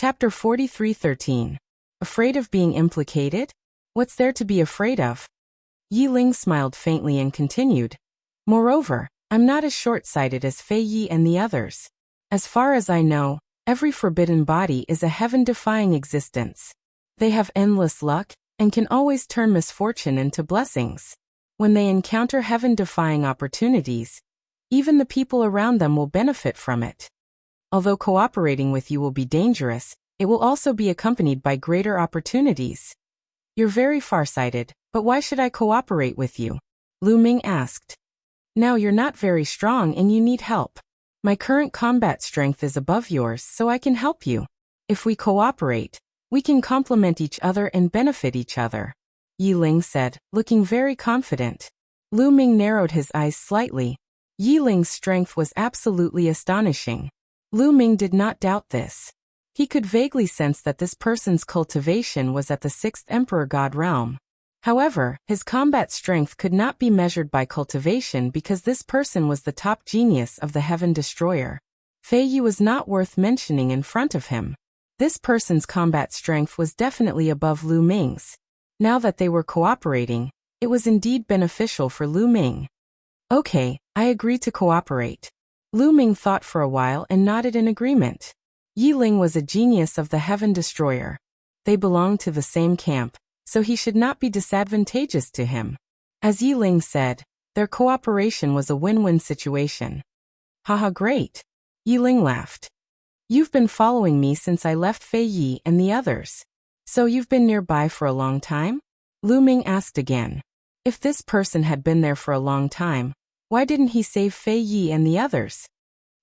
Chapter 43:13. Afraid of being implicated? What's there to be afraid of? Yi Ling smiled faintly and continued. Moreover, I'm not as short-sighted as Fei Yi and the others. As far as I know, every forbidden body is a heaven-defying existence. They have endless luck, and can always turn misfortune into blessings. When they encounter heaven-defying opportunities, even the people around them will benefit from it. Although cooperating with you will be dangerous, it will also be accompanied by greater opportunities. You're very farsighted, but why should I cooperate with you? Lu Ming asked. Now you're not very strong and you need help. My current combat strength is above yours, so I can help you. If we cooperate, we can complement each other and benefit each other, Yi Ling said, looking very confident. Lu Ming narrowed his eyes slightly. Yi Ling's strength was absolutely astonishing. Lu Ming did not doubt this. He could vaguely sense that this person's cultivation was at the 6th Emperor God realm. However, his combat strength could not be measured by cultivation because this person was the top genius of the Heaven Destroyer. Fei Yi was not worth mentioning in front of him. This person's combat strength was definitely above Lu Ming's. Now that they were cooperating, it was indeed beneficial for Lu Ming. Okay, I agree to cooperate. Lu Ming thought for a while and nodded in agreement. Yi Ling was a genius of the Heaven Destroyer. They belonged to the same camp, so he should not be disadvantageous to him. As Yi Ling said, their cooperation was a win-win situation. Haha, great. Yi Ling laughed. You've been following me since I left Fei Yi and the others. So you've been nearby for a long time? Lu Ming asked again. If this person had been there for a long time, why didn't he save Fei Yi and the others?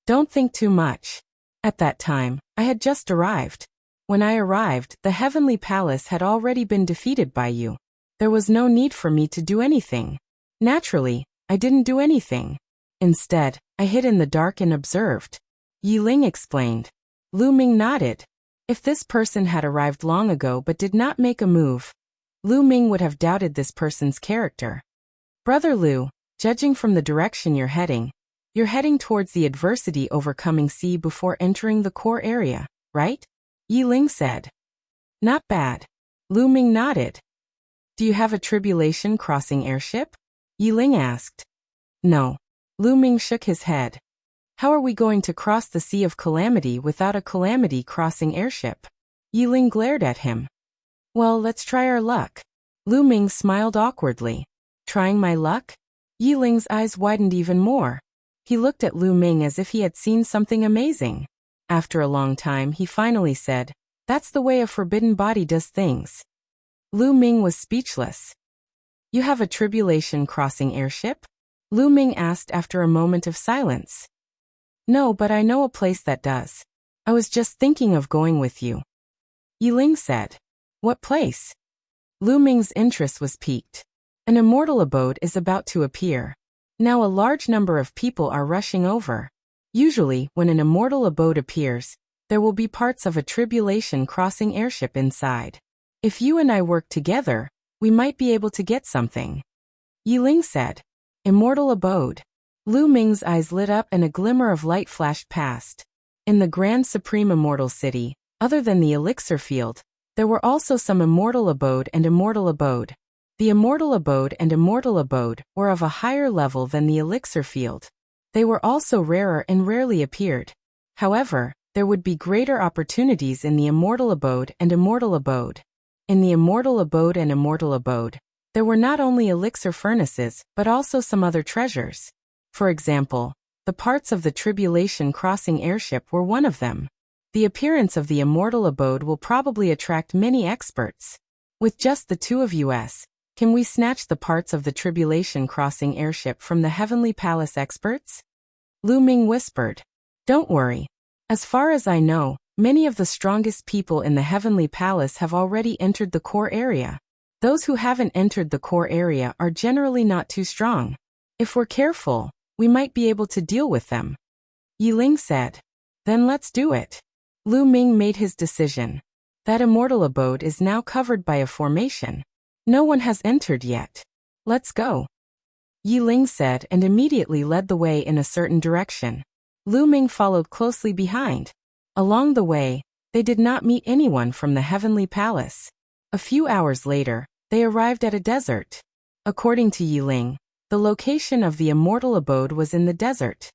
Don't think too much. At that time, I had just arrived. When I arrived, the Heavenly Palace had already been defeated by you. There was no need for me to do anything. Naturally, I didn't do anything. Instead, I hid in the dark and observed. Yi Ling explained. Lu Ming nodded. If this person had arrived long ago but did not make a move, Lu Ming would have doubted this person's character. Brother Lu, judging from the direction you're heading towards the adversity overcoming sea before entering the core area, right? Yi Ling said. Not bad. Lu Ming nodded. Do you have a tribulation crossing airship? Yi Ling asked. No. Lu Ming shook his head. How are we going to cross the Sea of Calamity without a calamity crossing airship? Yi Ling glared at him. Well, let's try our luck. Lu Ming smiled awkwardly. Trying my luck? Yi Ling's eyes widened even more. He looked at Lu Ming as if he had seen something amazing. After a long time, he finally said, That's the way a forbidden body does things. Lu Ming was speechless. You have a tribulation crossing airship? Lu Ming asked after a moment of silence. No, but I know a place that does. I was just thinking of going with you. Yi Ling said. What place? Lu Ming's interest was piqued. An immortal abode is about to appear. Now a large number of people are rushing over. Usually, when an immortal abode appears, there will be parts of a tribulation crossing airship inside. If you and I work together, we might be able to get something. Yi Ling said. Immortal abode. Lu Ming's eyes lit up and a glimmer of light flashed past. In the Grand Supreme Immortal City, other than the elixir field, there were also some immortal abode and immortal abode. The immortal abode and immortal abode were of a higher level than the elixir field. They were also rarer and rarely appeared. However, there would be greater opportunities in the immortal abode and immortal abode. In the immortal abode and immortal abode, there were not only elixir furnaces but also some other treasures. For example, the parts of the tribulation crossing airship were one of them. The appearance of the immortal abode will probably attract many experts. With just the two of us, can we snatch the parts of the tribulation crossing airship from the Heavenly Palace experts? Lu Ming whispered. Don't worry. As far as I know, many of the strongest people in the Heavenly Palace have already entered the core area. Those who haven't entered the core area are generally not too strong. If we're careful, we might be able to deal with them. Yi Ling said. Then let's do it. Lu Ming made his decision. That immortal abode is now covered by a formation. No one has entered yet. Let's go. Yi Ling said and immediately led the way in a certain direction. Lu Ming followed closely behind. Along the way, They did not meet anyone from the heavenly palace. A few hours later, they arrived at a desert. According to Yiling, the location of the immortal abode was in the desert.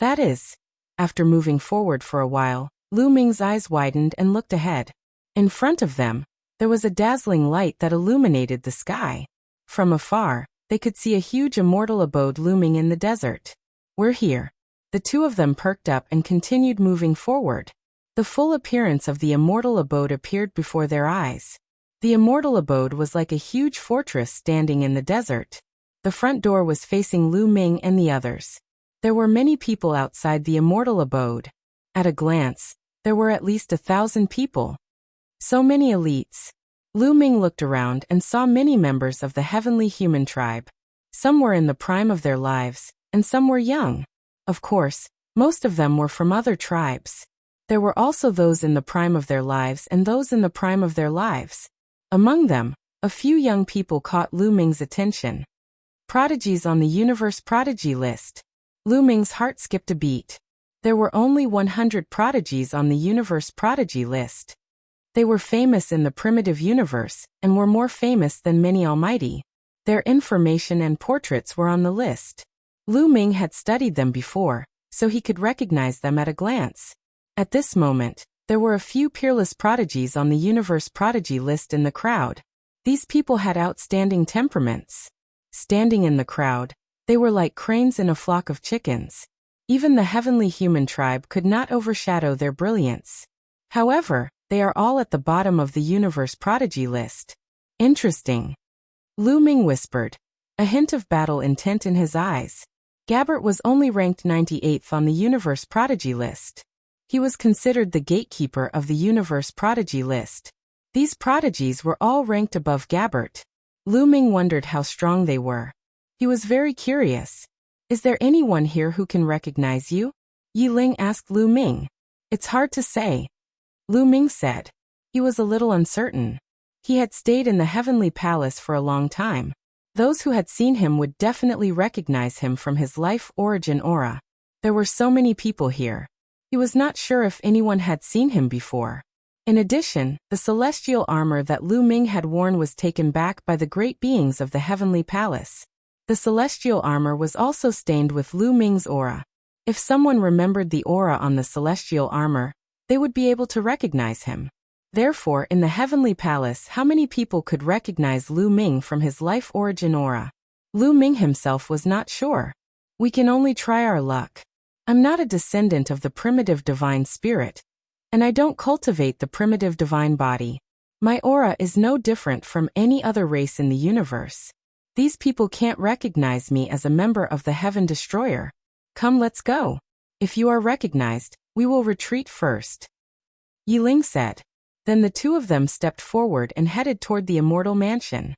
That is, after moving forward for a while, Lu Ming's eyes widened and looked ahead. In front of them, there was a dazzling light that illuminated the sky. From afar, they could see a huge immortal abode looming in the desert. We're here. The two of them perked up and continued moving forward. The full appearance of the immortal abode appeared before their eyes. The immortal abode was like a huge fortress standing in the desert. The front door was facing Lu Ming and the others. There were many people outside the immortal abode. At a glance, there were at least 1,000 people. So many elites. Lu Ming looked around and saw many members of the heavenly human tribe. Some were in the prime of their lives, and some were young. Of course, most of them were from other tribes. There were also those in the prime of their lives and those in the prime of their lives. Among them, a few young people caught Lu Ming's attention. Prodigies on the universe prodigy list. Lu Ming's heart skipped a beat. There were only 100 prodigies on the universe prodigy list. They were famous in the primitive universe, and were more famous than many almighty. Their information and portraits were on the list. Lu Ming had studied them before, so he could recognize them at a glance. At this moment, there were a few peerless prodigies on the universe prodigy list in the crowd. These people had outstanding temperaments. Standing in the crowd, they were like cranes in a flock of chickens. Even the heavenly human tribe could not overshadow their brilliance. However, they are all at the bottom of the universe prodigy list. Interesting. Lu Ming whispered, a hint of battle intent in his eyes. Gabbert was only ranked 98th on the universe prodigy list. He was considered the gatekeeper of the universe prodigy list. These prodigies were all ranked above Gabbert. Lu Ming wondered how strong they were. He was very curious. Is there anyone here who can recognize you? Yiling asked Lu Ming. It's hard to say. Lu Ming said. He was a little uncertain. He had stayed in the heavenly palace for a long time. Those who had seen him would definitely recognize him from his life origin aura. There were so many people here. He was not sure if anyone had seen him before. In addition, the celestial armor that Lu Ming had worn was taken back by the great beings of the heavenly palace. The celestial armor was also stained with Lu Ming's aura. If someone remembered the aura on the celestial armor, they would be able to recognize him. Therefore, in the heavenly palace, how many people could recognize Lu Ming from his life origin aura? Lu Ming himself was not sure. We can only try our luck. I'm not a descendant of the primitive divine spirit, and I don't cultivate the primitive divine body. My aura is no different from any other race in the universe. These people can't recognize me as a member of the Heaven Destroyer. Come, let's go. If you are recognized, we will retreat first. Yiling said. Then the two of them stepped forward and headed toward the immortal mansion.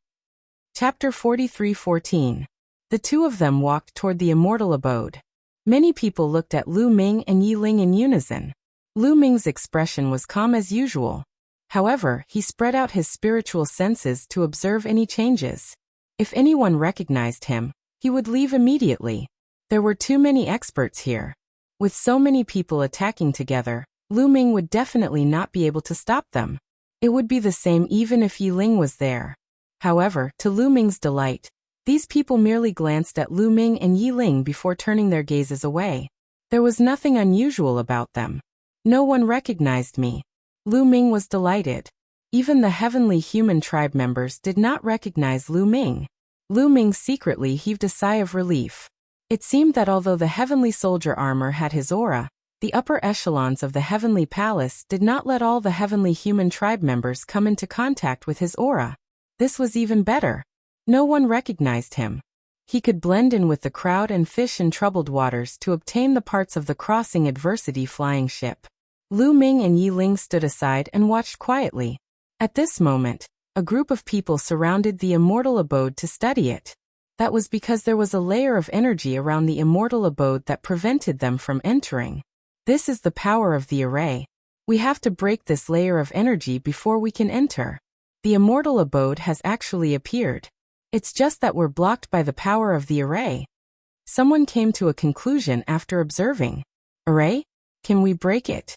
Chapter 43:14. The two of them walked toward the immortal abode. Many people looked at Lu Ming and Yiling in unison. Lu Ming's expression was calm as usual. However, he spread out his spiritual senses to observe any changes. If anyone recognized him, he would leave immediately. There were too many experts here. With so many people attacking together, Lu Ming would definitely not be able to stop them. It would be the same even if Yiling was there. However, to Lu Ming's delight, these people merely glanced at Lu Ming and Yiling before turning their gazes away. There was nothing unusual about them. No one recognized me. Lu Ming was delighted. Even the heavenly human tribe members did not recognize Lu Ming. Lu Ming secretly heaved a sigh of relief. It seemed that although the heavenly soldier armor had his aura, the upper echelons of the heavenly palace did not let all the heavenly human tribe members come into contact with his aura. This was even better. No one recognized him. He could blend in with the crowd and fish in troubled waters to obtain the parts of the crossing adversity flying ship. Lu Ming and Yiling stood aside and watched quietly. At this moment, a group of people surrounded the immortal abode to study it. That was because there was a layer of energy around the immortal abode that prevented them from entering. This is the power of the array. We have to break this layer of energy before we can enter. The immortal abode has actually appeared. It's just that we're blocked by the power of the array. Someone came to a conclusion after observing. Array? Can we break it?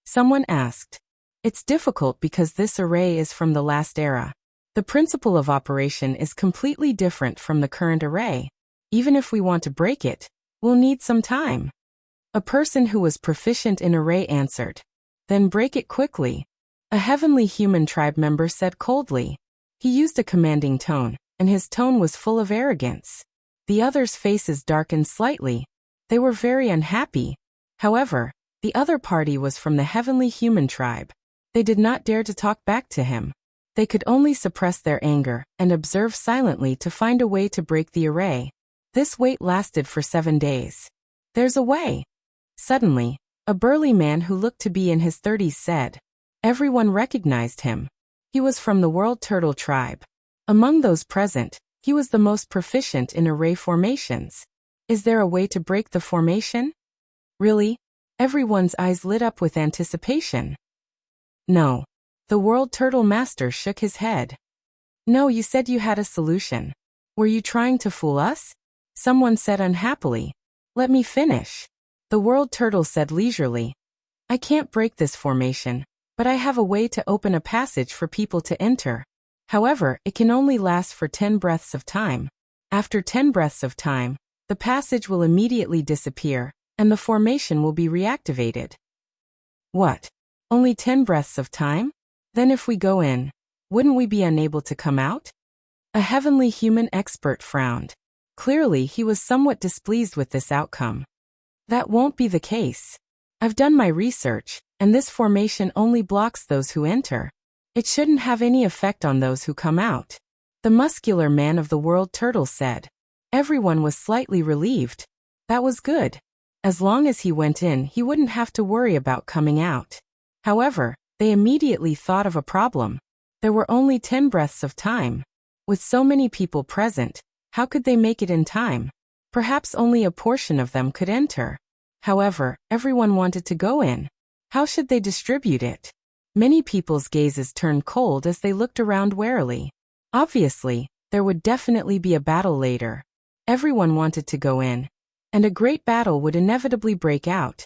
Someone asked. It's difficult because this array is from the last era. The principle of operation is completely different from the current array. Even if we want to break it, we'll need some time. A person who was proficient in array answered. Then break it quickly. A heavenly human tribe member said coldly. He used a commanding tone, and his tone was full of arrogance. The others' faces darkened slightly. They were very unhappy. However, the other party was from the heavenly human tribe. They did not dare to talk back to him. They could only suppress their anger and observe silently to find a way to break the array. This wait lasted for 7 days. There's a way. Suddenly, a burly man who looked to be in his 30s said. Everyone recognized him. He was from the World Turtle tribe. Among those present, he was the most proficient in array formations. Is there a way to break the formation? Really? Everyone's eyes lit up with anticipation. No. The World Turtle Master shook his head. No, you said you had a solution. Were you trying to fool us? Someone said unhappily. Let me finish. The World Turtle said leisurely. I can't break this formation, but I have a way to open a passage for people to enter. However, it can only last for 10 breaths of time. After 10 breaths of time, the passage will immediately disappear, and the formation will be reactivated. What? Only 10 breaths of time? Then if we go in, wouldn't we be unable to come out? A heavenly human expert frowned. Clearly, he was somewhat displeased with this outcome. That won't be the case. I've done my research, and this formation only blocks those who enter. It shouldn't have any effect on those who come out. The muscular man of the World Turtle said. Everyone was slightly relieved. That was good. As long as he went in, he wouldn't have to worry about coming out. However, they immediately thought of a problem. There were only 10 breaths of time. With so many people present, how could they make it in time? Perhaps only a portion of them could enter. However, everyone wanted to go in. How should they distribute it? Many people's gazes turned cold as they looked around warily. Obviously, there would definitely be a battle later. Everyone wanted to go in, and a great battle would inevitably break out.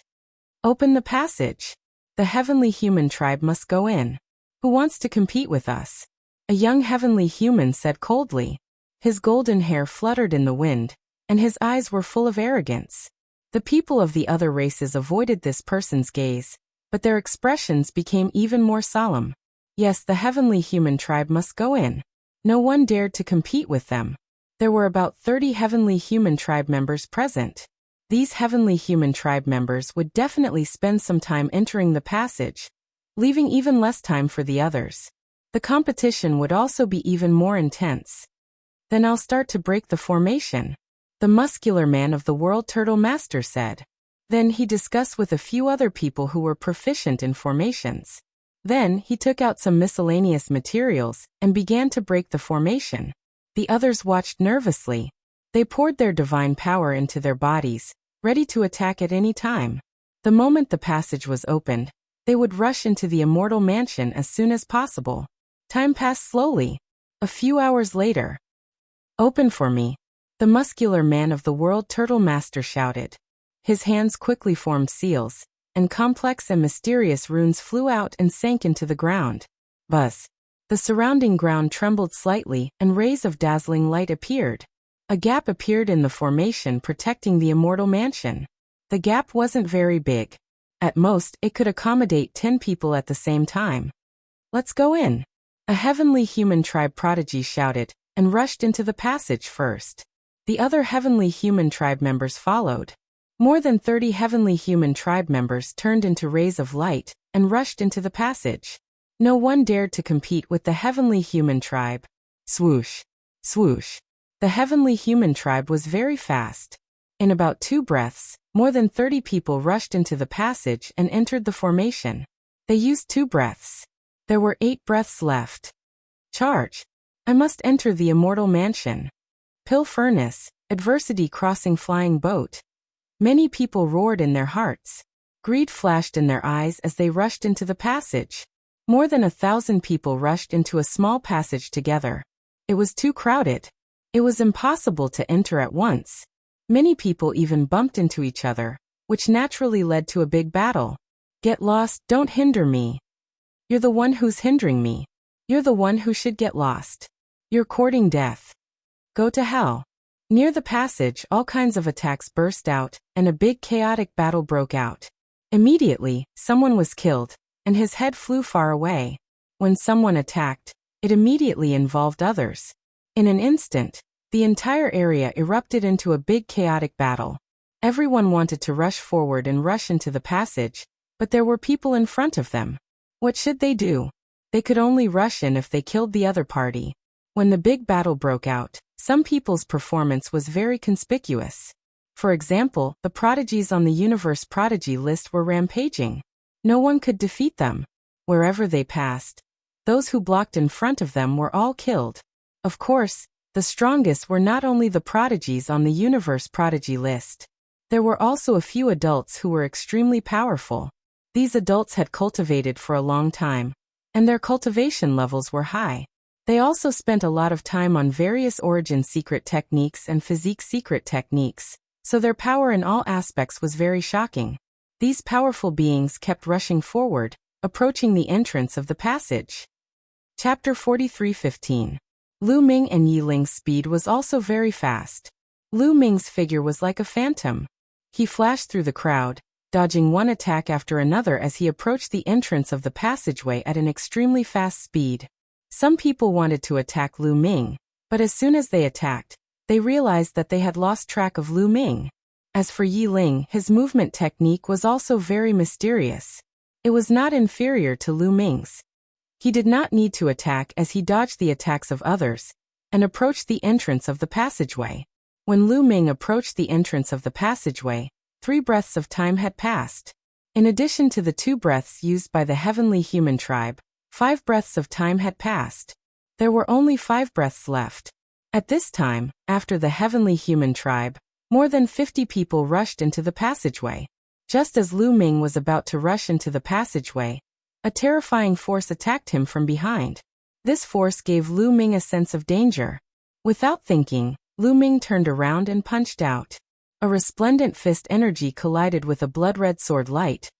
Open the passage. The heavenly human tribe must go in. Who wants to compete with us? A young heavenly human said coldly. His golden hair fluttered in the wind, and his eyes were full of arrogance. The people of the other races avoided this person's gaze, but their expressions became even more solemn. Yes, the heavenly human tribe must go in. No one dared to compete with them. There were about 30 heavenly human tribe members present. These heavenly human tribe members would definitely spend some time entering the passage, leaving even less time for the others. The competition would also be even more intense. Then I'll start to break the formation. The muscular man of the World Turtle Master said. Then he discussed with a few other people who were proficient in formations. Then he took out some miscellaneous materials and began to break the formation. The others watched nervously. They poured their divine power into their bodies, ready to attack at any time. The moment the passage was opened, they would rush into the immortal mansion as soon as possible. Time passed slowly. A few hours later. Open for me. The muscular man of the World Turtle Master shouted. His hands quickly formed seals, and complex and mysterious runes flew out and sank into the ground. Buzz. The surrounding ground trembled slightly, and rays of dazzling light appeared. A gap appeared in the formation protecting the immortal mansion. The gap wasn't very big. At most, it could accommodate 10 people at the same time. Let's go in. A heavenly human tribe prodigy shouted, and rushed into the passage first. The other heavenly human tribe members followed. More than 30 heavenly human tribe members turned into rays of light, and rushed into the passage. No one dared to compete with the heavenly human tribe. Swoosh. Swoosh. The heavenly human tribe was very fast. In about 2 breaths, more than 30 people rushed into the passage and entered the formation. They used 2 breaths. There were 8 breaths left. Charge. I must enter the immortal mansion. Pill furnace, adversity crossing flying boat. Many people roared in their hearts. Greed flashed in their eyes as they rushed into the passage. More than 1,000 people rushed into a small passage together. It was too crowded. It was impossible to enter at once. Many people even bumped into each other, which naturally led to a big battle. Get lost, don't hinder me. You're the one who's hindering me. You're the one who should get lost. You're courting death. Go to hell. Near the passage, all kinds of attacks burst out, and a big chaotic battle broke out. Immediately, someone was killed, and his head flew far away. When someone attacked, it immediately involved others. In an instant, the entire area erupted into a big chaotic battle. Everyone wanted to rush forward and rush into the passage, but there were people in front of them. What should they do? They could only rush in if they killed the other party. When the big battle broke out, some people's performance was very conspicuous. For example, the prodigies on the universe prodigy list were rampaging. No one could defeat them. Wherever they passed, those who blocked in front of them were all killed. Of course, the strongest were not only the prodigies on the universe prodigy list. There were also a few adults who were extremely powerful. These adults had cultivated for a long time, and their cultivation levels were high. They also spent a lot of time on various origin secret techniques and physique secret techniques, so their power in all aspects was very shocking. These powerful beings kept rushing forward, approaching the entrance of the passage. Chapter 43:15. Lu Ming and Yi Ling's speed was also very fast. Lu Ming's figure was like a phantom. He flashed through the crowd, dodging one attack after another as he approached the entrance of the passageway at an extremely fast speed. Some people wanted to attack Lu Ming, but as soon as they attacked, they realized that they had lost track of Lu Ming. As for Yi Ling, his movement technique was also very mysterious. It was not inferior to Lu Ming's. He did not need to attack as he dodged the attacks of others, and approached the entrance of the passageway. When Lu Ming approached the entrance of the passageway, 3 breaths of time had passed. In addition to the 2 breaths used by the heavenly human tribe, 5 breaths of time had passed. There were only 5 breaths left. At this time, after the heavenly human tribe, more than 50 people rushed into the passageway. Just as Lu Ming was about to rush into the passageway, a terrifying force attacked him from behind. This force gave Lu Ming a sense of danger. Without thinking, Lu Ming turned around and punched out. A resplendent fist energy collided with a blood-red sword light,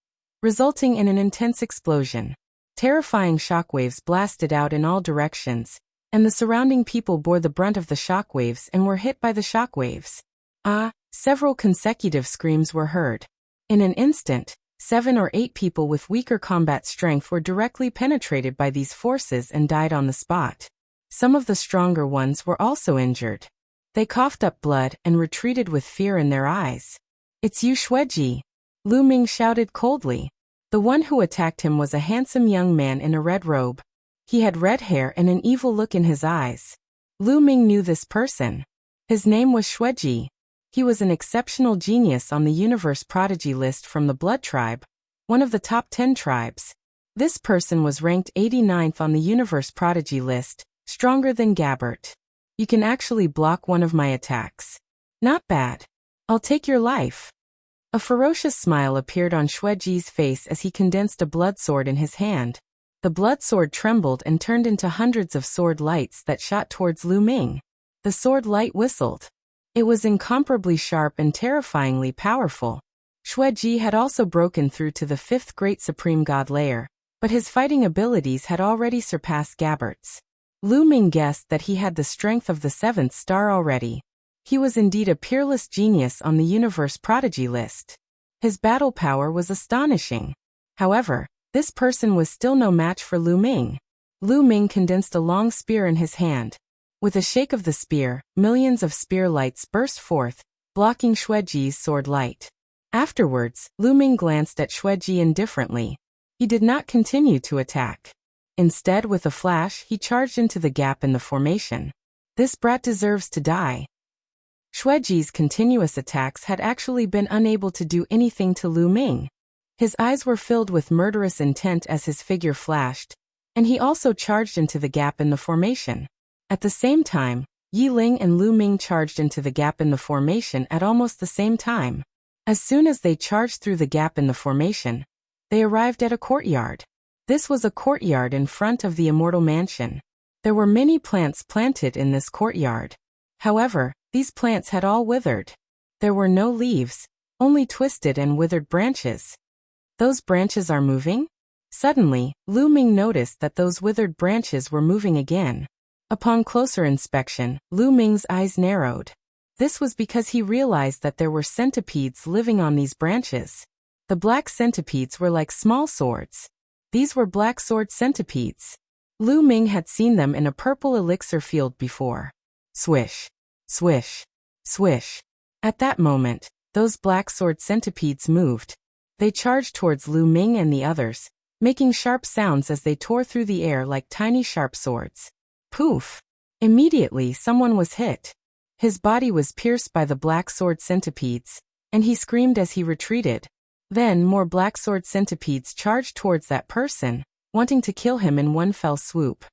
resulting in an intense explosion. Terrifying shockwaves blasted out in all directions, and the surrounding people bore the brunt of the shockwaves and were hit by the shockwaves. Several consecutive screams were heard. In an instant, 7 or 8 people with weaker combat strength were directly penetrated by these forces and died on the spot. Some of the stronger ones were also injured. They coughed up blood and retreated with fear in their eyes. "It's you, Xueji," Lu Ming shouted coldly. The one who attacked him was a handsome young man in a red robe. He had red hair and an evil look in his eyes. Lu Ming knew this person. His name was Xueji. He was an exceptional genius on the universe prodigy list from the Blood Tribe, one of the top 10 tribes. This person was ranked 89th on the universe prodigy list, stronger than Gabbert. "You can actually block one of my attacks. Not bad. I'll take your life." A ferocious smile appeared on Xueji's face as he condensed a blood sword in his hand. The blood sword trembled and turned into hundreds of sword lights that shot towards Lu Ming. The sword light whistled. It was incomparably sharp and terrifyingly powerful. Xueji had also broken through to the 5th Great Supreme God layer, but his fighting abilities had already surpassed Gabbert's. Lu Ming guessed that he had the strength of the 7th star already. He was indeed a peerless genius on the universe prodigy list. His battle power was astonishing. However, this person was still no match for Lu Ming. Lu Ming condensed a long spear in his hand. With a shake of the spear, millions of spear lights burst forth, blocking Xueji's sword light. Afterwards, Lu Ming glanced at Xueji indifferently. He did not continue to attack. Instead, with a flash, he charged into the gap in the formation. "This brat deserves to die." Xueji's continuous attacks had actually been unable to do anything to Lu Ming. His eyes were filled with murderous intent as his figure flashed, and he also charged into the gap in the formation. At the same time, Yi Ling and Lu Ming charged into the gap in the formation at almost the same time. As soon as they charged through the gap in the formation, they arrived at a courtyard. This was a courtyard in front of the Immortal Mansion. There were many plants planted in this courtyard. However, these plants had all withered. There were no leaves, only twisted and withered branches. "Those branches are moving?" Suddenly, Lu Ming noticed that those withered branches were moving again. Upon closer inspection, Lu Ming's eyes narrowed. This was because he realized that there were centipedes living on these branches. The black centipedes were like small swords. These were black sword centipedes. Lu Ming had seen them in a purple elixir field before. Swish, swish, swish. At that moment, those black sword centipedes moved. They charged towards Lu Ming and the others, making sharp sounds as they tore through the air like tiny sharp swords. Poof! Immediately someone was hit. His body was pierced by the black sword centipedes, and he screamed as he retreated. Then more black sword centipedes charged towards that person, wanting to kill him in one fell swoop.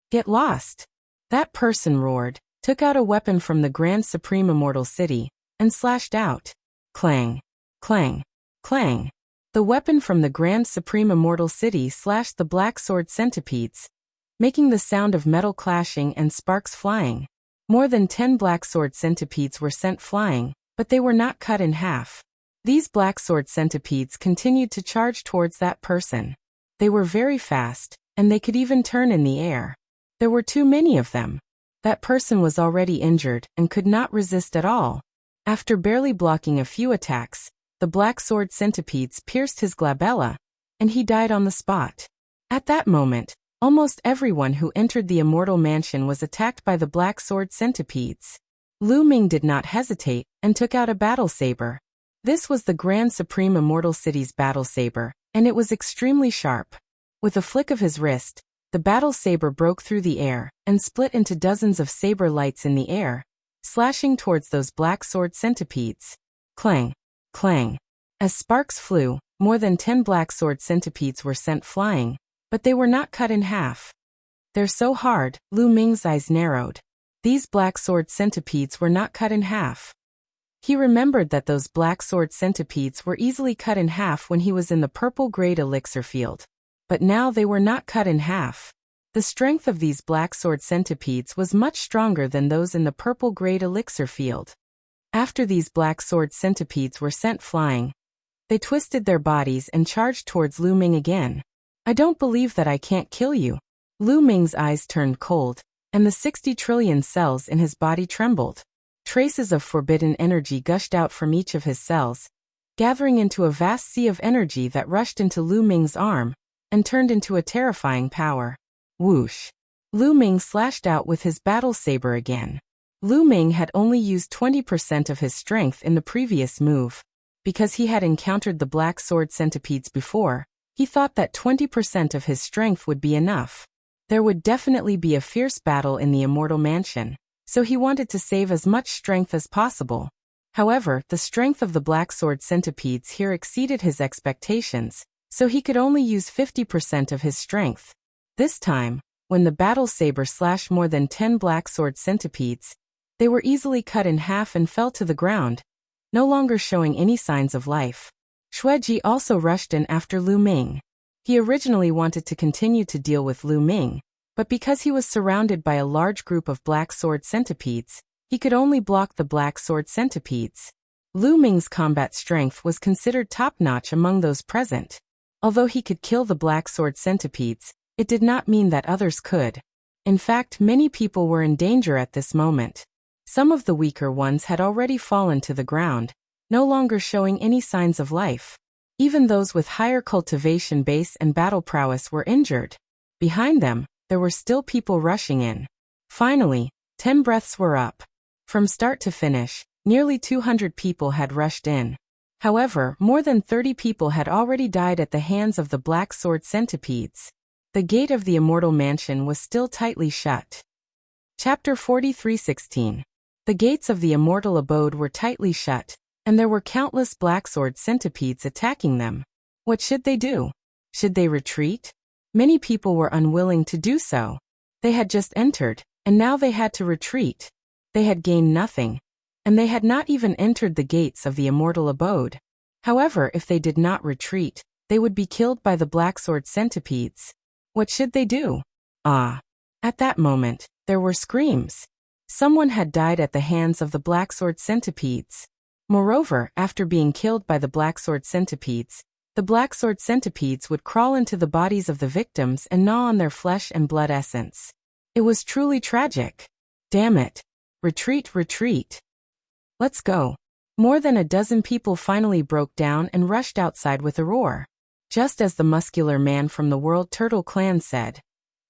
Get lost! That person roared, took out a weapon from the Grand Supreme Immortal City, and slashed out. Clang! Clang! Clang! The weapon from the Grand Supreme Immortal City slashed the black sword centipedes, making the sound of metal clashing and sparks flying. More than 10 black sword centipedes were sent flying, but they were not cut in half. These black sword centipedes continued to charge towards that person. They were very fast, and they could even turn in the air. There were too many of them. That person was already injured and could not resist at all. After barely blocking a few attacks, the black sword centipedes pierced his glabella, and he died on the spot. At that moment, almost everyone who entered the Immortal Mansion was attacked by the black sword centipedes. Lu Ming did not hesitate and took out a battle saber. This was the Grand Supreme Immortal City's battle saber, and it was extremely sharp. With a flick of his wrist, the battle saber broke through the air and split into dozens of saber lights in the air, slashing towards those black sword centipedes. Clang! Clang! As sparks flew, more than 10 black sword centipedes were sent flying, but they were not cut in half. They're so hard, Lu Ming's eyes narrowed. These black sword centipedes were not cut in half. He remembered that those black sword centipedes were easily cut in half when he was in the purple grade elixir field. But now they were not cut in half. The strength of these black sword centipedes was much stronger than those in the purple grade elixir field. After these black sword centipedes were sent flying, they twisted their bodies and charged towards Lu Ming again. I don't believe that I can't kill you. Lu Ming's eyes turned cold, and the 60 trillion cells in his body trembled. Traces of forbidden energy gushed out from each of his cells, gathering into a vast sea of energy that rushed into Lu Ming's arm and turned into a terrifying power. Whoosh! Lu Ming slashed out with his battle saber again. Lu Ming had only used 20% of his strength in the previous move. Because he had encountered the black sword centipedes before, he thought that 20% of his strength would be enough. There would definitely be a fierce battle in the Immortal Mansion, so he wanted to save as much strength as possible. However, the strength of the black sword centipedes here exceeded his expectations, so he could only use 50% of his strength. This time, when the battle saber slashed more than 10 black sword centipedes, they were easily cut in half and fell to the ground, no longer showing any signs of life. Xueji also rushed in after Lu Ming. He originally wanted to continue to deal with Lu Ming, but because he was surrounded by a large group of black sword centipedes, he could only block the black sword centipedes. Lu Ming's combat strength was considered top-notch among those present. Although he could kill the black sword centipedes, it did not mean that others could. In fact, many people were in danger at this moment. Some of the weaker ones had already fallen to the ground, no longer showing any signs of life. Even those with higher cultivation base and battle prowess were injured. Behind them, there were still people rushing in. Finally, 10 breaths were up. From start to finish, nearly 200 people had rushed in. However, more than 30 people had already died at the hands of the black sword centipedes. The gate of the Immortal Mansion was still tightly shut. Chapter 43:16. The gates of the Immortal Abode were tightly shut, and there were countless black sword centipedes attacking them. What should they do? Should they retreat? Many people were unwilling to do so. They had just entered, and now they had to retreat. They had gained nothing, and they had not even entered the gates of the Immortal Abode. However, if they did not retreat, they would be killed by the black sword centipedes. What should they do? At that moment, there were screams. Someone had died at the hands of the black sword centipedes. Moreover, after being killed by the black sword centipedes, The black sword centipedes would crawl into the bodies of the victims and gnaw on their flesh and blood essence. It was truly tragic. Damn it. Retreat, retreat. Let's go. More than a dozen people finally broke down and rushed outside with a roar. Just as the muscular man from the World Turtle Clan said.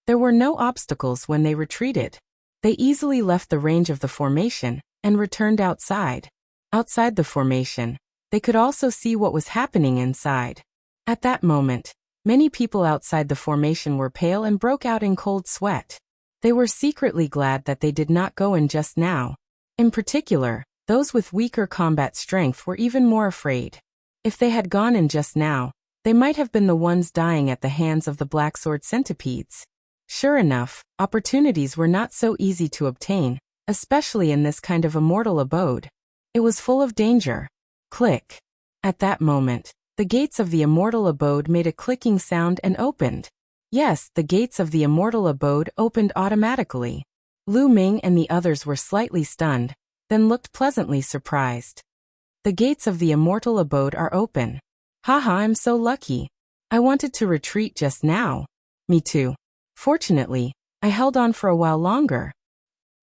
There were no obstacles when they retreated. They easily left the range of the formation and returned outside. Outside the formation, they could also see what was happening inside. At that moment, many people outside the formation were pale and broke out in cold sweat. They were secretly glad that they did not go in just now. In particular, those with weaker combat strength were even more afraid. If they had gone in just now, they might have been the ones dying at the hands of the black sword centipedes. Sure enough, opportunities were not so easy to obtain, especially in this kind of immortal abode. It was full of danger. Click. At that moment, the gates of the immortal abode made a clicking sound and opened. Yes, the gates of the immortal abode opened automatically. Lu Ming and the others were slightly stunned, then looked pleasantly surprised. The gates of the immortal abode are open. Haha, I'm so lucky. I wanted to retreat just now. Me too. Fortunately, I held on for a while longer.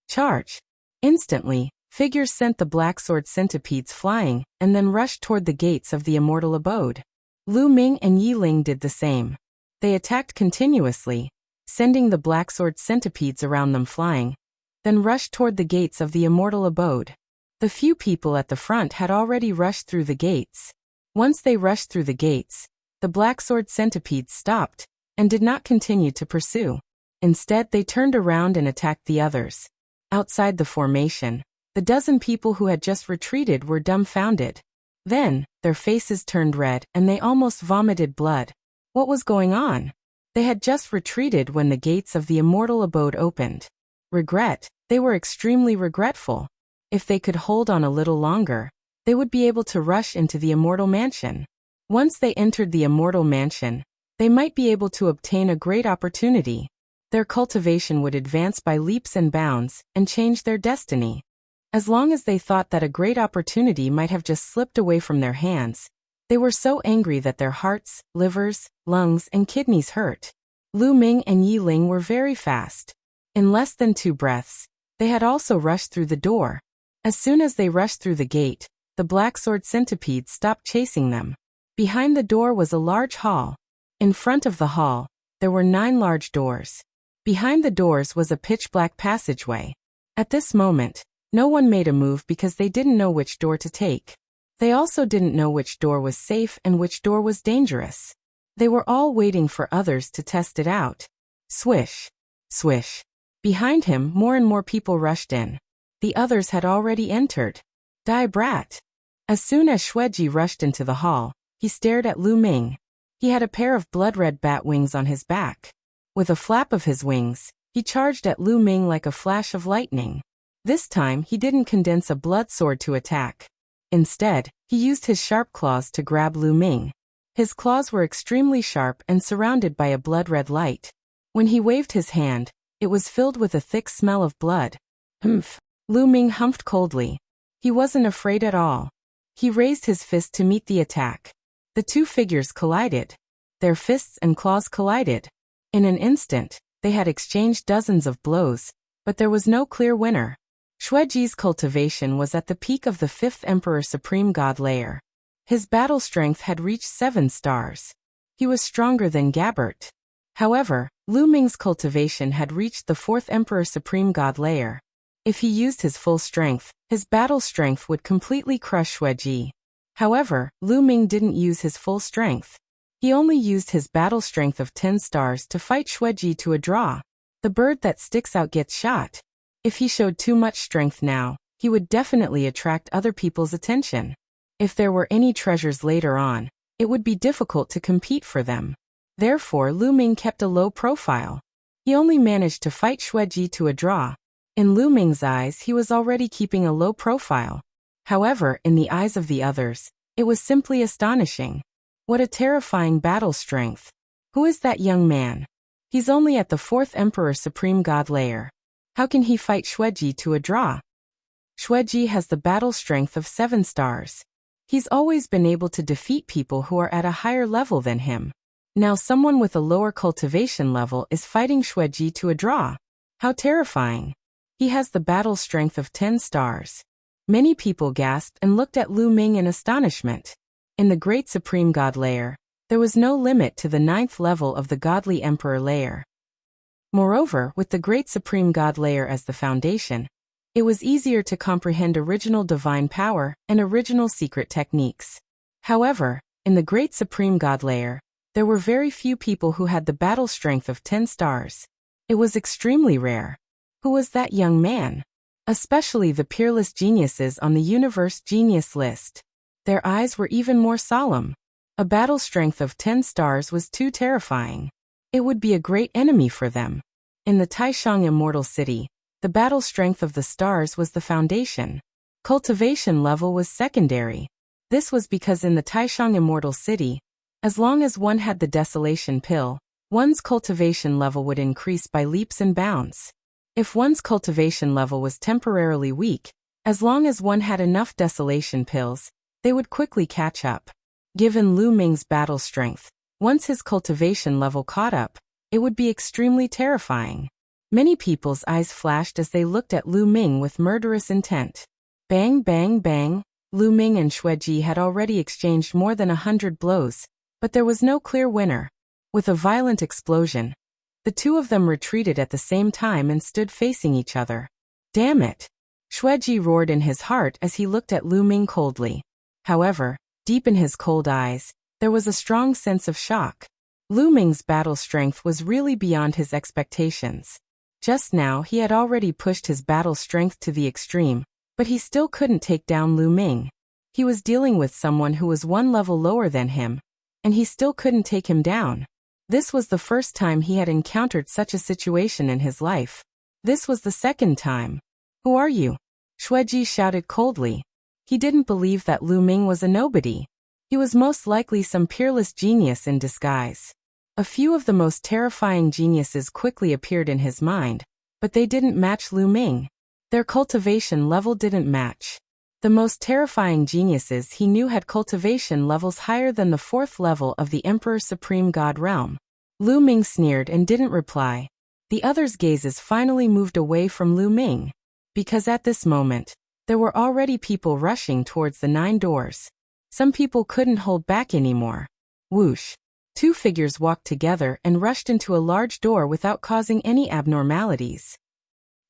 Charge. Instantly, figures sent the black sword centipedes flying and then rushed toward the gates of the immortal abode. Lu Ming and Yi Ling did the same. They attacked continuously, sending the black sword centipedes around them flying, then rushed toward the gates of the immortal abode. The few people at the front had already rushed through the gates. Once they rushed through the gates, the black sword centipedes stopped and did not continue to pursue. Instead, they turned around and attacked the others. Outside the formation, the dozen people who had just retreated were dumbfounded. Then, their faces turned red and they almost vomited blood. What was going on? They had just retreated when the gates of the immortal abode opened. Regret, they were extremely regretful. If they could hold on a little longer, they would be able to rush into the immortal mansion. Once they entered the immortal mansion, they might be able to obtain a great opportunity. Their cultivation would advance by leaps and bounds and change their destiny. As long as they thought that a great opportunity might have just slipped away from their hands, they were so angry that their hearts, livers, lungs, and kidneys hurt. Lu Ming and Yi Ling were very fast. In less than 2 breaths, they had also rushed through the door. As soon as they rushed through the gate, the black sword centipedes stopped chasing them. Behind the door was a large hall. In front of the hall, there were 9 large doors. Behind the doors was a pitch-black passageway. At this moment, no one made a move because they didn't know which door to take. They also didn't know which door was safe and which door was dangerous. They were all waiting for others to test it out. Swish. Swish. Behind him, more and more people rushed in. The others had already entered. Die brat. As soon as Xueji rushed into the hall, he stared at Lu Ming. He had a pair of blood-red bat wings on his back. With a flap of his wings, he charged at Lu Ming like a flash of lightning. This time, he didn't condense a blood sword to attack. Instead, he used his sharp claws to grab Lu Ming. His claws were extremely sharp and surrounded by a blood-red light. When he waved his hand, it was filled with a thick smell of blood. Humph. Lu Ming humphed coldly. He wasn't afraid at all. He raised his fist to meet the attack. The 2 figures collided. Their fists and claws collided. In an instant, they had exchanged dozens of blows, but there was no clear winner. Xueji's cultivation was at the peak of the 5th Emperor Supreme God layer. His battle strength had reached 7 stars. He was stronger than Gabbert. However, Lu Ming's cultivation had reached the 4th Emperor Supreme God layer. If he used his full strength, his battle strength would completely crush Xueji. However, Lu Ming didn't use his full strength. He only used his battle strength of 10 stars to fight Xueji to a draw. The bird that sticks out gets shot. If he showed too much strength now, he would definitely attract other people's attention. If there were any treasures later on, it would be difficult to compete for them. Therefore, Lu Ming kept a low profile. He only managed to fight Xueji to a draw. In Lu Ming's eyes, he was already keeping a low profile. However, in the eyes of the others, it was simply astonishing. What a terrifying battle strength. Who is that young man? He's only at the 4th Emperor Supreme God layer. How can he fight Xueji to a draw? Xueji has the battle strength of 7 stars. He's always been able to defeat people who are at a higher level than him. Now someone with a lower cultivation level is fighting Xueji to a draw. How terrifying. He has the battle strength of 10 stars. Many people gasped and looked at Lu Ming in astonishment. In the Great Supreme God layer, there was no limit to the 9th level of the Godly Emperor layer. Moreover, with the Great Supreme God layer as the foundation, it was easier to comprehend original divine power and original secret techniques. However, in the Great Supreme God layer, there were very few people who had the battle strength of 10 stars. It was extremely rare. Who was that young man? Especially the peerless geniuses on the Universe Genius list. Their eyes were even more solemn. A battle strength of 10 stars was too terrifying. It would be a great enemy for them. In the Taishang Immortal City, the battle strength of the stars was the foundation. Cultivation level was secondary. This was because in the Taishang Immortal City, as long as one had the Desolation Pill, one's cultivation level would increase by leaps and bounds. If one's cultivation level was temporarily weak, as long as one had enough Desolation Pills, they would quickly catch up. Given Lu Ming's battle strength, once his cultivation level caught up, it would be extremely terrifying. Many people's eyes flashed as they looked at Lu Ming with murderous intent. Bang, bang, bang. Lu Ming and Xueji had already exchanged more than 100 blows, but there was no clear winner. With a violent explosion, the two of them retreated at the same time and stood facing each other. Damn it! Xueji roared in his heart as he looked at Lu Ming coldly. However, deep in his cold eyes, there was a strong sense of shock. Lu Ming's battle strength was really beyond his expectations. Just now he had already pushed his battle strength to the extreme, but he still couldn't take down Lu Ming. He was dealing with someone who was one level lower than him, and he still couldn't take him down. This was the first time he had encountered such a situation in his life. This was the second time. Who are you? Xueji shouted coldly. He didn't believe that Lu Ming was a nobody. He was most likely some peerless genius in disguise. A few of the most terrifying geniuses quickly appeared in his mind, but they didn't match Lu Ming. Their cultivation level didn't match. The most terrifying geniuses he knew had cultivation levels higher than the 4th level of the Emperor Supreme God realm. Lu Ming sneered and didn't reply. The others' gazes finally moved away from Lu Ming, because at this moment, there were already people rushing towards the 9 doors. Some people couldn't hold back anymore. Whoosh! 2 figures walked together and rushed into a large door without causing any abnormalities.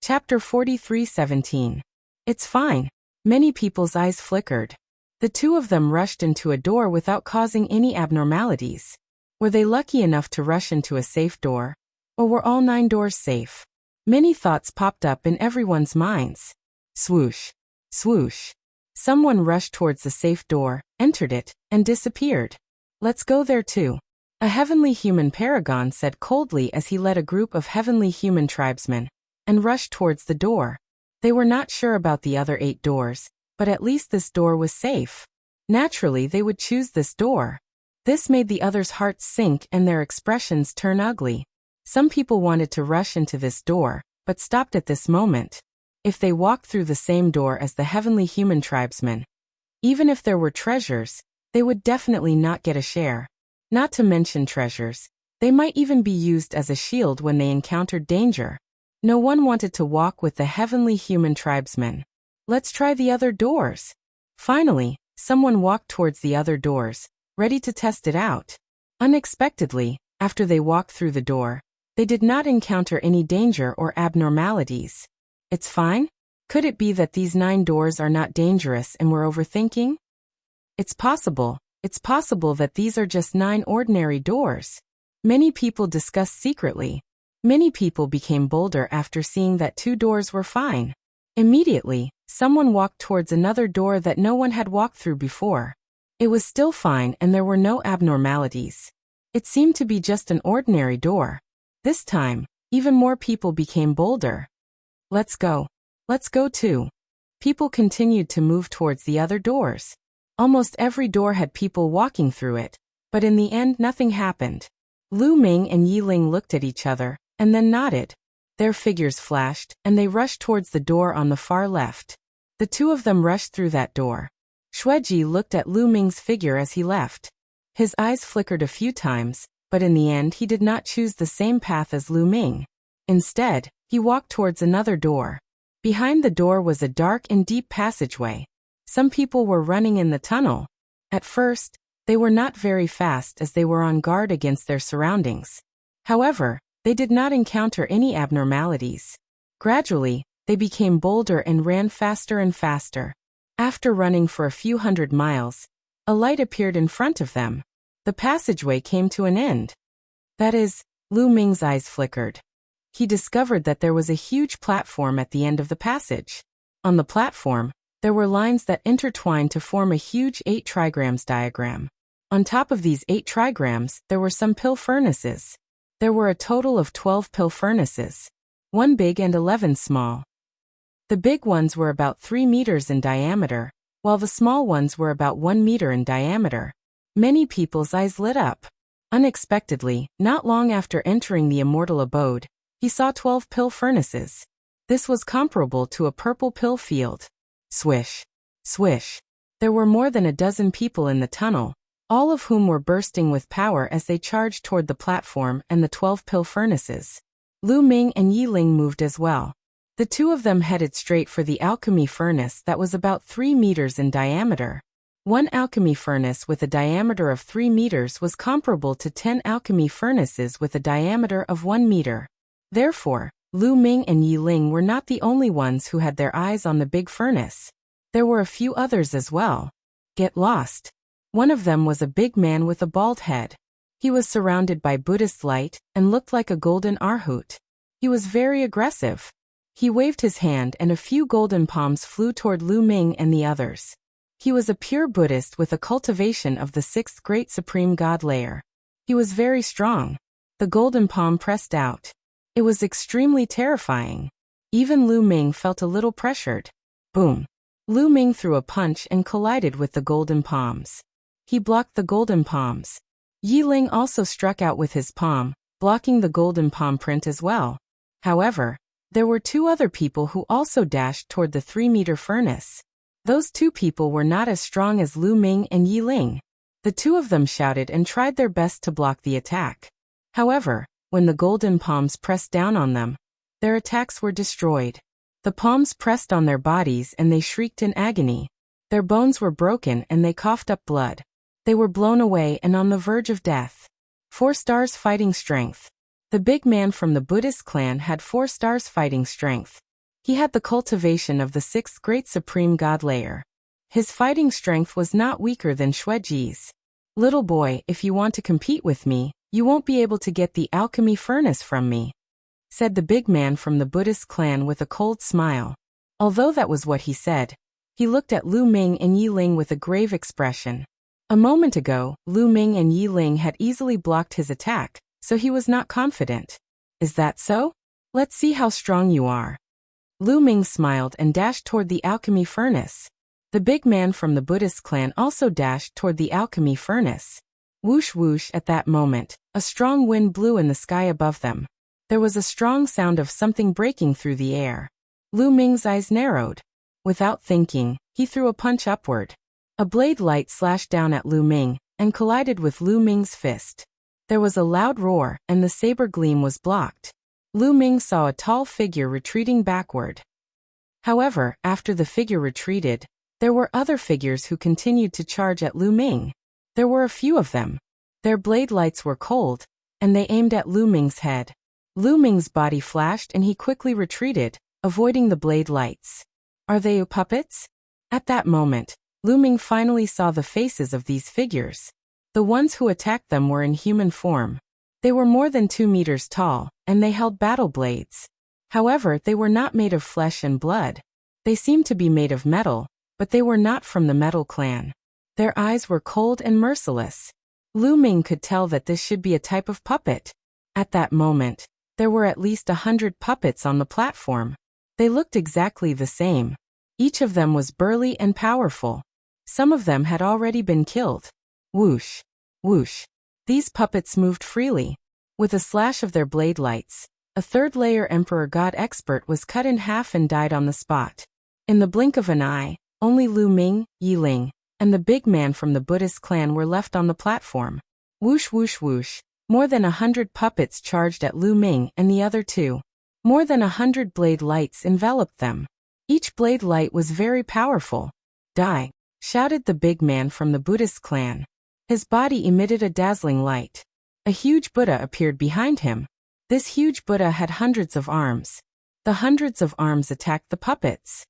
Chapter 43:17. It's fine. Many people's eyes flickered. The 2 of them rushed into a door without causing any abnormalities. Were they lucky enough to rush into a safe door? Or were all 9 doors safe? Many thoughts popped up in everyone's minds. Swoosh! Swoosh! Someone rushed towards the safe door, entered it, and disappeared. Let's go there too. A heavenly human paragon said coldly as he led a group of heavenly human tribesmen, and rushed towards the door. They were not sure about the other 8 doors, but at least this door was safe. Naturally, they would choose this door. This made the others' hearts sink and their expressions turn ugly. Some people wanted to rush into this door, but stopped at this moment. If they walked through the same door as the heavenly human tribesmen, even if there were treasures, they would definitely not get a share. Not to mention treasures, they might even be used as a shield when they encountered danger. No one wanted to walk with the heavenly human tribesmen. Let's try the other doors. Finally, someone walked towards the other doors, ready to test it out. Unexpectedly, after they walked through the door, they did not encounter any danger or abnormalities. It's fine? Could it be that these 9 doors are not dangerous and we're overthinking? It's possible that these are just 9 ordinary doors. Many people discussed secretly. Many people became bolder after seeing that 2 doors were fine. Immediately, someone walked towards another door that no one had walked through before. It was still fine and there were no abnormalities. It seemed to be just an ordinary door. This time, even more people became bolder. Let's go. Let's go too. People continued to move towards the other doors. Almost every door had people walking through it, but in the end nothing happened. Lu Ming and Yi Ling looked at each other, and then nodded. Their figures flashed, and they rushed towards the door on the far left. The 2 of them rushed through that door. Shueji looked at Lu Ming's figure as he left. His eyes flickered a few times, but in the end he did not choose the same path as Lu Ming. Instead, he walked towards another door. Behind the door was a dark and deep passageway. Some people were running in the tunnel. At first, they were not very fast as they were on guard against their surroundings. However, they did not encounter any abnormalities. Gradually, they became bolder and ran faster and faster. After running for a few hundred miles, a light appeared in front of them. The passageway came to an end. That is, Lu Ming's eyes flickered. He discovered that there was a huge platform at the end of the passage. On the platform, there were lines that intertwined to form a huge 8 trigrams diagram. On top of these 8 trigrams, there were some pill furnaces. There were a total of 12 pill furnaces. 1 big and 11 small. The big ones were about 3 meters in diameter, while the small ones were about 1 meter in diameter. Many people's eyes lit up. Unexpectedly, not long after entering the immortal abode, he saw 12 pill furnaces. This was comparable to a purple pill field. Swish. Swish. There were more than a dozen people in the tunnel, all of whom were bursting with power as they charged toward the platform and the 12 pill furnaces. Lu Ming and Yi Ling moved as well. The two of them headed straight for the alchemy furnace that was about 3 meters in diameter. One alchemy furnace with a diameter of 3 meters was comparable to 10 alchemy furnaces with a diameter of 1 meter. Therefore, Lu Ming and Yi Ling were not the only ones who had their eyes on the big furnace. There were a few others as well. Get lost. One of them was a big man with a bald head. He was surrounded by Buddhist light and looked like a golden arhut. He was very aggressive. He waved his hand and a few golden palms flew toward Lu Ming and the others. He was a pure Buddhist with a cultivation of the 6th great supreme God layer. He was very strong. The golden palm pressed out. It was extremely terrifying. Even Lu Ming felt a little pressured. Boom. Lu Ming threw a punch and collided with the golden palms. He blocked the golden palms. Yi Ling also struck out with his palm, blocking the golden palm print as well. However, there were 2 other people who also dashed toward the 3-meter furnace. Those 2 people were not as strong as Lu Ming and Yi Ling. The 2 of them shouted and tried their best to block the attack. However, when the golden palms pressed down on them, their attacks were destroyed. The palms pressed on their bodies and they shrieked in agony. Their bones were broken and they coughed up blood. They were blown away and on the verge of death. 4 stars fighting strength. The big man from the Buddhist clan had 4 stars fighting strength. He had the cultivation of the 6th great supreme God layer. His fighting strength was not weaker than Shueji's. Little boy, if you want to compete with me, you won't be able to get the alchemy furnace from me, said the big man from the Buddhist clan with a cold smile. Although that was what he said, he looked at Lu Ming and Yi Ling with a grave expression. A moment ago, Lu Ming and Yi Ling had easily blocked his attack, so he was not confident. Is that so? Let's see how strong you are. Lu Ming smiled and dashed toward the alchemy furnace. The big man from the Buddhist clan also dashed toward the alchemy furnace. Whoosh whoosh. At that moment, a strong wind blew in the sky above them. There was a strong sound of something breaking through the air. Lu Ming's eyes narrowed. Without thinking, he threw a punch upward. A blade light slashed down at Lu Ming and collided with Lu Ming's fist. There was a loud roar and the saber gleam was blocked. Lu Ming saw a tall figure retreating backward. However, after the figure retreated, there were other figures who continued to charge at Lu Ming. There were a few of them. Their blade lights were cold, and they aimed at Lu Ming's head. Lu Ming's body flashed and he quickly retreated, avoiding the blade lights. Are they puppets? At that moment, Lu Ming finally saw the faces of these figures. The ones who attacked them were in human form. They were more than 2 meters tall, and they held battle blades. However, they were not made of flesh and blood. They seemed to be made of metal, but they were not from the metal clan. Their eyes were cold and merciless. Lu Ming could tell that this should be a type of puppet. At that moment, there were at least 100 puppets on the platform. They looked exactly the same. Each of them was burly and powerful. Some of them had already been killed. Whoosh, whoosh. These puppets moved freely. With a slash of their blade lights, a 3rd-layer Emperor God expert was cut in half and died on the spot. In the blink of an eye, only Lu Ming, Yi Ling, and the big man from the Buddhist clan were left on the platform. Whoosh whoosh whoosh. More than 100 puppets charged at Lu Ming and the other two. More than 100 blade lights enveloped them. Each blade light was very powerful. Die! Shouted the big man from the Buddhist clan. His body emitted a dazzling light. A huge Buddha appeared behind him. This huge Buddha had hundreds of arms. The hundreds of arms attacked the puppets.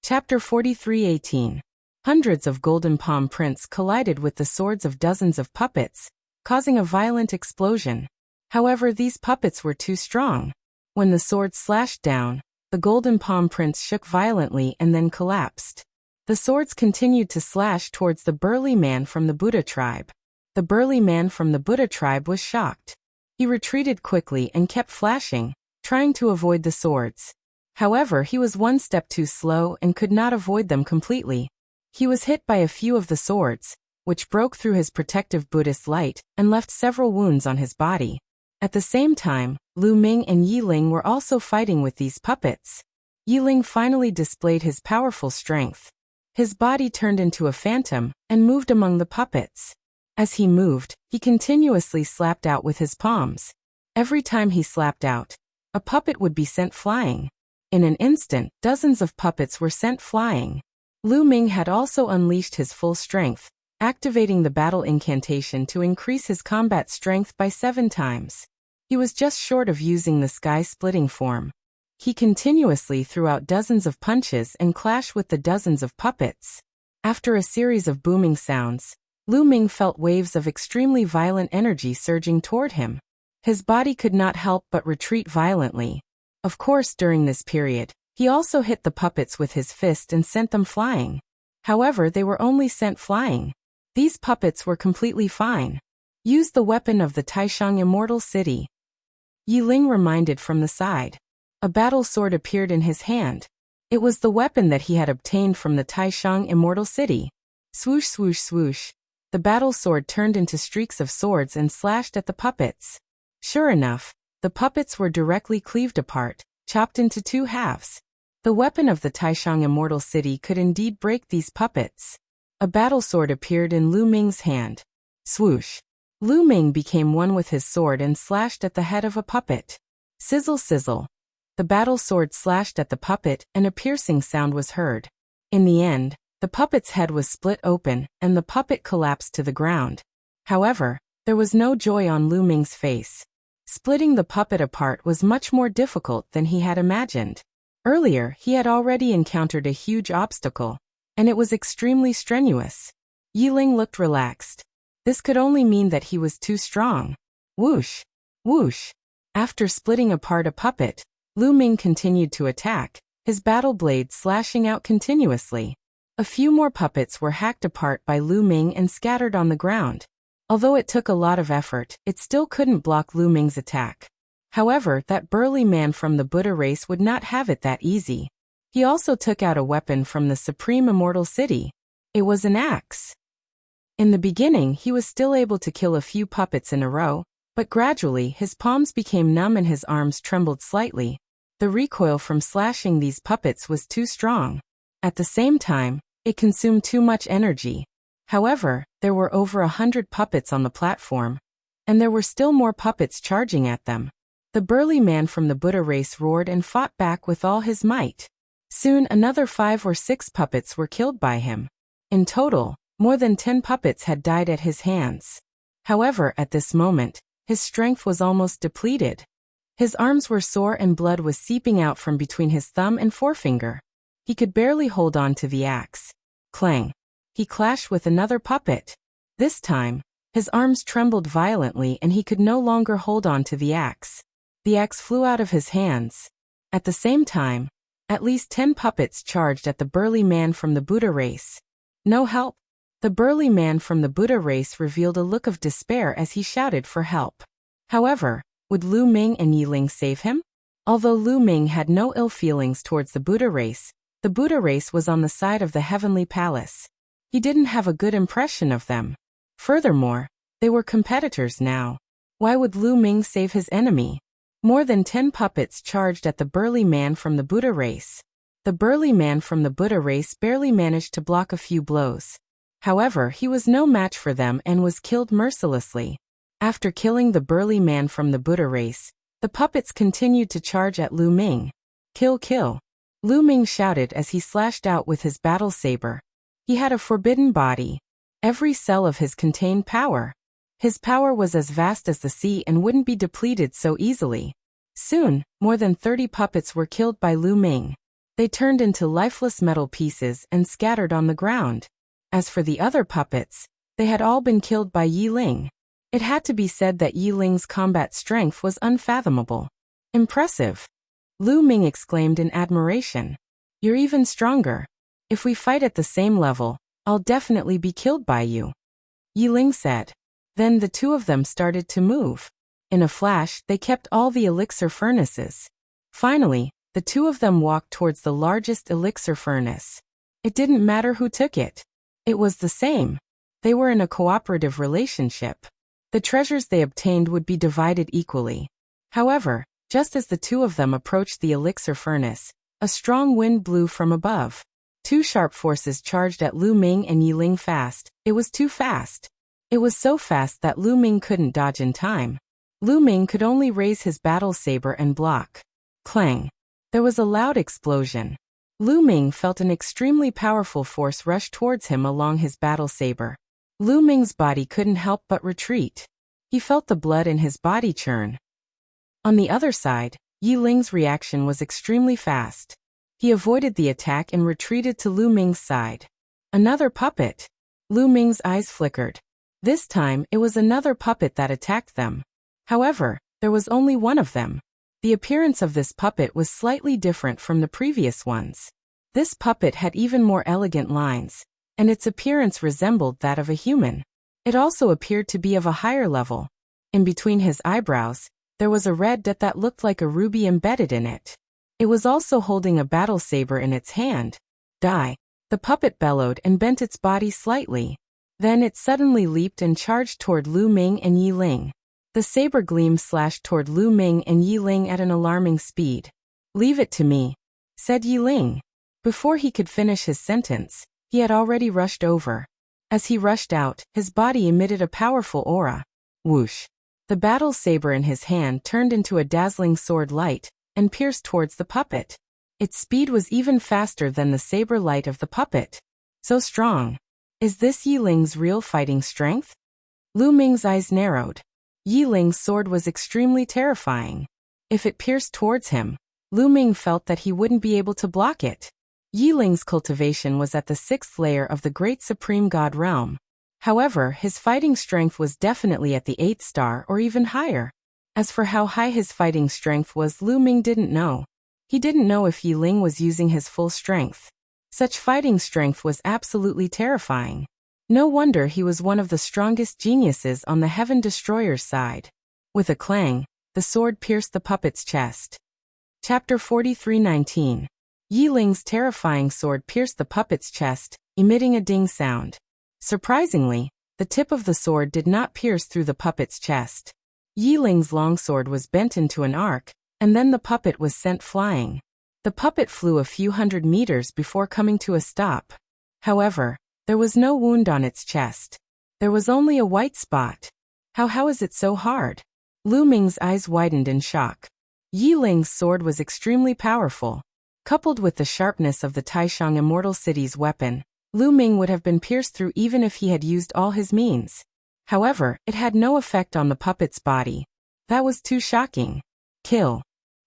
Chapter 43:18. Hundreds of golden palm prints collided with the swords of dozens of puppets, causing a violent explosion. However, these puppets were too strong. When the swords slashed down, the golden palm prints shook violently and then collapsed. The swords continued to slash towards the burly man from the Buddha tribe. The burly man from the Buddha tribe was shocked. He retreated quickly and kept flashing, trying to avoid the swords. However, he was one step too slow and could not avoid them completely. He was hit by a few of the swords, which broke through his protective Buddhist light and left several wounds on his body. At the same time, Lu Ming and Yi Ling were also fighting with these puppets. Yi Ling finally displayed his powerful strength. His body turned into a phantom and moved among the puppets. As he moved, he continuously slapped out with his palms. Every time he slapped out, a puppet would be sent flying. In an instant, dozens of puppets were sent flying. Lu Ming had also unleashed his full strength, activating the battle incantation to increase his combat strength by 7 times. He was just short of using the sky-splitting form. He continuously threw out dozens of punches and clashed with the dozens of puppets. After a series of booming sounds, Lu Ming felt waves of extremely violent energy surging toward him. His body could not help but retreat violently. Of course, during this period, he also hit the puppets with his fist and sent them flying. However, they were only sent flying. These puppets were completely fine. Use the weapon of the Taishang Immortal City. Yi Ling reminded from the side. A battle sword appeared in his hand. It was the weapon that he had obtained from the Taishang Immortal City. Swoosh swoosh swoosh. The battle sword turned into streaks of swords and slashed at the puppets. Sure enough, the puppets were directly cleaved apart, chopped into 2 halves. The weapon of the Taishang Immortal City could indeed break these puppets. A battle sword appeared in Lu Ming's hand. Swoosh. Lu Ming became one with his sword and slashed at the head of a puppet. Sizzle sizzle. The battle sword slashed at the puppet and a piercing sound was heard. In the end, the puppet's head was split open and the puppet collapsed to the ground. However, there was no joy on Lu Ming's face. Splitting the puppet apart was much more difficult than he had imagined. Earlier, he had already encountered a huge obstacle, and it was extremely strenuous. Yi Ling looked relaxed. This could only mean that he was too strong. Whoosh! Whoosh! After splitting apart a puppet, Lu Ming continued to attack, his battle blade slashing out continuously. A few more puppets were hacked apart by Lu Ming and scattered on the ground. Although it took a lot of effort, it still couldn't block Lu Ming's attack. However, that burly man from the Buddha race would not have it that easy. He also took out a weapon from the Supreme Immortal City. It was an axe. In the beginning, he was still able to kill a few puppets in a row, but gradually his palms became numb and his arms trembled slightly. The recoil from slashing these puppets was too strong. At the same time, it consumed too much energy. However, there were over 100 puppets on the platform, and there were still more puppets charging at them. The burly man from the Buddha race roared and fought back with all his might. Soon another 5 or 6 puppets were killed by him. In total, more than 10 puppets had died at his hands. However, at this moment, his strength was almost depleted. His arms were sore and blood was seeping out from between his thumb and forefinger. He could barely hold on to the axe. Clang! He clashed with another puppet. This time, his arms trembled violently and he could no longer hold on to the axe. The axe flew out of his hands. At the same time, at least 10 puppets charged at the burly man from the Buddha race. No help? The burly man from the Buddha race revealed a look of despair as he shouted for help. However, would Lu Ming and Yi Ling save him? Although Lu Ming had no ill feelings towards the Buddha race was on the side of the Heavenly Palace. He didn't have a good impression of them. Furthermore, they were competitors now. Why would Lu Ming save his enemy? More than 10 puppets charged at the burly man from the Buddha race. The burly man from the Buddha race barely managed to block a few blows. However, he was no match for them and was killed mercilessly. After killing the burly man from the Buddha race, the puppets continued to charge at Lu Ming. Kill, kill! Lu Ming shouted as he slashed out with his battle saber. He had a forbidden body. Every cell of his contained power. His power was as vast as the sea and wouldn't be depleted so easily. Soon, more than 30 puppets were killed by Lu Ming. They turned into lifeless metal pieces and scattered on the ground. As for the other puppets, they had all been killed by Yi Ling. It had to be said that Yi Ling's combat strength was unfathomable. Impressive! Lu Ming exclaimed in admiration. You're even stronger. If we fight at the same level, I'll definitely be killed by you. Yi Ling said. Then the two of them started to move. In a flash, they kept all the elixir furnaces. Finally, the two of them walked towards the largest elixir furnace. It didn't matter who took it. It was the same. They were in a cooperative relationship. The treasures they obtained would be divided equally. However, just as the two of them approached the elixir furnace, a strong wind blew from above. Two sharp forces charged at Lu Ming and Yi Ling fast. It was too fast. It was so fast that Lu Ming couldn't dodge in time. Lu Ming could only raise his battle saber and block. Clang! There was a loud explosion. Lu Ming felt an extremely powerful force rush towards him along his battle saber. Lu Ming's body couldn't help but retreat. He felt the blood in his body churn. On the other side, Yi Ling's reaction was extremely fast. He avoided the attack and retreated to Lu Ming's side. Another puppet. Lu Ming's eyes flickered. This time, it was another puppet that attacked them. However, there was only one of them. The appearance of this puppet was slightly different from the previous ones. This puppet had even more elegant lines, and its appearance resembled that of a human. It also appeared to be of a higher level. In between his eyebrows, there was a red dot that looked like a ruby embedded in it. It was also holding a battle saber in its hand. Die! The puppet bellowed and bent its body slightly. Then it suddenly leaped and charged toward Lu Ming and Yi Ling. The saber gleam slashed toward Lu Ming and Yi Ling at an alarming speed. Leave it to me, said Yi Ling. Before he could finish his sentence, he had already rushed over. As he rushed out, his body emitted a powerful aura. Whoosh! The battle saber in his hand turned into a dazzling sword light and pierced towards the puppet. Its speed was even faster than the saber light of the puppet. So strong. Is this Yi Ling's real fighting strength? Lu Ming's eyes narrowed. Yi Ling's sword was extremely terrifying. If it pierced towards him, Lu Ming felt that he wouldn't be able to block it. Yi Ling's cultivation was at the 6th layer of the Great Supreme God realm. However, his fighting strength was definitely at the 8th star or even higher. As for how high his fighting strength was, Lu Ming didn't know. He didn't know if Yi Ling was using his full strength. Such fighting strength was absolutely terrifying. No wonder he was one of the strongest geniuses on the Heaven Destroyer's side. With a clang, the sword pierced the puppet's chest. Chapter 43:19. Yi Ling's terrifying sword pierced the puppet's chest, emitting a ding sound. Surprisingly, the tip of the sword did not pierce through the puppet's chest. Yi Ling's longsword was bent into an arc, and then the puppet was sent flying. The puppet flew a few hundred meters before coming to a stop. However, there was no wound on its chest. There was only a white spot. How is it so hard? Lu Ming's eyes widened in shock. Yi Ling's sword was extremely powerful. Coupled with the sharpness of the Taishang Immortal City's weapon, Lu Ming would have been pierced through even if he had used all his means. However, it had no effect on the puppet's body. That was too shocking. Kill!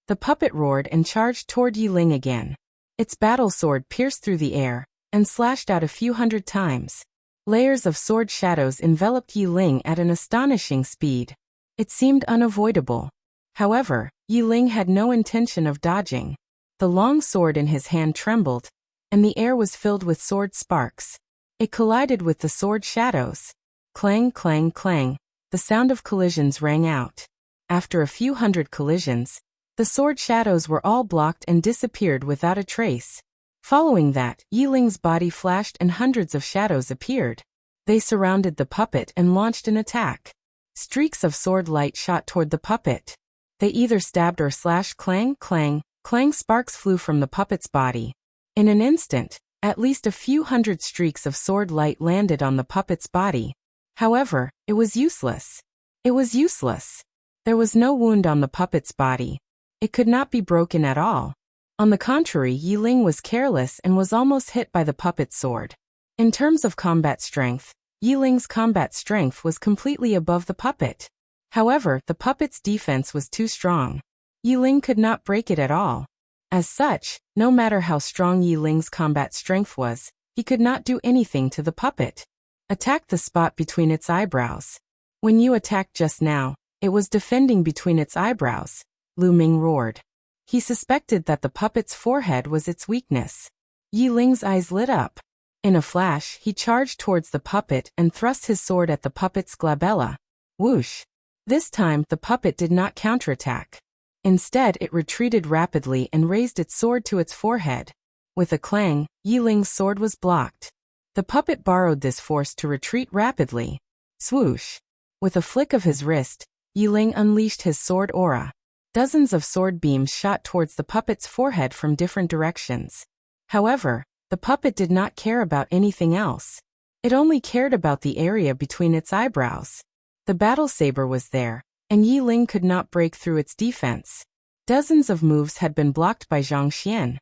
The puppet roared and charged toward Yi Ling again. Its battle sword pierced through the air and slashed out a few hundred times. Layers of sword shadows enveloped Yi Ling at an astonishing speed. It seemed unavoidable. However, Yi Ling had no intention of dodging. The long sword in his hand trembled, and the air was filled with sword sparks. It collided with the sword shadows. Clang, clang, clang, the sound of collisions rang out. After a few hundred collisions, the sword shadows were all blocked and disappeared without a trace. Following that, Yi Ling's body flashed and hundreds of shadows appeared. They surrounded the puppet and launched an attack. Streaks of sword light shot toward the puppet. They either stabbed or slashed. Clang, clang, clang, sparks flew from the puppet's body. In an instant, At least a few hundred streaks of sword light landed on the puppet's body. However, it was useless. It was useless. There was no wound on the puppet's body. It could not be broken at all. On the contrary, Yiling was careless and was almost hit by the puppet's sword. In terms of combat strength, Yiling's combat strength was completely above the puppet. However, the puppet's defense was too strong. Yiling could not break it at all. As such, no matter how strong Yiling's combat strength was, he could not do anything to the puppet. Attack the spot between its eyebrows. When you attacked just now, it was defending between its eyebrows, Lu Ming roared. He suspected that the puppet's forehead was its weakness. Yiling's eyes lit up. In a flash, he charged towards the puppet and thrust his sword at the puppet's glabella. Whoosh! This time, the puppet did not counterattack. Instead, it retreated rapidly and raised its sword to its forehead. With a clang, Yiling's sword was blocked. The puppet borrowed this force to retreat rapidly. Swoosh! With a flick of his wrist, Yiling unleashed his sword aura. Dozens of sword beams shot towards the puppet's forehead from different directions. However, the puppet did not care about anything else. It only cared about the area between its eyebrows. The battle saber was there, and Yiling could not break through its defense. Dozens of moves had been blocked by Zhang Xian.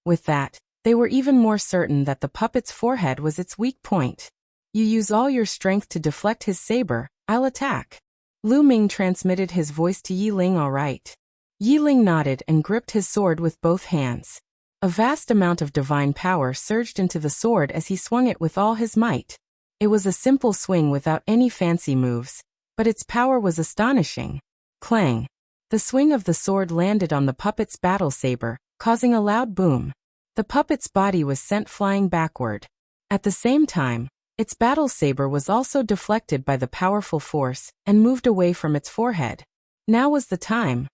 With that, they were even more certain that the puppet's forehead was its weak point. You use all your strength to deflect his saber, I'll attack. Lu Ming transmitted his voice to Yiling. All right. Yiling nodded and gripped his sword with both hands. A vast amount of divine power surged into the sword as he swung it with all his might. It was a simple swing without any fancy moves, but its power was astonishing. Clang! The swing of the sword landed on the puppet's battle saber, causing a loud boom. The puppet's body was sent flying backward. At the same time, its battle saber was also deflected by the powerful force and moved away from its forehead. Now was the time.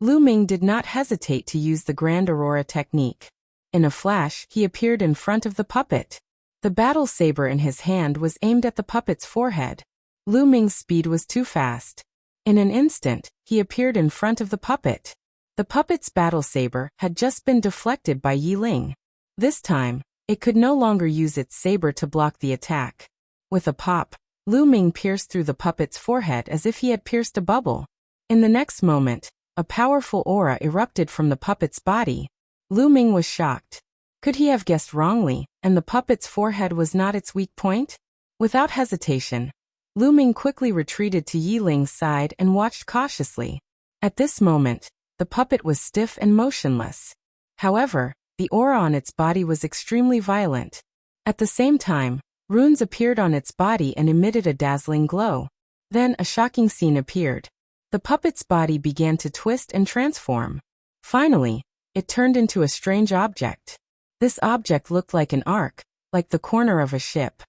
Lu Ming did not hesitate to use the Grand Aurora technique. In a flash, he appeared in front of the puppet. The battle saber in his hand was aimed at the puppet's forehead. Lu Ming's speed was too fast. In an instant, he appeared in front of the puppet. The puppet's battle saber had just been deflected by Yiling. This time, it could no longer use its saber to block the attack. With a pop, Lu Ming pierced through the puppet's forehead as if he had pierced a bubble. In the next moment, a powerful aura erupted from the puppet's body. Lu Ming was shocked. Could he have guessed wrongly, and the puppet's forehead was not its weak point? Without hesitation, Lu Ming quickly retreated to Yiling's side and watched cautiously. At this moment, the puppet was stiff and motionless. However, the aura on its body was extremely violent. At the same time, runes appeared on its body and emitted a dazzling glow. Then a shocking scene appeared. The puppet's body began to twist and transform. Finally, it turned into a strange object. This object looked like an arc, like the corner of a ship.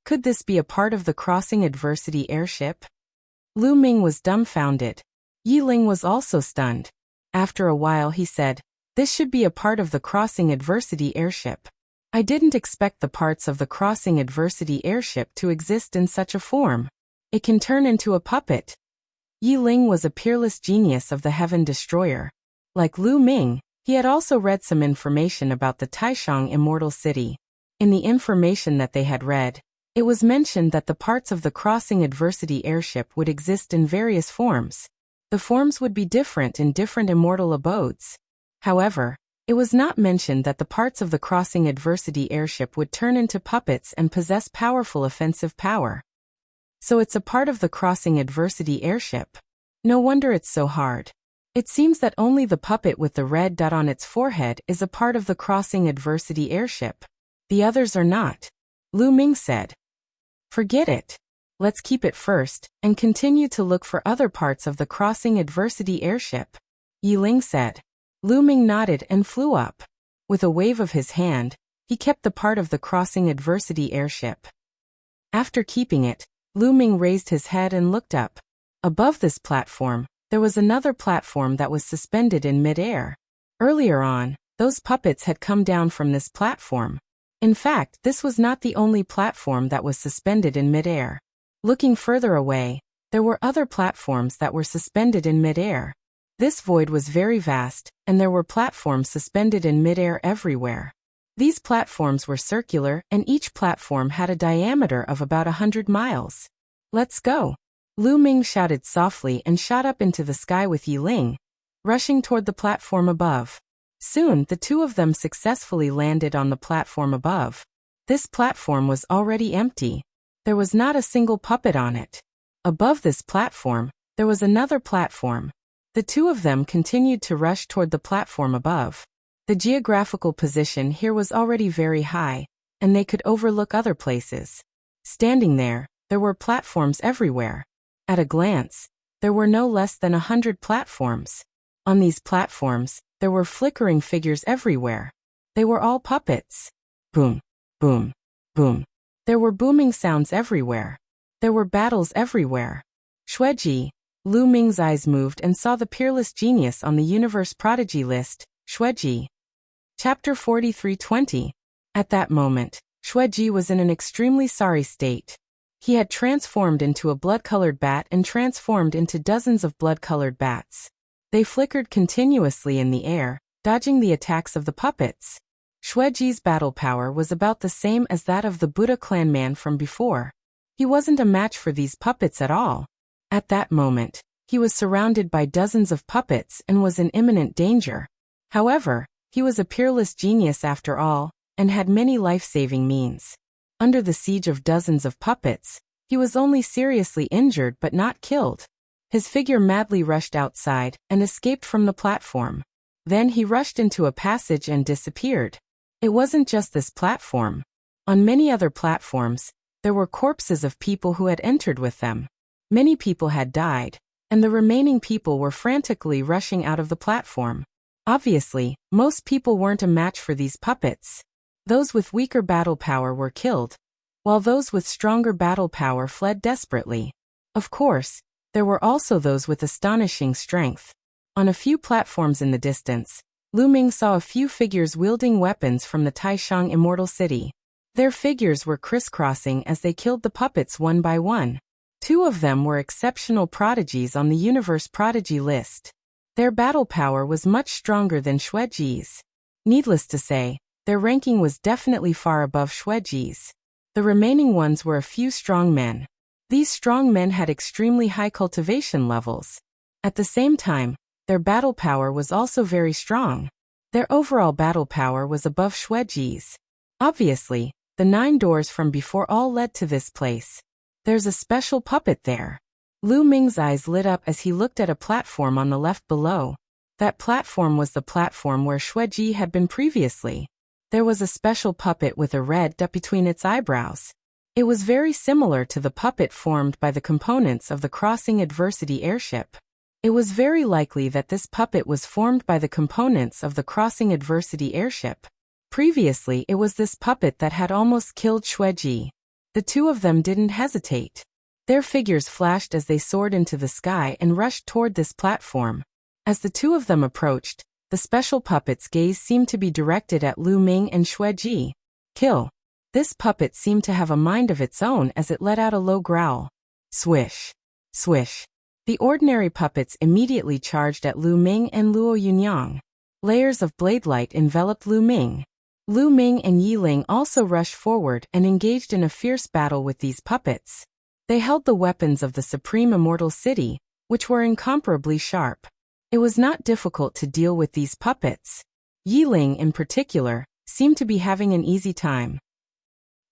Could this be a part of the Crossing Adversity airship? Lu Ming was dumbfounded. Yiling was also stunned. After a while he said, "This should be a part of the Crossing Adversity airship. I didn't expect the parts of the Crossing Adversity airship to exist in such a form. It can turn into a puppet." Yiling was a peerless genius of the Heaven Destroyer. Like Lu Ming, he had also read some information about the Taishang Immortal City. In the information that they had read, it was mentioned that the parts of the Crossing Adversity airship would exist in various forms. The forms would be different in different immortal abodes. However, it was not mentioned that the parts of the Crossing Adversity airship would turn into puppets and possess powerful offensive power. So it's a part of the Crossing Adversity airship. No wonder it's so hard. It seems that only the puppet with the red dot on its forehead is a part of the Crossing Adversity airship. The others are not. Lu Ming said. Forget it. Let's keep it first, and continue to look for other parts of the Crossing Adversity airship. Yiling said. Lu Ming nodded and flew up. With a wave of his hand, he kept the part of the Crossing Adversity airship. After keeping it, Lu Ming raised his head and looked up. Above this platform, there was another platform that was suspended in mid-air. Earlier on, those puppets had come down from this platform. In fact, this was not the only platform that was suspended in mid-air. Looking further away, there were other platforms that were suspended in mid-air. This void was very vast, and there were platforms suspended in mid-air everywhere. These platforms were circular, and each platform had a diameter of about 100 miles. Let's go! Lu Ming shouted softly and shot up into the sky with Yi Ling, rushing toward the platform above. Soon, the two of them successfully landed on the platform above. This platform was already empty. There was not a single puppet on it. Above this platform, there was another platform. The two of them continued to rush toward the platform above. The geographical position here was already very high, and they could overlook other places. Standing there were platforms everywhere. At a glance, there were no less than 100 platforms. On these platforms, there were flickering figures everywhere. They were all puppets. Boom, boom, boom. There were booming sounds everywhere. There were battles everywhere. Xueji, Lu Ming's eyes moved and saw the peerless genius on the universe prodigy list, Xueji. Chapter 43:20. At that moment, Xueji was in an extremely sorry state. He had transformed into a blood-colored bat and transformed into dozens of blood-colored bats. They flickered continuously in the air, dodging the attacks of the puppets. Xueji's battle power was about the same as that of the Buddha clan man from before. He wasn't a match for these puppets at all. At that moment, he was surrounded by dozens of puppets and was in imminent danger. However, he was a peerless genius after all, and had many life-saving means. Under the siege of dozens of puppets, he was only seriously injured but not killed. His figure madly rushed outside and escaped from the platform. Then he rushed into a passage and disappeared. It wasn't just this platform. On many other platforms, there were corpses of people who had entered with them. Many people had died, and the remaining people were frantically rushing out of the platform. Obviously, most people weren't a match for these puppets. Those with weaker battle power were killed, while those with stronger battle power fled desperately. Of course, there were also those with astonishing strength. On a few platforms in the distance, Lu Ming saw a few figures wielding weapons from the Taishang Immortal City. Their figures were crisscrossing as they killed the puppets one by one. Two of them were exceptional prodigies on the universe prodigy list. Their battle power was much stronger than Xueji's. Needless to say, their ranking was definitely far above Xueji's. The remaining ones were a few strong men. These strong men had extremely high cultivation levels. At the same time, their battle power was also very strong. Their overall battle power was above Xueji's. Obviously, the 9 doors from before all led to this place. There's a special puppet there. Lu Ming's eyes lit up as he looked at a platform on the left below. That platform was the platform where Xueji had been previously. There was a special puppet with a red dot between its eyebrows. It was very similar to the puppet formed by the components of the Crossing Adversity airship. It was very likely that this puppet was formed by the components of the Crossing Adversity airship. Previously, it was this puppet that had almost killed Xueji. The two of them didn't hesitate. Their figures flashed as they soared into the sky and rushed toward this platform. As the two of them approached, the special puppet's gaze seemed to be directed at Lu Ming and Xueji. Kill. This puppet seemed to have a mind of its own as it let out a low growl. Swish. Swish. The ordinary puppets immediately charged at Lu Ming and Luo Yunyang. Layers of blade light enveloped Lu Ming. Lu Ming and Yi Ling also rushed forward and engaged in a fierce battle with these puppets. They held the weapons of the Supreme Immortal City, which were incomparably sharp. It was not difficult to deal with these puppets. Yi Ling, in particular, seemed to be having an easy time.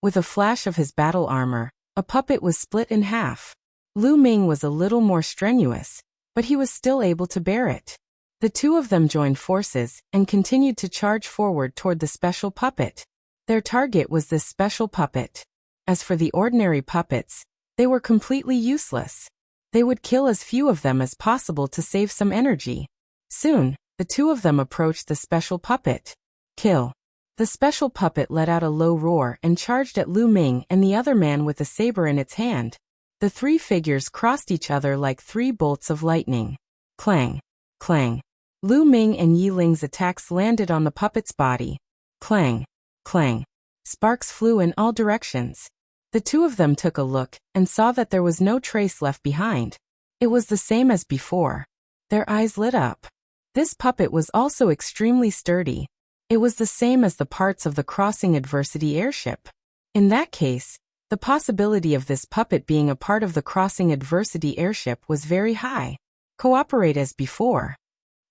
With a flash of his battle armor, a puppet was split in half. Lu Ming was a little more strenuous, but he was still able to bear it. The two of them joined forces and continued to charge forward toward the special puppet. Their target was this special puppet. As for the ordinary puppets, they were completely useless. They would kill as few of them as possible to save some energy. Soon, the two of them approached the special puppet. Kill. The special puppet let out a low roar and charged at Lu Ming and the other man with a saber in its hand. The three figures crossed each other like 3 bolts of lightning. Clang. Clang. Lu Ming and Yi Ling's attacks landed on the puppet's body. Clang. Clang. Sparks flew in all directions. The two of them took a look and saw that there was no trace left behind. It was the same as before. Their eyes lit up. This puppet was also extremely sturdy. It was the same as the parts of the crossing adversity airship. In that case, the possibility of this puppet being a part of the crossing adversity airship was very high. Cooperate as before.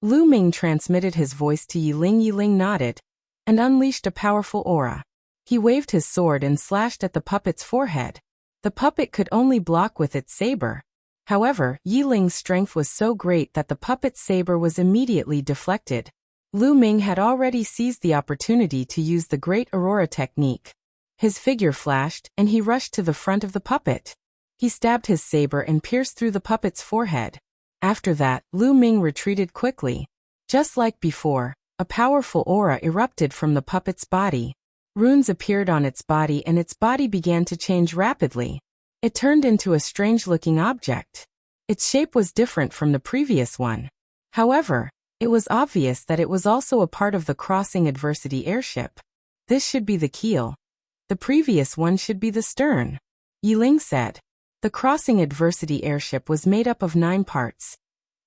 Lu Ming transmitted his voice to Yi Ling. Yi Ling nodded and unleashed a powerful aura. He waved his sword and slashed at the puppet's forehead. The puppet could only block with its saber. However, Yi Ling's strength was so great that the puppet's saber was immediately deflected. Lu Ming had already seized the opportunity to use the Great Aurora technique. His figure flashed, and he rushed to the front of the puppet. He stabbed his saber and pierced through the puppet's forehead. After that, Lu Ming retreated quickly. Just like before, a powerful aura erupted from the puppet's body. Runes appeared on its body and its body began to change rapidly. It turned into a strange-looking object. Its shape was different from the previous one. However, it was obvious that it was also a part of the crossing adversity airship. This should be the keel. The previous one should be the stern. Yi Ling said. The crossing adversity airship was made up of 9 parts.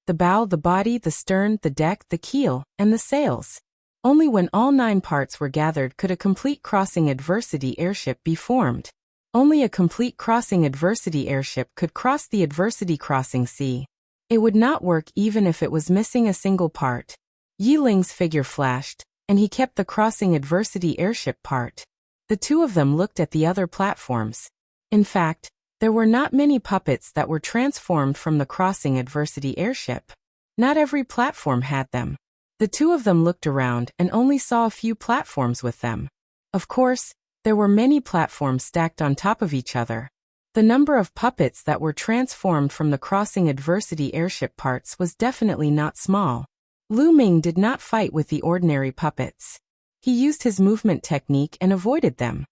The bow, the body, the stern, the deck, the keel, and the sails. Only when all 9 parts were gathered could a complete crossing adversity airship be formed. Only a complete crossing adversity airship could cross the adversity crossing sea. It would not work even if it was missing a single part. Yi Ling's figure flashed, and he kept the crossing adversity airship part. The two of them looked at the other platforms. In fact, there were not many puppets that were transformed from the crossing adversity airship. Not every platform had them. The two of them looked around and only saw a few platforms with them. Of course, there were many platforms stacked on top of each other. The number of puppets that were transformed from the crossing adversity airship parts was definitely not small. Lu Ming did not fight with the ordinary puppets. He used his movement technique and avoided them.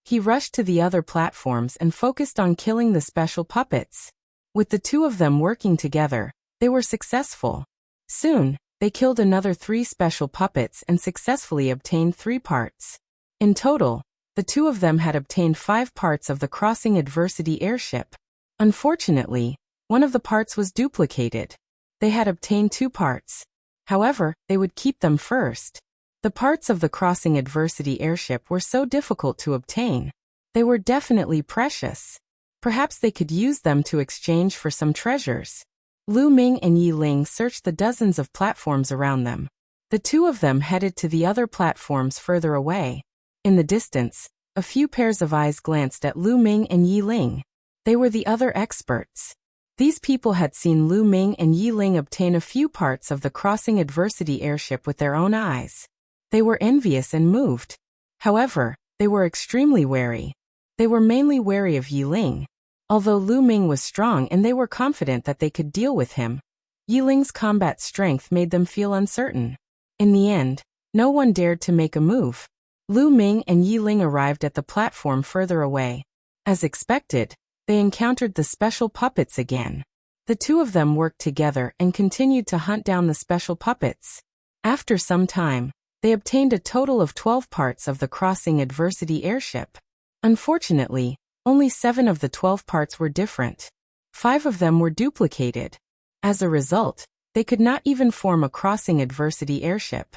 He rushed to the other platforms and focused on killing the special puppets. With the two of them working together, they were successful. Soon, they killed another 3 special puppets and successfully obtained 3 parts. In total, the two of them had obtained 5 parts of the crossing adversity airship. Unfortunately, one of the parts was duplicated. They had obtained 2 parts. However, they would keep them first. The parts of the crossing adversity airship were so difficult to obtain. They were definitely precious. Perhaps they could use them to exchange for some treasures. Lu Ming and Yi Ling searched the dozens of platforms around them. The two of them headed to the other platforms further away. In the distance, a few pairs of eyes glanced at Lu Ming and Yi Ling. They were the other experts. These people had seen Lu Ming and Yi Ling obtain a few parts of the crossing adversity airship with their own eyes. They were envious and moved. However, they were extremely wary. They were mainly wary of Yi Ling. Although Lu Ming was strong and they were confident that they could deal with him, Yi Ling's combat strength made them feel uncertain. In the end, no one dared to make a move. Lu Ming and Yi Ling arrived at the platform further away. As expected, they encountered the special puppets again. The two of them worked together and continued to hunt down the special puppets. After some time, they obtained a total of 12 parts of the crossing adversity airship. Unfortunately, only 7 of the 12 parts were different. 5 of them were duplicated. As a result, they could not even form a crossing adversity airship.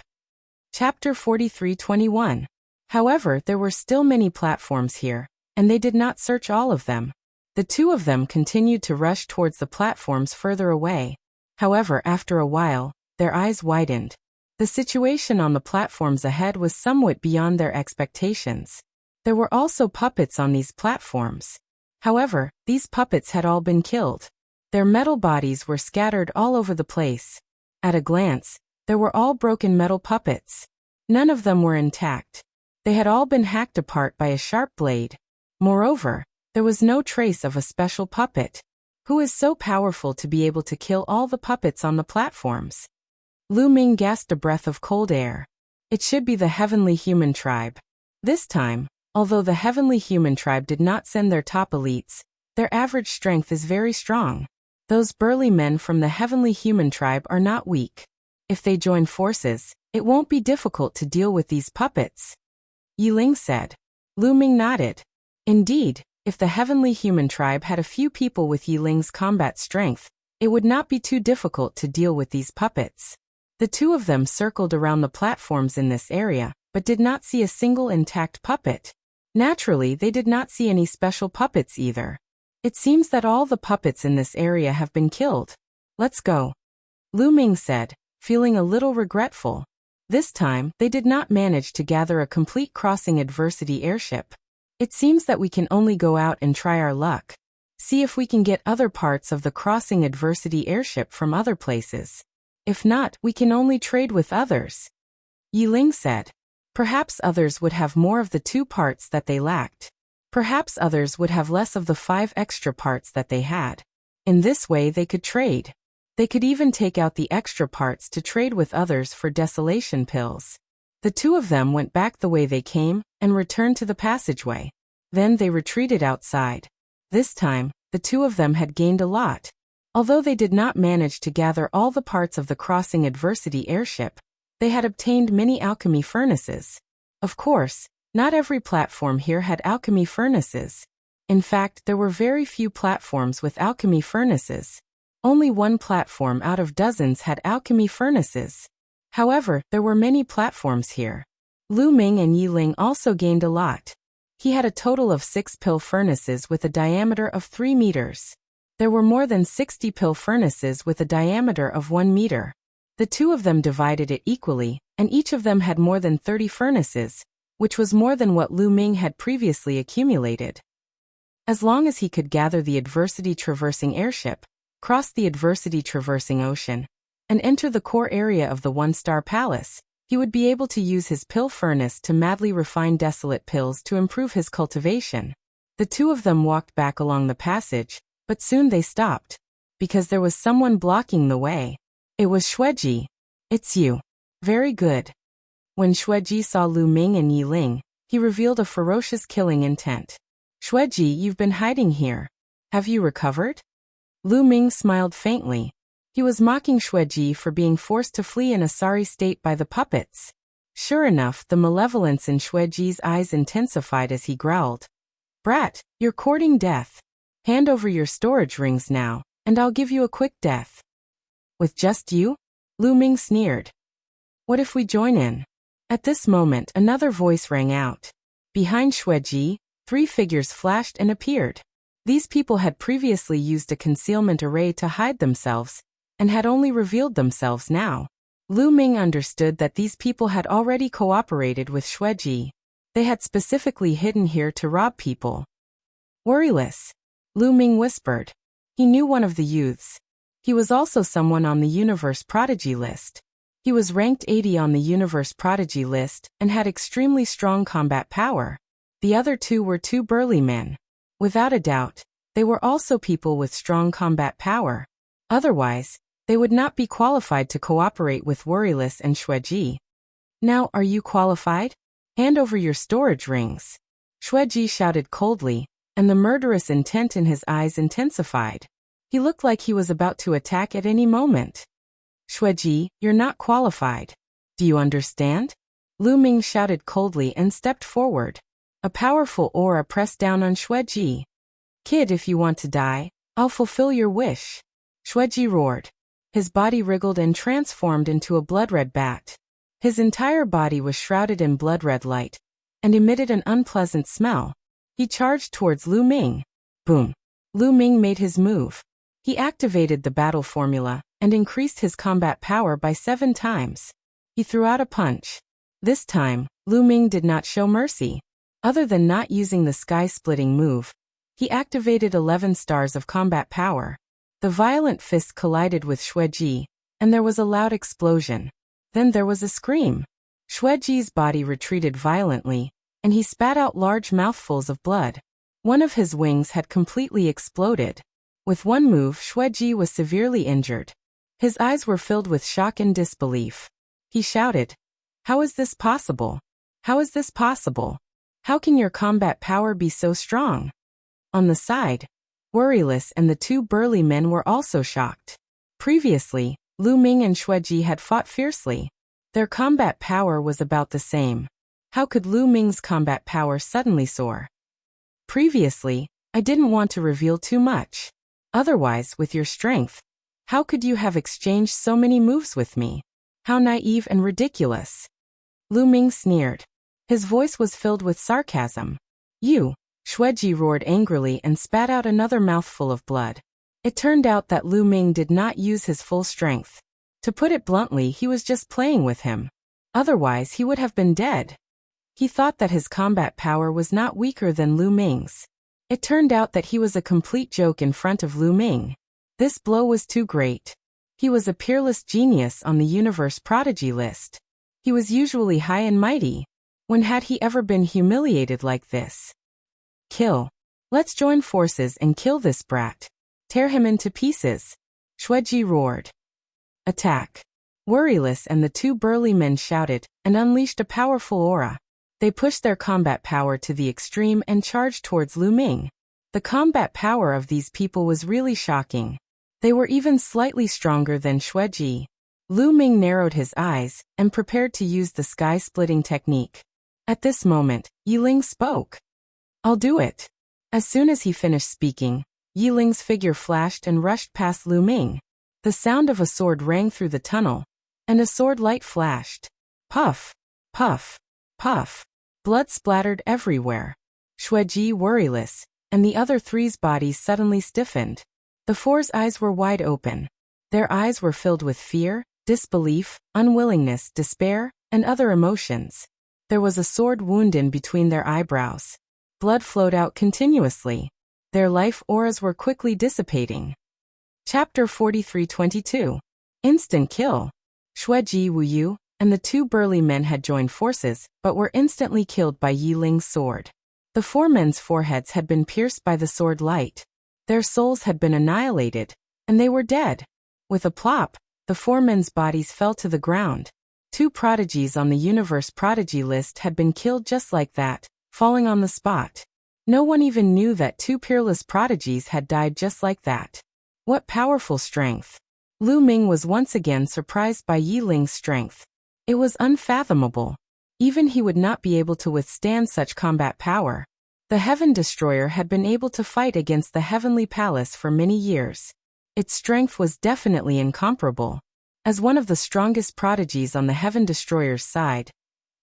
Chapter 43:21. However, there were still many platforms here, and they did not search all of them. The two of them continued to rush towards the platforms further away. However, after a while, their eyes widened. The situation on the platforms ahead was somewhat beyond their expectations. There were also puppets on these platforms. However, these puppets had all been killed. Their metal bodies were scattered all over the place. At a glance, there were all broken metal puppets. None of them were intact. They had all been hacked apart by a sharp blade. Moreover, there was no trace of a special puppet. Who is so powerful to be able to kill all the puppets on the platforms? Lu Ming gasped a breath of cold air. It should be the heavenly human tribe. This time, although the heavenly human tribe did not send their top elites, their average strength is very strong. Those burly men from the heavenly human tribe are not weak. If they join forces, it won't be difficult to deal with these puppets. Yi Ling said. Lu Ming nodded. Indeed, if the heavenly human tribe had a few people with Yi Ling's combat strength, it would not be too difficult to deal with these puppets. The two of them circled around the platforms in this area, but did not see a single intact puppet. Naturally, they did not see any special puppets either. It seems that all the puppets in this area have been killed. Let's go, Lu Ming said, feeling a little regretful. This time, they did not manage to gather a complete crossing adversity airship. It seems that we can only go out and try our luck. See if we can get other parts of the crossing adversity airship from other places. If not, we can only trade with others, Yiling said. Perhaps others would have more of the 2 parts that they lacked. Perhaps others would have less of the 5 extra parts that they had. In this way they could trade. They could even take out the extra parts to trade with others for desolation pills. The two of them went back the way they came and returned to the passageway. Then they retreated outside. This time, the two of them had gained a lot. Although they did not manage to gather all the parts of the crossing adversity airship, they had obtained many alchemy furnaces. Of course, not every platform here had alchemy furnaces. In fact, there were very few platforms with alchemy furnaces. Only one platform out of dozens had alchemy furnaces. However, there were many platforms here. Lu Ming and Yiling also gained a lot. He had a total of 6 pill furnaces with a diameter of 3 meters. There were more than 60 pill furnaces with a diameter of 1 meter. The two of them divided it equally, and each of them had more than 30 furnaces, which was more than what Lu Ming had previously accumulated. As long as he could gather the adversity-traversing airship, cross the adversity-traversing ocean, and enter the core area of the one-star palace, he would be able to use his pill furnace to madly refine desolate pills to improve his cultivation. The two of them walked back along the passage, but soon they stopped, because there was someone blocking the way. It was Xueji. It's you. Very good. When Xueji saw Lu Ming and Yiling, he revealed a ferocious killing intent. Xueji, you've been hiding here. Have you recovered? Lu Ming smiled faintly. He was mocking Xueji for being forced to flee in a sorry state by the puppets. Sure enough, the malevolence in Xueji's eyes intensified as he growled. Brat, you're courting death. Hand over your storage rings now, and I'll give you a quick death. With just you? Lu Ming sneered. What if we join in? At this moment, another voice rang out. Behind Xueji, 3 figures flashed and appeared. These people had previously used a concealment array to hide themselves, and had only revealed themselves now. Lu Ming understood that these people had already cooperated with Xueji. They had specifically hidden here to rob people. Worryless, Lu Ming whispered. He knew one of the youths. He was also someone on the Universe Prodigy list. He was ranked 80 on the Universe Prodigy list and had extremely strong combat power. The other 2 were 2 burly men. Without a doubt, they were also people with strong combat power. Otherwise, they would not be qualified to cooperate with Worryless and Xueji. Now, are you qualified? Hand over your storage rings. Xueji shouted coldly, and the murderous intent in his eyes intensified. He looked like he was about to attack at any moment. Xueji, you're not qualified. Do you understand? Lu Ming shouted coldly and stepped forward. A powerful aura pressed down on Xueji. Kid, if you want to die, I'll fulfill your wish. Xueji roared. His body wriggled and transformed into a blood-red bat. His entire body was shrouded in blood-red light, and emitted an unpleasant smell. He charged towards Lu Ming. Boom. Lu Ming made his move. He activated the battle formula, and increased his combat power by 7 times. He threw out a punch. This time, Lu Ming did not show mercy. Other than not using the sky-splitting move, he activated 11 stars of combat power. The violent fist collided with Xueji, and there was a loud explosion. Then there was a scream. Xueji's body retreated violently, and he spat out large mouthfuls of blood. One of his wings had completely exploded. With one move, Xueji was severely injured. His eyes were filled with shock and disbelief. He shouted, "How is this possible? How is this possible? How can your combat power be so strong?" On the side, Worryless and the 2 burly men were also shocked. Previously, Lu Ming and Xueji had fought fiercely. Their combat power was about the same. How could Lu Ming's combat power suddenly soar? Previously, I didn't want to reveal too much. Otherwise, with your strength, how could you have exchanged so many moves with me? How naive and ridiculous. Lu Ming sneered. His voice was filled with sarcasm. You, Xueji roared angrily and spat out another mouthful of blood. It turned out that Lu Ming did not use his full strength. To put it bluntly, he was just playing with him. Otherwise, he would have been dead. He thought that his combat power was not weaker than Lu Ming's. It turned out that he was a complete joke in front of Lu Ming. This blow was too great. He was a peerless genius on the universe prodigy list. He was usually high and mighty. When had he ever been humiliated like this? Kill. Let's join forces and kill this brat. Tear him into pieces. Xueji roared. Attack. Worryless and the two burly men shouted and unleashed a powerful aura. They pushed their combat power to the extreme and charged towards Lu Ming. The combat power of these people was really shocking. They were even slightly stronger than Xueji. Lu Ming narrowed his eyes and prepared to use the sky-splitting technique. At this moment, Yiling spoke. I'll do it. As soon as he finished speaking, Yiling's figure flashed and rushed past Lu Ming. The sound of a sword rang through the tunnel, and a sword light flashed. Puff, puff, puff. Blood splattered everywhere. Xueji, worryless, and the other three's bodies suddenly stiffened. The four's eyes were wide open. Their eyes were filled with fear, disbelief, unwillingness, despair, and other emotions. There was a sword wound in between their eyebrows. Blood flowed out continuously. Their life auras were quickly dissipating. Chapter 43-22. Instant kill. Xueji, Wu Yu, and the two burly men had joined forces, but were instantly killed by Yiling's sword. The four men's foreheads had been pierced by the sword light. Their souls had been annihilated, and they were dead. With a plop, the four men's bodies fell to the ground. Two prodigies on the universe prodigy list had been killed just like that, falling on the spot. No one even knew that two peerless prodigies had died just like that. What powerful strength! Lu Ming was once again surprised by Yiling's strength. It was unfathomable. Even he would not be able to withstand such combat power. The Heaven Destroyer had been able to fight against the Heavenly Palace for many years. Its strength was definitely incomparable. As one of the strongest prodigies on the Heaven Destroyer's side,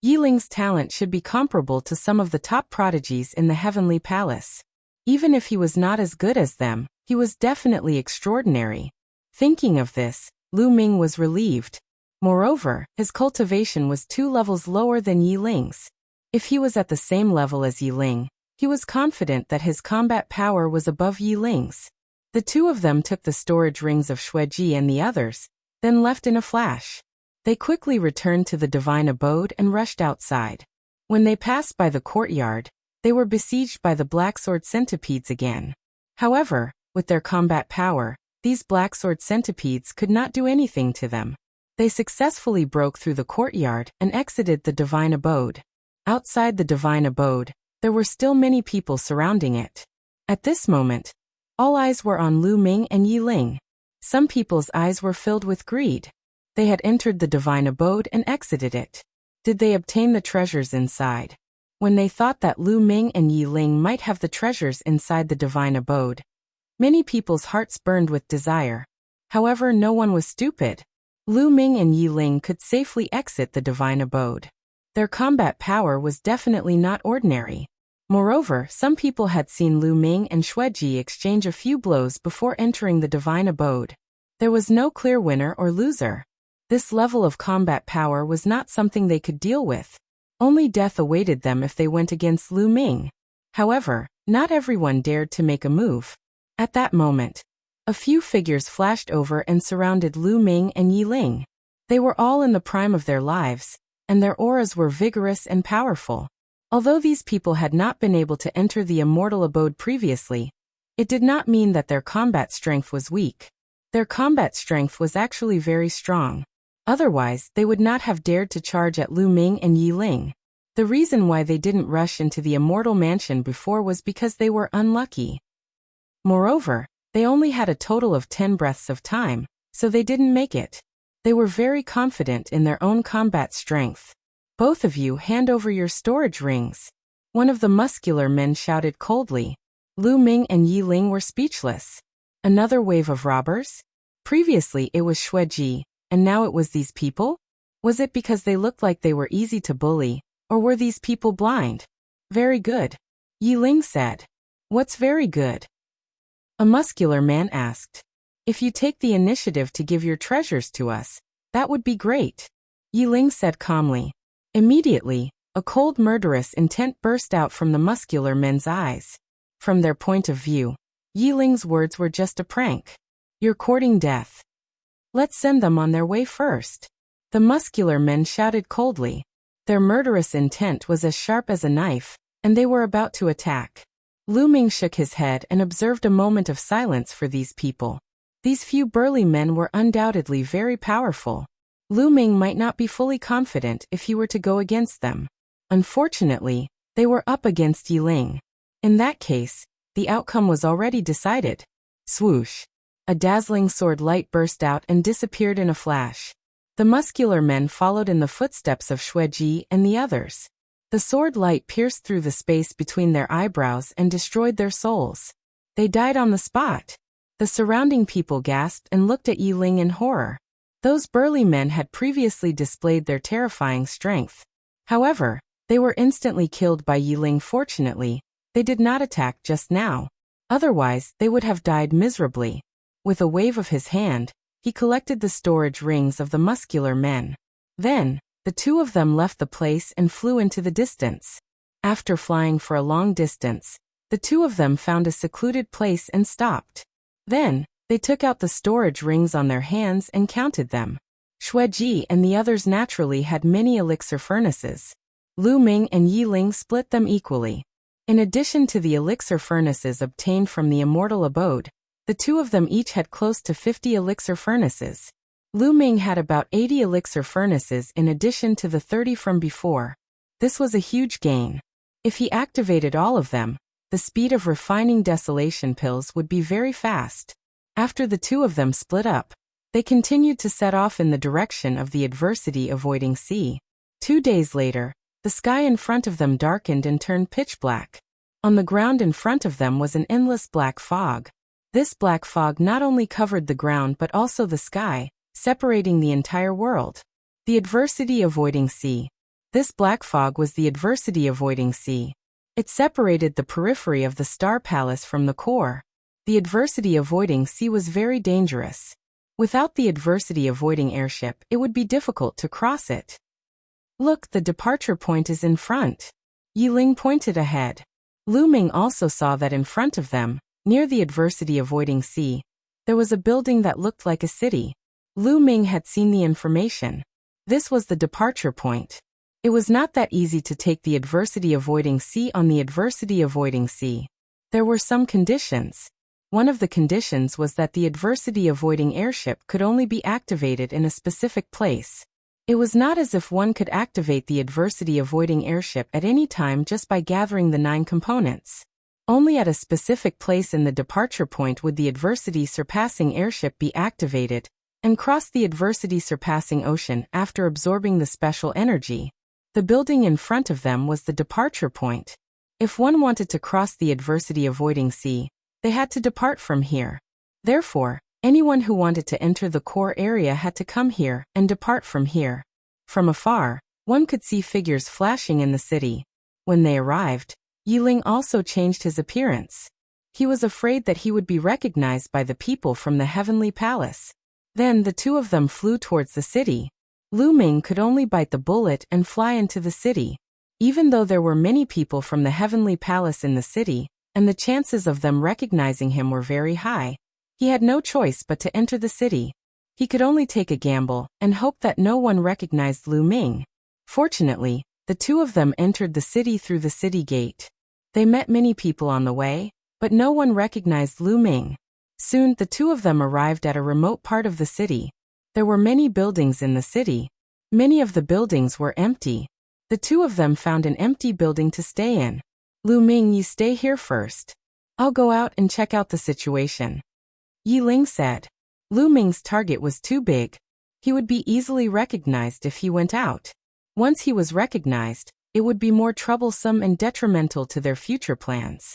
Yiling's talent should be comparable to some of the top prodigies in the Heavenly Palace. Even if he was not as good as them, he was definitely extraordinary. Thinking of this, Lu Ming was relieved. Moreover, his cultivation was 2 levels lower than Yiling's. If he was at the same level as Yiling, he was confident that his combat power was above Yiling's. The two of them took the storage rings of Xueji and the others, then left in a flash. They quickly returned to the divine abode and rushed outside. When they passed by the courtyard, they were besieged by the black sword centipedes again. However, with their combat power, these black sword centipedes could not do anything to them. They successfully broke through the courtyard and exited the divine abode. Outside the divine abode, there were still many people surrounding it. At this moment, all eyes were on Lu Ming and Yiling. Some people's eyes were filled with greed. They had entered the divine abode and exited it. Did they obtain the treasures inside? When they thought that Lu Ming and Yiling might have the treasures inside the divine abode, many people's hearts burned with desire. However, no one was stupid. Lu Ming and Yiling could safely exit the divine abode. Their combat power was definitely not ordinary. Moreover, some people had seen Lu Ming and Xueji exchange a few blows before entering the divine abode. There was no clear winner or loser. This level of combat power was not something they could deal with. Only death awaited them if they went against Lu Ming. However, not everyone dared to make a move. At that moment, a few figures flashed over and surrounded Lu Ming and Yiling. They were all in the prime of their lives, and their auras were vigorous and powerful. Although these people had not been able to enter the immortal abode previously, it did not mean that their combat strength was weak. Their combat strength was actually very strong. Otherwise, they would not have dared to charge at Lu Ming and Yiling. The reason why they didn't rush into the immortal mansion before was because they were unlucky. Moreover, they only had a total of 10 breaths of time, so they didn't make it. They were very confident in their own combat strength. Both of you hand over your storage rings. One of the muscular men shouted coldly. Lu Ming and Yiling were speechless. Another wave of robbers? Previously it was Xueji, and now it was these people? Was it because they looked like they were easy to bully, or were these people blind? Very good, Yi Ling said. What's very good? A muscular man asked. If you take the initiative to give your treasures to us, that would be great, Yi Ling said calmly. Immediately, a cold murderous intent burst out from the muscular men's eyes. From their point of view, Yi Ling's words were just a prank. You're courting death. Let's send them on their way first. The muscular men shouted coldly. Their murderous intent was as sharp as a knife, and they were about to attack. Lu Ming shook his head and observed a moment of silence for these people. These few burly men were undoubtedly very powerful. Lu Ming might not be fully confident if he were to go against them. Unfortunately, they were up against Yi Ling. In that case, the outcome was already decided. Swoosh! A dazzling sword light burst out and disappeared in a flash. The muscular men followed in the footsteps of Xueji and the others. The sword light pierced through the space between their eyebrows and destroyed their souls. They died on the spot. The surrounding people gasped and looked at Yi Ling in horror. Those burly men had previously displayed their terrifying strength. However, they were instantly killed by Yi Ling. Fortunately, they did not attack just now. Otherwise, they would have died miserably. With a wave of his hand, he collected the storage rings of the muscular men. Then, the two of them left the place and flew into the distance. After flying for a long distance, the two of them found a secluded place and stopped. Then, they took out the storage rings on their hands and counted them. Xueji and the others naturally had many elixir furnaces. Lu Ming and Yi Ling split them equally. In addition to the elixir furnaces obtained from the immortal abode, the two of them each had close to 50 elixir furnaces. Lu Ming had about 80 elixir furnaces in addition to the 30 from before. This was a huge gain. If he activated all of them, the speed of refining desolation pills would be very fast. After the two of them split up, they continued to set off in the direction of the adversity-avoiding sea. 2 days later, the sky in front of them darkened and turned pitch black. On the ground in front of them was an endless black fog. This black fog not only covered the ground but also the sky, separating the entire world. The adversity-avoiding sea. This black fog was the adversity-avoiding sea. It separated the periphery of the star palace from the core. The adversity-avoiding sea was very dangerous. Without the adversity-avoiding airship, it would be difficult to cross it. Look, the departure point is in front. Yi Ling pointed ahead. Lu Ming also saw that in front of them, near the adversity-avoiding sea, there was a building that looked like a city. Lu Ming had seen the information. This was the departure point. It was not that easy to take the adversity-avoiding sea on the adversity-avoiding sea. There were some conditions. One of the conditions was that the adversity-avoiding airship could only be activated in a specific place. It was not as if one could activate the adversity-avoiding airship at any time just by gathering the 9 components. Only at a specific place in the departure point would the adversity-surpassing airship be activated and cross the adversity-surpassing ocean after absorbing the special energy. The building in front of them was the departure point. If one wanted to cross the adversity-avoiding sea, they had to depart from here. Therefore, anyone who wanted to enter the core area had to come here and depart from here. From afar, one could see figures flashing in the city. When they arrived, Yi Ling also changed his appearance. He was afraid that he would be recognized by the people from the heavenly palace. Then the two of them flew towards the city. Lu Ming could only bite the bullet and fly into the city. Even though there were many people from the heavenly palace in the city, and the chances of them recognizing him were very high, he had no choice but to enter the city. He could only take a gamble and hope that no one recognized Lu Ming. Fortunately, the two of them entered the city through the city gate. They met many people on the way, but no one recognized Lu Ming. Soon, the two of them arrived at a remote part of the city. There were many buildings in the city. Many of the buildings were empty. The two of them found an empty building to stay in. Lu Ming, you stay here first. I'll go out and check out the situation, Yi Ling said. Lu Ming's target was too big. He would be easily recognized if he went out. Once he was recognized, it would be more troublesome and detrimental to their future plans.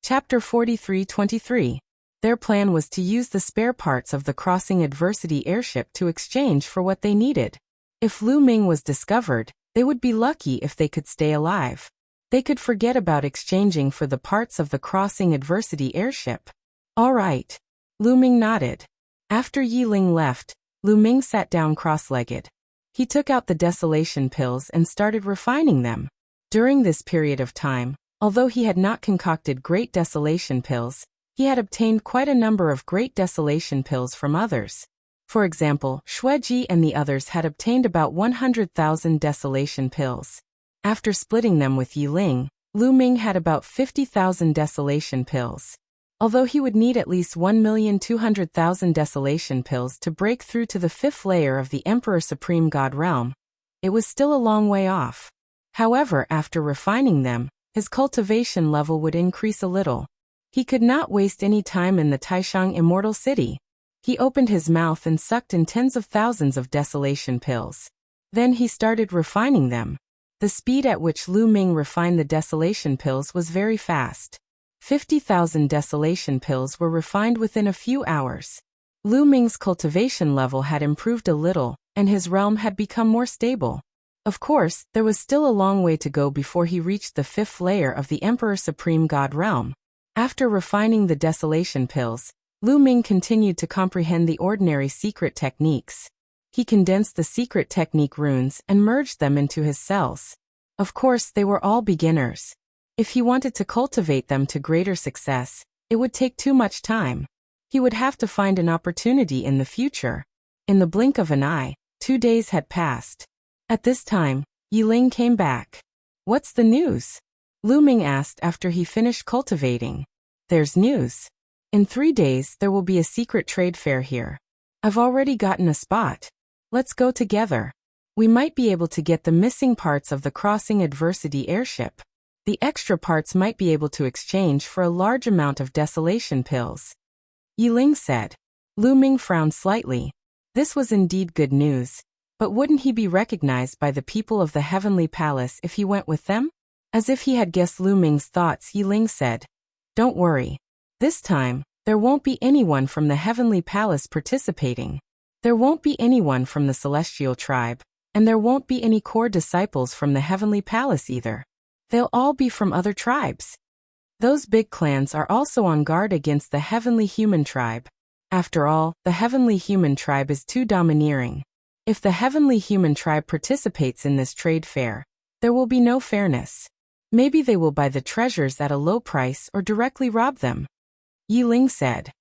Chapter 43-23. Their plan was to use the spare parts of the crossing adversity airship to exchange for what they needed. If Lu Ming was discovered, they would be lucky if they could stay alive. They could forget about exchanging for the parts of the crossing adversity airship. All right. Lu Ming nodded. After Yi Ling left, Lu Ming sat down cross-legged. He took out the desolation pills and started refining them. During this period of time, although he had not concocted great desolation pills, he had obtained quite a number of great desolation pills from others. For example, Xueji and the others had obtained about 100,000 desolation pills. After splitting them with Yi Ling, Lu Ming had about 50,000 desolation pills. Although he would need at least 1,200,000 desolation pills to break through to the 5th layer of the Emperor Supreme God realm, it was still a long way off. However, after refining them, his cultivation level would increase a little. He could not waste any time in the Taishang Immortal City. He opened his mouth and sucked in tens of thousands of desolation pills. Then he started refining them. The speed at which Lu Ming refined the desolation pills was very fast. 50,000 desolation pills were refined within a few hours. Lu Ming's cultivation level had improved a little, and his realm had become more stable. Of course, there was still a long way to go before he reached the 5th layer of the Emperor Supreme God realm. After refining the desolation pills, Lu Ming continued to comprehend the ordinary secret techniques. He condensed the secret technique runes and merged them into his cells. Of course, they were all beginners. If he wanted to cultivate them to greater success, it would take too much time. He would have to find an opportunity in the future. In the blink of an eye, 2 days had passed. At this time, Yi Ling came back. "What's the news?" Lu Ming asked after he finished cultivating. "There's news. In 3 days there will be a secret trade fair here. I've already gotten a spot. Let's go together. We might be able to get the missing parts of the crossing adversity airship. The extra parts might be able to exchange for a large amount of desolation pills," Yi Ling said. Lu Ming frowned slightly. This was indeed good news. But wouldn't he be recognized by the people of the Heavenly Palace if he went with them? As if he had guessed Lu Ming's thoughts, Yi Ling said, "Don't worry. This time, there won't be anyone from the Heavenly Palace participating. There won't be anyone from the Celestial Tribe, and there won't be any core disciples from the Heavenly Palace either. They'll all be from other tribes. Those big clans are also on guard against the Heavenly Human Tribe. After all, the Heavenly Human Tribe is too domineering. If the Heavenly Human Tribe participates in this trade fair, there will be no fairness. Maybe they will buy the treasures at a low price or directly rob them," Yi Ling said.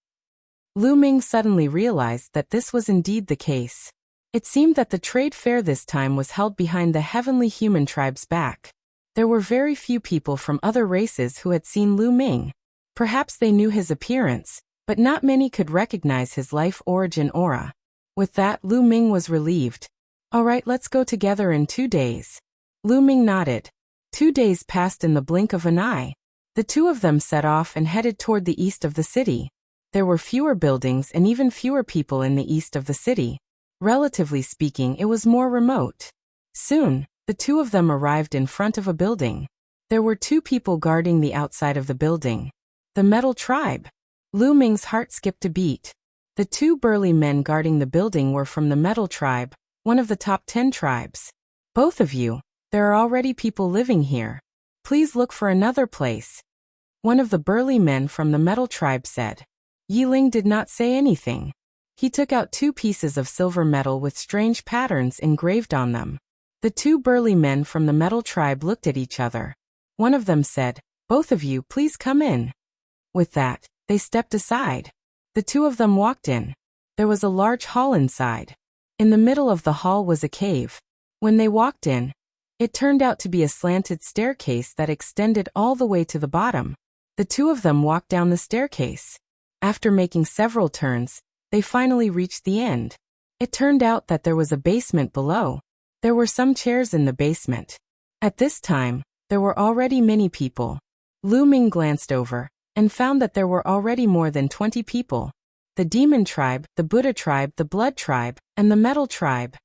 Lu Ming suddenly realized that this was indeed the case. It seemed that the trade fair this time was held behind the Heavenly Human Tribe's back. There were very few people from other races who had seen Lu Ming. Perhaps they knew his appearance, but not many could recognize his life origin aura. With that, Lu Ming was relieved. "All right, let's go together in 2 days." Lu Ming nodded. 2 days passed in the blink of an eye. The two of them set off and headed toward the east of the city. There were fewer buildings and even fewer people in the east of the city. Relatively speaking, it was more remote. Soon, the two of them arrived in front of a building. There were 2 people guarding the outside of the building. The Metal Tribe. Lu Ming's heart skipped a beat. The 2 burly men guarding the building were from the Metal Tribe, one of the top 10 tribes. "Both of you, there are already people living here. Please look for another place," one of the burly men from the Metal Tribe said. Yi Ling did not say anything. He took out 2 pieces of silver metal with strange patterns engraved on them. The 2 burly men from the Metal Tribe looked at each other. One of them said, "Both of you, please come in." With that, they stepped aside. The 2 of them walked in. There was a large hall inside. In the middle of the hall was a cave. When they walked in, it turned out to be a slanted staircase that extended all the way to the bottom. The 2 of them walked down the staircase. After making several turns, they finally reached the end. It turned out that there was a basement below. There were some chairs in the basement. At this time, there were already many people. Lu Ming glanced over and found that there were already more than 20 people. The Demon Tribe, the Buddha Tribe, the Blood Tribe, and the Metal Tribe.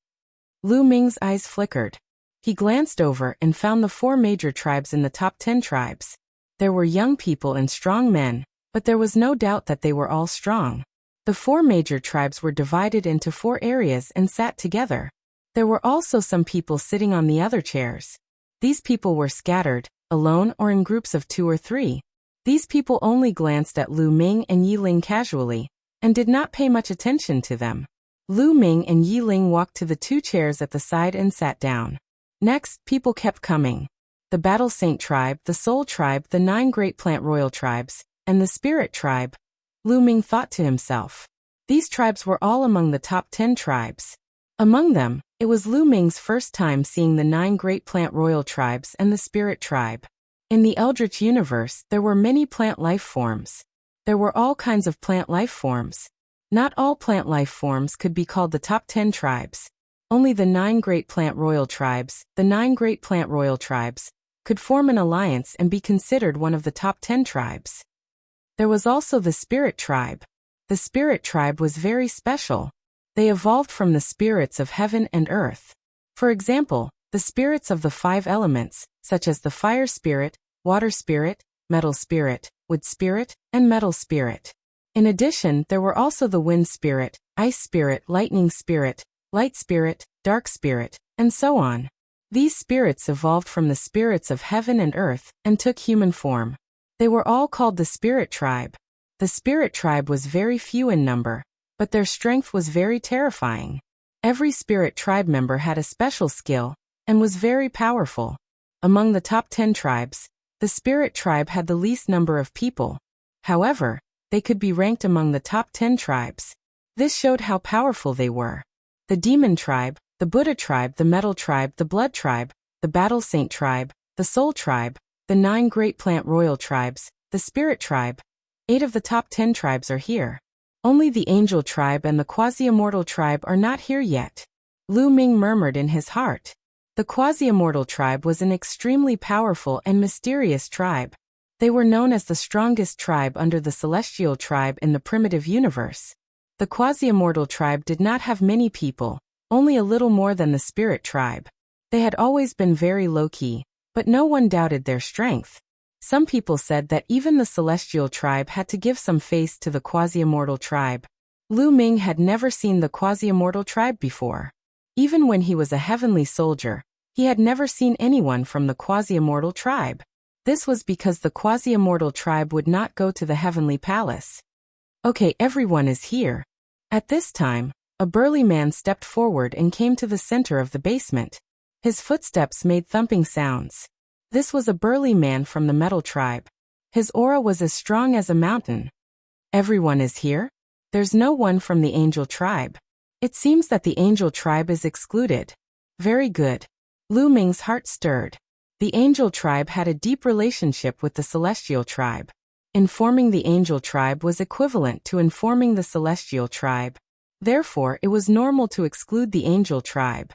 Lu Ming's eyes flickered. He glanced over and found the 4 major tribes in the top 10 tribes. There were young people and strong men, but there was no doubt that they were all strong. The 4 major tribes were divided into 4 areas and sat together. There were also some people sitting on the other chairs. These people were scattered, alone or in groups of 2 or 3. These people only glanced at Lu Ming and Yi Ling casually, and did not pay much attention to them. Lu Ming and Yi Ling walked to the 2 chairs at the side and sat down. Next, people kept coming. The Battle Saint tribe, the Soul tribe, the 9 Great Plant Royal tribes, and the Spirit tribe. Lu Ming thought to himself. These tribes were all among the top 10 tribes. Among them, it was Lu Ming's first time seeing the 9 Great Plant Royal tribes and the Spirit tribe. In the Eldritch universe, there were many plant life forms. There were all kinds of plant life forms. Not all plant life forms could be called the top 10 tribes. Only the 9 Great Plant Royal tribes, the 9 Great Plant Royal tribes, could form an alliance and be considered one of the top 10 tribes. There was also the Spirit tribe. The Spirit tribe was very special. They evolved from the spirits of heaven and earth. For example, the spirits of the 5 elements, such as the fire spirit, water spirit, metal spirit, wood spirit, and metal spirit. In addition, there were also the wind spirit, ice spirit, lightning spirit, light spirit, dark spirit, and so on. These spirits evolved from the spirits of heaven and earth and took human form. They were all called the Spirit tribe. The Spirit tribe was very few in number, but their strength was very terrifying. Every Spirit tribe member had a special skill and was very powerful. Among the top 10 tribes, the Spirit tribe had the least number of people. However, they could be ranked among the top 10 tribes. This showed how powerful they were. The Demon tribe, the Buddha tribe, the Metal tribe, the Blood tribe, the Battle Saint tribe, the Soul tribe, the 9 Great Plant Royal tribes, the Spirit tribe. 8 of the top 10 tribes are here. Only the Angel tribe and the Quasi-Immortal tribe are not here yet. Lu Ming murmured in his heart. The Quasi-Immortal tribe was an extremely powerful and mysterious tribe. They were known as the strongest tribe under the Celestial tribe in the primitive universe. The Quasi-Immortal tribe did not have many people, only a little more than the Spirit tribe. They had always been very low-key, but no one doubted their strength. Some people said that even the Celestial tribe had to give some face to the Quasi-Immortal tribe. Lu Ming had never seen the Quasi-Immortal tribe before. Even when he was a heavenly soldier, he had never seen anyone from the Quasi-Immortal tribe. This was because the Quasi-Immortal tribe would not go to the heavenly palace. Okay, everyone is here. At this time, a burly man stepped forward and came to the center of the basement. His footsteps made thumping sounds. This was a burly man from the Metal tribe. His aura was as strong as a mountain. Everyone is here? There's no one from the Angel tribe. It seems that the Angel tribe is excluded. Very good. Lu Ming's heart stirred. The Angel tribe had a deep relationship with the Celestial tribe. Informing the Angel tribe was equivalent to informing the Celestial tribe. Therefore, it was normal to exclude the Angel tribe.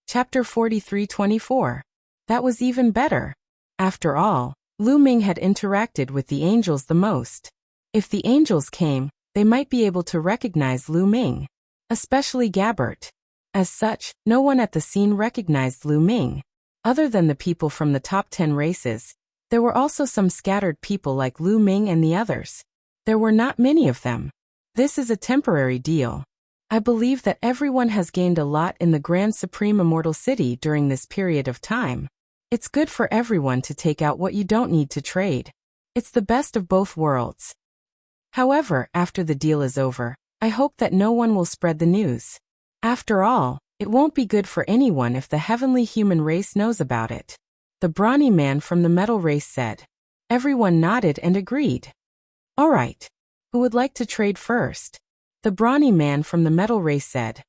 Chapter 43:24. That was even better. After all, Lu Ming had interacted with the angels the most. If the angels came, they might be able to recognize Lu Ming. Especially Gabbert. As such, no one at the scene recognized Lu Ming. Other than the people from the top 10 races, there were also some scattered people like Lu Ming and the others. There were not many of them. This is a temporary deal. I believe that everyone has gained a lot in the Grand Supreme Immortal City during this period of time. It's good for everyone to take out what you don't need to trade. It's the best of both worlds. However, after the deal is over, I hope that no one will spread the news. After all, it won't be good for anyone if the heavenly human race knows about it. The brawny man from the metal race said. Everyone nodded and agreed. All right. Who would like to trade first? The brawny man from the metal race said.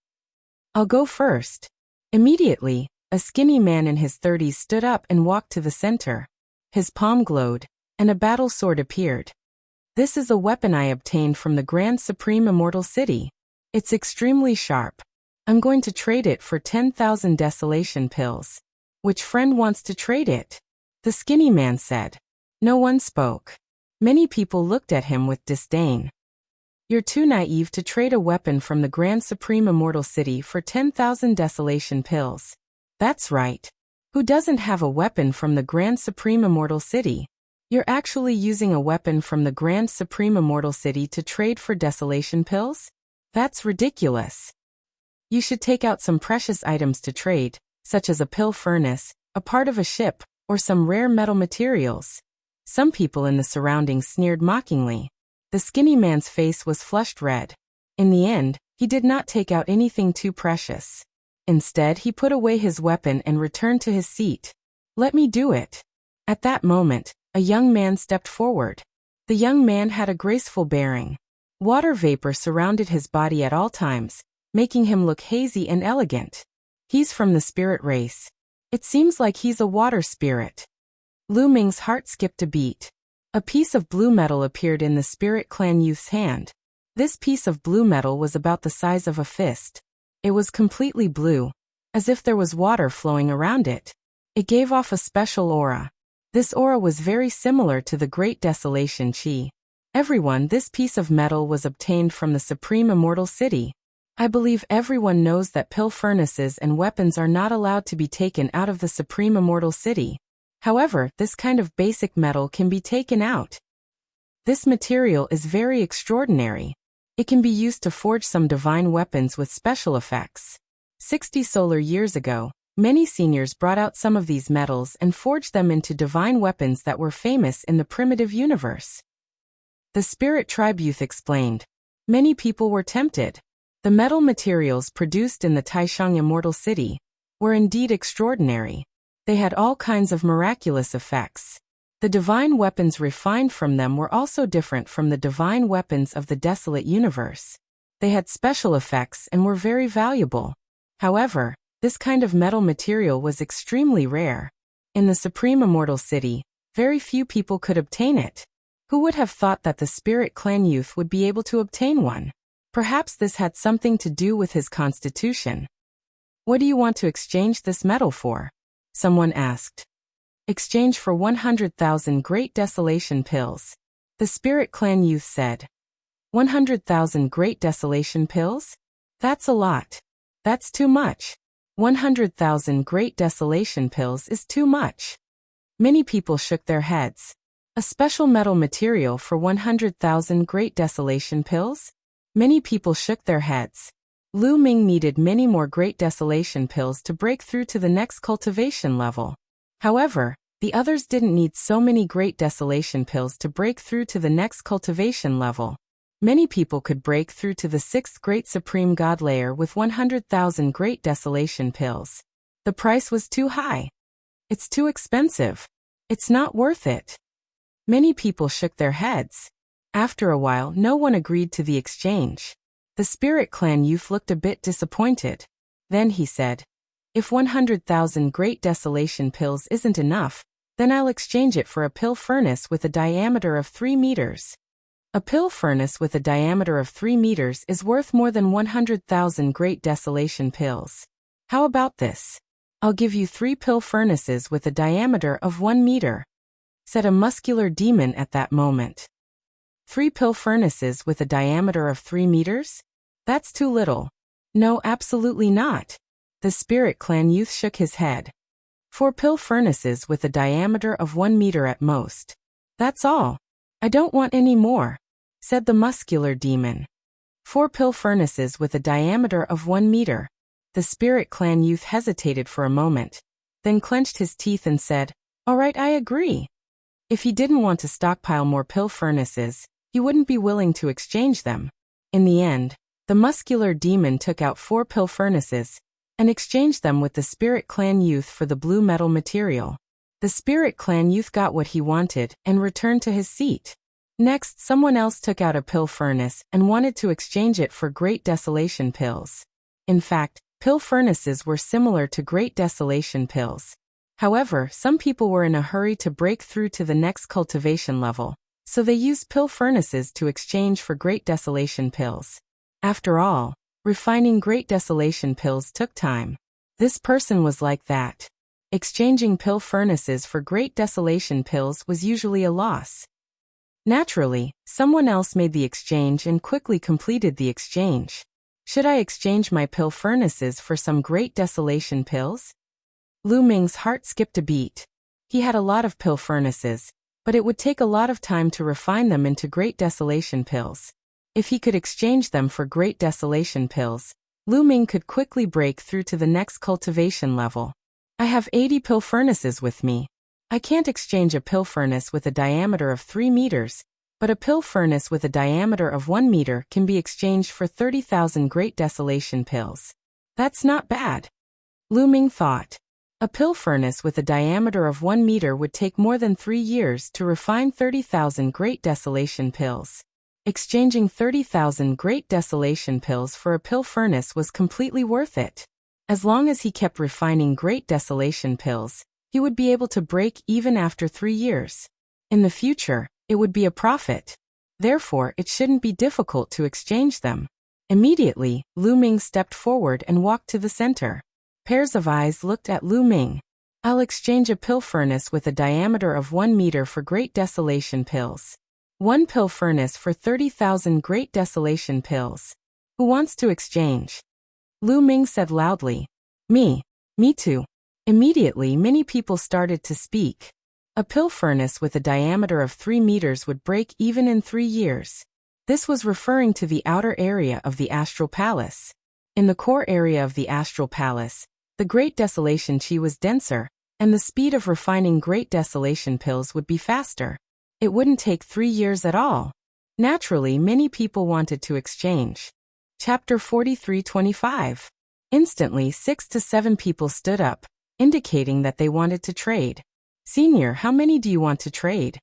I'll go first. Immediately, a skinny man in his 30s stood up and walked to the center. His palm glowed, and a battle sword appeared. This is a weapon I obtained from the Grand Supreme Immortal City. It's extremely sharp. I'm going to trade it for 10,000 desolation pills. Which friend wants to trade it? The skinny man said. No one spoke. Many people looked at him with disdain. You're too naive to trade a weapon from the Grand Supreme Immortal City for 10,000 desolation pills. That's right. Who doesn't have a weapon from the Grand Supreme Immortal City? You're actually using a weapon from the Grand Supreme Immortal City to trade for desolation pills? That's ridiculous. You should take out some precious items to trade, such as a pill furnace, a part of a ship, or some rare metal materials. Some people in the surroundings sneered mockingly. The skinny man's face was flushed red. In the end, he did not take out anything too precious. Instead, he put away his weapon and returned to his seat. "Let me do it." At that moment, a young man stepped forward. The young man had a graceful bearing. Water vapor surrounded his body at all times, making him look hazy and elegant. "He's from the spirit race. It seems like he's a water spirit." Lu Ming's heart skipped a beat. A piece of blue metal appeared in the Spirit Clan youth's hand. This piece of blue metal was about the size of a fist. It was completely blue, as if there was water flowing around it. It gave off a special aura. This aura was very similar to the Great Desolation Chi. "Everyone, this piece of metal was obtained from the Supreme Immortal City. I believe everyone knows that pill furnaces and weapons are not allowed to be taken out of the Supreme Immortal City. However, this kind of basic metal can be taken out. This material is very extraordinary. It can be used to forge some divine weapons with special effects. 60 solar years ago, many seniors brought out some of these metals and forged them into divine weapons that were famous in the primitive universe." The Spirit Tribe youth explained. Many people were tempted. The metal materials produced in the Taishang Immortal City were indeed extraordinary. They had all kinds of miraculous effects. The divine weapons refined from them were also different from the divine weapons of the desolate universe. They had special effects and were very valuable. However, this kind of metal material was extremely rare. In the Supreme Immortal City, very few people could obtain it. Who would have thought that the Spirit Clan youth would be able to obtain one? Perhaps this had something to do with his constitution. "What do you want to exchange this metal for?" someone asked. "Exchange for 100,000 Great Desolation pills," the Spirit Clan youth said. 100,000 Great Desolation pills? That's a lot. That's too much. 100,000 Great Desolation pills is too much. Many people shook their heads. A special metal material for 100,000 Great Desolation pills? Many people shook their heads. Lu Ming needed many more Great Desolation pills to break through to the next cultivation level. However, the others didn't need so many Great Desolation pills to break through to the next cultivation level. Many people could break through to the 6th Great Supreme God layer with 100,000 Great Desolation pills. The price was too high. It's too expensive. It's not worth it. Many people shook their heads. After a while, no one agreed to the exchange. The Spirit Clan youth looked a bit disappointed. Then he said, "If 100,000 Great Desolation pills isn't enough, then I'll exchange it for a pill furnace with a diameter of 3 meters. A pill furnace with a diameter of 3 meters is worth more than 100,000 Great Desolation pills. How about this? I'll give you 3 pill furnaces with a diameter of 1 meter," said a muscular demon at that moment. 3 pill furnaces with a diameter of 3 meters? That's too little. No, absolutely not. The Spirit Clan youth shook his head. 4 pill furnaces with a diameter of 1 meter at most. That's all. I don't want any more, said the muscular demon. 4 pill furnaces with a diameter of 1 meter. The Spirit Clan youth hesitated for a moment, then clenched his teeth and said, "All right, I agree." If he didn't want to stockpile more pill furnaces, he wouldn't be willing to exchange them. In the end, the muscular demon took out 4 pill furnaces and exchanged them with the Spirit Clan youth for the blue metal material. The Spirit Clan youth got what he wanted and returned to his seat. Next, someone else took out a pill furnace and wanted to exchange it for Great Desolation pills. In fact, pill furnaces were similar to Great Desolation pills. However, some people were in a hurry to break through to the next cultivation level, so they used pill furnaces to exchange for Great Desolation pills. After all, refining Great Desolation pills took time. This person was like that. Exchanging pill furnaces for Great Desolation pills was usually a loss. Naturally, someone else made the exchange and quickly completed the exchange. Should I exchange my pill furnaces for some Great Desolation pills? Lu Ming's heart skipped a beat. He had a lot of pill furnaces, but it would take a lot of time to refine them into Great Desolation pills. If he could exchange them for Great Desolation pills, Lu Ming could quickly break through to the next cultivation level. I have 80 pill furnaces with me. I can't exchange a pill furnace with a diameter of 3 meters, but a pill furnace with a diameter of 1 meter can be exchanged for 30,000 Great Desolation pills. That's not bad. Lu Ming thought. A pill furnace with a diameter of 1 meter would take more than 3 years to refine 30,000 Great Desolation pills. Exchanging 30,000 Great Desolation pills for a pill furnace was completely worth it. As long as he kept refining Great Desolation pills, he would be able to break even after 3 years. In the future, it would be a profit. Therefore, it shouldn't be difficult to exchange them. Immediately, Lu Ming stepped forward and walked to the center. Pairs of eyes looked at Lu Ming. I'll exchange a pill furnace with a diameter of 1 meter for Great Desolation pills. 1 pill furnace for 30,000 Great Desolation pills. Who wants to exchange? Lu Ming said loudly. Me. Me too. Immediately many people started to speak. A pill furnace with a diameter of 3 meters would break even in 3 years. This was referring to the outer area of the Astral Palace. In the core area of the Astral Palace, the Great Desolation Chi was denser, and the speed of refining Great Desolation pills would be faster. It wouldn't take 3 years at all. Naturally, many people wanted to exchange. Chapter 43:25. Instantly, 6 to 7 people stood up, indicating that they wanted to trade. Senior, how many do you want to trade?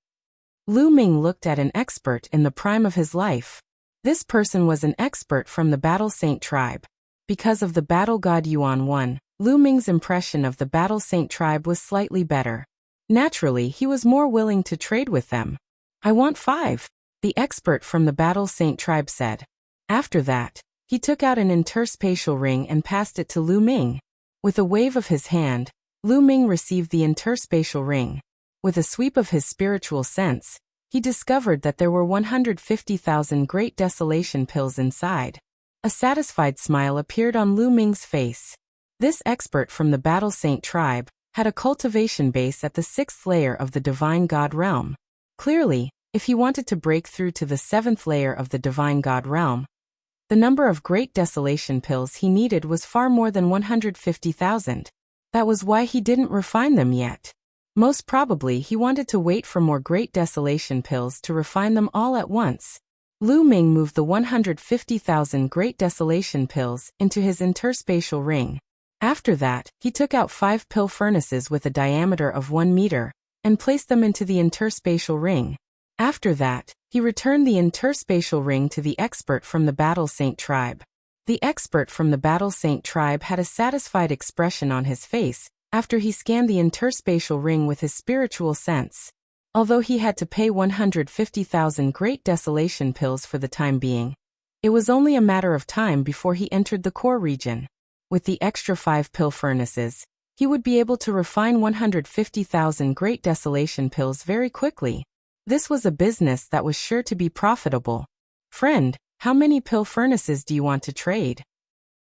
Lu Ming looked at an expert in the prime of his life. This person was an expert from the Battle Saint tribe. Because of the Battle God Yuan won, Lu Ming's impression of the Battle Saint tribe was slightly better. Naturally, he was more willing to trade with them. I want 5, the expert from the Battle Saint tribe said. After that, he took out an interspatial ring and passed it to Lu Ming. With a wave of his hand, Lu Ming received the interspatial ring. With a sweep of his spiritual sense, he discovered that there were 150,000 Great Desolation pills inside. A satisfied smile appeared on Lu Ming's face. This expert from the Battle Saint tribe had a cultivation base at the 6th layer of the Divine God realm. Clearly, if he wanted to break through to the 7th layer of the Divine God realm, the number of Great Desolation pills he needed was far more than 150,000. That was why he didn't refine them yet. Most probably he wanted to wait for more Great Desolation pills to refine them all at once. Lu Ming moved the 150,000 Great Desolation pills into his interspatial ring. After that, he took out 5 pill furnaces with a diameter of 1 meter, and placed them into the interspatial ring. After that, he returned the interspatial ring to the expert from the Battle Saint tribe. The expert from the Battle Saint tribe had a satisfied expression on his face after he scanned the interspatial ring with his spiritual sense. Although he had to pay 150,000 Great Desolation pills for the time being, it was only a matter of time before he entered the core region. With the extra 5 pill furnaces, he would be able to refine 150,000 Great Desolation pills very quickly. This was a business that was sure to be profitable. Friend, how many pill furnaces do you want to trade?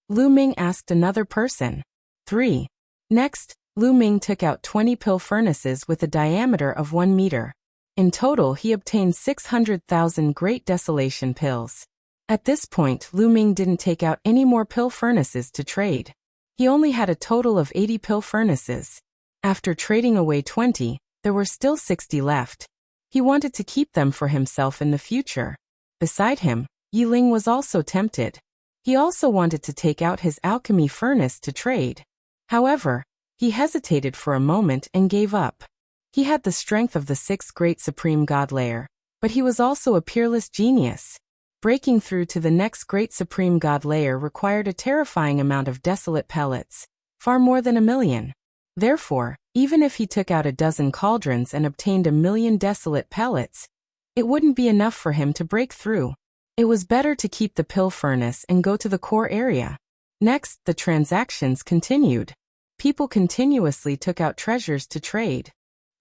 Lu Ming asked another person. 3. Next, Lu Ming took out 20 pill furnaces with a diameter of 1 meter. In total, he obtained 600,000 Great Desolation pills. At this point, Lu Ming didn't take out any more pill furnaces to trade. He only had a total of 80 pill furnaces. After trading away 20, there were still 60 left. He wanted to keep them for himself in the future. Beside him, Yi Ling was also tempted. He also wanted to take out his alchemy furnace to trade. However, he hesitated for a moment and gave up. He had the strength of the 6th Great Supreme God layer, but he was also a peerless genius. Breaking through to the next Great Supreme God layer required a terrifying amount of desolate pellets, far more than 1,000,000. Therefore, even if he took out a dozen cauldrons and obtained 1,000,000 desolate pellets, it wouldn't be enough for him to break through. It was better to keep the pill furnace and go to the core area. Next, the transactions continued. People continuously took out treasures to trade.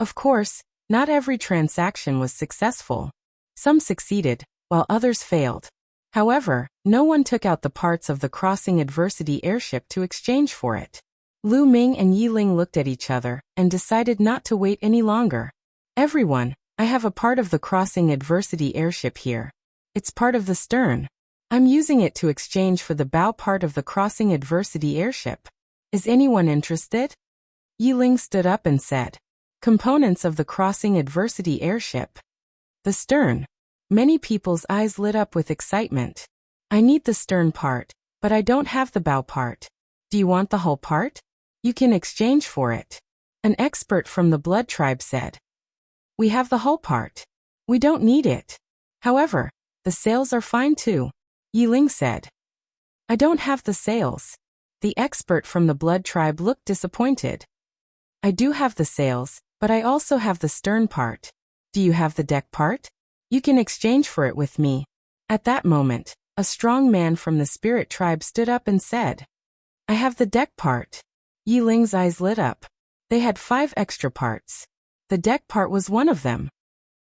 Of course, not every transaction was successful. Some succeeded, while others failed. However, no one took out the parts of the Crossing Adversity airship to exchange for it. Lu Ming and Yi Ling looked at each other and decided not to wait any longer. Everyone, I have a part of the Crossing Adversity airship here. It's part of the stern. I'm using it to exchange for the bow part of the crossing adversity airship. Is anyone interested? Yiling stood up and said, components of the crossing adversity airship. The stern. Many people's eyes lit up with excitement. I need the stern part, but I don't have the bow part. Do you want the whole part? You can exchange for it. An expert from the blood tribe said. We have the whole part. We don't need it. However, the sails are fine too, Yiling said. I don't have the sails. The expert from the blood tribe looked disappointed. I do have the sails, but I also have the stern part. Do you have the deck part? You can exchange for it with me. At that moment, a strong man from the spirit tribe stood up and said, I have the deck part. Yiling's eyes lit up. They had 5 extra parts. The deck part was one of them.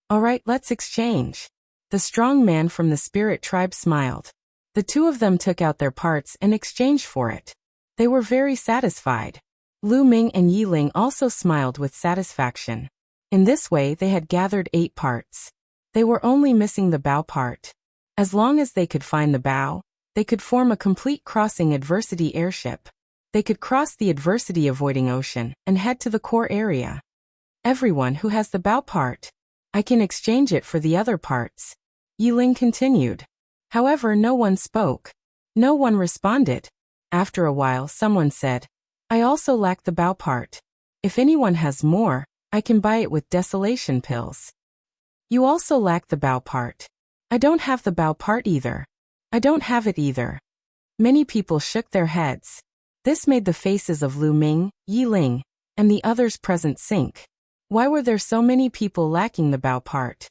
All right, let's exchange. The strong man from the spirit tribe smiled. The two of them took out their parts and exchanged for it. They were very satisfied. Lu Ming and Yiling also smiled with satisfaction. In this way they had gathered 8 parts. They were only missing the bow part. As long as they could find the bow, they could form a complete crossing adversity airship. They could cross the adversity-avoiding ocean and head to the core area. Everyone who has the bow part, I can exchange it for the other parts. Yiling continued. However, no one spoke. No one responded. After a while, someone said, I also lack the bow part. If anyone has more, I can buy it with desolation pills. You also lack the bow part. I don't have the bow part either. I don't have it either. Many people shook their heads. This made the faces of Lu Ming, Yiling, and the others present sink. Why were there so many people lacking the bow part?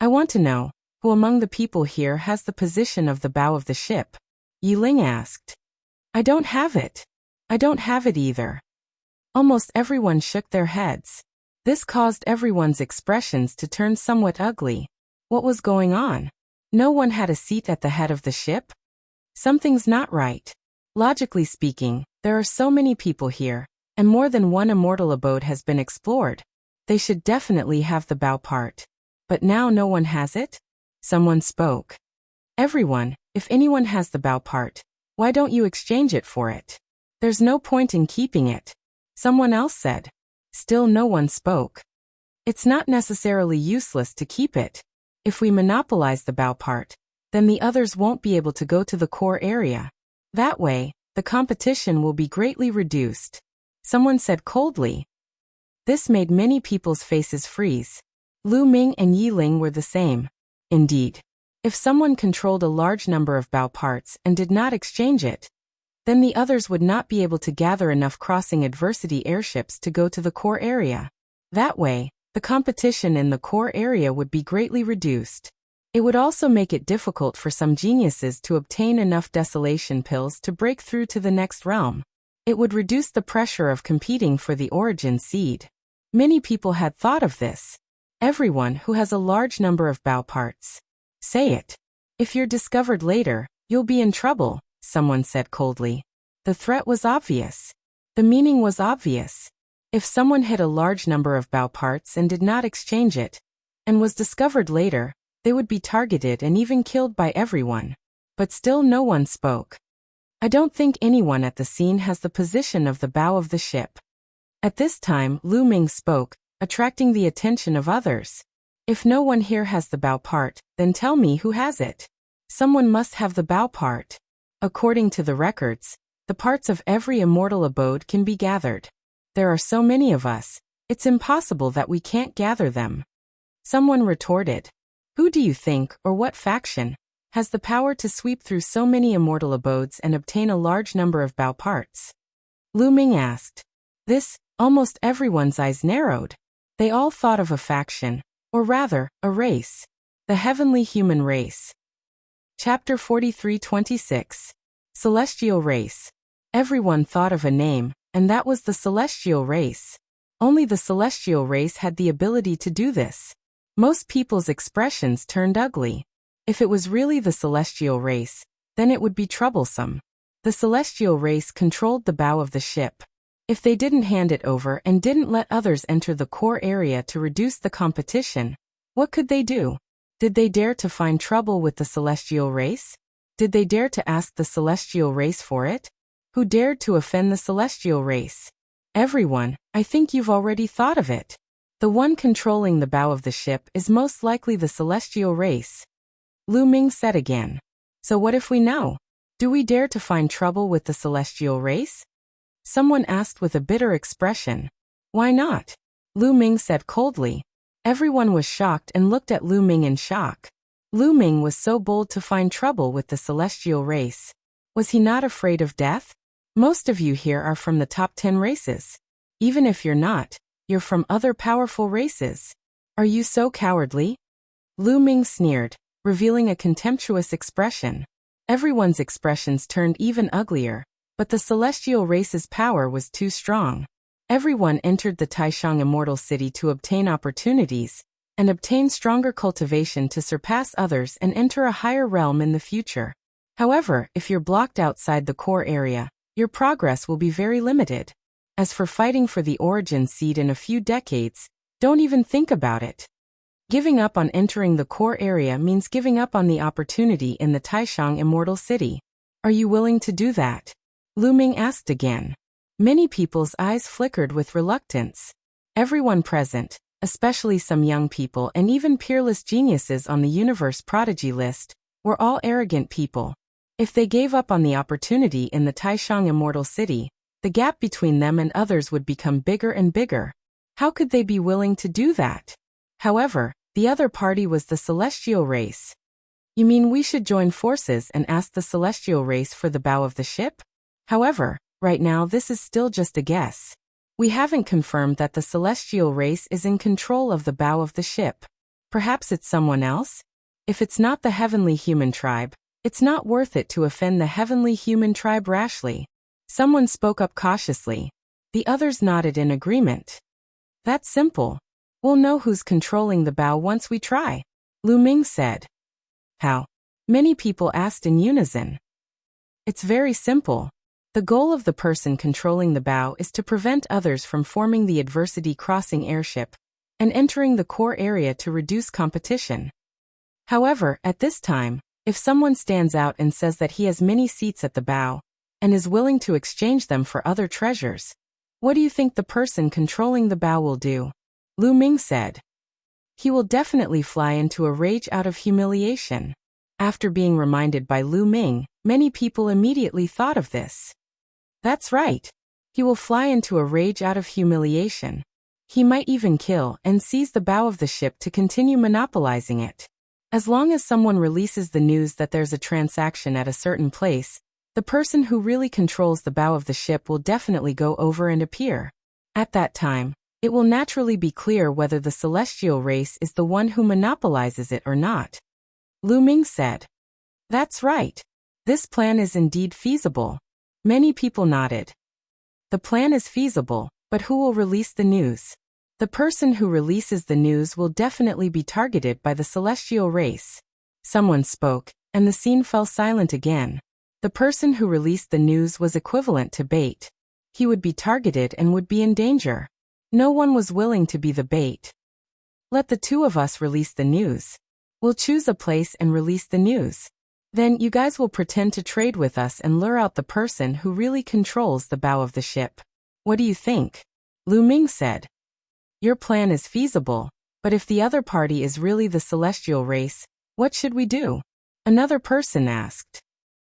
I want to know, who among the people here has the position of the bow of the ship? Yiling asked. I don't have it. I don't have it either. Almost everyone shook their heads. This caused everyone's expressions to turn somewhat ugly. What was going on? No one had a seat at the head of the ship? Something's not right. Logically speaking, there are so many people here, and more than one immortal abode has been explored. They should definitely have the bow part. But now no one has it? Someone spoke. Everyone, if anyone has the bow part, why don't you exchange it for it? There's no point in keeping it. Someone else said. Still no one spoke. It's not necessarily useless to keep it. If we monopolize the bow part, then the others won't be able to go to the core area. That way, the competition will be greatly reduced. Someone said coldly. This made many people's faces freeze. Lu Ming and Yiling were the same. Indeed, if someone controlled a large number of bow parts and did not exchange it, then the others would not be able to gather enough crossing adversity airships to go to the core area. That way, the competition in the core area would be greatly reduced. It would also make it difficult for some geniuses to obtain enough desolation pills to break through to the next realm. It would reduce the pressure of competing for the origin seed. Many people had thought of this. Everyone who has a large number of bow parts. Say it. If you're discovered later, you'll be in trouble, someone said coldly. The threat was obvious. The meaning was obvious. If someone hid a large number of bow parts and did not exchange it, and was discovered later, they would be targeted and even killed by everyone. But still no one spoke. I don't think anyone at the scene has the position of the bow of the ship. At this time, Lu Ming spoke, attracting the attention of others. If no one here has the bow part, then tell me who has it. Someone must have the bow part. According to the records, the parts of every immortal abode can be gathered. There are so many of us, it's impossible that we can't gather them. Someone retorted. Who do you think, or what faction, has the power to sweep through so many immortal abodes and obtain a large number of bow parts? Lu Ming asked. Almost everyone's eyes narrowed. They all thought of a faction, or rather, a race. The heavenly human race. Chapter 43-26. Celestial Race. Everyone thought of a name, and that was the Celestial Race. Only the Celestial Race had the ability to do this. Most people's expressions turned ugly. If it was really the Celestial Race, then it would be troublesome. The Celestial Race controlled the bow of the ship. If they didn't hand it over and didn't let others enter the core area to reduce the competition, what could they do? Did they dare to find trouble with the Celestial Race? Did they dare to ask the celestial race for it? Who dared to offend the celestial race? Everyone, I think you've already thought of it. The one controlling the bow of the ship is most likely the celestial race. Lu Ming said again. So what if we know? Do we dare to find trouble with the celestial race? Someone asked with a bitter expression. Why not? Lu Ming said coldly. Everyone was shocked and looked at Lu Ming in shock. Lu Ming was so bold to find trouble with the celestial race. Was he not afraid of death? Most of you here are from the top 10 races. Even if you're not, you're from other powerful races. Are you so cowardly? Lu Ming sneered, revealing a contemptuous expression. Everyone's expressions turned even uglier, but the celestial race's power was too strong. Everyone entered the Taishang Immortal City to obtain opportunities, and obtain stronger cultivation to surpass others and enter a higher realm in the future. However, if you're blocked outside the core area, your progress will be very limited. As for fighting for the origin seed in a few decades, don't even think about it. Giving up on entering the core area means giving up on the opportunity in the Taishang Immortal City. Are you willing to do that? Lu Ming asked again. Many people's eyes flickered with reluctance. Everyone present, especially some young people and even peerless geniuses on the universe prodigy list, were all arrogant people. If they gave up on the opportunity in the Taishang Immortal City, the gap between them and others would become bigger and bigger. How could they be willing to do that? However, the other party was the celestial race. You mean we should join forces and ask the celestial race for the bow of the ship? However, right now this is still just a guess. We haven't confirmed that the celestial race is in control of the bow of the ship. Perhaps it's someone else? If it's not the heavenly human tribe, it's not worth it to offend the heavenly human tribe rashly. Someone spoke up cautiously. The others nodded in agreement. That's simple. We'll know who's controlling the bow once we try, Lu Ming said. How? Many people asked in unison. It's very simple. The goal of the person controlling the bow is to prevent others from forming the adversity crossing airship and entering the core area to reduce competition. However, at this time, if someone stands out and says that he has many seats at the bow and is willing to exchange them for other treasures, what do you think the person controlling the bow will do? Lu Ming said. He will definitely fly into a rage out of humiliation. After being reminded by Lu Ming, many people immediately thought of this. That's right. He will fly into a rage out of humiliation. He might even kill and seize the bow of the ship to continue monopolizing it. As long as someone releases the news that there's a transaction at a certain place, the person who really controls the bow of the ship will definitely go over and appear. At that time, it will naturally be clear whether the celestial race is the one who monopolizes it or not. Lu Ming said. That's right. This plan is indeed feasible. Many people nodded. The plan is feasible, but who will release the news? The person who releases the news will definitely be targeted by the celestial race. Someone spoke, and the scene fell silent again. The person who released the news was equivalent to bait. He would be targeted and would be in danger. No one was willing to be the bait. Let the two of us release the news. We'll choose a place and release the news. Then you guys will pretend to trade with us and lure out the person who really controls the bow of the ship. What do you think? Lu Ming said. Your plan is feasible, but if the other party is really the celestial race, what should we do? Another person asked.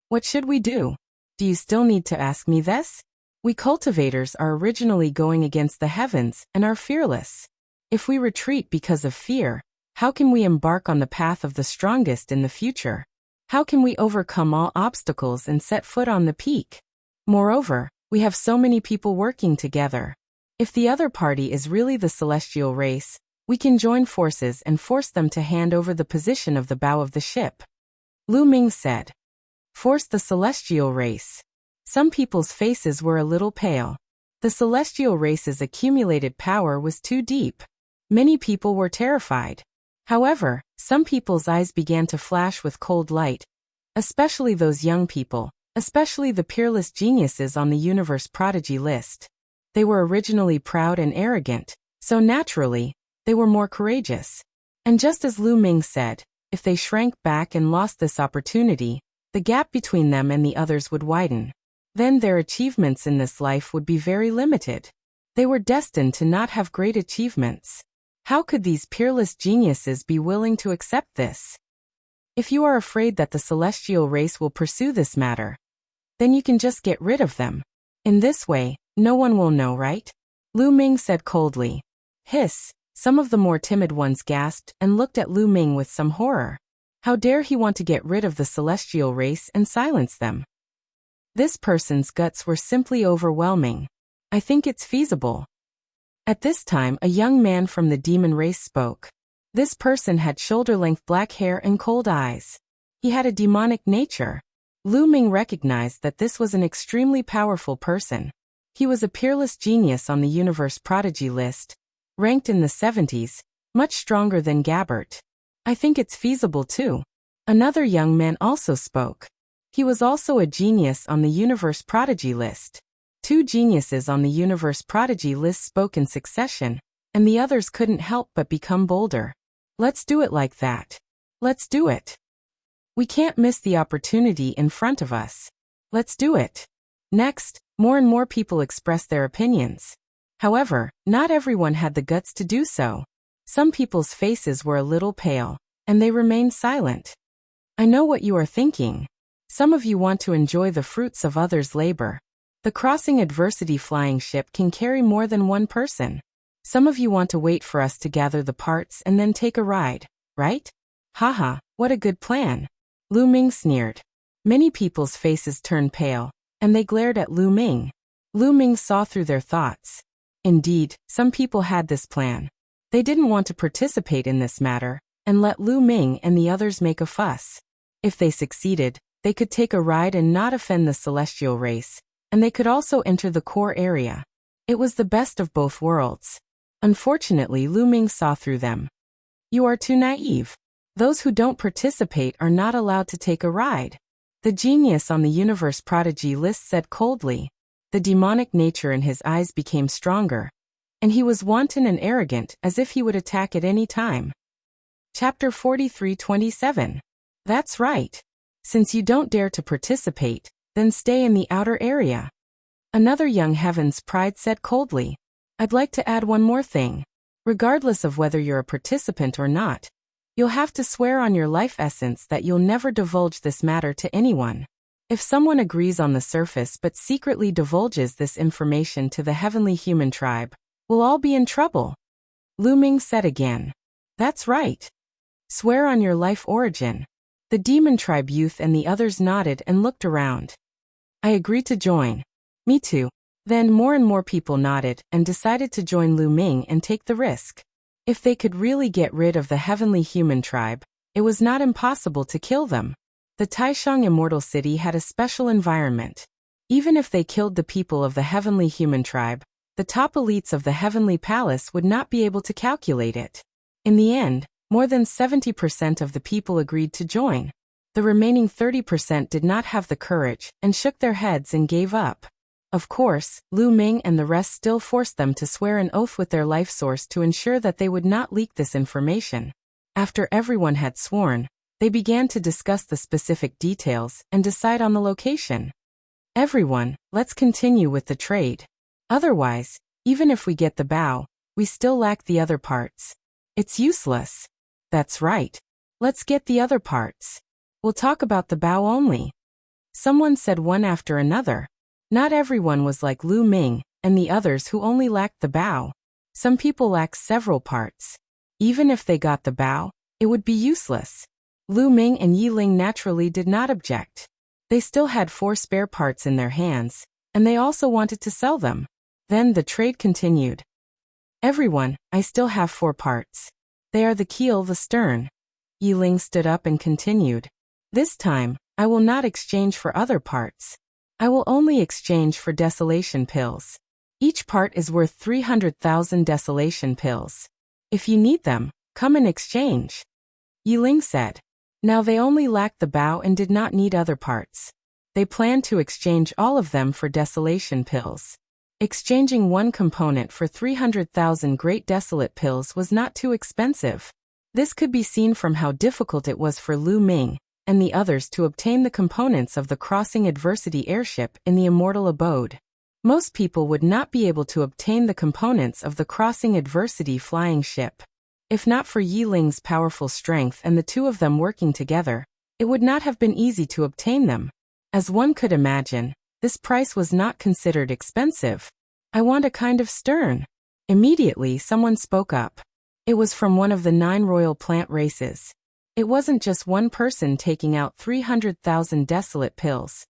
What should we do? Do you still need to ask me this? We cultivators are originally going against the heavens and are fearless. If we retreat because of fear, how can we embark on the path of the strongest in the future? How can we overcome all obstacles and set foot on the peak? Moreover, we have so many people working together. If the other party is really the celestial race, we can join forces and force them to hand over the position of the bow of the ship. Lu Ming said. Force the celestial race. Some people's faces were a little pale. The celestial race's accumulated power was too deep. Many people were terrified. However, some people's eyes began to flash with cold light, especially those young people, especially the peerless geniuses on the universe prodigy list. They were originally proud and arrogant, so naturally, they were more courageous. And just as Lu Ming said, if they shrank back and lost this opportunity, The gap between them and the others would widen. Then their achievements in this life would be very limited. They were destined to not have great achievements. How could these peerless geniuses be willing to accept this? If you are afraid that the celestial race will pursue this matter, then you can just get rid of them. In this way, no one will know, right? Lu Ming said coldly. Hiss. Some of the more timid ones gasped and looked at Lu Ming with some horror. How dare he want to get rid of the celestial race and silence them? This person's guts were simply overwhelming. I think it's feasible. At this time, a young man from the demon race spoke. This person had shoulder-length black hair and cold eyes. He had a demonic nature. Lu Ming recognized that this was an extremely powerful person. He was a peerless genius on the universe prodigy list, ranked in the 70s, much stronger than Gabbert. I think it's feasible too. Another young man also spoke. He was also a genius on the universe prodigy list. Two geniuses on the universe prodigy list spoke in succession, and the others couldn't help but become bolder. Let's do it like that. Let's do it. We can't miss the opportunity in front of us. Let's do it. Next, more and more people expressed their opinions. However, not everyone had the guts to do so. Some people's faces were a little pale, and they remained silent. I know what you are thinking. Some of you want to enjoy the fruits of others' labor. The crossing adversity flying ship can carry more than one person. Some of you want to wait for us to gather the parts and then take a ride, right? Haha, what a good plan. Lu Ming sneered. Many people's faces turned pale, and they glared at Lu Ming. Lu Ming saw through their thoughts. Indeed, some people had this plan. They didn't want to participate in this matter, and let Lu Ming and the others make a fuss. If they succeeded, they could take a ride and not offend the celestial race, and they could also enter the core area. It was the best of both worlds. Unfortunately, Lu Ming saw through them. You are too naive. Those who don't participate are not allowed to take a ride. The genius on the universe prodigy list said coldly. The demonic nature in his eyes became stronger, and he was wanton and arrogant as if he would attack at any time. Chapter 43:27. That's right. Since you don't dare to participate, then stay in the outer area. Another young Heaven's Pride said coldly. I'd like to add one more thing. Regardless of whether you're a participant or not, you'll have to swear on your life essence that you'll never divulge this matter to anyone. If someone agrees on the surface but secretly divulges this information to the heavenly human tribe, we'll all be in trouble. Lu Ming said again. That's right. Swear on your life origin. The demon tribe youth and the others nodded and looked around. I agree to join. Me too. Then more and more people nodded and decided to join Lu Ming and take the risk. If they could really get rid of the heavenly human tribe, it was not impossible to kill them. The Taishang Immortal City had a special environment. Even if they killed the people of the heavenly human tribe, the top elites of the heavenly palace would not be able to calculate it. In the end, more than 70% of the people agreed to join. The remaining 30% did not have the courage and shook their heads and gave up. Of course, Lu Ming and the rest still forced them to swear an oath with their life source to ensure that they would not leak this information. After everyone had sworn, they began to discuss the specific details and decide on the location. Everyone, let's continue with the trade. Otherwise, even if we get the bow, we still lack the other parts. It's useless. That's right. Let's get the other parts. We'll talk about the bow only. Someone said one after another. Not everyone was like Lu Ming and the others who only lacked the bow. Some people lacked several parts. Even if they got the bow, it would be useless. Lu Ming and Yi Ling naturally did not object. They still had 4 spare parts in their hands, and they also wanted to sell them. Then the trade continued. Everyone, I still have 4 parts. They are the keel, the stern. Yi Ling stood up and continued. This time, I will not exchange for other parts. I will only exchange for desolation pills. Each part is worth 300,000 desolation pills. If you need them, come and exchange. Yi Ling said. Now they only lacked the bow and did not need other parts. They planned to exchange all of them for desolation pills. Exchanging one component for 300,000 great desolate pills was not too expensive. This could be seen from how difficult it was for Lu Ming and the others to obtain the components of the crossing adversity airship in the immortal abode. Most people would not be able to obtain the components of the crossing adversity flying ship. If not for Yi Ling's powerful strength and the two of them working together, it would not have been easy to obtain them. As one could imagine, this price was not considered expensive. I want a kind of stern. Immediately someone spoke up. It was from one of the 9 royal plant races. It wasn't just one person taking out 300,000 desolate pills.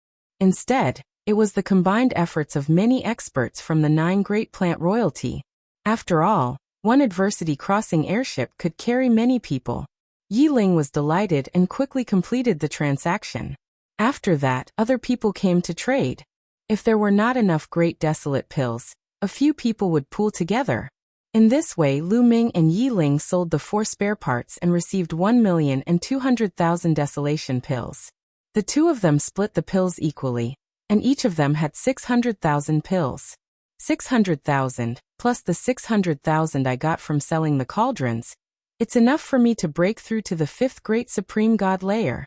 Instead, it was the combined efforts of many experts from the 9 great plant royalty. After all, one adversity crossing airship could carry many people. Yi Ling was delighted and quickly completed the transaction. After that, other people came to trade. If there were not enough great desolate pills, a few people would pool together. In this way, Lu Ming and Yi Ling sold the 4 spare parts and received 1,200,000 desolation pills. The two of them split the pills equally, and each of them had 600,000 pills. 600,000, plus the 600,000 I got from selling the cauldrons. It's enough for me to break through to the 5th great supreme god layer.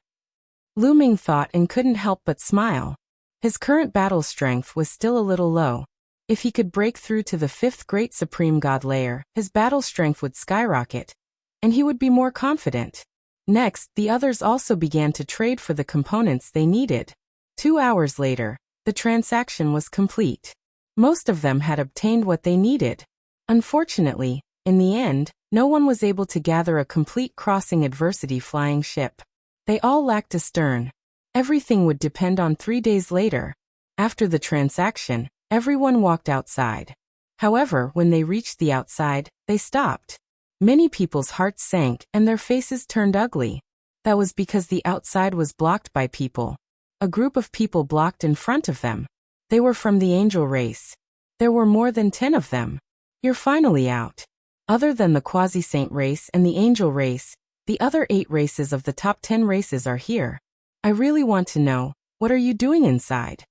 Lu Ming thought and couldn't help but smile. His current battle strength was still a little low. If he could break through to the 5th great supreme god layer, his battle strength would skyrocket, and he would be more confident. Next, the others also began to trade for the components they needed. 2 hours later, the transaction was complete. Most of them had obtained what they needed. Unfortunately, in the end, no one was able to gather a complete crossing adversity flying ship. They all lacked a stern. Everything would depend on 3 days later. After the transaction, everyone walked outside. However, when they reached the outside, they stopped. Many people's hearts sank and their faces turned ugly. That was because the outside was blocked by people. A group of people blocked in front of them. They were from the angel race. There were more than 10 of them. You're finally out. Other than the quasi-saint race and the angel race, the other 8 races of the top 10 races are here. I really want to know, what are you doing inside?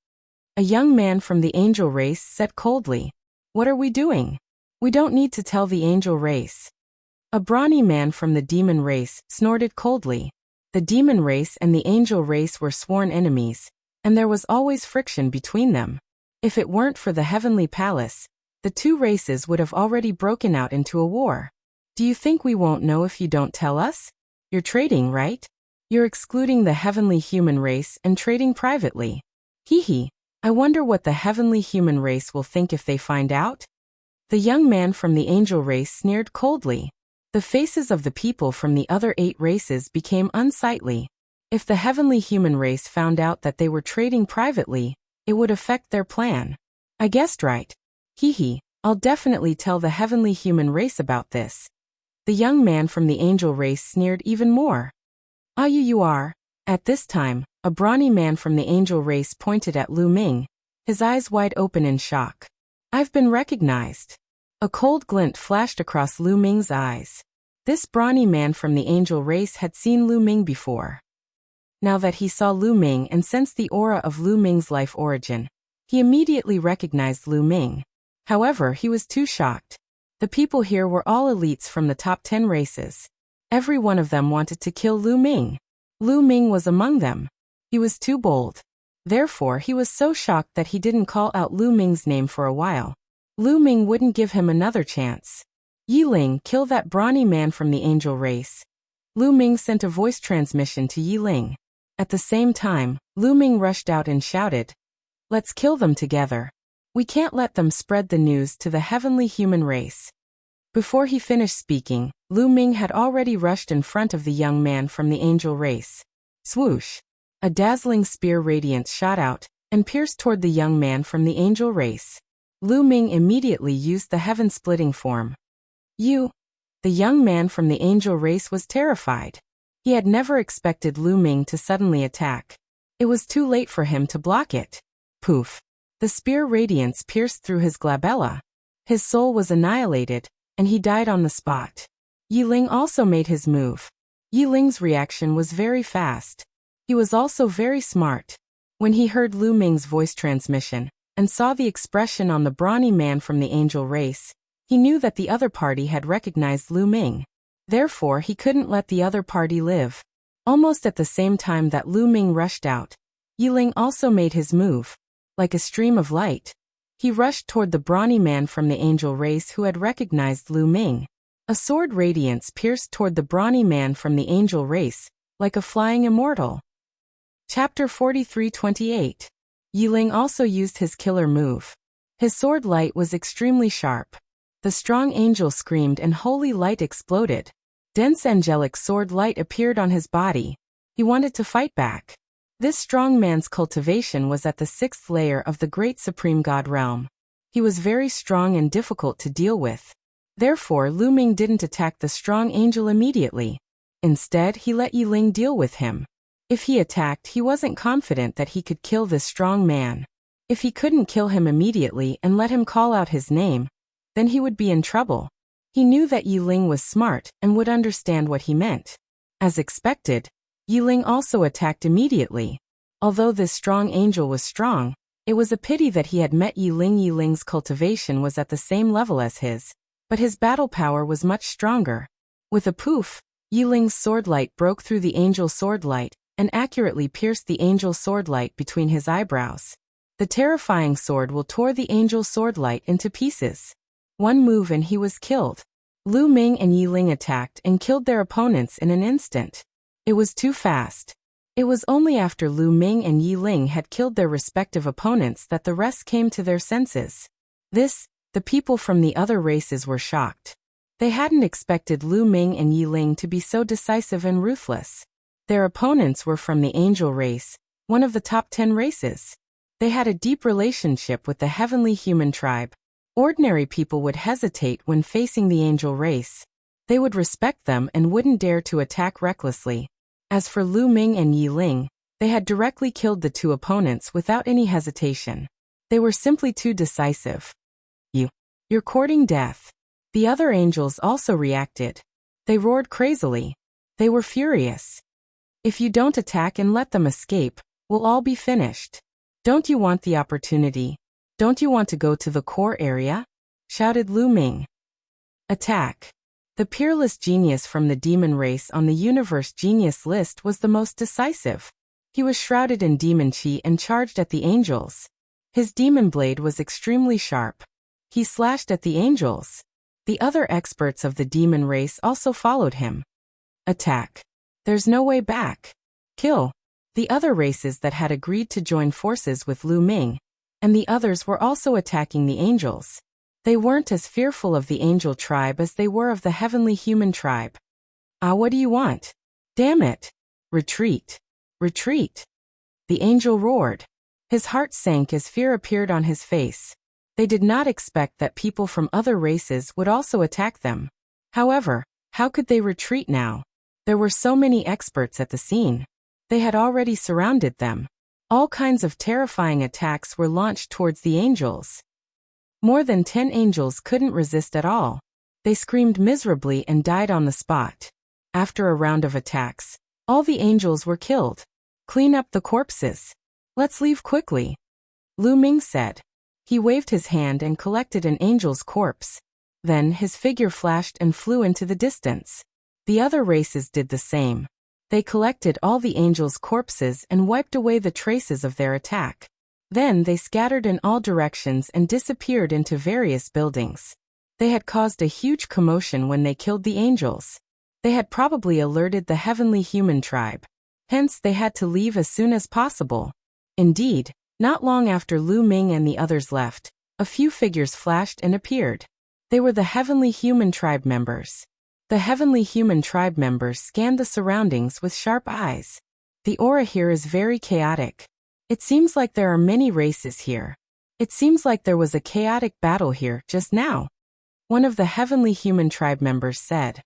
A young man from the angel race said coldly. What are we doing? We don't need to tell the angel race. A brawny man from the demon race snorted coldly. The demon race and the angel race were sworn enemies, and there was always friction between them. If it weren't for the heavenly palace, the 2 races would have already broken out into a war. Do you think we won't know if you don't tell us? You're trading, right? You're excluding the heavenly human race and trading privately. Hee hee, I wonder what the heavenly human race will think if they find out? The young man from the angel race sneered coldly. The faces of the people from the other 8 races became unsightly. If the heavenly human race found out that they were trading privately, it would affect their plan. I guessed right. Hee hee, I'll definitely tell the heavenly human race about this. The young man from the angel race sneered even more. Ah, you are. At this time, a brawny man from the angel race pointed at Lu Ming, his eyes wide open in shock. I've been recognized. A cold glint flashed across Lu Ming's eyes. This brawny man from the angel race had seen Lu Ming before. Now that he saw Lu Ming and sensed the aura of Lu Ming's life origin, he immediately recognized Lu Ming. However, he was too shocked. The people here were all elites from the top 10 races. Every one of them wanted to kill Lu Ming. Lu Ming was among them. He was too bold. Therefore, he was so shocked that he didn't call out Lu Ming's name for a while. Lu Ming wouldn't give him another chance. Yi Ling, kill that brawny man from the angel race. Lu Ming sent a voice transmission to Yi Ling. At the same time, Lu Ming rushed out and shouted, let's kill them together. We can't let them spread the news to the heavenly human race. Before he finished speaking, Lu Ming had already rushed in front of the young man from the angel race. Swoosh! A dazzling spear radiance shot out and pierced toward the young man from the angel race. Lu Ming immediately used the heaven-splitting form. You! The young man from the angel race was terrified. He had never expected Lu Ming to suddenly attack. It was too late for him to block it. Poof! The spear radiance pierced through his glabella. His soul was annihilated, and he died on the spot. Yi Ling also made his move. Yi Ling's reaction was very fast. He was also very smart. When he heard Lu Ming's voice transmission, and saw the expression on the brawny man from the angel race, he knew that the other party had recognized Lu Ming. Therefore, he couldn't let the other party live. Almost at the same time that Lu Ming rushed out, Yi Ling also made his move. Like a stream of light, he rushed toward the brawny man from the angel race who had recognized Lu Ming. A sword radiance pierced toward the brawny man from the angel race, like a flying immortal. Chapter 43:28. Yi Ling also used his killer move. His sword light was extremely sharp. The strong angel screamed and holy light exploded. Dense angelic sword light appeared on his body. He wanted to fight back. This strong man's cultivation was at the 6th layer of the great supreme god realm. He was very strong and difficult to deal with. Therefore, Lu Ming didn't attack the strong angel immediately. Instead, he let Yi Ling deal with him. If he attacked, he wasn't confident that he could kill this strong man. If he couldn't kill him immediately and let him call out his name, then he would be in trouble. He knew that Yi Ling was smart and would understand what he meant. As expected, Yi Ling also attacked immediately. Although this strong angel was strong, it was a pity that he had met Yi Ling. Yi Ling's cultivation was at the same level as his, but his battle power was much stronger. With a poof, Yi Ling's sword light broke through the angel sword light and accurately pierced the angel sword light between his eyebrows. The terrifying sword will tore the angel sword light into pieces. One move and he was killed. Lu Ming and Yi Ling attacked and killed their opponents in an instant. It was too fast. It was only after Lu Ming and Yi Ling had killed their respective opponents that the rest came to their senses. The people from the other races were shocked. They hadn't expected Lu Ming and Yi Ling to be so decisive and ruthless. Their opponents were from the angel race, one of the top 10 races. They had a deep relationship with the heavenly human tribe. Ordinary people would hesitate when facing the angel race. They would respect them and wouldn't dare to attack recklessly. As for Lu Ming and Yi Ling, they had directly killed the two opponents without any hesitation. They were simply too decisive. You're courting death. The other angels also reacted. They roared crazily. They were furious. If you don't attack and let them escape, we'll all be finished. Don't you want the opportunity? Don't you want to go to the core area? Shouted Lu Ming. Attack. The peerless genius from the demon race on the universe genius list was the most decisive. He was shrouded in demon chi and charged at the angels. His demon blade was extremely sharp. He slashed at the angels. The other experts of the demon race also followed him. Attack. There's no way back. Kill. The other races that had agreed to join forces with Lu Ming, and the others were also attacking the angels. They weren't as fearful of the angel tribe as they were of the heavenly human tribe. What do you want? Damn it. Retreat. Retreat. The angel roared. His heart sank as fear appeared on his face. They did not expect that people from other races would also attack them. However, how could they retreat now? There were so many experts at the scene. They had already surrounded them. All kinds of terrifying attacks were launched towards the angels. More than 10 angels couldn't resist at all. They screamed miserably and died on the spot. After a round of attacks, all the angels were killed. Clean up the corpses. Let's leave quickly. Lu Ming said. He waved his hand and collected an angel's corpse. Then his figure flashed and flew into the distance. The other races did the same. They collected all the angels' corpses and wiped away the traces of their attack. Then they scattered in all directions and disappeared into various buildings. They had caused a huge commotion when they killed the angels. They had probably alerted the heavenly human tribe. Hence they had to leave as soon as possible. Indeed, not long after Lu Ming and the others left, a few figures flashed and appeared. They were the heavenly human tribe members. The heavenly human tribe members scanned the surroundings with sharp eyes. The aura here is very chaotic. It seems like there are many races here. It seems like there was a chaotic battle here just now. One of the heavenly human tribe members said.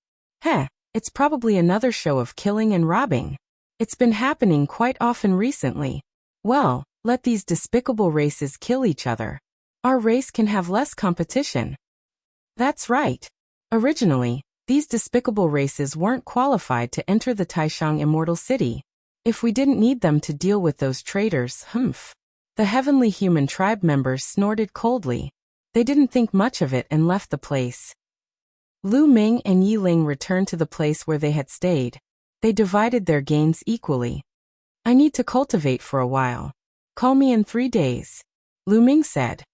It's probably another show of killing and robbing. It's been happening quite often recently. Well, let these despicable races kill each other. Our race can have less competition. That's right. Originally, these despicable races weren't qualified to enter the Taishang Immortal City. If we didn't need them to deal with those traitors, The heavenly human tribe members snorted coldly. They didn't think much of it and left the place. Lu Ming and Yi Ling returned to the place where they had stayed. They divided their gains equally. I need to cultivate for a while. Call me in 3 days, Lu Ming said.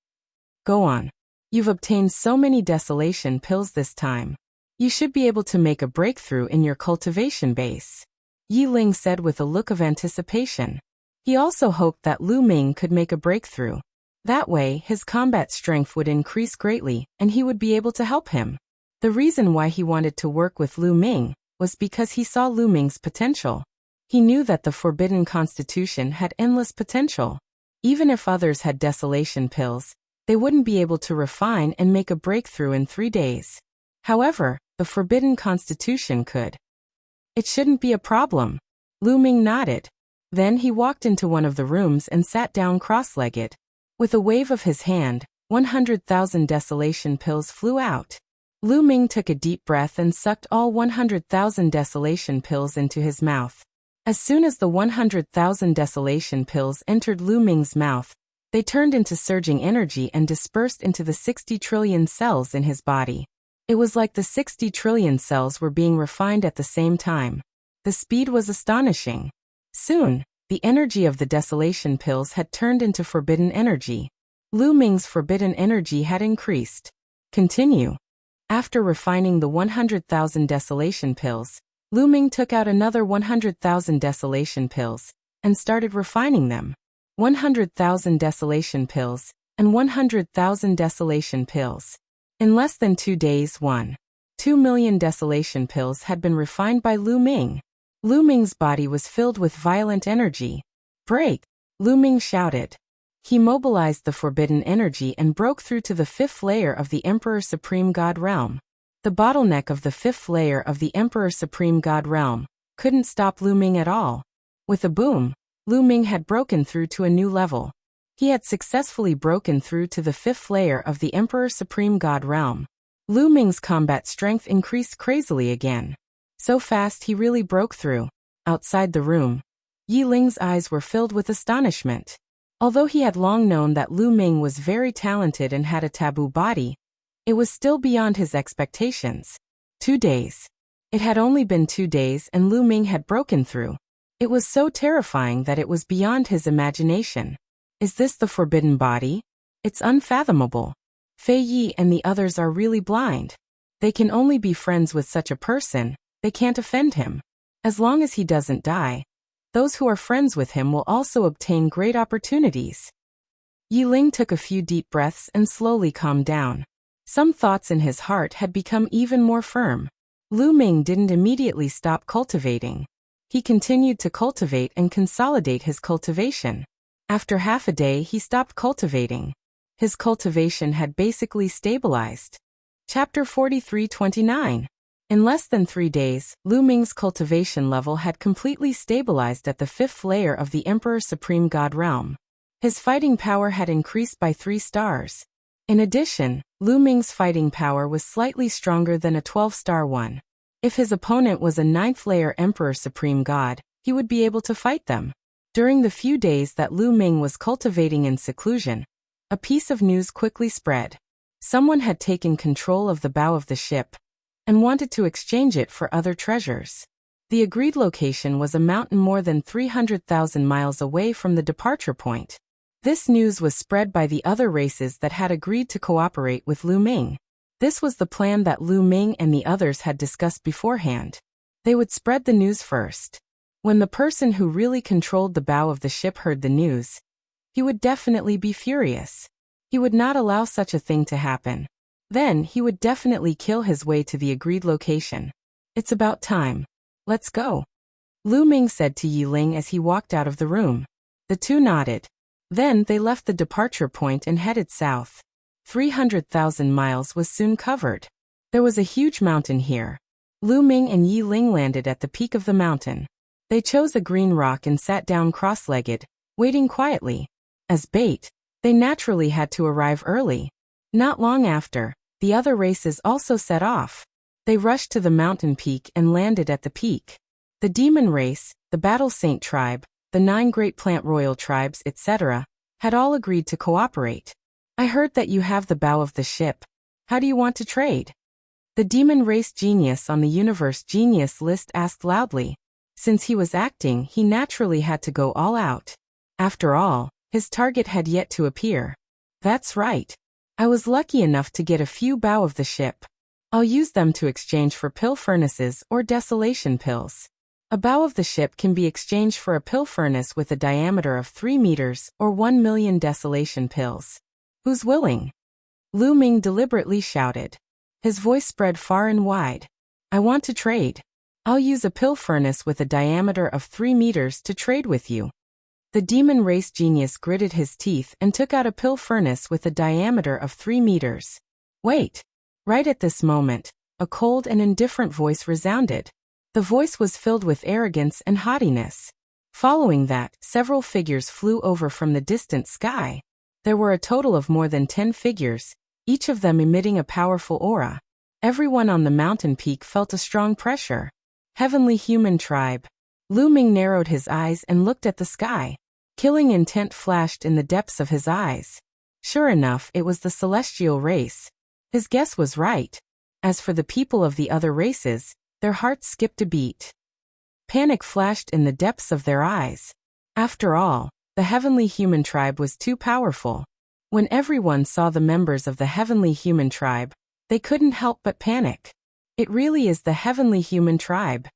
Go on. You've obtained so many desolation pills this time. You should be able to make a breakthrough in your cultivation base, Yi Ling said with a look of anticipation. He also hoped that Lu Ming could make a breakthrough. That way, his combat strength would increase greatly, and he would be able to help him. The reason why he wanted to work with Lu Ming was because he saw Lu Ming's potential. He knew that the Forbidden Constitution had endless potential. Even if others had desolation pills, they wouldn't be able to refine and make a breakthrough in 3 days. However, the Forbidden Constitution could. It shouldn't be a problem. Lu Ming nodded. Then he walked into one of the rooms and sat down cross-legged. With a wave of his hand, 100,000 desolation pills flew out. Lu Ming took a deep breath and sucked all 100,000 desolation pills into his mouth. As soon as the 100,000 desolation pills entered Lu Ming's mouth, they turned into surging energy and dispersed into the 60 trillion cells in his body. It was like the 60 trillion cells were being refined at the same time. The speed was astonishing. Soon, the energy of the desolation pills had turned into forbidden energy. Lu Ming's forbidden energy had increased. Continue. After refining the 100,000 desolation pills, Lu Ming took out another 100,000 desolation pills and started refining them. 100,000 desolation pills and 100,000 desolation pills. In less than 2 days, 1.2 million desolation pills had been refined by Lu Ming. Lu Ming's body was filled with violent energy. Break! Lu Ming shouted. He mobilized the forbidden energy and broke through to the 5th layer of the Emperor Supreme God realm. The bottleneck of the 5th layer of the Emperor Supreme God realm couldn't stop Lu Ming at all. With a boom, Lu Ming had broken through to a new level. He had successfully broken through to the 5th layer of the Emperor Supreme God realm. Lu Ming's combat strength increased crazily again. So fast he really broke through. Outside the room, Yi Ling's eyes were filled with astonishment. Although he had long known that Lu Ming was very talented and had a taboo body, it was still beyond his expectations. 2 days. It had only been 2 days and Lu Ming had broken through. It was so terrifying that it was beyond his imagination. Is this the forbidden body? It's unfathomable. Fei Yi and the others are really blind. They can only be friends with such a person, they can't offend him. As long as he doesn't die, those who are friends with him will also obtain great opportunities. Yi Ling took a few deep breaths and slowly calmed down. Some thoughts in his heart had become even more firm. Lu Ming didn't immediately stop cultivating. He continued to cultivate and consolidate his cultivation. After half a day he stopped cultivating. His cultivation had basically stabilized. Chapter 43:29. In less than 3 days, Lu Ming's cultivation level had completely stabilized at the 5th layer of the Emperor Supreme God realm. His fighting power had increased by 3 stars. In addition, Lu Ming's fighting power was slightly stronger than a 12-star one. If his opponent was a 9th layer Emperor Supreme God, he would be able to fight them. During the few days that Lu Ming was cultivating in seclusion, a piece of news quickly spread. Someone had taken control of the bow of the ship and wanted to exchange it for other treasures. The agreed location was a mountain more than 300,000 miles away from the departure point. This news was spread by the other races that had agreed to cooperate with Lu Ming. This was the plan that Lu Ming and the others had discussed beforehand. They would spread the news first. When the person who really controlled the bow of the ship heard the news, he would definitely be furious. He would not allow such a thing to happen. Then he would definitely kill his way to the agreed location. It's about time. Let's go, Lu Ming said to Yi Ling as he walked out of the room. The two nodded. Then they left the departure point and headed south. 300,000 miles was soon covered. There was a huge mountain here. Lu Ming and Yi Ling landed at the peak of the mountain. They chose a green rock and sat down cross-legged, waiting quietly. As bait, they naturally had to arrive early. Not long after, the other races also set off. They rushed to the mountain peak and landed at the peak. The Demon Race, the Battle Saint Tribe, the 9 Great Plant Royal Tribes, etc., had all agreed to cooperate. I heard that you have the bow of the ship. How do you want to trade? The Demon Race Genius on the Universe Genius list asked loudly. Since he was acting, he naturally had to go all out. After all, his target had yet to appear. That's right. I was lucky enough to get a few bow of the ship. I'll use them to exchange for pill furnaces or desolation pills. A bow of the ship can be exchanged for a pill furnace with a diameter of 3 meters or 1 million desolation pills. Who's willing? Lu Ming deliberately shouted. His voice spread far and wide. I want to trade. I'll use a pill furnace with a diameter of 3 meters to trade with you. The demon race genius gritted his teeth and took out a pill furnace with a diameter of 3 meters. Wait. Right at this moment, a cold and indifferent voice resounded. The voice was filled with arrogance and haughtiness. Following that, several figures flew over from the distant sky. There were a total of more than 10 figures, each of them emitting a powerful aura. Everyone on the mountain peak felt a strong pressure. Heavenly human tribe. Lu Ming narrowed his eyes and looked at the sky. Killing intent flashed in the depths of his eyes. Sure enough, it was the celestial race. His guess was right. As for the people of the other races, their hearts skipped a beat. Panic flashed in the depths of their eyes. After all, the heavenly human tribe was too powerful. When everyone saw the members of the heavenly human tribe, they couldn't help but panic. It really is the heavenly human tribe.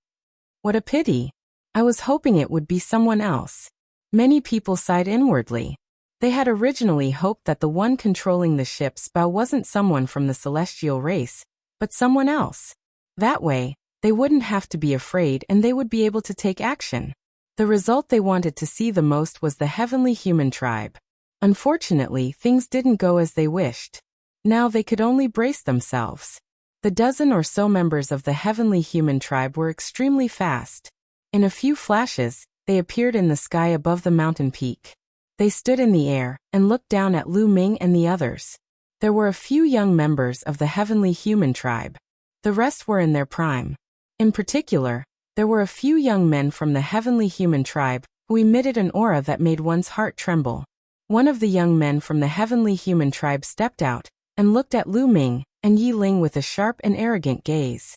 What a pity. I was hoping it would be someone else. Many people sighed inwardly. They had originally hoped that the one controlling the ship's bow wasn't someone from the celestial race, but someone else. That way, they wouldn't have to be afraid and they would be able to take action. The result they wanted to see the most was the heavenly human tribe. Unfortunately, things didn't go as they wished. Now they could only brace themselves. The dozen or so members of the heavenly human tribe were extremely fast. In a few flashes, they appeared in the sky above the mountain peak. They stood in the air and looked down at Lu Ming and the others. There were a few young members of the heavenly human tribe. The rest were in their prime. In particular, there were a few young men from the heavenly human tribe who emitted an aura that made one's heart tremble. One of the young men from the heavenly human tribe stepped out and looked at Lu Ming and Yi Ling with a sharp and arrogant gaze.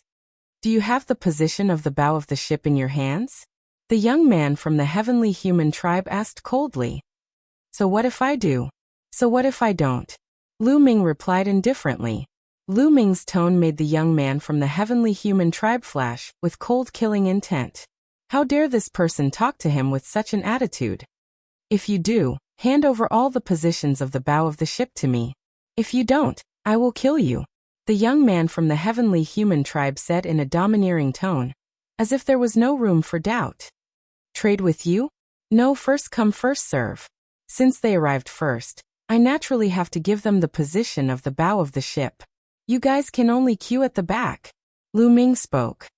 Do you have the position of the bow of the ship in your hands? The young man from the heavenly human tribe asked coldly. So what if I do? So what if I don't? Lu Ming replied indifferently. Lu Ming's tone made the young man from the heavenly human tribe flash with cold killing intent. How dare this person talk to him with such an attitude? If you do, hand over all the positions of the bow of the ship to me. If you don't, I will kill you. The young man from the heavenly human tribe said in a domineering tone, as if there was no room for doubt. Trade with you? No, first come first serve. Since they arrived first, I naturally have to give them the position of the bow of the ship. You guys can only queue at the back. Lu Ming spoke.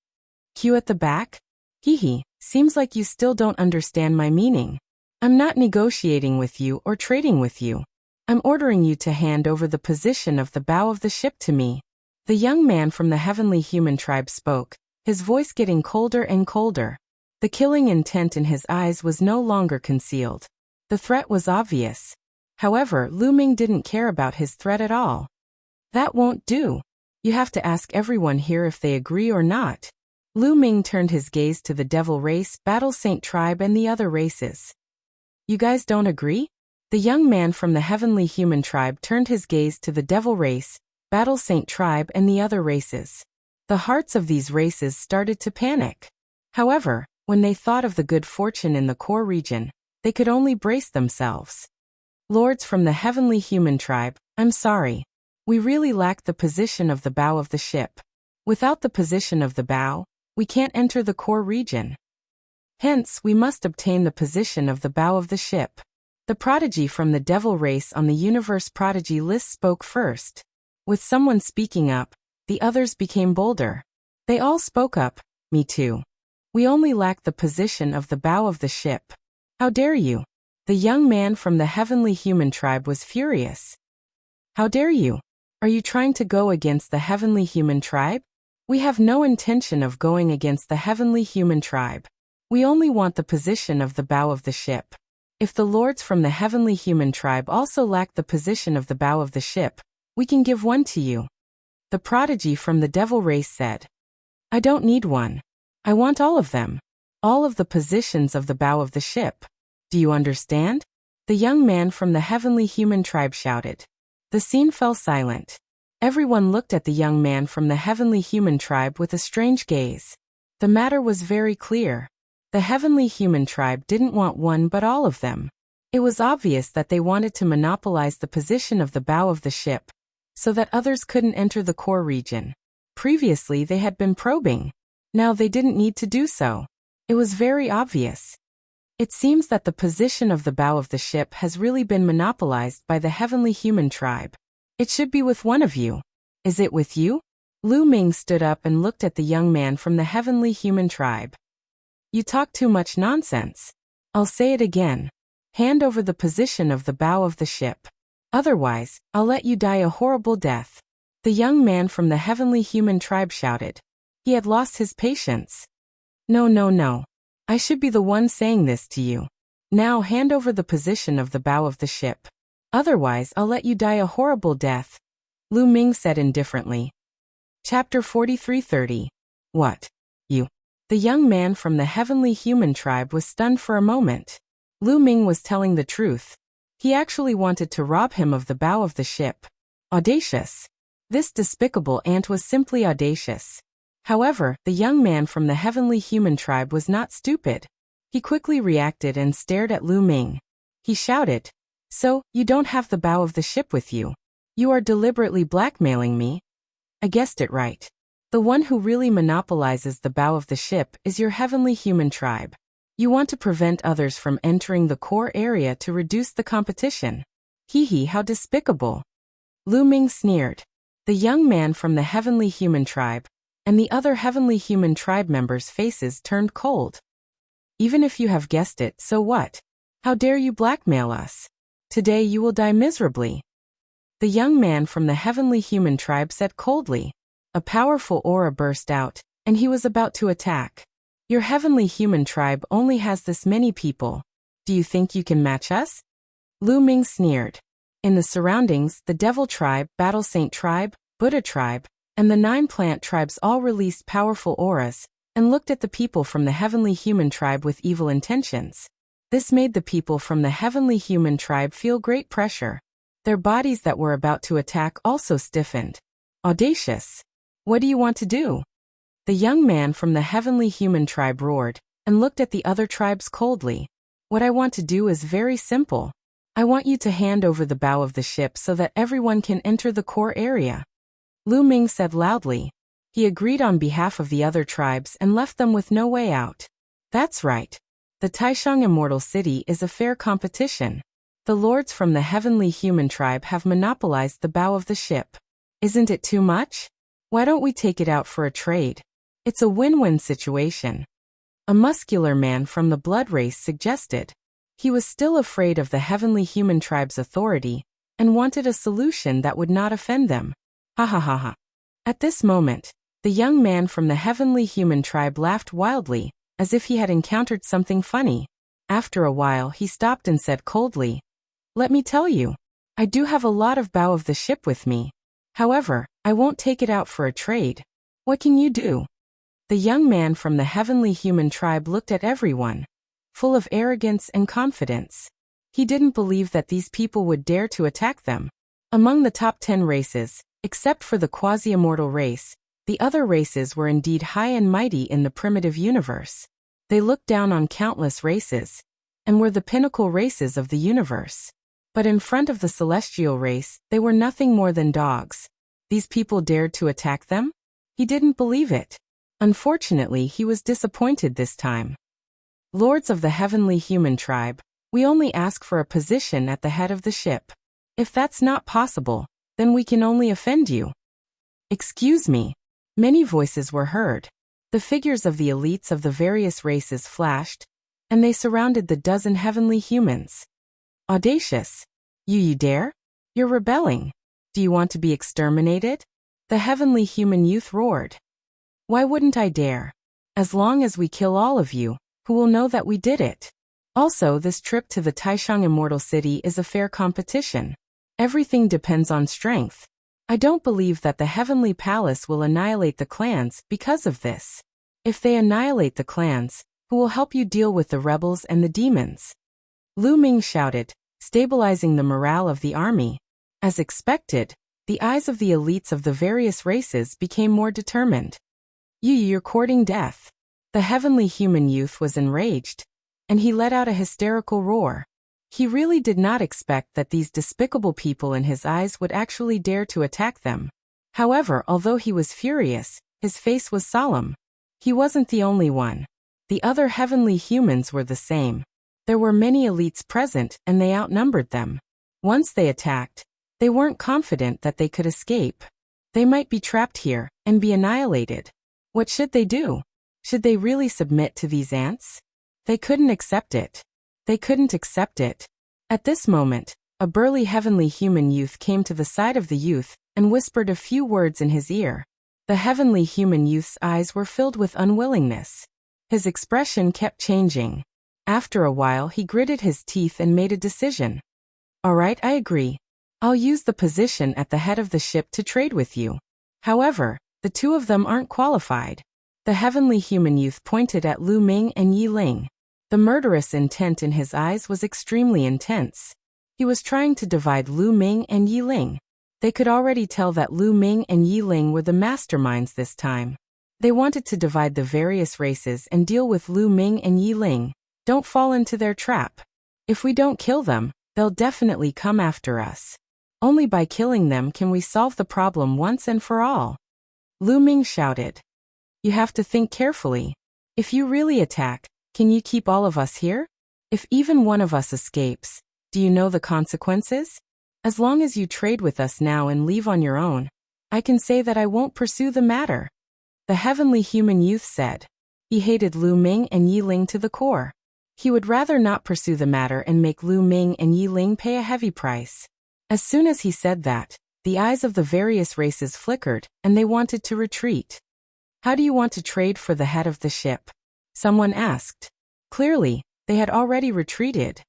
Queue at the back? Hee, seems like you still don't understand my meaning. I'm not negotiating with you or trading with you. I'm ordering you to hand over the position of the bow of the ship to me. The young man from the heavenly human tribe spoke, his voice getting colder and colder. The killing intent in his eyes was no longer concealed. The threat was obvious. However, Lu Ming didn't care about his threat at all. That won't do. You have to ask everyone here if they agree or not. Lu Ming turned his gaze to the Devil Race, Battle Saint Tribe and the other races. You guys don't agree? The young man from the heavenly human tribe turned his gaze to the Devil Race, Battle Saint Tribe and the other races. The hearts of these races started to panic. However, when they thought of the good fortune in the core region, they could only brace themselves. Lords from the heavenly human tribe, I'm sorry. We really lack the position of the bow of the ship. Without the position of the bow, we can't enter the core region. Hence, we must obtain the position of the bow of the ship. The prodigy from the Devil Race on the Universe Prodigy list spoke first. With someone speaking up, the others became bolder. They all spoke up, me too. We only lack the position of the bow of the ship. How dare you? The young man from the heavenly human tribe was furious. How dare you? Are you trying to go against the heavenly human tribe? We have no intention of going against the heavenly human tribe. We only want the position of the bow of the ship. If the lords from the heavenly human tribe also lack the position of the bow of the ship, we can give one to you. The prodigy from the Devil Race said. I don't need one. I want all of them. All of the positions of the bow of the ship. Do you understand? The young man from the heavenly human tribe shouted. The scene fell silent. Everyone looked at the young man from the heavenly human tribe with a strange gaze. The matter was very clear. The heavenly human tribe didn't want one but all of them. It was obvious that they wanted to monopolize the position of the bow of the ship, so that others couldn't enter the core region. Previously they had been probing. Now they didn't need to do so. It was very obvious. It seems that the position of the bow of the ship has really been monopolized by the heavenly human tribe. It should be with one of you. Is it with you? Lu Ming stood up and looked at the young man from the heavenly human tribe. You talk too much nonsense. I'll say it again. Hand over the position of the bow of the ship. Otherwise, I'll let you die a horrible death. The young man from the heavenly human tribe shouted. He had lost his patience. No, no, no. I should be the one saying this to you. Now hand over the position of the bow of the ship. Otherwise, I'll let you die a horrible death, Lu Ming said indifferently. Chapter 43:30. What? You? The young man from the heavenly human tribe was stunned for a moment. Lu Ming was telling the truth. He actually wanted to rob him of the bow of the ship. Audacious. This despicable ant was simply audacious. However, the young man from the heavenly human tribe was not stupid. He quickly reacted and stared at Lu Ming. He shouted, So, you don't have the bow of the ship with you. You are deliberately blackmailing me. I guessed it right. The one who really monopolizes the bow of the ship is your heavenly human tribe. You want to prevent others from entering the core area to reduce the competition. Hee hee, how despicable. Lu Ming sneered. The young man from the heavenly human tribe and the other heavenly human tribe members' faces turned cold. Even if you have guessed it, so what? How dare you blackmail us? Today you will die miserably. The young man from the heavenly human tribe said coldly. A powerful aura burst out, and he was about to attack. Your heavenly human tribe only has this many people. Do you think you can match us? Lu Ming sneered. In the surroundings, the Devil Tribe, Battle Saint Tribe, Buddha Tribe, and the 9 plant tribes all released powerful auras, and looked at the people from the heavenly human tribe with evil intentions. This made the people from the heavenly human tribe feel great pressure. Their bodies that were about to attack also stiffened. Audacious. What do you want to do? The young man from the heavenly human tribe roared, and looked at the other tribes coldly. What I want to do is very simple. I want you to hand over the bow of the ship so that everyone can enter the core area. Lu Ming said loudly. He agreed on behalf of the other tribes and left them with no way out. That's right. The Taishang Immortal City is a fair competition. The lords from the heavenly human tribe have monopolized the bow of the ship. Isn't it too much? Why don't we take it out for a trade? It's a win-win situation. A muscular man from the blood race suggested. He was still afraid of the heavenly human tribe's authority and wanted a solution that would not offend them. Ha ha ha ha. At this moment, the young man from the heavenly human tribe laughed wildly, as if he had encountered something funny. After a while he stopped and said coldly, Let me tell you, I do have a lot of bow of the ship with me. However, I won't take it out for a trade. What can you do? The young man from the heavenly human tribe looked at everyone, full of arrogance and confidence. He didn't believe that these people would dare to attack them. Among the top 10 races, except for the quasi-immortal race, the other races were indeed high and mighty in the primitive universe. They looked down on countless races, and were the pinnacle races of the universe. But in front of the celestial race, they were nothing more than dogs. These people dared to attack them? He didn't believe it. Unfortunately, he was disappointed this time. Lords of the heavenly human tribe, we only ask for a position at the head of the ship. If that's not possible, then we can only offend you. Excuse me. Many voices were heard. The figures of the elites of the various races flashed, and they surrounded the dozen heavenly humans. Audacious. You dare? You're rebelling. Do you want to be exterminated? The heavenly human youth roared. Why wouldn't I dare? As long as we kill all of you, who will know that we did it? Also, this trip to the Taishang Immortal City is a fair competition. Everything depends on strength. I don't believe that the Heavenly Palace will annihilate the clans because of this. If they annihilate the clans, who who will help you deal with the rebels and the demons. Lu Ming shouted, stabilizing the morale of the army. As expected, the eyes of the elites of the various races became more determined. You're courting death. The heavenly human youth was enraged, and he let out a hysterical roar. He really did not expect that these despicable people in his eyes would actually dare to attack them. However, although he was furious, his face was solemn. He wasn't the only one. The other heavenly humans were the same. There were many elites present, and they outnumbered them. Once they attacked, they weren't confident that they could escape. They might be trapped here and be annihilated. What should they do? Should they really submit to these ants? They couldn't accept it. They couldn't accept it. At this moment, a burly heavenly human youth came to the side of the youth and whispered a few words in his ear. The heavenly human youth's eyes were filled with unwillingness. His expression kept changing. After a while, he gritted his teeth and made a decision. All right, I agree. I'll use the position at the head of the ship to trade with you. However, the two of them aren't qualified. The heavenly human youth pointed at Lu Ming and Yi Ling. The murderous intent in his eyes was extremely intense. He was trying to divide Lu Ming and Yi Ling. They could already tell that Lu Ming and Yi Ling were the masterminds this time. They wanted to divide the various races and deal with Lu Ming and Yi Ling. Don't fall into their trap. If we don't kill them, they'll definitely come after us. Only by killing them can we solve the problem once and for all. Lu Ming shouted. You have to think carefully. If you really attack, can you keep all of us here? If even one of us escapes, do you know the consequences? As long as you trade with us now and leave on your own, I can say that I won't pursue the matter. The heavenly human youth said. He hated Lu Ming and Yi Ling to the core. He would rather not pursue the matter and make Lu Ming and Yi Ling pay a heavy price. As soon as he said that, the eyes of the various races flickered, and they wanted to retreat. How do you want to trade for the head of the ship? Someone asked. Clearly, they had already retreated.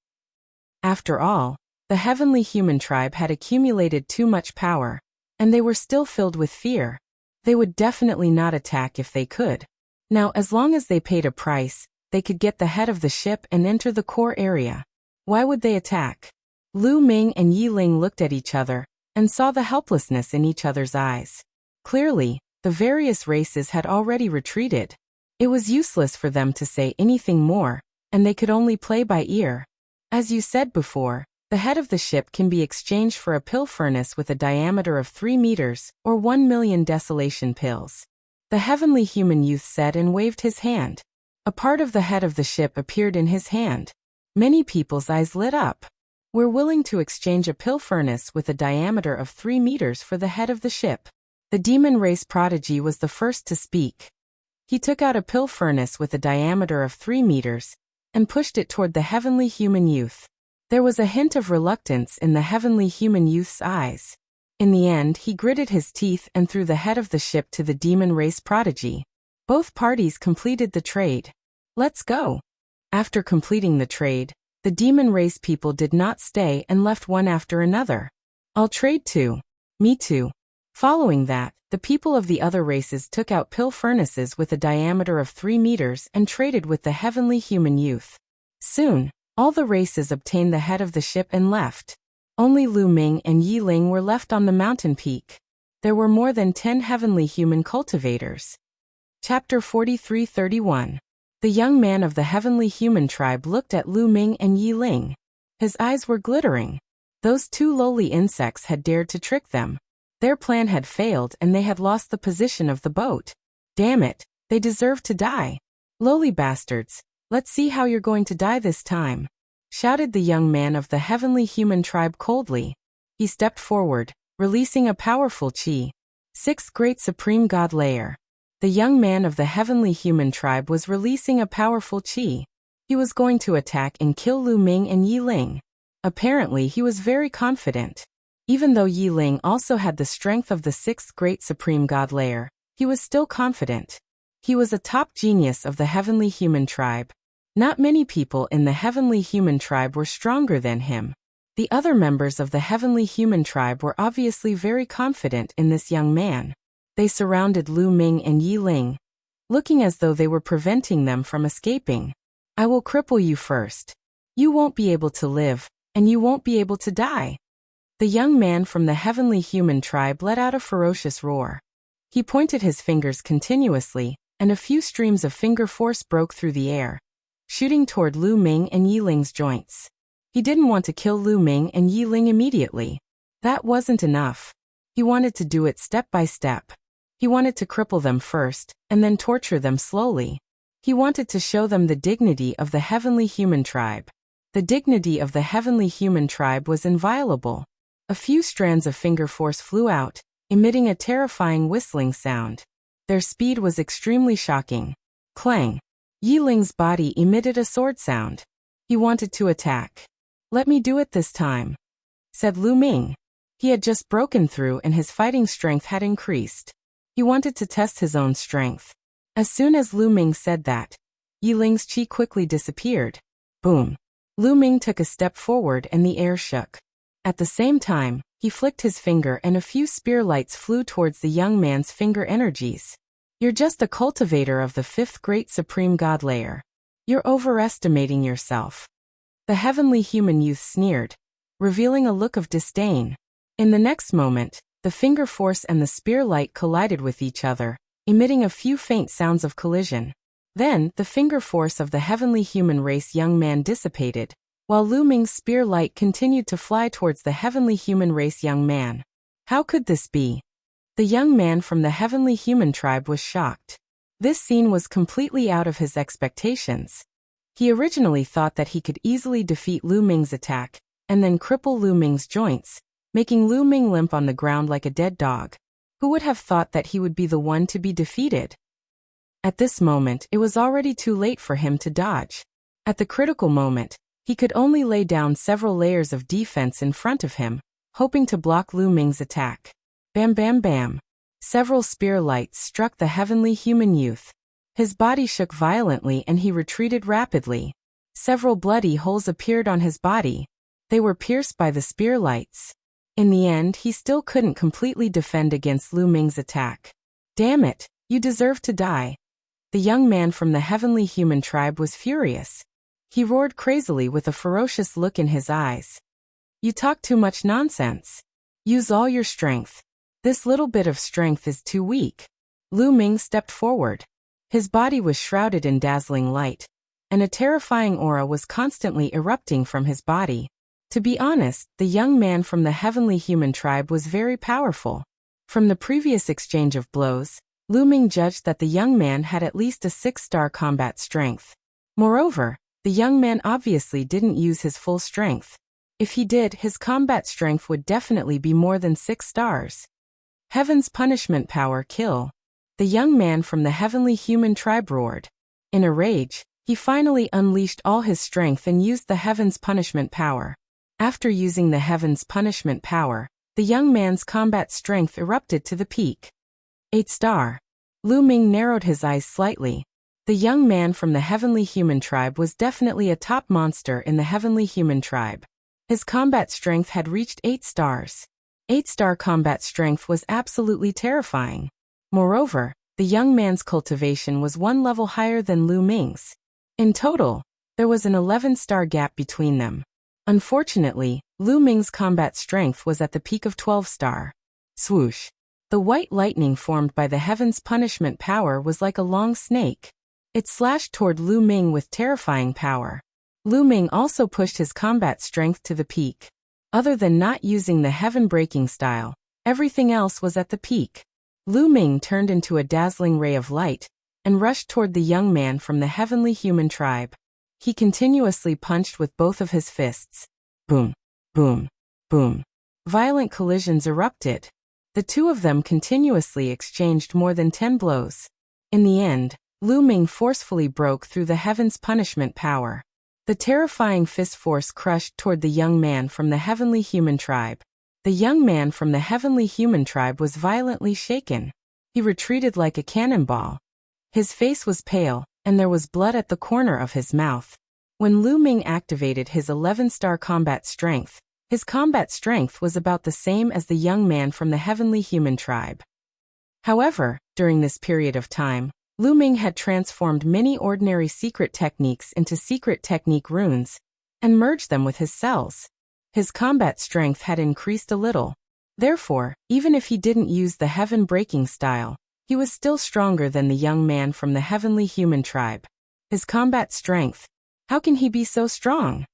After all, the heavenly human tribe had accumulated too much power, and they were still filled with fear. They would definitely not attack if they could. Now, as long as they paid a price, they could get the head of the ship and enter the core area. Why would they attack? Lu Ming and Yi Ling looked at each other and saw the helplessness in each other's eyes. Clearly, the various races had already retreated. It was useless for them to say anything more, and they could only play by ear. As you said before, the head of the ship can be exchanged for a pill furnace with a diameter of 3 meters, or 1 million desolation pills. The heavenly human youth said and waved his hand. A part of the head of the ship appeared in his hand. Many people's eyes lit up. We're willing to exchange a pill furnace with a diameter of 3 meters for the head of the ship. The demon race prodigy was the first to speak. He took out a pill furnace with a diameter of 3 meters and pushed it toward the heavenly human youth. There was a hint of reluctance in the heavenly human youth's eyes. In the end, he gritted his teeth and threw the head of the ship to the demon race prodigy. Both parties completed the trade. Let's go. After completing the trade, the demon race people did not stay and left one after another. I'll trade too. Me too. Following that, the people of the other races took out pill furnaces with a diameter of 3 meters and traded with the heavenly human youth. Soon, all the races obtained the head of the ship and left. Only Lu Ming and Yi Ling were left on the mountain peak. There were more than 10 heavenly human cultivators. Chapter 43:31. The young man of the heavenly human tribe looked at Lu Ming and Yi Ling. His eyes were glittering. Those two lowly insects had dared to trick them. Their plan had failed and they had lost the position of the boat. Damn it, they deserved to die. Lowly bastards, let's see how you're going to die this time, shouted the young man of the heavenly human tribe coldly. He stepped forward, releasing a powerful chi. Sixth great supreme god layer. The young man of the heavenly human tribe was releasing a powerful chi. He was going to attack and kill Lu Ming and Yi Ling. Apparently he was very confident. Even though Yi Ling also had the strength of the sixth great supreme god layer, he was still confident. He was a top genius of the heavenly human tribe. Not many people in the heavenly human tribe were stronger than him. The other members of the heavenly human tribe were obviously very confident in this young man. They surrounded Lu Ming and Yi Ling. looking as though they were preventing them from escaping. I will cripple you first. You won't be able to live, and you won't be able to die. The young man from the heavenly human tribe let out a ferocious roar. He pointed his fingers continuously, and a few streams of finger force broke through the air, shooting toward Lu Ming and Yi Ling's joints. He didn't want to kill Lu Ming and Yi Ling immediately. That wasn't enough. He wanted to do it step by step. He wanted to cripple them first, and then torture them slowly. He wanted to show them the dignity of the heavenly human tribe. The dignity of the heavenly human tribe was inviolable. A few strands of finger force flew out, emitting a terrifying whistling sound. Their speed was extremely shocking. Clang! Yi Ling's body emitted a sword sound. He wanted to attack. Let me do it this time, said Lu Ming. He had just broken through and his fighting strength had increased. He wanted to test his own strength. As soon as Lu Ming said that, Yi Ling's chi quickly disappeared. Boom! Lu Ming took a step forward and the air shook. At the same time, he flicked his finger and a few spear lights flew towards the young man's finger energies. You're just a cultivator of the fifth great supreme god layer. You're overestimating yourself. The heavenly human youth sneered, revealing a look of disdain. In the next moment, the finger force and the spear light collided with each other, emitting a few faint sounds of collision. Then, the finger force of the heavenly human race young man dissipated, while Lu Ming's spear light continued to fly towards the heavenly human race young man. How could this be? The young man from the heavenly human tribe was shocked. This scene was completely out of his expectations. He originally thought that he could easily defeat Lu Ming's attack, and then cripple Lu Ming's joints, making Lu Ming limp on the ground like a dead dog. Who would have thought that he would be the one to be defeated? At this moment, it was already too late for him to dodge. At the critical moment, he could only lay down several layers of defense in front of him, hoping to block Lu Ming's attack. Bam bam bam. Several spear lights struck the heavenly human youth. His body shook violently and he retreated rapidly. Several bloody holes appeared on his body. They were pierced by the spear lights. In the end, he still couldn't completely defend against Lu Ming's attack. Damn it, you deserve to die. The young man from the heavenly human tribe was furious. He roared crazily with a ferocious look in his eyes. You talk too much nonsense. Use all your strength. This little bit of strength is too weak. Lu Ming stepped forward. His body was shrouded in dazzling light, and a terrifying aura was constantly erupting from his body. To be honest, the young man from the heavenly human tribe was very powerful. From the previous exchange of blows, Lu Ming judged that the young man had at least a 6-star combat strength. Moreover, the young man obviously didn't use his full strength. If he did, his combat strength would definitely be more than 6 stars. Heaven's punishment power kill. The young man from the heavenly human tribe roared. In a rage, he finally unleashed all his strength and used the heaven's punishment power. After using the heaven's punishment power, the young man's combat strength erupted to the peak. 8-star. Lu Ming narrowed his eyes slightly. The young man from the heavenly human tribe was definitely a top monster in the heavenly human tribe. His combat strength had reached 8 stars. 8-star combat strength was absolutely terrifying. Moreover, the young man's cultivation was 1 level higher than Lu Ming's. In total, there was an 11-star gap between them. Unfortunately, Lu Ming's combat strength was at the peak of 12-star. Swoosh! The white lightning formed by the heaven's punishment power was like a long snake. It slashed toward Lu Ming with terrifying power. Lu Ming also pushed his combat strength to the peak. Other than not using the heaven-breaking style, everything else was at the peak. Lu Ming turned into a dazzling ray of light and rushed toward the young man from the heavenly human tribe. He continuously punched with both of his fists. Boom, boom, boom. Violent collisions erupted. The two of them continuously exchanged more than 10 blows. In the end, Lu Ming forcefully broke through the heaven's punishment power. The terrifying fist force crushed toward the young man from the heavenly human tribe. The young man from the heavenly human tribe was violently shaken. He retreated like a cannonball. His face was pale, and there was blood at the corner of his mouth. When Lu Ming activated his 11-star combat strength, his combat strength was about the same as the young man from the heavenly human tribe. However, during this period of time, Lu Ming had transformed many ordinary secret techniques into secret technique runes and merged them with his cells. His combat strength had increased a little. Therefore, even if he didn't use the heaven-breaking style, he was still stronger than the young man from the heavenly human tribe. His combat strength. How can he be so strong?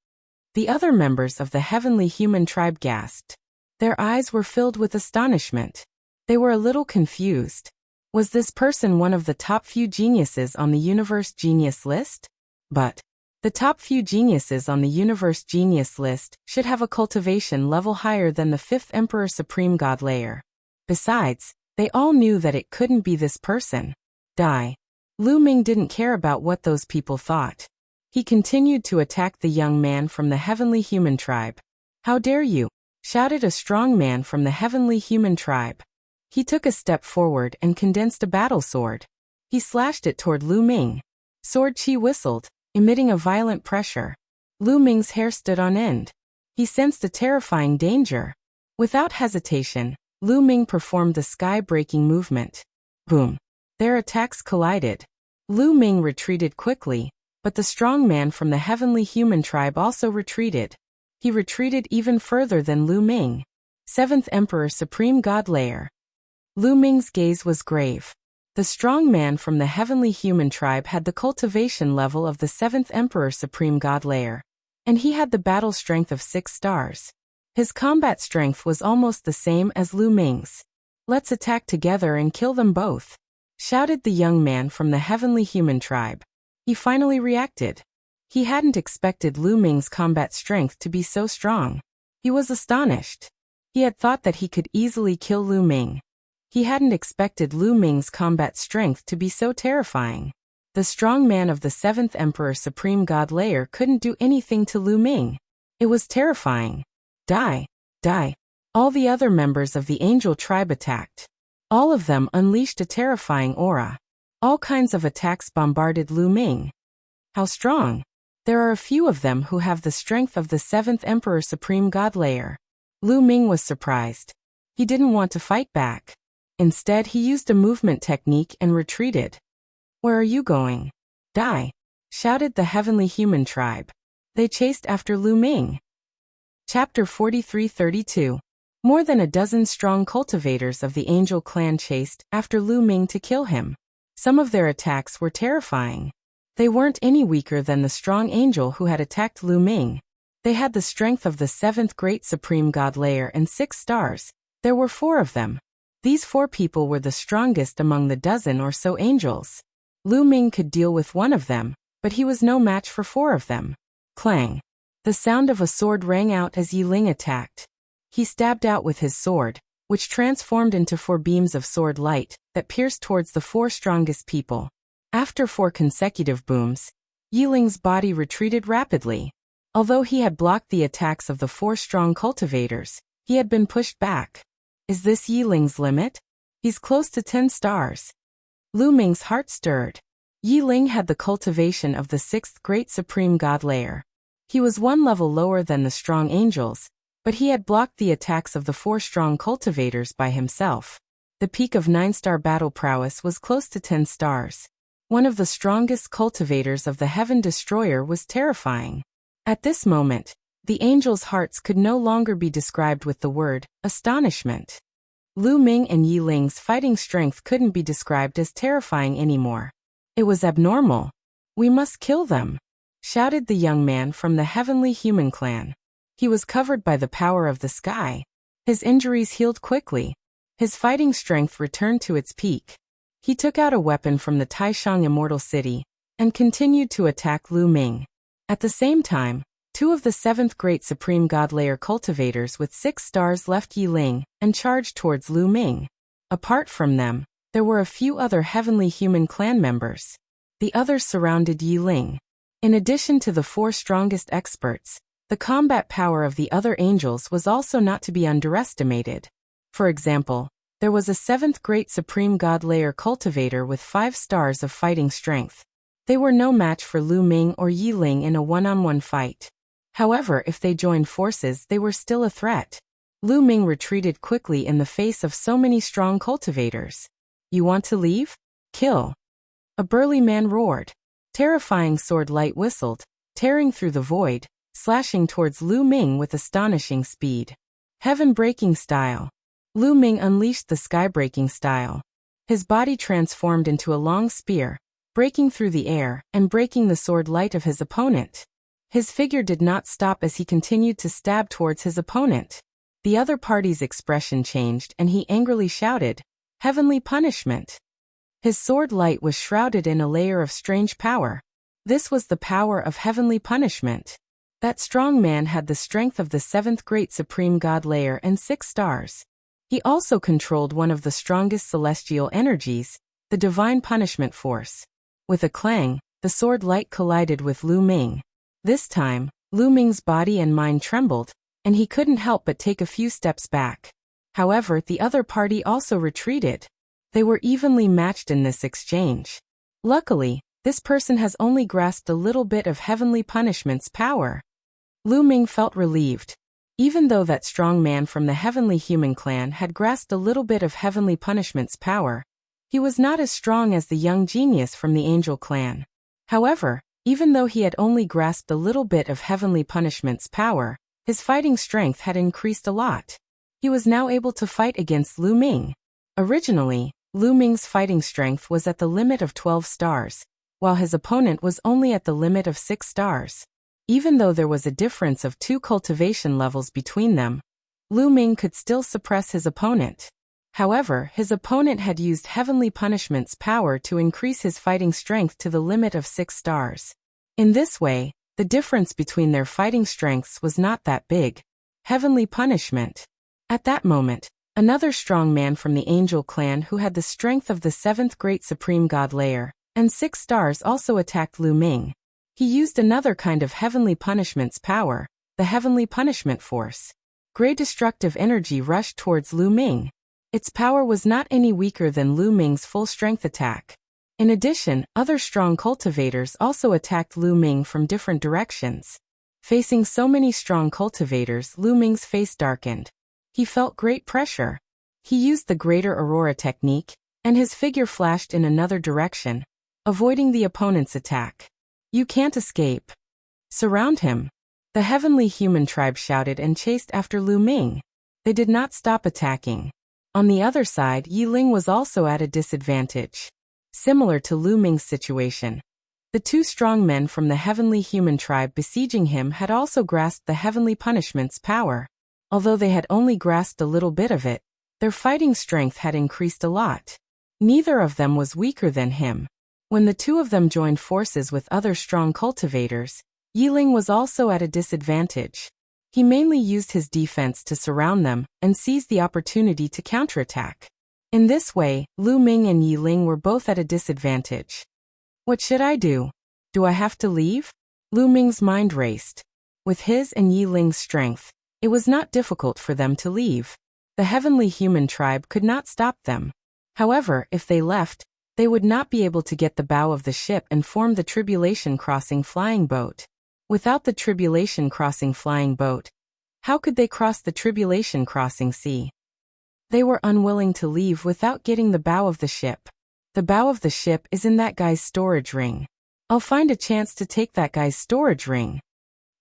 The other members of the heavenly human tribe gasped. Their eyes were filled with astonishment. They were a little confused. Was this person one of the top few geniuses on the universe genius list? But the top few geniuses on the universe genius list should have a cultivation level higher than the 5th Emperor Supreme God layer. Besides, they all knew that it couldn't be this person. Die. Lu Ming didn't care about what those people thought. He continued to attack the young man from the heavenly human tribe. How dare you? Shouted a strong man from the heavenly human tribe. He took a step forward and condensed a battle sword. He slashed it toward Lu Ming. Sword chi whistled, emitting a violent pressure. Lu Ming's hair stood on end. He sensed a terrifying danger. Without hesitation, Lu Ming performed the sky-breaking movement. Boom. Their attacks collided. Lu Ming retreated quickly, but the strong man from the heavenly human tribe also retreated. He retreated even further than Lu Ming. 7th Emperor Supreme God layer. Lu Ming's gaze was grave. The strong man from the heavenly human tribe had the cultivation level of the 7th Emperor Supreme God layer, and he had the battle strength of 6 stars. His combat strength was almost the same as Lu Ming's. Let's attack together and kill them both, shouted the young man from the heavenly human tribe. He finally reacted. He hadn't expected Lu Ming's combat strength to be so strong. He was astonished. He had thought that he could easily kill Lu Ming. He hadn't expected Lu Ming's combat strength to be so terrifying. The strong man of the 7th Emperor Supreme God layer couldn't do anything to Lu Ming. It was terrifying. Die. Die. All the other members of the angel tribe attacked. All of them unleashed a terrifying aura. All kinds of attacks bombarded Lu Ming. How strong! There are a few of them who have the strength of the 7th Emperor Supreme God layer. Lu Ming was surprised. He didn't want to fight back. Instead, he used a movement technique and retreated. Where are you going? Die! Shouted the heavenly human tribe. They chased after Lu Ming. Chapter 43-32. More than a dozen strong cultivators of the angel clan chased after Lu Ming to kill him. Some of their attacks were terrifying. They weren't any weaker than the strong angel who had attacked Lu Ming. They had the strength of the 7th Great Supreme God layer and 6 stars. There were 4 of them. These 4 people were the strongest among the dozen or so angels. Lu Ming could deal with one of them, but he was no match for 4 of them. Clang. The sound of a sword rang out as Yi Ling attacked. He stabbed out with his sword, which transformed into 4 beams of sword light that pierced towards the 4 strongest people. After 4 consecutive booms, Yi Ling's body retreated rapidly. Although he had blocked the attacks of the 4 strong cultivators, he had been pushed back. Is this Yi Ling's limit? He's close to 10 stars. Lu Ming's heart stirred. Yi Ling had the cultivation of the 6th Great Supreme God layer. He was 1 level lower than the strong angels, but he had blocked the attacks of the 4 strong cultivators by himself. The peak of 9-star battle prowess was close to 10 stars. One of the strongest cultivators of the Heaven Destroyer was terrifying. At this moment, the angels' hearts could no longer be described with the word astonishment. Lu Ming and Yi Ling's fighting strength couldn't be described as terrifying anymore. It was abnormal. We must kill them, shouted the young man from the heavenly human clan. He was covered by the power of the sky. His injuries healed quickly. His fighting strength returned to its peak. He took out a weapon from the Taishang Immortal City and continued to attack Lu Ming. At the same time, 2 of the 7th Great Supreme God layer cultivators with 6 stars left Yi Ling and charged towards Lu Ming. Apart from them, there were a few other heavenly human clan members. The others surrounded Yi Ling. In addition to the 4 strongest experts, the combat power of the other angels was also not to be underestimated. For example, there was a 7th Great Supreme God layer cultivator with 5 stars of fighting strength. They were no match for Lu Ming or Yi Ling in a one-on-one fight. However, if they joined forces, they were still a threat. Lu Ming retreated quickly in the face of so many strong cultivators. You want to leave? Kill. A burly man roared. Terrifying sword light whistled, tearing through the void, slashing towards Lu Ming with astonishing speed. Heaven-breaking style. Lu Ming unleashed the sky-breaking style. His body transformed into a long spear, breaking through the air and breaking the sword light of his opponent. His figure did not stop as he continued to stab towards his opponent. The other party's expression changed and he angrily shouted, "Heavenly punishment!" His sword light was shrouded in a layer of strange power. This was the power of heavenly punishment. That strong man had the strength of the seventh great supreme god layer and 6 stars. He also controlled one of the strongest celestial energies, the divine punishment force. With a clang, the sword light collided with Lu Ming. This time, Lu Ming's body and mind trembled, and he couldn't help but take a few steps back. However, the other party also retreated. They were evenly matched in this exchange. Luckily, this person has only grasped a little bit of heavenly punishment's power. Lu Ming felt relieved. Even though that strong man from the heavenly human clan had grasped a little bit of heavenly punishment's power, he was not as strong as the young genius from the angel clan. However, even though he had only grasped a little bit of heavenly punishment's power, his fighting strength had increased a lot. He was now able to fight against Lu Ming. Originally, Lu Ming's fighting strength was at the limit of 12 stars, while his opponent was only at the limit of 6 stars. Even though there was a difference of 2 cultivation levels between them, Lu Ming could still suppress his opponent. However, his opponent had used heavenly punishment's power to increase his fighting strength to the limit of 6 stars. In this way, the difference between their fighting strengths was not that big. Heavenly punishment. At that moment, another strong man from the angel clan who had the strength of the 7th great supreme god layer and 6 stars also attacked Lu Ming. He used another kind of heavenly punishment's power, the heavenly punishment force. Great destructive energy rushed towards Lu Ming. Its power was not any weaker than Lu Ming's full-strength attack. In addition, other strong cultivators also attacked Lu Ming from different directions. Facing so many strong cultivators, Lu Ming's face darkened. He felt great pressure. He used the Greater Aurora technique, and his figure flashed in another direction, avoiding the opponent's attack. "You can't escape. Surround him." The heavenly human tribe shouted and chased after Lu Ming. They did not stop attacking. On the other side, Yi Ling was also at a disadvantage. Similar to Lu Ming's situation, the 2 strong men from the heavenly human tribe besieging him had also grasped the heavenly punishment's power. Although they had only grasped a little bit of it, their fighting strength had increased a lot. Neither of them was weaker than him. When the 2 of them joined forces with other strong cultivators, Yi Ling was also at a disadvantage. He mainly used his defense to surround them and seized the opportunity to counterattack. In this way, Lu Ming and Yi Ling were both at a disadvantage. What should I do? Do I have to leave? Lu Ming's mind raced. With his and Yi Ling's strength, it was not difficult for them to leave. The heavenly human tribe could not stop them. However, if they left, they would not be able to get the bow of the ship and form the tribulation crossing flying boat. Without the tribulation crossing flying boat, how could they cross the tribulation crossing sea? They were unwilling to leave without getting the bow of the ship. The bow of the ship is in that guy's storage ring. I'll find a chance to take that guy's storage ring.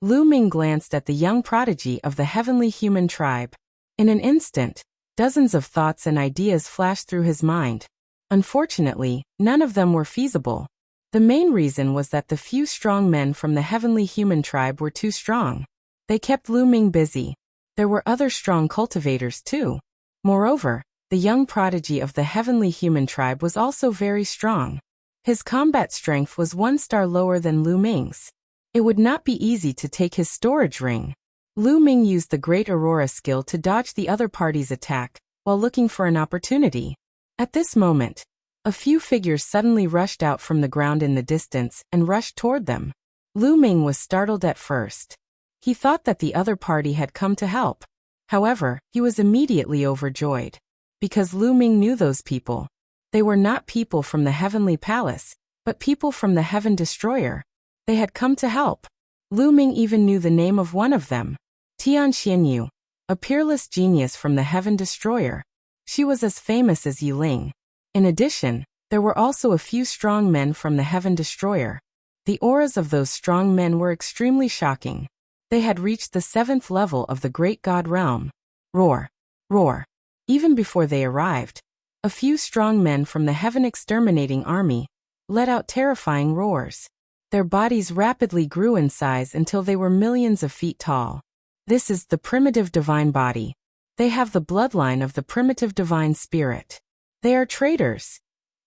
Lu Ming glanced at the young prodigy of the heavenly human tribe. In an instant, dozens of thoughts and ideas flashed through his mind. Unfortunately, none of them were feasible. The main reason was that the few strong men from the heavenly human tribe were too strong. They kept Lu Ming busy. There were other strong cultivators too. Moreover, the young prodigy of the heavenly human tribe was also very strong. His combat strength was 1 star lower than Lu Ming's. It would not be easy to take his storage ring. Lu Ming used the Great Aurora skill to dodge the other party's attack, while looking for an opportunity. At this moment, a few figures suddenly rushed out from the ground in the distance and rushed toward them. Lu Ming was startled at first. He thought that the other party had come to help. However, he was immediately overjoyed. Because Lu Ming knew those people. They were not people from the heavenly palace, but people from the Heaven Destroyer. They had come to help. Lu Ming even knew the name of one of them. Tian Xianyu, a peerless genius from the Heaven Destroyer. She was as famous as Yi Ling. In addition, There were also a few strong men from the Heaven Destroyer. The auras of those strong men were extremely shocking. They had reached the 7th level of the Great God Realm. Roar! Roar! Even before they arrived, a few strong men from the Heaven Exterminating Army let out terrifying roars. Their bodies rapidly grew in size until they were millions of feet tall. This is the primitive divine body. They have the bloodline of the primitive divine spirit. They are traitors.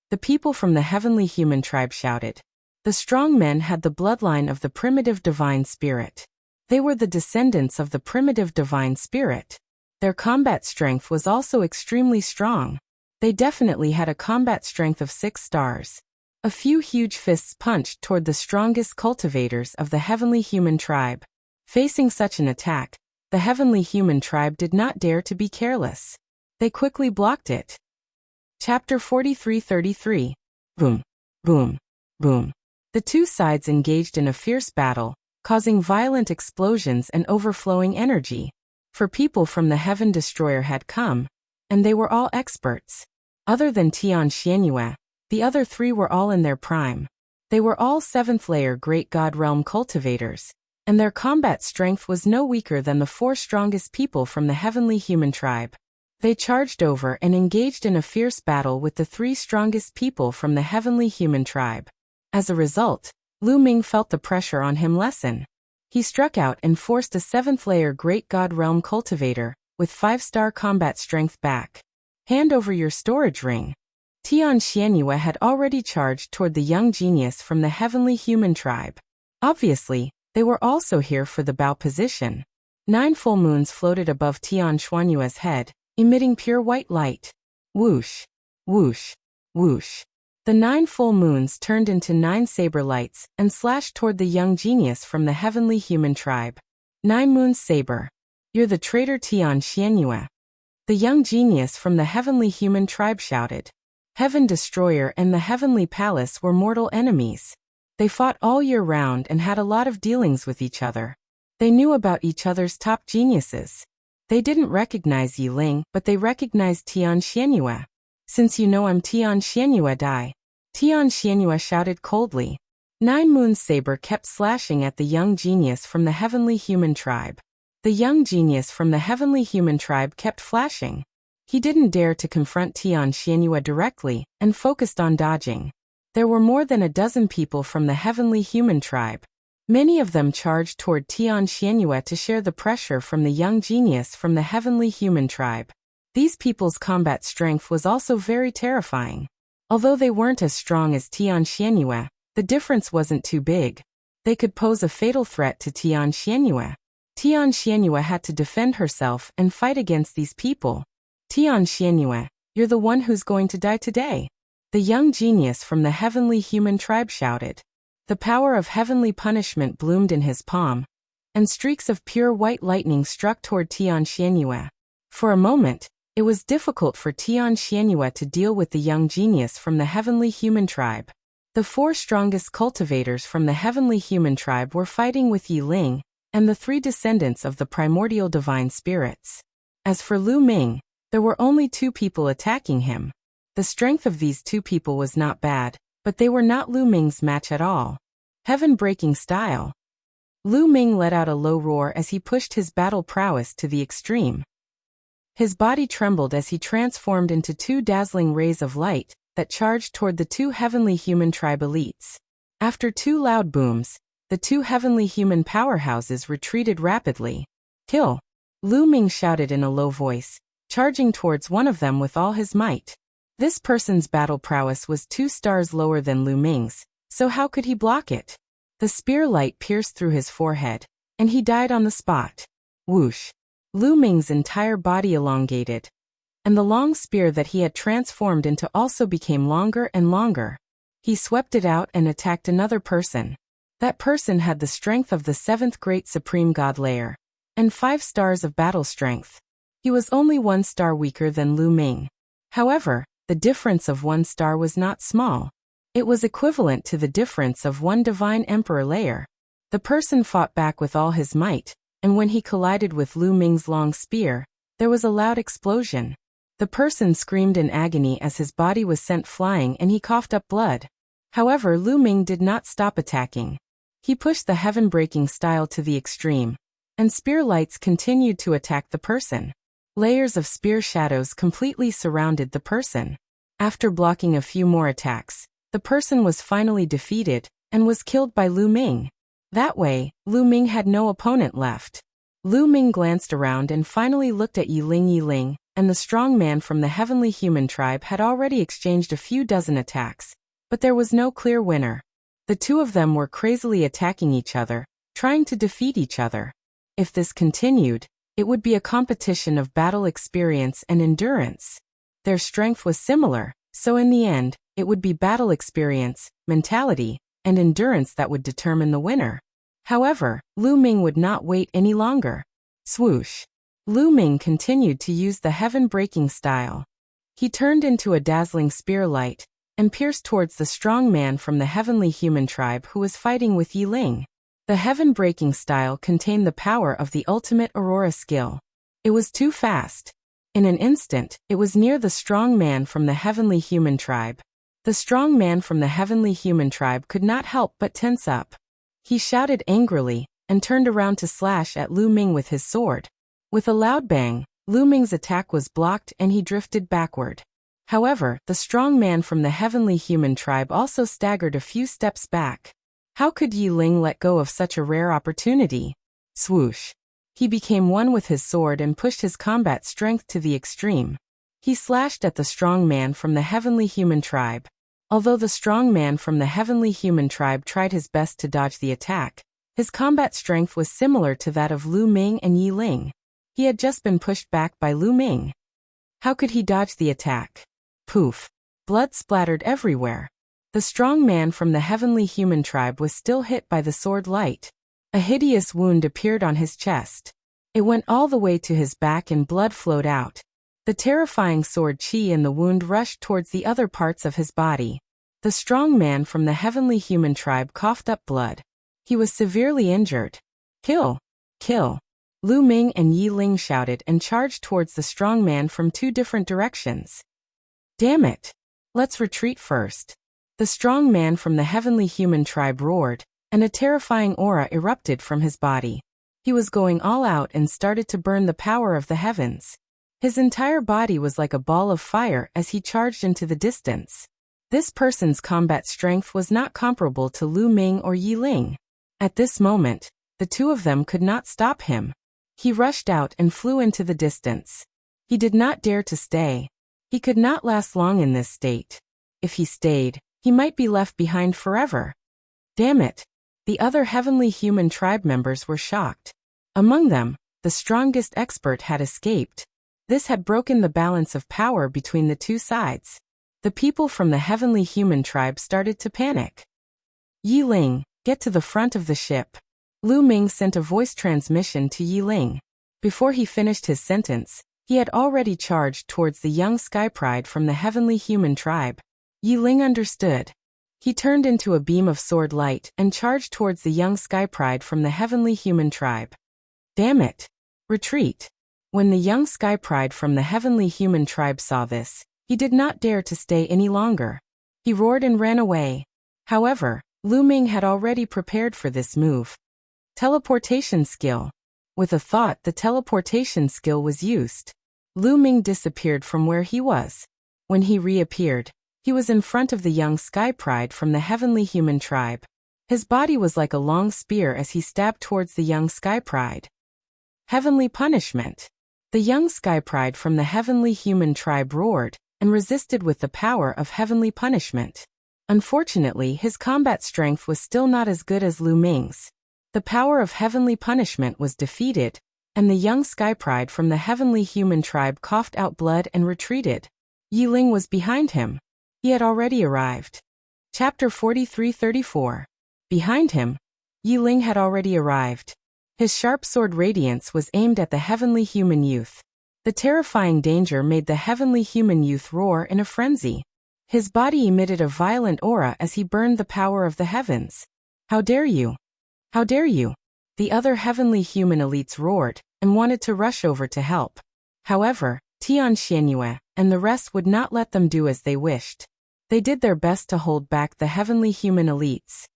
The people from the heavenly human tribe shouted. The strong men had the bloodline of the primitive divine spirit. They were the descendants of the primitive divine spirit. Their combat strength was also extremely strong. They definitely had a combat strength of 6 stars. A few huge fists punched toward the strongest cultivators of the heavenly human tribe. Facing such an attack, the heavenly human tribe did not dare to be careless. They quickly blocked it. Chapter 43-33. Boom, boom, boom. The two sides engaged in a fierce battle, causing violent explosions and overflowing energy. For people from the Heaven Destroyer had come, and they were all experts. Other than Tian Xianyue, the other 3 were all in their prime. They were all 7th layer Great God Realm cultivators, and their combat strength was no weaker than the 4 strongest people from the heavenly human tribe. They charged over and engaged in a fierce battle with the 3 strongest people from the heavenly human tribe. As a result, Lu Ming felt the pressure on him lessen. He struck out and forced a 7th layer Great God Realm cultivator with 5-star combat strength back. Hand over your storage ring. Tian Xianyue had already charged toward the young genius from the heavenly human tribe. Obviously, they were also here for the bow position. 9 full moons floated above Tian Xuanyue's head, emitting pure white light. Whoosh, whoosh, whoosh. The 9 full moons turned into 9 saber lights and slashed toward the young genius from the heavenly human tribe. 9 moons saber. You're the traitor Tian Xianyue. The young genius from the heavenly human tribe shouted. Heaven Destroyer and the Heavenly Palace were mortal enemies. They fought all year round and had a lot of dealings with each other. They knew about each other's top geniuses. They didn't recognize Yi Ling, but they recognized Tian Xianyue. Since you know I'm Tian Xianyue, die. Tian Xianyue shouted coldly. 9 Moon's saber kept slashing at the young genius from the heavenly human tribe. The young genius from the heavenly human tribe kept flashing. He didn't dare to confront Tian Xianyue directly and focused on dodging. There were more than a dozen people from the heavenly human tribe. Many of them charged toward Tian Xianyue to share the pressure from the young genius from the heavenly human tribe. These people's combat strength was also very terrifying. Although they weren't as strong as Tian Xianyue, the difference wasn't too big. They could pose a fatal threat to Tian Xianyue. Tian Xianyue had to defend herself and fight against these people. Tian Xianyue, you're the one who's going to die today. The young genius from the heavenly human tribe shouted. The power of heavenly punishment bloomed in his palm, and streaks of pure white lightning struck toward Tian Xianyue. For a moment, it was difficult for Tian Xianyue to deal with the young genius from the heavenly human tribe. The 4 strongest cultivators from the heavenly human tribe were fighting with Yi Ling and the 3 descendants of the primordial divine spirits. As for Lu Ming, there were only 2 people attacking him. The strength of these 2 people was not bad, but they were not Lu Ming's match at all. Heaven-breaking style. Lu Ming let out a low roar as he pushed his battle prowess to the extreme. His body trembled as he transformed into 2 dazzling rays of light that charged toward the 2 heavenly human tribe elites. After 2 loud booms, the 2 heavenly human powerhouses retreated rapidly. Kill! Lu Ming shouted in a low voice, charging towards one of them with all his might. This person's battle prowess was 2 stars lower than Lu Ming's, so how could he block it? The spear light pierced through his forehead, and he died on the spot. Whoosh! Lu Ming's entire body elongated, and the long spear that he had transformed into also became longer and longer. He swept it out and attacked another person. That person had the strength of the 7th Great Supreme God Layer, and 5 stars of battle strength. He was only 1 star weaker than Lu Ming. However, the difference of 1 star was not small. It was equivalent to the difference of 1 Divine Emperor layer. The person fought back with all his might, and when he collided with Lu Ming's long spear, there was a loud explosion. The person screamed in agony as his body was sent flying and he coughed up blood. However, Lu Ming did not stop attacking. He pushed the heaven-breaking style to the extreme, and spear lights continued to attack the person. Layers of spear shadows completely surrounded the person. After blocking a few more attacks, the person was finally defeated and was killed by Lu Ming. That way, Lu Ming had no opponent left. Lu Ming glanced around and finally looked at Yiling. Yiling and the strong man from the heavenly human tribe had already exchanged a few dozen attacks, but there was no clear winner. The two of them were crazily attacking each other, trying to defeat each other. If this continued, it would be a competition of battle experience and endurance. Their strength was similar, so in the end, it would be battle experience, mentality, and endurance that would determine the winner. However, Lu Ming would not wait any longer. Swoosh! Lu Ming continued to use the heaven-breaking style. He turned into a dazzling spear light and pierced towards the strong man from the heavenly human tribe who was fighting with Yiling. The heaven-breaking style contained the power of the ultimate Aurora skill. It was too fast. In an instant, it was near the strong man from the heavenly human tribe. The strong man from the heavenly human tribe could not help but tense up. He shouted angrily and turned around to slash at Lu Ming with his sword. With a loud bang, Lu Ming's attack was blocked and he drifted backward. However, the strong man from the heavenly human tribe also staggered a few steps back. How could Yiling let go of such a rare opportunity? Swoosh! He became one with his sword and pushed his combat strength to the extreme. He slashed at the strong man from the heavenly human tribe. Although the strong man from the heavenly human tribe tried his best to dodge the attack, his combat strength was similar to that of Lu Ming and Yiling. He had just been pushed back by Lu Ming. How could he dodge the attack? Poof! Blood splattered everywhere. The strong man from the heavenly human tribe was still hit by the sword light. A hideous wound appeared on his chest. It went all the way to his back and blood flowed out. The terrifying sword chi in the wound rushed towards the other parts of his body. The strong man from the heavenly human tribe coughed up blood. He was severely injured. Kill! Kill! Lu Ming and Yiling shouted and charged towards the strong man from two different directions. Damn it! Let's retreat first. The strong man from the heavenly human tribe roared, and a terrifying aura erupted from his body. He was going all out and started to burn the power of the heavens. His entire body was like a ball of fire as he charged into the distance. This person's combat strength was not comparable to Lu Ming or Yiling. At this moment, the two of them could not stop him. He rushed out and flew into the distance. He did not dare to stay. He could not last long in this state. If he stayed, he might be left behind forever. Damn it! The other heavenly human tribe members were shocked. Among them, the strongest expert had escaped. This had broken the balance of power between the two sides. The people from the heavenly human tribe started to panic. Yiling, get to the front of the ship. Lu Ming sent a voice transmission to Yiling. Before he finished his sentence, he had already charged towards the young Sky Pride from the heavenly human tribe. Yiling understood. He turned into a beam of sword light and charged towards the young Sky Pride from the heavenly human tribe. Damn it! Retreat! When the young Sky Pride from the heavenly human tribe saw this, he did not dare to stay any longer. He roared and ran away. However, Lu Ming had already prepared for this move. Teleportation skill. With a thought, the teleportation skill was used. Lu Ming disappeared from where he was. When he reappeared, he was in front of the young Sky Pride from the heavenly human tribe. His body was like a long spear as he stabbed towards the young Sky Pride. Heavenly punishment. The young Sky Pride from the heavenly human tribe roared and resisted with the power of heavenly punishment. Unfortunately, his combat strength was still not as good as Lu Ming's. The power of heavenly punishment was defeated, and the young Sky Pride from the heavenly human tribe coughed out blood and retreated. Yiling was behind him. He had already arrived. Chapter 43-34. Behind him, Yiling had already arrived. His sharp sword radiance was aimed at the heavenly human youth. The terrifying danger made the heavenly human youth roar in a frenzy. His body emitted a violent aura as he burned the power of the heavens. How dare you! How dare you! The other heavenly human elites roared and wanted to rush over to help. However, Tianxianyue, and the rest would not let them do as they wished. They did their best to hold back the heavenly human elites.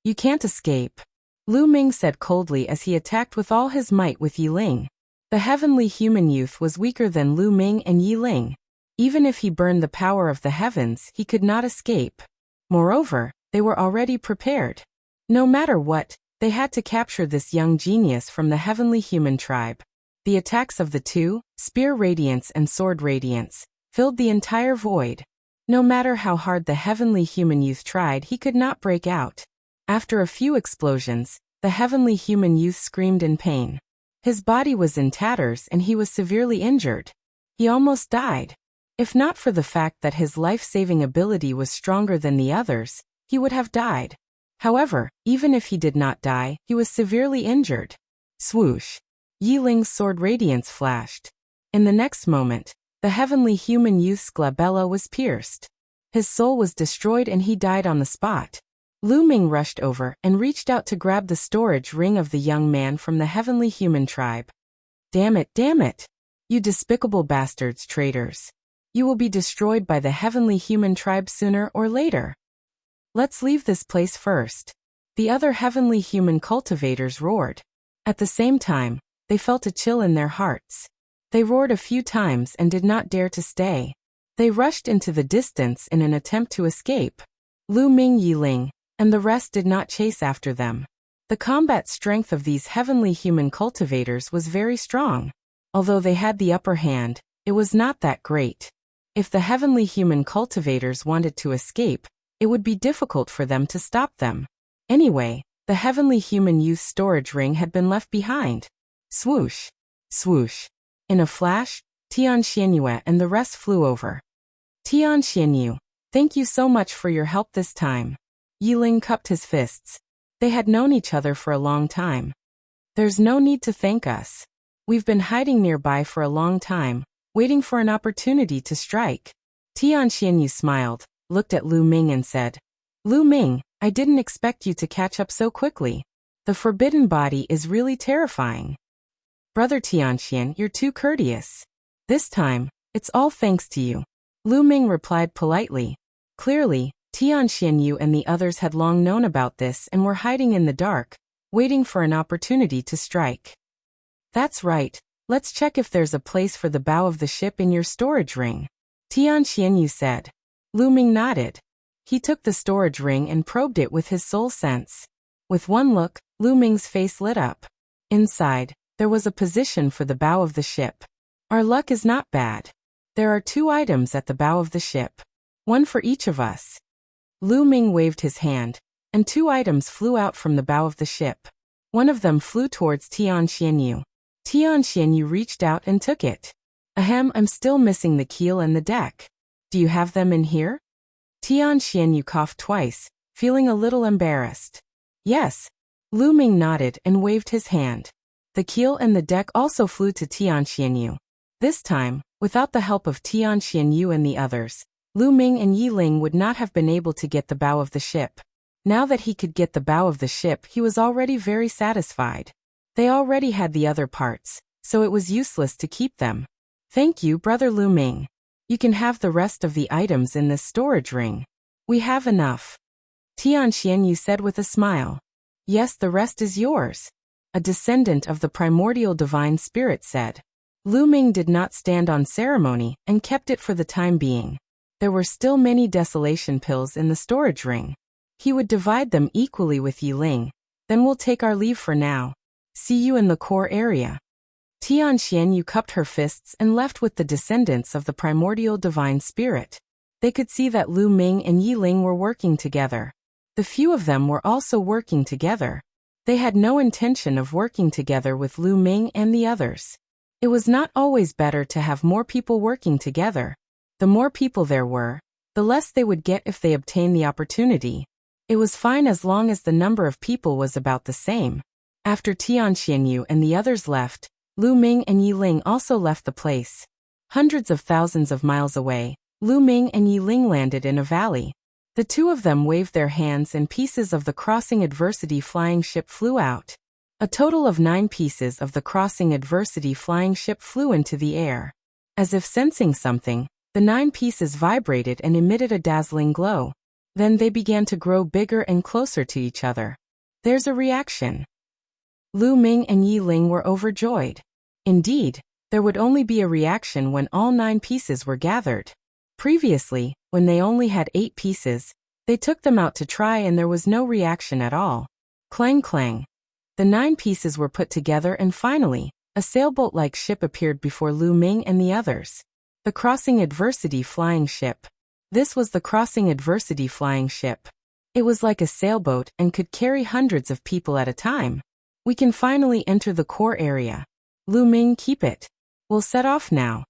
You can't escape, Lu Ming said coldly as he attacked with all his might with Yi Ling. The heavenly human youth was weaker than Lu Ming and Yi Ling. Even if he burned the power of the heavens, he could not escape. Moreover, they were already prepared. No matter what, they had to capture this young genius from the heavenly human tribe. The attacks of the two, spear radiance and sword radiance, filled the entire void. No matter how hard the heavenly human youth tried, he could not break out. After a few explosions, the heavenly human youth screamed in pain. His body was in tatters and he was severely injured. He almost died. If not for the fact that his life-saving ability was stronger than the others, he would have died. However, even if he did not die, he was severely injured. Swoosh! Yi Ling's sword radiance flashed. In the next moment, the heavenly human youth's glabella was pierced. His soul was destroyed and he died on the spot. Lu Ming rushed over and reached out to grab the storage ring of the young man from the heavenly human tribe. Damn it! You despicable bastards, traitors. You will be destroyed by the heavenly human tribe sooner or later. Let's leave this place first. The other heavenly human cultivators roared. At the same time, they felt a chill in their hearts. They roared a few times and did not dare to stay. They rushed into the distance in an attempt to escape. Lu Ming, Yi Ling, and the rest did not chase after them. The combat strength of these heavenly human cultivators was very strong. Although they had the upper hand, it was not that great. If the heavenly human cultivators wanted to escape, it would be difficult for them to stop them. Anyway, the heavenly human youth storage ring had been left behind. Swoosh! Swoosh! In a flash, Tianxianyue and the rest flew over. Tianxianyue, thank you so much for your help this time. Yi Ling cupped his fists. They had known each other for a long time. There's no need to thank us. We've been hiding nearby for a long time, waiting for an opportunity to strike. Tianxianyue smiled, looked at Lu Ming and said, Lu Ming, I didn't expect you to catch up so quickly. The forbidden body is really terrifying. Brother Tianxian, you're too courteous. This time, it's all thanks to you. Lu Ming replied politely. Clearly, Tianxianyue and the others had long known about this and were hiding in the dark, waiting for an opportunity to strike. That's right, let's check if there's a place for the bow of the ship in your storage ring. Tianxianyue said. Lu Ming nodded. He took the storage ring and probed it with his soul sense. With one look, Lu Ming's face lit up. Inside, there was a position for the bow of the ship. Our luck is not bad. There are 2 items at the bow of the ship. One for each of us. Lu Ming waved his hand, and 2 items flew out from the bow of the ship. One of them flew towards Tianxianyue. Tianxianyue reached out and took it. Ahem, I'm still missing the keel and the deck. Do you have them in here? Tianxianyue coughed twice, feeling a little embarrassed. Yes. Lu Ming nodded and waved his hand. The keel and the deck also flew to Tianxianyue. This time, without the help of Tianxianyue and the others, Lu Ming and Yi Ling would not have been able to get the bow of the ship. Now that he could get the bow of the ship, he was already very satisfied. They already had the other parts, so it was useless to keep them. Thank you, Brother Lu Ming. You can have the rest of the items in this storage ring. We have enough. Tianxianyue said with a smile. Yes, the rest is yours. A descendant of the primordial divine spirit said. Lu Ming did not stand on ceremony and kept it for the time being. There were still many desolation pills in the storage ring. He would divide them equally with Yi Ling. Then we'll take our leave for now. See you in the core area. Tianxianyue cupped her fists and left with the descendants of the primordial divine spirit. They could see that Lu Ming and Yi Ling were working together. The few of them were also working together. They had no intention of working together with Lu Ming and the others. It was not always better to have more people working together. The more people there were, the less they would get if they obtained the opportunity. It was fine as long as the number of people was about the same. After Tianxianyue and the others left, Lu Ming and Yi Ling also left the place. Hundreds of thousands of miles away, Lu Ming and Yi Ling landed in a valley. The 2 of them waved their hands and pieces of the Crossing Adversity flying ship flew out. A total of 9 pieces of the Crossing Adversity flying ship flew into the air. As if sensing something, the 9 pieces vibrated and emitted a dazzling glow. Then they began to grow bigger and closer to each other. There's a reaction. Lu Ming and Yi Ling were overjoyed. Indeed, there would only be a reaction when all 9 pieces were gathered. Previously, when they only had 8 pieces, they took them out to try and there was no reaction at all. Clang clang. The 9 pieces were put together and finally, a sailboat-like ship appeared before Lu Ming and the others. The Crossing Adversity Flying Ship. This was the Crossing Adversity Flying Ship. It was like a sailboat and could carry hundreds of people at a time. We can finally enter the core area. Lu Ming, keep it. We'll set off now.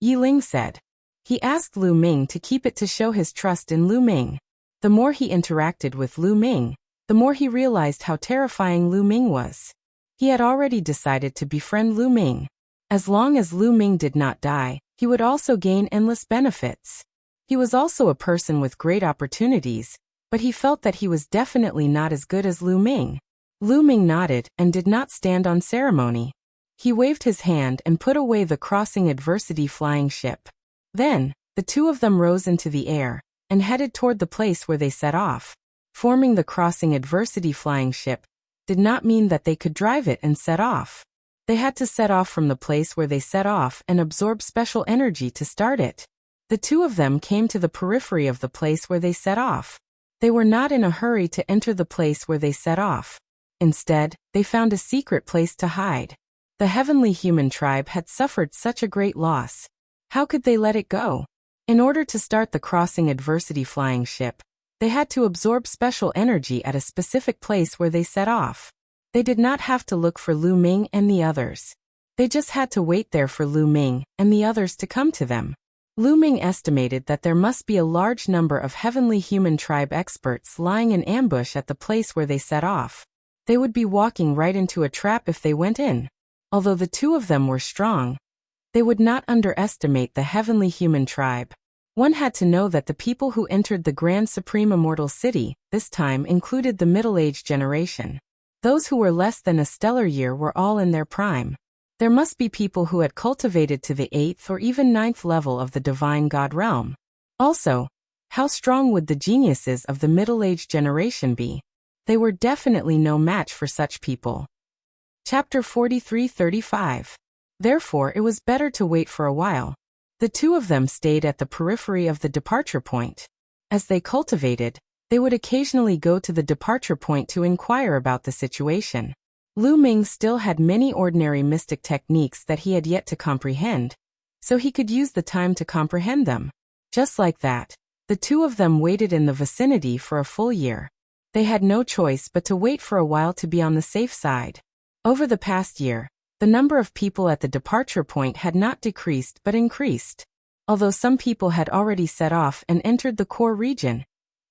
Yi Ling said. He asked Lu Ming to keep it to show his trust in Lu Ming. The more he interacted with Lu Ming, the more he realized how terrifying Lu Ming was. He had already decided to befriend Lu Ming. As long as Lu Ming did not die, he would also gain endless benefits. He was also a person with great opportunities, but he felt that he was definitely not as good as Lu Ming. Lu Ming nodded and did not stand on ceremony. He waved his hand and put away the Crossing Adversity Flying Ship. Then, the two of them rose into the air and headed toward the place where they set off. Forming the Crossing Adversity Flying Ship did not mean that they could drive it and set off. They had to set off from the place where they set off and absorb special energy to start it. The two of them came to the periphery of the place where they set off. They were not in a hurry to enter the place where they set off. Instead, they found a secret place to hide. The heavenly human tribe had suffered such a great loss. How could they let it go? In order to start the Crossing Adversity Flying Ship, they had to absorb special energy at a specific place where they set off. They did not have to look for Lu Ming and the others. They just had to wait there for Lu Ming and the others to come to them. Lu Ming estimated that there must be a large number of heavenly human tribe experts lying in ambush at the place where they set off. They would be walking right into a trap if they went in. Although the two of them were strong, they would not underestimate the heavenly human tribe. One had to know that the people who entered the Grand Supreme Immortal City, this time included the middle-aged generation. Those who were less than a stellar year were all in their prime. There must be people who had cultivated to the 8th or even 9th level of the Divine God realm. Also, how strong would the geniuses of the middle-aged generation be? They were definitely no match for such people. Chapter 43-35. Therefore, it was better to wait for a while. The two of them stayed at the periphery of the departure point. As they cultivated, they would occasionally go to the departure point to inquire about the situation. Lu Ming still had many ordinary mystic techniques that he had yet to comprehend, so he could use the time to comprehend them. Just like that, the two of them waited in the vicinity for a full year. They had no choice but to wait for a while to be on the safe side. Over the past year, the number of people at the departure point had not decreased but increased. Although some people had already set off and entered the core region,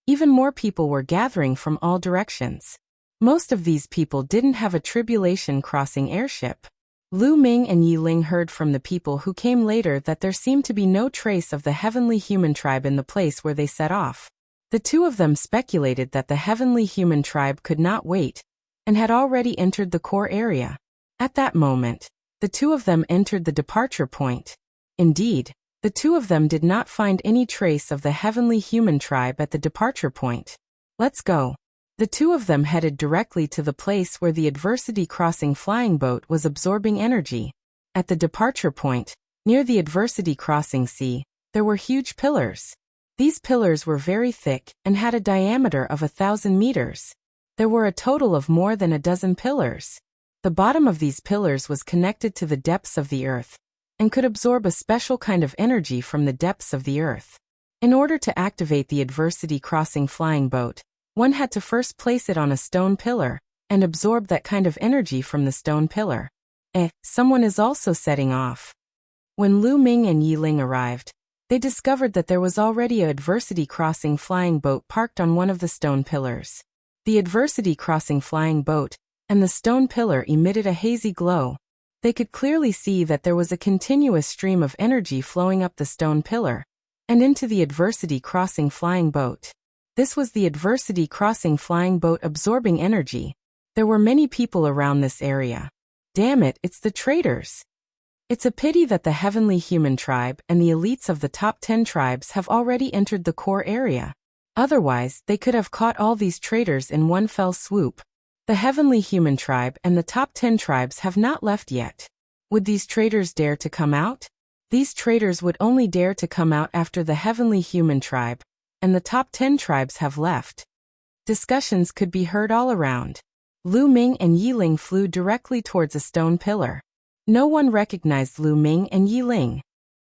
even more people were gathering from all directions. Most of these people didn't have a tribulation crossing airship. Lu Ming and Yi Ling heard from the people who came later that there seemed to be no trace of the heavenly human tribe in the place where they set off. The two of them speculated that the heavenly human tribe could not wait and had already entered the core area. At that moment, the two of them entered the departure point. Indeed, the two of them did not find any trace of the heavenly human tribe at the departure point. Let's go. The two of them headed directly to the place where the Adversity Crossing flying boat was absorbing energy. At the departure point, near the Adversity Crossing sea, there were huge pillars. These pillars were very thick and had a diameter of 1,000 meters. There were a total of more than a dozen pillars. The bottom of these pillars was connected to the depths of the earth and could absorb a special kind of energy from the depths of the earth. In order to activate the Adversity Crossing flying boat, one had to first place it on a stone pillar and absorb that kind of energy from the stone pillar. Someone is also setting off. When Lu Ming and Yi Ling arrived, they discovered that there was already a Adversity Crossing flying boat parked on one of the stone pillars. The Adversity Crossing flying boat and the stone pillar emitted a hazy glow. They could clearly see that there was a continuous stream of energy flowing up the stone pillar and into the Adversity Crossing flying boat. This was the Adversity Crossing flying boat absorbing energy. There were many people around this area. Damn it, it's the traitors. It's a pity that the heavenly human tribe and the elites of the top 10 tribes have already entered the core area. Otherwise, they could have caught all these traitors in one fell swoop. The heavenly human tribe and the top 10 tribes have not left yet. Would these traitors dare to come out? These traitors would only dare to come out after the heavenly human tribe and the top 10 tribes have left. Discussions could be heard all around. Lu Ming and Yi Ling flew directly towards a stone pillar. No one recognized Lu Ming and Yi Ling.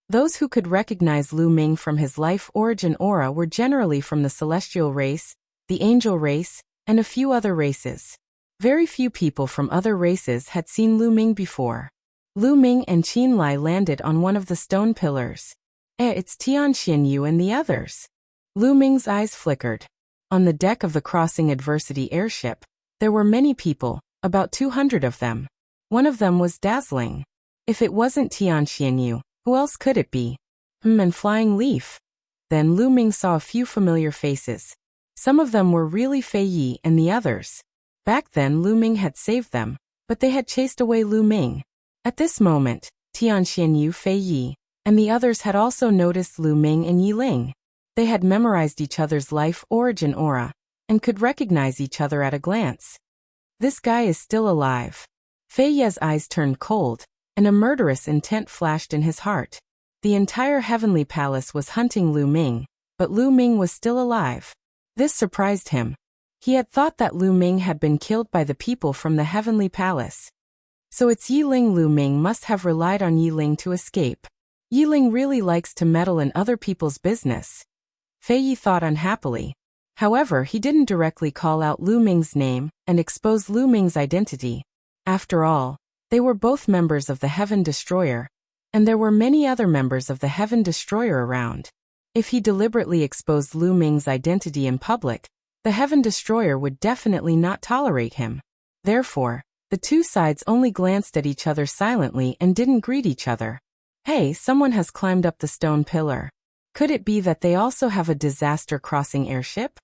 Those who could recognize Lu Ming from his life origin aura were generally from the celestial race, the angel race, and a few other races. Very few people from other races had seen Lu Ming before. Lu Ming and Qin Lai landed on one of the stone pillars. It's Tian Xianyu and the others. Lu Ming's eyes flickered. On the deck of the Crossing Adversity airship, there were many people, about 200 of them. One of them was dazzling. If it wasn't Tian Xianyu, who else could it be? And Flying Leaf. Then Lu Ming saw a few familiar faces. Some of them were really Fei Yi and the others. Back then Lu Ming had saved them, but they had chased away Lu Ming. At this moment, Tian Xianyu, Fei Yi, and the others had also noticed Lu Ming and Yi Ling. They had memorized each other's life origin aura, and could recognize each other at a glance. This guy is still alive. Fei Ye's eyes turned cold, and a murderous intent flashed in his heart. The entire heavenly palace was hunting Lu Ming, but Lu Ming was still alive. This surprised him. He had thought that Lu Ming had been killed by the people from the heavenly palace. So it's Yi Ling. Lu Ming must have relied on Yi Ling to escape. Yi Ling really likes to meddle in other people's business. Fei Yi thought unhappily. However, he didn't directly call out Lu Ming's name and expose Lu Ming's identity. After all, they were both members of the Heaven Destroyer, and there were many other members of the Heaven Destroyer around. If he deliberately exposed Lu Ming's identity in public, the Heaven Destroyer would definitely not tolerate him. Therefore, the two sides only glanced at each other silently and didn't greet each other. Hey, someone has climbed up the stone pillar. Could it be that they also have a disaster crossing airship?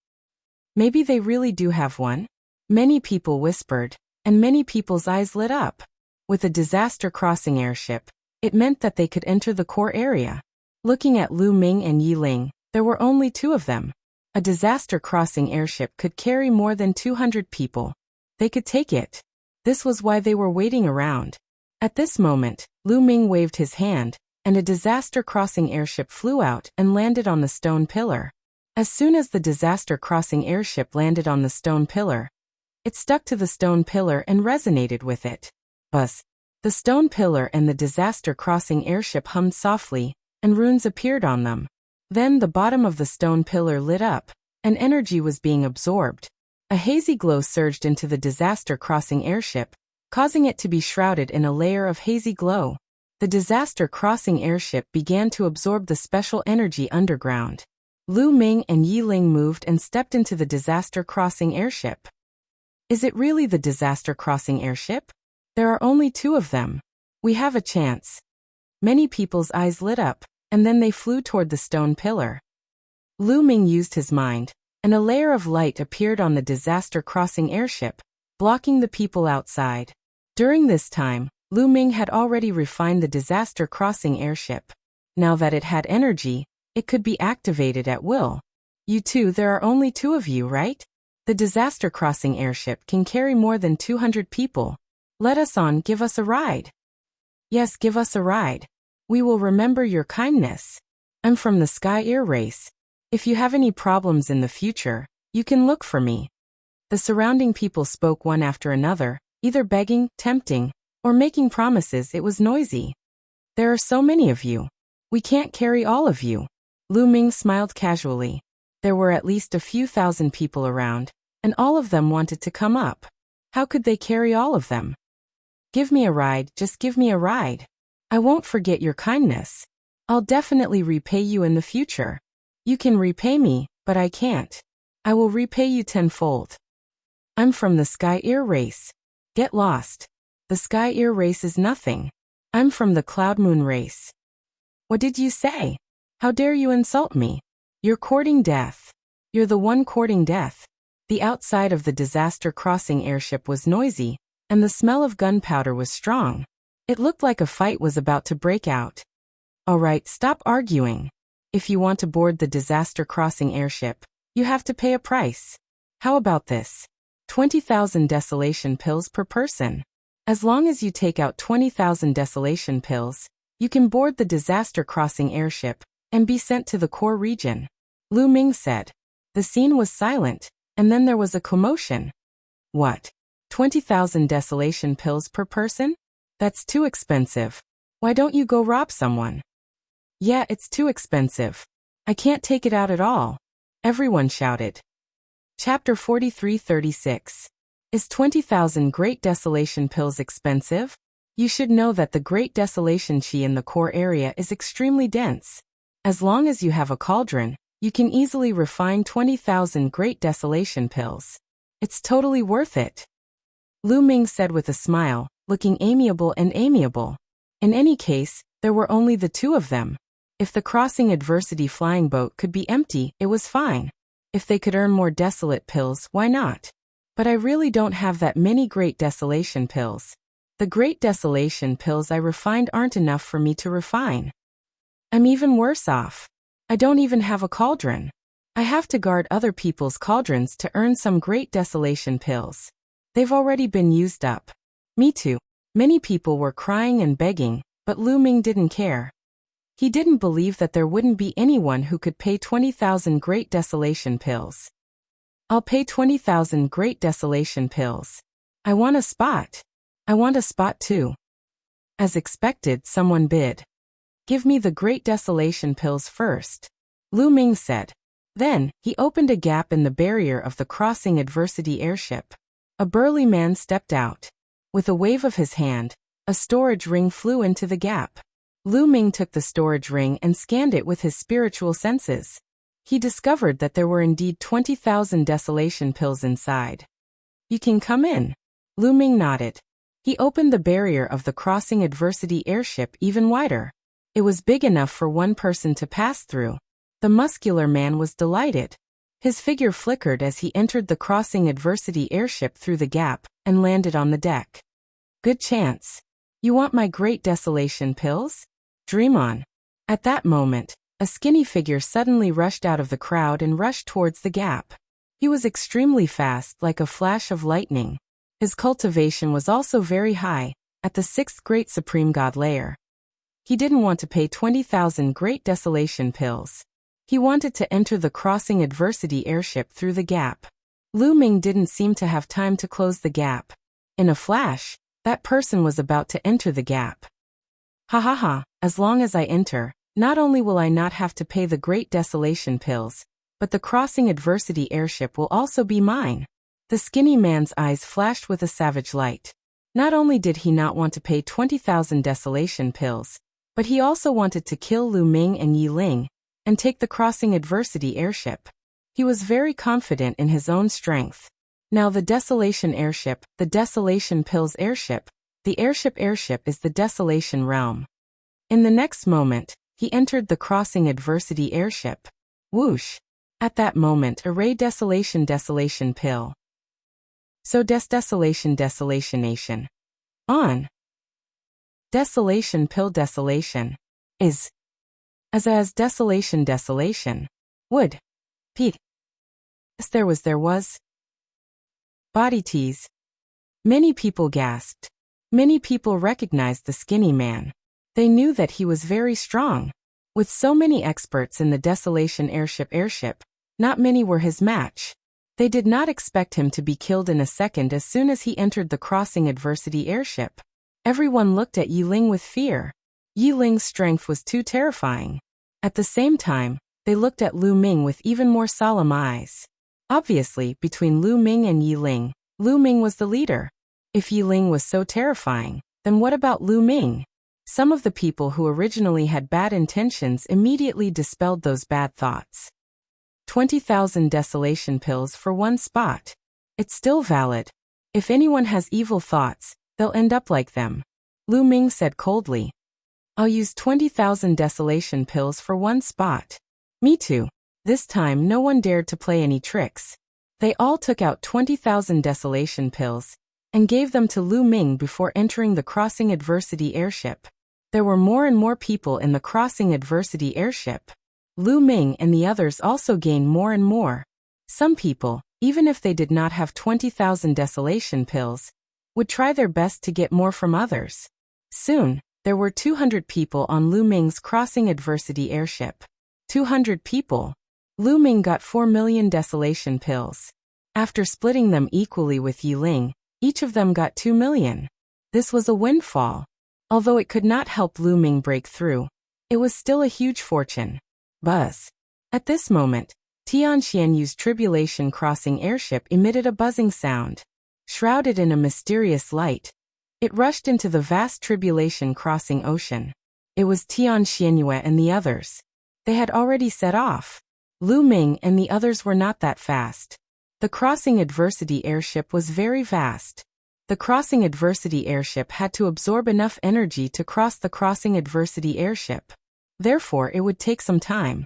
Maybe they really do have one? Many people whispered, and many people's eyes lit up. With a disaster crossing airship, it meant that they could enter the core area. Looking at Lu Ming and Yi Ling, there were only two of them. A disaster crossing airship could carry more than 200 people. They could take it. This was why they were waiting around. At this moment, Lu Ming waved his hand, and a disaster crossing airship flew out and landed on the stone pillar. As soon as the disaster crossing airship landed on the stone pillar, it stuck to the stone pillar and resonated with it. Buzz. The stone pillar and the disaster crossing airship hummed softly, and runes appeared on them. Then the bottom of the stone pillar lit up, and energy was being absorbed. A hazy glow surged into the disaster crossing airship, causing it to be shrouded in a layer of hazy glow. The disaster crossing airship began to absorb the special energy underground. Lu Ming and Yi Ling moved and stepped into the disaster crossing airship. Is it really the disaster crossing airship? There are only two of them. We have a chance. Many people's eyes lit up, and then they flew toward the stone pillar. Lu Ming used his mind, and a layer of light appeared on the disaster crossing airship, blocking the people outside. During this time, Lu Ming had already refined the disaster crossing airship. Now that it had energy, it could be activated at will. You two, there are only two of you, right? The disaster crossing airship can carry more than 200 people. Let us on, give us a ride. Yes, give us a ride. We will remember your kindness. I'm from the Sky Air Race. If you have any problems in the future, you can look for me. The surrounding people spoke one after another, either begging, tempting, or making promises. It was noisy. There are so many of you. We can't carry all of you. Lu Ming smiled casually. There were at least a few thousand people around, and all of them wanted to come up. How could they carry all of them? Give me a ride, just give me a ride. I won't forget your kindness. I'll definitely repay you in the future. You can repay me, but I can't. I will repay you tenfold. I'm from the Sky Air Race. Get lost. The Sky Air Race is nothing. I'm from the Cloud Moon Race. What did you say? How dare you insult me? You're courting death. You're the one courting death. The outside of the disaster crossing airship was noisy, and the smell of gunpowder was strong. It looked like a fight was about to break out. All right, stop arguing. If you want to board the disaster crossing airship, you have to pay a price. How about this? 20,000 desolation pills per person. As long as you take out 20,000 desolation pills, you can board the disaster crossing airship and be sent to the core region. Lu Ming said. The scene was silent, and then there was a commotion. What? 20,000 desolation pills per person? That's too expensive. Why don't you go rob someone? Yeah, it's too expensive. I can't take it out at all. Everyone shouted. Chapter 43:36. Is 20,000 Great Desolation pills expensive? You should know that the Great Desolation Qi in the core area is extremely dense. As long as you have a cauldron, you can easily refine 20,000 Great Desolation pills. It's totally worth it. Lu Ming said with a smile, looking amiable and amiable. In any case, there were only the two of them. If the crossing adversity flying boat could be empty, it was fine. If they could earn more desolate pills, why not? But I really don't have that many Great Desolation pills. The Great Desolation pills I refined aren't enough for me to refine. I'm even worse off. I don't even have a cauldron. I have to guard other people's cauldrons to earn some Great Desolation pills. They've already been used up. Me too. Many people were crying and begging, but Lu Ming didn't care. He didn't believe that there wouldn't be anyone who could pay 20,000 Great Desolation pills. I'll pay 20,000 Great Desolation pills. I want a spot. I want a spot too. As expected, someone bid. Give me the Great Desolation pills first, Lu Ming said. Then, he opened a gap in the barrier of the crossing adversity airship. A burly man stepped out. With a wave of his hand, a storage ring flew into the gap. Lu Ming took the storage ring and scanned it with his spiritual senses. He discovered that there were indeed 20,000 desolation pills inside. You can come in. Lu Ming nodded. He opened the barrier of the crossing adversity airship even wider. It was big enough for one person to pass through. The muscular man was delighted. His figure flickered as he entered the crossing adversity airship through the gap and landed on the deck. Good chance. You want my Great Desolation pills? Dream on. At that moment, a skinny figure suddenly rushed out of the crowd and rushed towards the gap. He was extremely fast, like a flash of lightning. His cultivation was also very high, at the 6th Great Supreme God layer. He didn't want to pay 20,000 Great Desolation pills. He wanted to enter the crossing adversity airship through the gap. Lu Ming didn't seem to have time to close the gap. In a flash, that person was about to enter the gap. Ha ha ha, as long as I enter, not only will I not have to pay the Great Desolation pills, but the crossing adversity airship will also be mine. The skinny man's eyes flashed with a savage light. Not only did he not want to pay 20,000 desolation pills, but he also wanted to kill Lu Ming and Yi Ling, and take the crossing adversity airship. He was very confident in his own strength. Now the desolation airship, the desolation pills airship, the airship is the desolation realm. In the next moment, he entered the crossing adversity airship. Whoosh! At that moment, array desolation pill. So desolation. On. Desolation pill desolation. Is. As desolation. Would. Pete. There was. Body tease. Many people gasped. Many people recognized the skinny man. They knew that he was very strong. With so many experts in the desolation airship, not many were his match. They did not expect him to be killed in a second as soon as he entered the crossing adversity airship. Everyone looked at Yi Ling with fear. Yi Ling's strength was too terrifying. At the same time, they looked at Lu Ming with even more solemn eyes. Obviously, between Lu Ming and Yi Ling, Lu Ming was the leader. If Yi Ling was so terrifying, then what about Lu Ming? Some of the people who originally had bad intentions immediately dispelled those bad thoughts. 20,000 desolation pills for one spot. It's still valid. If anyone has evil thoughts, they'll end up like them. Lu Ming said coldly. I'll use 20,000 desolation pills for one spot. Me too. This time no one dared to play any tricks. They all took out 20,000 desolation pills, and gave them to Lu Ming before entering the Crossing Adversity airship. There were more and more people in the Crossing Adversity airship. Lu Ming and the others also gained more and more. Some people, even if they did not have 20,000 desolation pills, would try their best to get more from others. Soon, there were 200 people on Lu Ming's Crossing Adversity airship. 200 people. Lu Ming got 4 million desolation pills. After splitting them equally with Yi Ling, each of them got 2 million. This was a windfall. Although it could not help Lu Ming break through, it was still a huge fortune. Buzz. At this moment, Tianxianyu's Tribulation Crossing airship emitted a buzzing sound. Shrouded in a mysterious light, it rushed into the vast Tribulation Crossing ocean. It was Tianxianyu and the others. They had already set off. Lu Ming and the others were not that fast. The Crossing Adversity airship was very vast. The Crossing Adversity airship had to absorb enough energy to cross the Crossing Adversity airship. Therefore, it would take some time.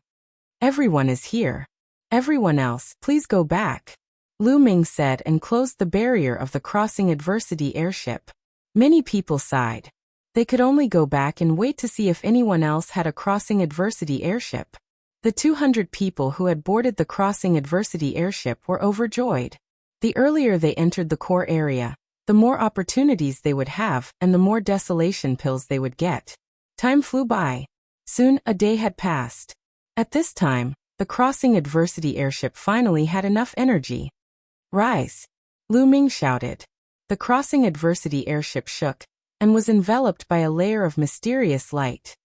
Everyone is here. Everyone else, please go back, Lu Ming said and closed the barrier of the Crossing Adversity airship. Many people sighed. They could only go back and wait to see if anyone else had a Crossing Adversity airship. The 200 people who had boarded the Crossing Adversity airship were overjoyed. The earlier they entered the core area, the more opportunities they would have and the more desolation pills they would get. Time flew by. Soon, a day had passed. At this time, the Crossing Adversity airship finally had enough energy. Rise! Lu Ming shouted. The Crossing Adversity airship shook and was enveloped by a layer of mysterious light.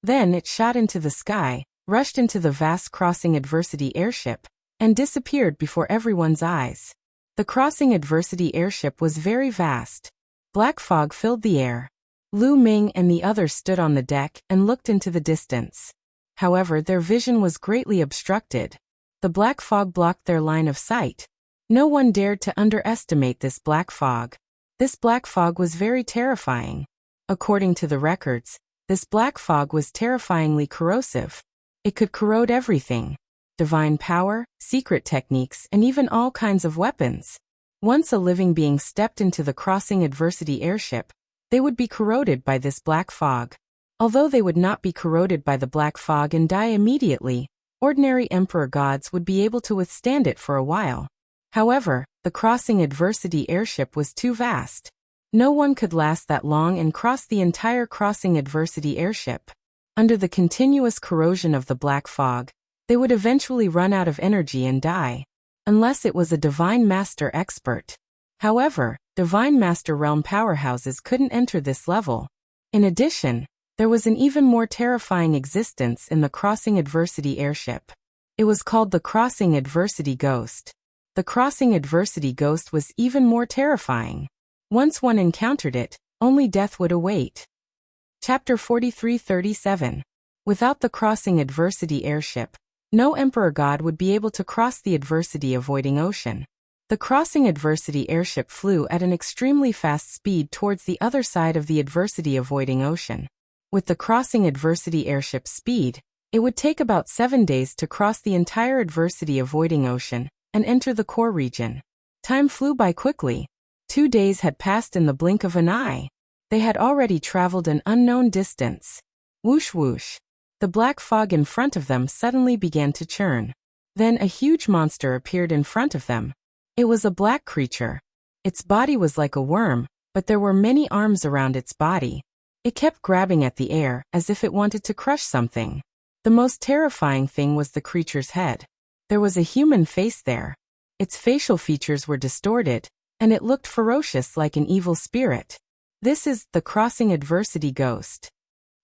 Then it shot into the sky, rushed into the vast Crossing Adversity airship, and disappeared before everyone's eyes. The Crossing Adversity airship was very vast. Black fog filled the air. Lu Ming and the others stood on the deck and looked into the distance. However, their vision was greatly obstructed. The black fog blocked their line of sight. No one dared to underestimate this black fog. This black fog was very terrifying. According to the records, this black fog was terrifyingly corrosive. It could corrode everything. Divine power, secret techniques, and even all kinds of weapons. Once a living being stepped into the Crossing Adversity airship, they would be corroded by this black fog. Although they would not be corroded by the black fog and die immediately, ordinary emperor gods would be able to withstand it for a while. However, the Crossing Adversity airship was too vast. No one could last that long and cross the entire Crossing Adversity airship. Under the continuous corrosion of the black fog, they would eventually run out of energy and die. Unless it was a Divine Master expert. However, Divine Master realm powerhouses couldn't enter this level. In addition, there was an even more terrifying existence in the Crossing Adversity airship. It was called the Crossing Adversity Ghost. The Crossing Adversity Ghost was even more terrifying. Once one encountered it, only death would await. Chapter 43-37. Without the Crossing Adversity airship, no Emperor God would be able to cross the adversity-avoiding ocean. The Crossing Adversity airship flew at an extremely fast speed towards the other side of the adversity-avoiding ocean. With the Crossing Adversity airship's speed, it would take about 7 days to cross the entire adversity-avoiding ocean and enter the core region. Time flew by quickly. 2 days had passed in the blink of an eye. They had already traveled an unknown distance. Whoosh whoosh. The black fog in front of them suddenly began to churn. Then a huge monster appeared in front of them. It was a black creature. Its body was like a worm, but there were many arms around its body. It kept grabbing at the air as if it wanted to crush something. The most terrifying thing was the creature's head. There was a human face there. Its facial features were distorted, and it looked ferocious like an evil spirit. This is the Crossing Adversity Ghost.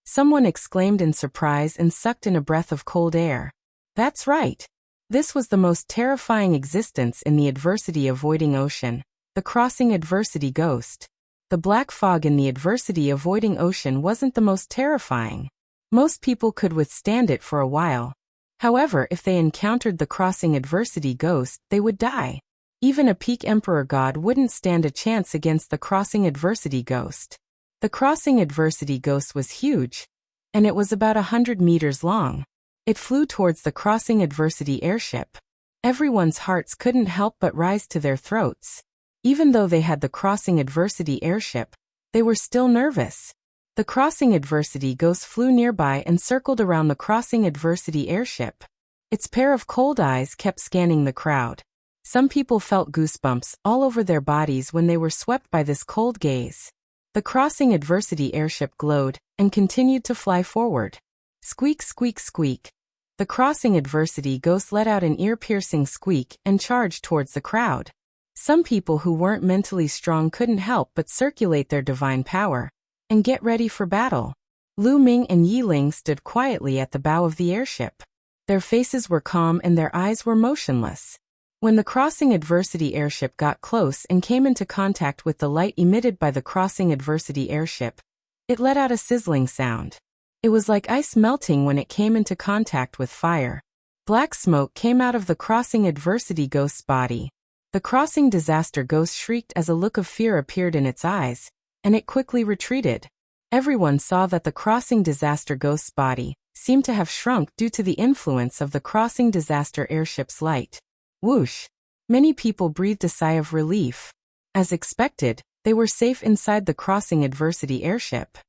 Someone exclaimed in surprise and sucked in a breath of cold air. That's right. This was the most terrifying existence in the adversity-avoiding ocean, the Crossing Adversity Ghost. The black fog in the adversity-avoiding ocean wasn't the most terrifying. Most people could withstand it for a while. However, if they encountered the Crossing Adversity Ghost, they would die. Even a peak Emperor God wouldn't stand a chance against the Crossing Adversity Ghost. The Crossing Adversity Ghost was huge, and it was about 100 meters long. It flew towards the Crossing Adversity airship. Everyone's hearts couldn't help but rise to their throats. Even though they had the crossing adversity airship, they were still nervous. The crossing adversity ghost flew nearby and circled around the crossing adversity airship. Its pair of cold eyes kept scanning the crowd. Some people felt goosebumps all over their bodies when they were swept by this cold gaze. The crossing adversity airship glowed and continued to fly forward. Squeak, squeak, squeak. The crossing adversity ghost let out an ear-piercing squeak and charged towards the crowd. Some people who weren't mentally strong couldn't help but circulate their divine power and get ready for battle. Lu Ming and Yi Ling stood quietly at the bow of the airship. Their faces were calm and their eyes were motionless. When the crossing adversity airship got close and came into contact with the light emitted by the crossing adversity airship, it let out a sizzling sound. It was like ice melting when it came into contact with fire. Black smoke came out of the crossing adversity ghost's body. The crossing disaster ghost shrieked as a look of fear appeared in its eyes, and it quickly retreated. Everyone saw that the crossing disaster ghost's body seemed to have shrunk due to the influence of the crossing disaster airship's light. Whoosh! Many people breathed a sigh of relief. As expected, they were safe inside the crossing adversity airship.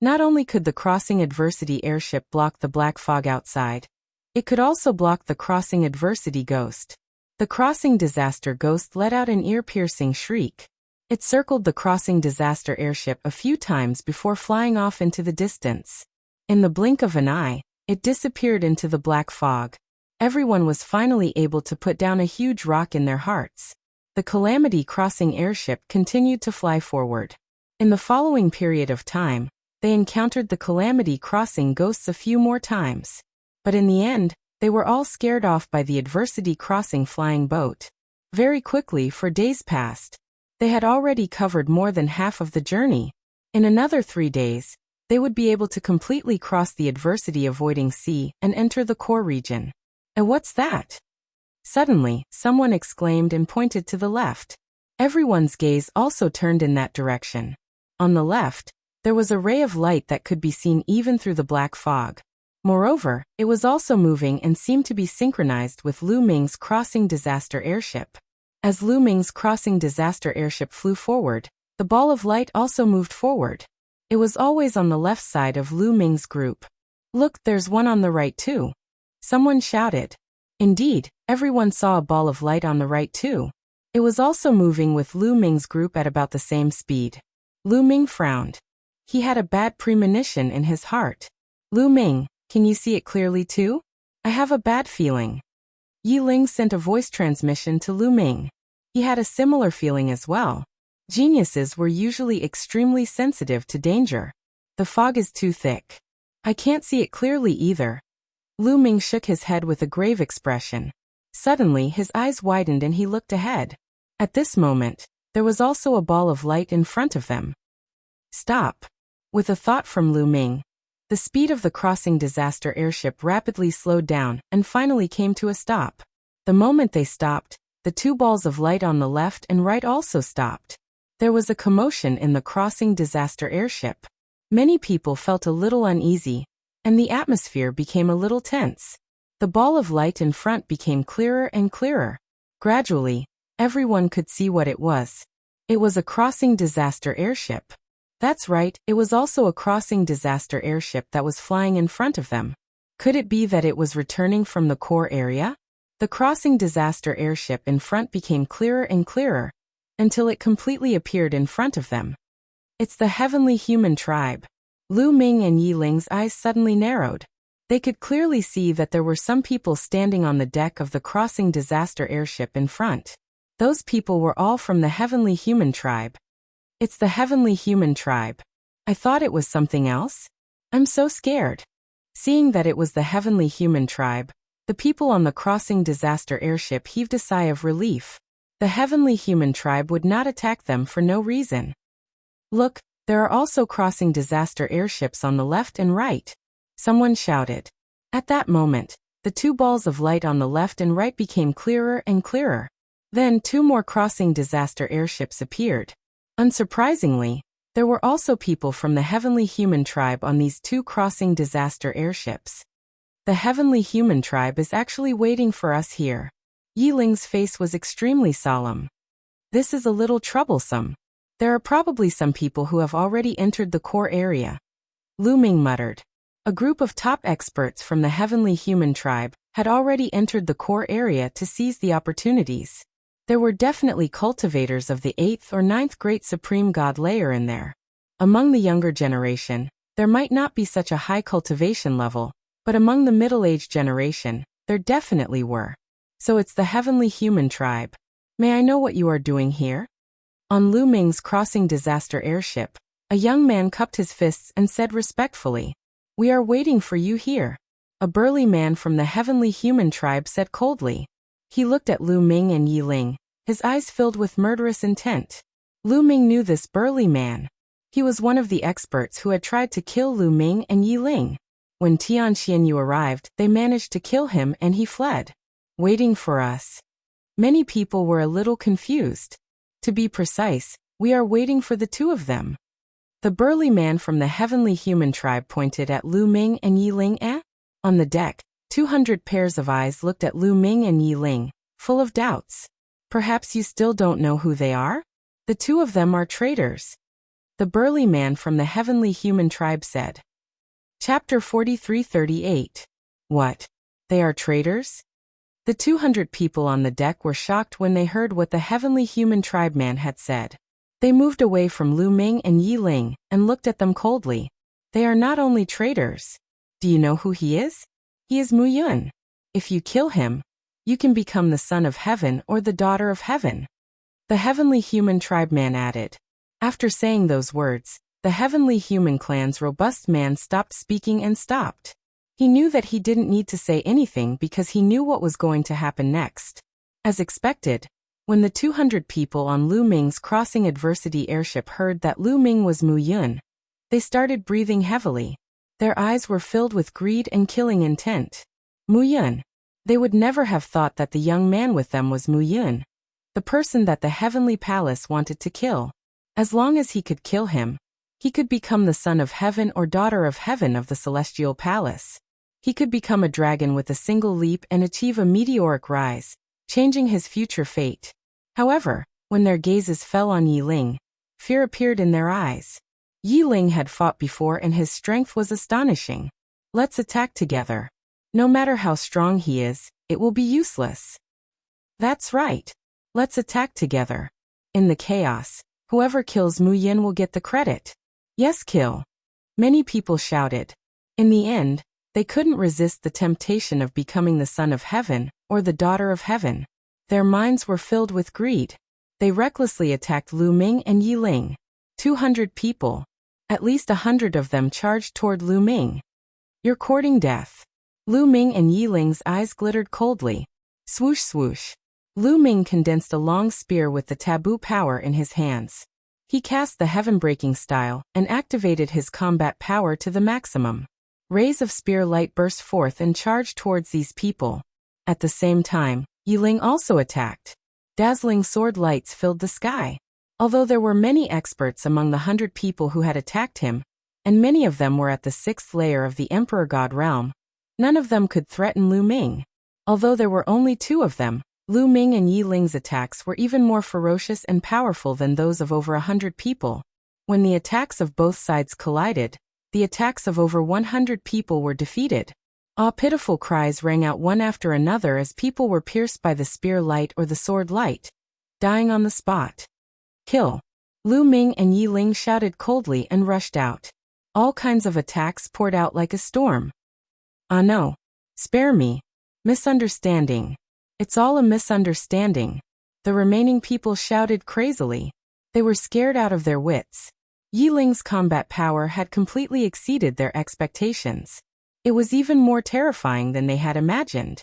Not only could the crossing adversity airship block the black fog outside, it could also block the crossing adversity ghost. The crossing disaster ghost let out an ear-piercing shriek. It circled the crossing disaster airship a few times before flying off into the distance. In the blink of an eye, it disappeared into the black fog. Everyone was finally able to put down a huge rock in their hearts. The Calamity Crossing airship continued to fly forward. In the following period of time, they encountered the Calamity Crossing ghosts a few more times. But in the end, they were all scared off by the Adversity Crossing flying boat. Very quickly, for days passed. They had already covered more than half of the journey. In another 3 days, they would be able to completely cross the adversity-avoiding sea and enter the core region. And what's that? Suddenly, someone exclaimed and pointed to the left. Everyone's gaze also turned in that direction. On the left, there was a ray of light that could be seen even through the black fog. Moreover, it was also moving and seemed to be synchronized with Lu Ming's crossing disaster airship. As Lu Ming's crossing disaster airship flew forward, the ball of light also moved forward. It was always on the left side of Lu Ming's group. Look, there's one on the right too. Someone shouted. Indeed, everyone saw a ball of light on the right too. It was also moving with Lu Ming's group at about the same speed. Lu Ming frowned. He had a bad premonition in his heart. Lu Ming, can you see it clearly too? I have a bad feeling. Yi Ling sent a voice transmission to Lu Ming. He had a similar feeling as well. Geniuses were usually extremely sensitive to danger. The fog is too thick. I can't see it clearly either. Lu Ming shook his head with a grave expression. Suddenly his eyes widened and he looked ahead. At this moment, there was also a ball of light in front of them. Stop. With a thought from Lu Ming, the speed of the crossing disaster airship rapidly slowed down and finally came to a stop. The moment they stopped, the 2 balls of light on the left and right also stopped. There was a commotion in the crossing disaster airship. Many people felt a little uneasy, and the atmosphere became a little tense. The ball of light in front became clearer and clearer. Gradually, everyone could see what it was. It was a crossing disaster airship. That's right, it was also a crossing disaster airship that was flying in front of them. Could it be that it was returning from the core area? The crossing disaster airship in front became clearer and clearer, until it completely appeared in front of them. It's the heavenly human tribe. Lu Ming and Yi Ling's eyes suddenly narrowed. They could clearly see that there were some people standing on the deck of the crossing disaster airship in front. Those people were all from the heavenly human tribe. It's the heavenly human tribe. I thought it was something else. I'm so scared. Seeing that it was the heavenly human tribe, the people on the crossing disaster airship heaved a sigh of relief. The heavenly human tribe would not attack them for no reason. Look, there are also crossing disaster airships on the left and right. Someone shouted. At that moment, the 2 balls of light on the left and right became clearer and clearer. Then 2 more crossing disaster airships appeared. Unsurprisingly, there were also people from the heavenly human tribe on these 2 crossing disaster airships. The heavenly human tribe is actually waiting for us here. Yi Ling's face was extremely solemn. This is a little troublesome. There are probably some people who have already entered the core area. Lu Ming muttered. A group of top experts from the heavenly human tribe had already entered the core area to seize the opportunities. There were definitely cultivators of the 8th or 9th great supreme god layer in there. Among the younger generation, there might not be such a high cultivation level, but among the middle-aged generation, there definitely were. So it's the heavenly human tribe. May I know what you are doing here? On Lu Ming's crossing disaster airship, a young man cupped his fists and said respectfully, "We are waiting for you here." A burly man from the heavenly human tribe said coldly. He looked at Lu Ming and Yi Ling, his eyes filled with murderous intent. Lu Ming knew this burly man. He was one of the experts who had tried to kill Lu Ming and Yi Ling. When Tian Xianyu arrived, they managed to kill him and he fled. Waiting for us. Many people were a little confused. To be precise, we are waiting for the two of them. The burly man from the heavenly human tribe pointed at Lu Ming and Yi Ling. On the deck, 200 pairs of eyes looked at Lu Ming and Yi Ling, full of doubts. Perhaps you still don't know who they are? The two of them are traitors. The burly man from the heavenly human tribe said. Chapter 43:38. What? They are traitors? The 200 people on the deck were shocked when they heard what the heavenly human tribe man had said. They moved away from Lu Ming and Yi Ling and looked at them coldly. They are not only traitors. Do you know who he is? He is Mu Yun. If you kill him, you can become the son of heaven or the daughter of heaven. The heavenly human tribe man added. After saying those words, the heavenly human clan's robust man stopped speaking and stopped. He knew that he didn't need to say anything because he knew what was going to happen next. As expected, when the 200 people on Lu Ming's crossing adversity airship heard that Lu Ming was Mu Yun, they started breathing heavily. Their eyes were filled with greed and killing intent. Mu Yun. They would never have thought that the young man with them was Mu Yun, the person that the heavenly palace wanted to kill. As long as he could kill him, he could become the son of heaven or daughter of heaven of the celestial palace. He could become a dragon with a single leap and achieve a meteoric rise, changing his future fate. However, when their gazes fell on Yi Ling, fear appeared in their eyes. Yi Ling had fought before and his strength was astonishing. Let's attack together. No matter how strong he is, it will be useless. That's right. Let's attack together. In the chaos, whoever kills Mu Yin will get the credit. Yes, kill. Many people shouted. In the end, they couldn't resist the temptation of becoming the son of heaven or the daughter of heaven. Their minds were filled with greed. They recklessly attacked Lu Ming and Yi Ling. 200 people. At least 100 of them charged toward Lu Ming. You're courting death. Lu Ming and Yi Ling's eyes glittered coldly. Swoosh swoosh. Lu Ming condensed a long spear with the taboo power in his hands. He cast the heaven-breaking style and activated his combat power to the maximum. Rays of spear light burst forth and charged towards these people. At the same time, Yi Ling also attacked. Dazzling sword lights filled the sky. Although there were many experts among the 100 people who had attacked him, and many of them were at the 6th layer of the Emperor God realm, none of them could threaten Lu Ming. Although there were only 2 of them, Lu Ming and Yi Ling's attacks were even more ferocious and powerful than those of over 100 people. When the attacks of both sides collided, the attacks of over 100 people were defeated. Pitiful cries rang out one after another as people were pierced by the spear light or the sword light, dying on the spot. Kill. Lu Ming and Yi Ling shouted coldly and rushed out. All kinds of attacks poured out like a storm. Ah no. Spare me. Misunderstanding. It's all a misunderstanding. The remaining people shouted crazily. They were scared out of their wits. Yi Ling's combat power had completely exceeded their expectations. It was even more terrifying than they had imagined.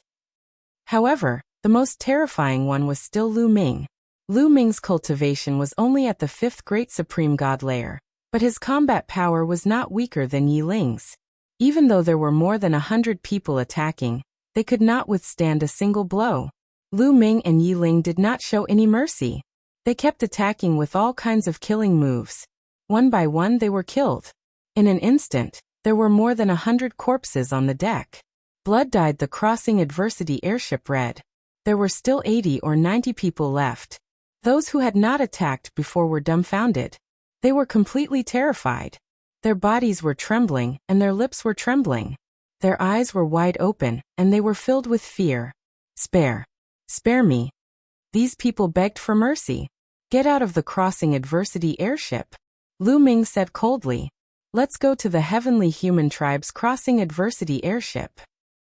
However, the most terrifying one was still Lu Ming. Lu Ming's cultivation was only at the 5th great supreme god layer, but his combat power was not weaker than Yi Ling's. Even though there were more than 100 people attacking, they could not withstand a single blow. Lu Ming and Yi Ling did not show any mercy. They kept attacking with all kinds of killing moves. One by one they were killed. In an instant, there were more than 100 corpses on the deck. Blood dyed the crossing adversity airship red. There were still 80 or 90 people left. Those who had not attacked before were dumbfounded. They were completely terrified. Their bodies were trembling, and their lips were trembling. Their eyes were wide open, and they were filled with fear. Spare. Spare me. These people begged for mercy. Get out of the crossing adversity airship. Lu Ming said coldly. Let's go to the heavenly human tribe's crossing adversity airship.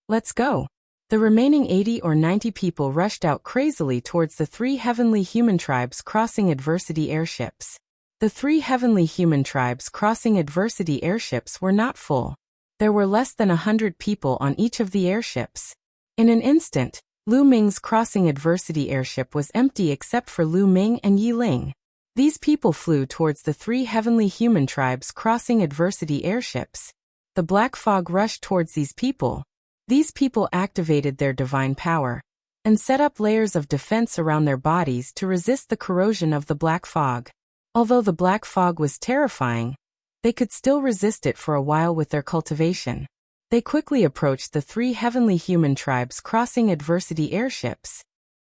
Let's go. The remaining 80 or 90 people rushed out crazily towards the 3 heavenly human tribes crossing adversity airships. The 3 heavenly human tribes crossing adversity airships were not full. There were less than 100 people on each of the airships. In an instant, Lu Ming's crossing adversity airship was empty except for Lu Ming and Yi Ling. These people flew towards the 3 heavenly human tribes crossing adversity airships. The black fog rushed towards these people. These people activated their divine power and set up layers of defense around their bodies to resist the corrosion of the black fog. Although the black fog was terrifying, they could still resist it for a while with their cultivation. They quickly approached the 3 heavenly human tribes crossing adversity airships.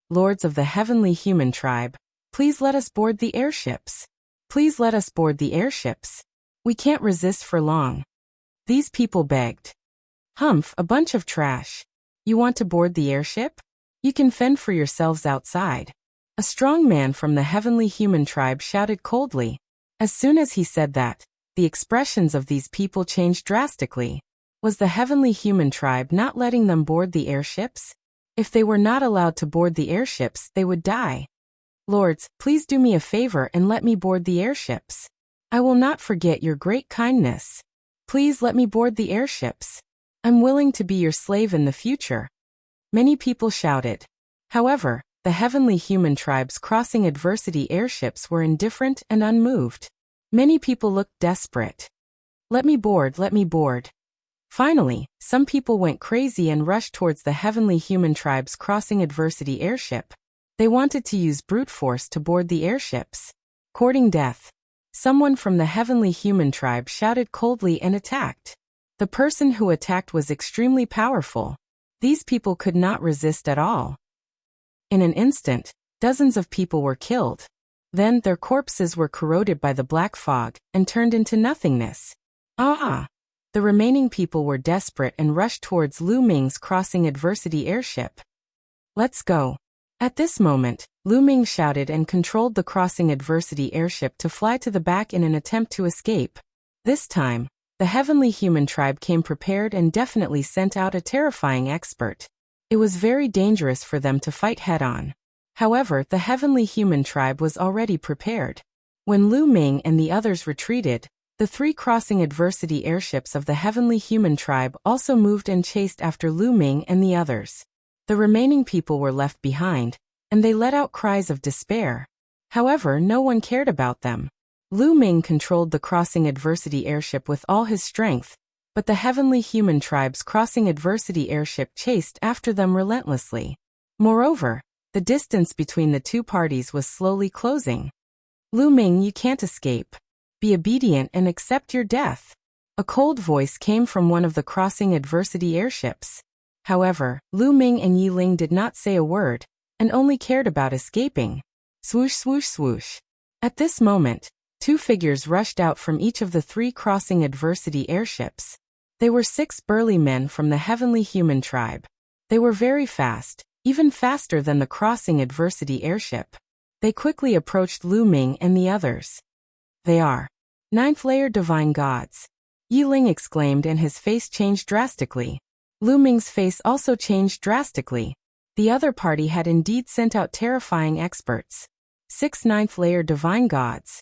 Lords of the heavenly human tribe, please let us board the airships. Please let us board the airships. We can't resist for long. These people begged. Humph, a bunch of trash. You want to board the airship? You can fend for yourselves outside. A strong man from the heavenly human tribe shouted coldly. As soon as he said that, the expressions of these people changed drastically. Was the heavenly human tribe not letting them board the airships? If they were not allowed to board the airships, they would die. Lords, please do me a favor and let me board the airships. I will not forget your great kindness. Please let me board the airships. I'm willing to be your slave in the future. Many people shouted. However, the heavenly human tribes crossing adversity airships were indifferent and unmoved. Many people looked desperate. Let me board, let me board. Finally, some people went crazy and rushed towards the heavenly human tribes crossing adversity airship. They wanted to use brute force to board the airships. Courting death. Someone from the heavenly human tribe shouted coldly and attacked. The person who attacked was extremely powerful. These people could not resist at all. In an instant, dozens of people were killed. Then their corpses were corroded by the black fog and turned into nothingness. The remaining people were desperate and rushed towards Lu Ming's crossing adversity airship. Let's go. At this moment, Lu Ming shouted and controlled the crossing adversity airship to fly to the back in an attempt to escape. This time, the heavenly human tribe came prepared and definitely sent out a terrifying expert. It was very dangerous for them to fight head-on. However, the heavenly human tribe was already prepared. When Lu Ming and the others retreated, the 3 crossing adversity airships of the heavenly human tribe also moved and chased after Lu Ming and the others. The remaining people were left behind, and they let out cries of despair. However, no one cared about them. Lu Ming controlled the crossing adversity airship with all his strength, but the heavenly human tribe's crossing adversity airship chased after them relentlessly. Moreover, the distance between the 2 parties was slowly closing. Lu Ming, you can't escape. Be obedient and accept your death. A cold voice came from one of the crossing adversity airships. However, Lu Ming and Yi Ling did not say a word, and only cared about escaping. Swoosh, swoosh, swoosh. At this moment, 2 figures rushed out from each of the 3 crossing adversity airships. They were 6 burly men from the heavenly human tribe. They were very fast, even faster than the crossing adversity airship. They quickly approached Lu Ming and the others. They are 9th layer divine gods. Yi Ling exclaimed and his face changed drastically. Lu Ming's face also changed drastically. The other party had indeed sent out terrifying experts. 6 9th layer divine gods.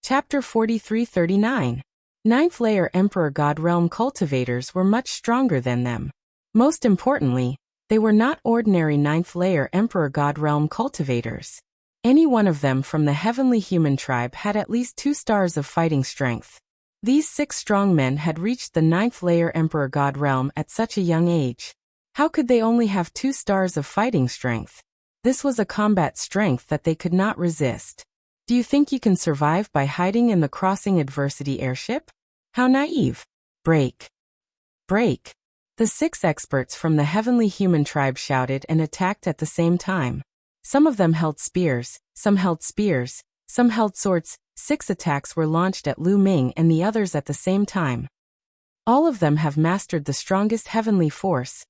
Chapter 43-39. 9th layer Emperor God Realm cultivators were much stronger than them. Most importantly, they were not ordinary 9th layer Emperor God Realm cultivators. Any one of them from the heavenly human tribe had at least 2 stars of fighting strength. These 6 strong men had reached the 9th layer Emperor God Realm at such a young age. How could they only have 2 stars of fighting strength? This was a combat strength that they could not resist. Do you think you can survive by hiding in the crossing adversity airship? How naive. Break. Break. The 6 experts from the heavenly human tribe shouted and attacked at the same time. Some of them held spears, some held swords. 6 attacks were launched at Lu Ming and the others at the same time. All of them have mastered the strongest heavenly force.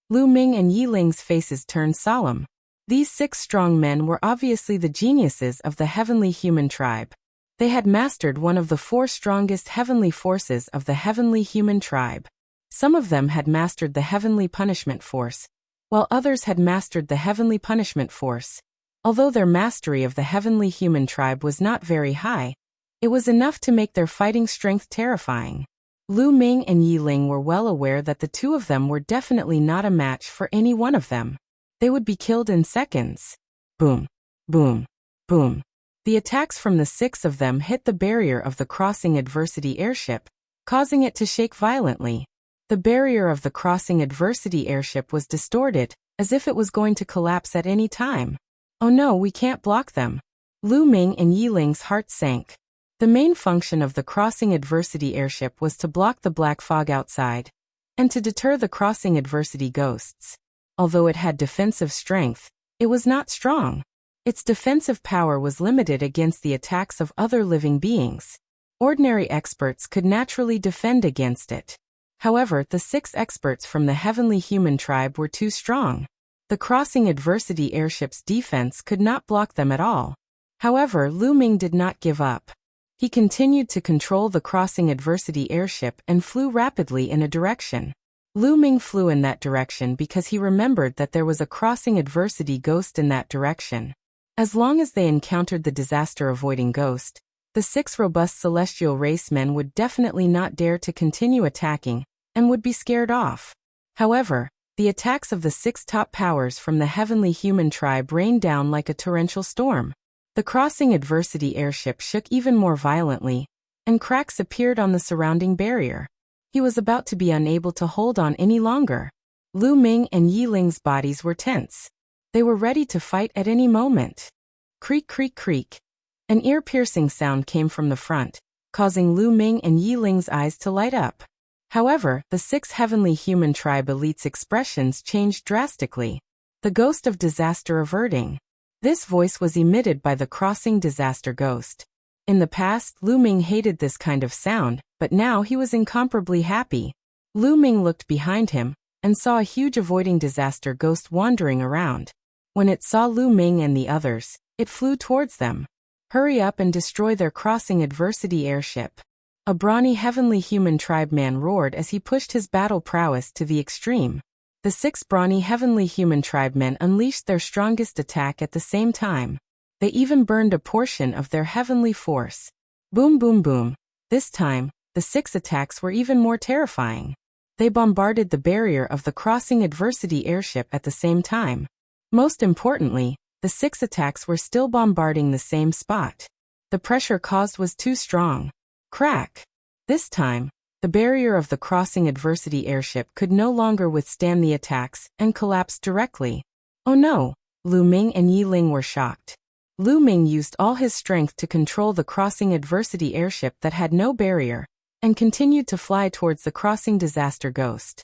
Lu Ming and Yi Ling's faces turned solemn. These 6 strong men were obviously the geniuses of the heavenly human tribe. They had mastered one of the 4 strongest heavenly forces of the heavenly human tribe. Some of them had mastered the heavenly punishment force, while others had mastered the heavenly punishment force. Although their mastery of the heavenly human tribe was not very high, it was enough to make their fighting strength terrifying. Lu Ming and Yi Ling were well aware that the 2 of them were definitely not a match for any one of them. They would be killed in seconds. Boom, boom, boom. The attacks from the 6 of them hit the barrier of the crossing adversity airship, causing it to shake violently. The barrier of the crossing adversity airship was distorted, as if it was going to collapse at any time. Oh no, we can't block them. Lu Ming and Yi Ling's heart sank. The main function of the crossing adversity airship was to block the black fog outside, and to deter the crossing adversity ghosts. Although it had defensive strength, it was not strong. Its defensive power was limited against the attacks of other living beings. Ordinary experts could naturally defend against it. However, the 6 experts from the heavenly human tribe were too strong. The crossing adversity airship's defense could not block them at all. However, Lu Ming did not give up. He continued to control the crossing adversity airship and flew rapidly in a direction. Lu Ming flew in that direction because he remembered that there was a crossing adversity ghost in that direction. As long as they encountered the disaster-avoiding ghost, the 6 robust celestial race men would definitely not dare to continue attacking, and would be scared off. However, the attacks of the 6 top powers from the heavenly human tribe rained down like a torrential storm. The crossing adversity airship shook even more violently, and cracks appeared on the surrounding barrier. He was about to be unable to hold on any longer. Lu Ming and Yi Ling's bodies were tense. They were ready to fight at any moment. Creak, creak, creak. An ear-piercing sound came from the front, causing Lu Ming and Yi Ling's eyes to light up. However, the 6 heavenly human tribe elites' expressions changed drastically. The ghost of disaster averting. This voice was emitted by the crossing disaster ghost. In the past, Lu Ming hated this kind of sound, but now he was incomparably happy. Lu Ming looked behind him, and saw a huge avoiding disaster ghost wandering around. When it saw Lu Ming and the others, it flew towards them. Hurry up and destroy their crossing adversity airship. A brawny heavenly human tribe man roared as he pushed his battle prowess to the extreme. The 6 brawny heavenly human tribe men unleashed their strongest attack at the same time. They even burned a portion of their heavenly force. Boom, boom, boom. This time, the 6 attacks were even more terrifying. They bombarded the barrier of the crossing adversity airship at the same time. Most importantly, the 6 attacks were still bombarding the same spot. The pressure caused was too strong. Crack! This time, the barrier of the crossing adversity airship could no longer withstand the attacks and collapsed directly. Oh no! Lu Ming and Yi Ling were shocked. Lu Ming used all his strength to control the crossing adversity airship that had no barrier, and continued to fly towards the crossing disaster ghost.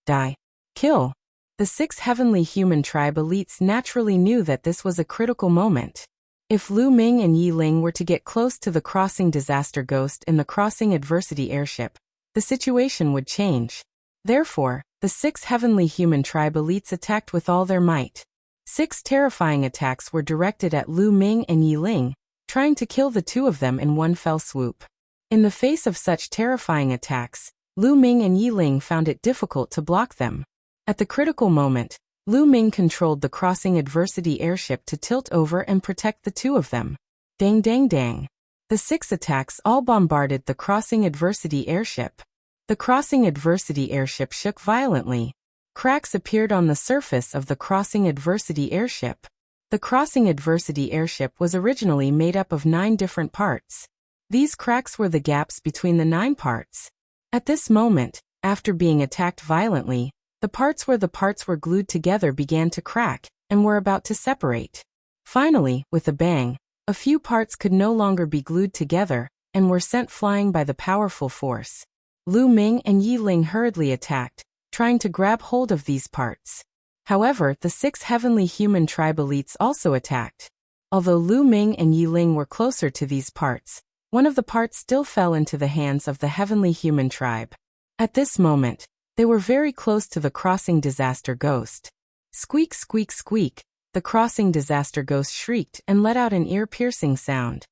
Die. Kill. The 6 heavenly human tribe elites naturally knew that this was a critical moment. If Lu Ming and Yi Ling were to get close to the crossing disaster ghost in the crossing adversity airship, the situation would change. Therefore, the 6 heavenly human tribe elites attacked with all their might. 6 terrifying attacks were directed at Lu Ming and Yi Ling, trying to kill the 2 of them in one fell swoop. In the face of such terrifying attacks, Lu Ming and Yi Ling found it difficult to block them. At the critical moment, Lu Ming controlled the crossing adversity airship to tilt over and protect the 2 of them. Dang, dang, dang. The 6 attacks all bombarded the crossing adversity airship. The crossing adversity airship shook violently. Cracks appeared on the surface of the crossing adversity airship. The crossing adversity airship was originally made up of 9 different parts. These cracks were the gaps between the 9 parts. At this moment, after being attacked violently, the parts where the parts were glued together began to crack, and were about to separate. Finally, with a bang, a few parts could no longer be glued together, and were sent flying by the powerful force. Lu Ming and Yi Ling hurriedly attacked, trying to grab hold of these parts. However, the 6 heavenly human tribe elites also attacked. Although Lu Ming and Yi Ling were closer to these parts, one of the parts still fell into the hands of the heavenly human tribe. At this moment, they were very close to the crossing disaster ghost. Squeak, squeak, squeak, the crossing disaster ghost shrieked and let out an ear-piercing sound.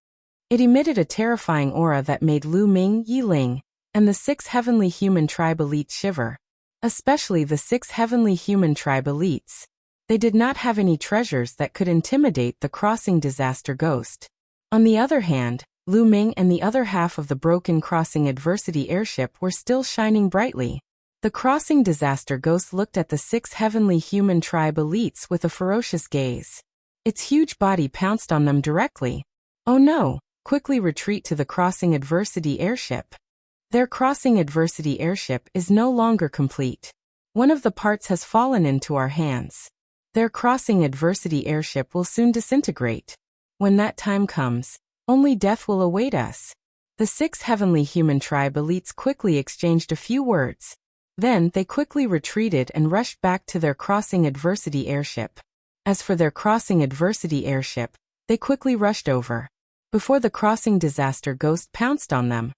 It emitted a terrifying aura that made Lu Ming, Yi Ling, and the 6 heavenly human tribe elites shiver. Especially the 6 heavenly human tribe elites. They did not have any treasures that could intimidate the crossing disaster ghost. On the other hand, Lu Ming and the other half of the broken crossing adversity airship were still shining brightly. The crossing disaster ghost looked at the 6 heavenly human tribe elites with a ferocious gaze. Its huge body pounced on them directly. Oh no! Quickly retreat to the crossing adversity airship. Their crossing adversity airship is no longer complete. One of the parts has fallen into our hands. Their crossing adversity airship will soon disintegrate. When that time comes, only death will await us. The 6 heavenly human tribe elites quickly exchanged a few words. Then they quickly retreated and rushed back to their crossing adversity airship. As for their crossing adversity airship, they quickly rushed over. Before the crossing disaster ghost pounced on them,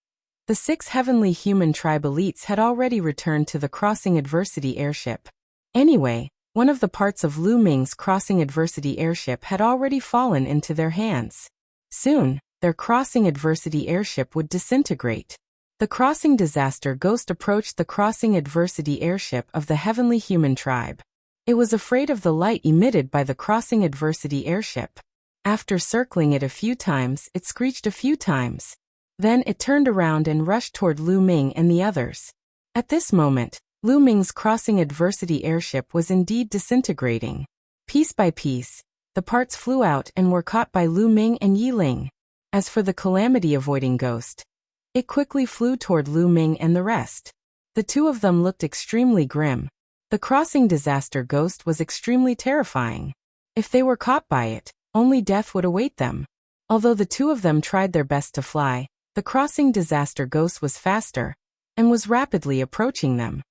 the 6 heavenly human tribe elites had already returned to the crossing adversity airship. Anyway, one of the parts of Lu Ming's crossing adversity airship had already fallen into their hands. Soon, their crossing adversity airship would disintegrate. The crossing disaster ghost approached the crossing adversity airship of the heavenly human tribe. It was afraid of the light emitted by the crossing adversity airship. After circling it a few times, it screeched a few times. Then it turned around and rushed toward Lu Ming and the others. At this moment, Lu Ming's crossing adversity airship was indeed disintegrating. Piece by piece, the parts flew out and were caught by Lu Ming and Yi Ling. As for the calamity-avoiding ghost, it quickly flew toward Lu Ming and the rest. The two of them looked extremely grim. The crossing disaster ghost was extremely terrifying. If they were caught by it, only death would await them. Although the two of them tried their best to fly, the crossing disaster ghost was faster and was rapidly approaching them.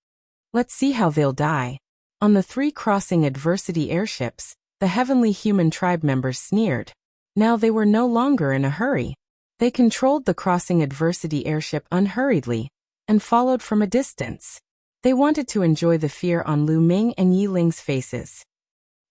Let's see how they'll die. On the 3 crossing adversity airships, the heavenly human tribe members sneered. Now they were no longer in a hurry. They controlled the crossing adversity airship unhurriedly and followed from a distance. They wanted to enjoy the fear on Lu Ming and Yi Ling's faces.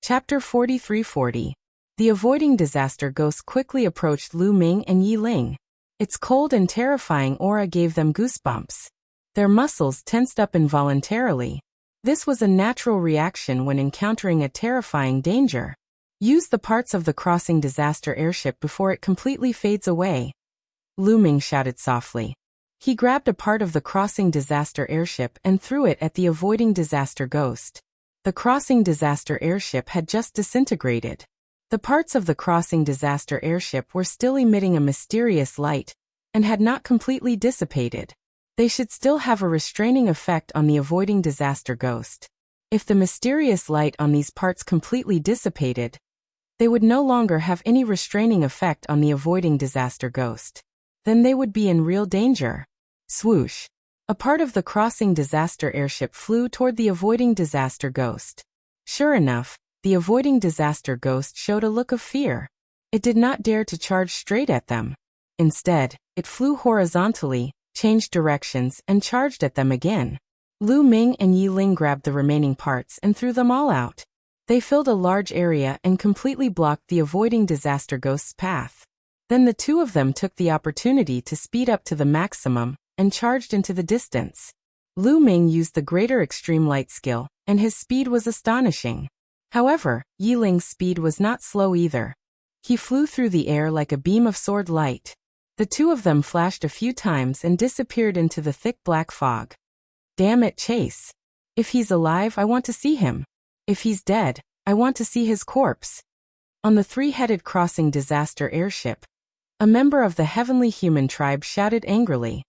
Chapter 4340. The avoiding disaster ghost quickly approached Lu Ming and Yi Ling. Its cold and terrifying aura gave them goosebumps. Their muscles tensed up involuntarily. This was a natural reaction when encountering a terrifying danger. Use the parts of the crossing disaster airship before it completely fades away. Lu Ming shouted softly. He grabbed a part of the crossing disaster airship and threw it at the avoiding disaster ghost. The crossing disaster airship had just disintegrated. The parts of the crossing disaster airship were still emitting a mysterious light and had not completely dissipated. They should still have a restraining effect on the avoiding disaster ghost. If the mysterious light on these parts completely dissipated, they would no longer have any restraining effect on the avoiding disaster ghost. Then they would be in real danger. Swoosh! A part of the crossing disaster airship flew toward the avoiding disaster ghost. Sure enough, the avoiding disaster ghost showed a look of fear. It did not dare to charge straight at them. Instead, it flew horizontally, changed directions, and charged at them again. Lu Ming and Yi Ling grabbed the remaining parts and threw them all out. They filled a large area and completely blocked the avoiding disaster ghost's path. Then the two of them took the opportunity to speed up to the maximum and charged into the distance. Lu Ming used the greater extreme light skill, and his speed was astonishing. However, Yi Ling's speed was not slow either. He flew through the air like a beam of sword light. The two of them flashed a few times and disappeared into the thick black fog. Damn it, Chase. If he's alive, I want to see him. If he's dead, I want to see his corpse. On the 3-headed crossing disaster airship, a member of the heavenly human tribe shouted angrily.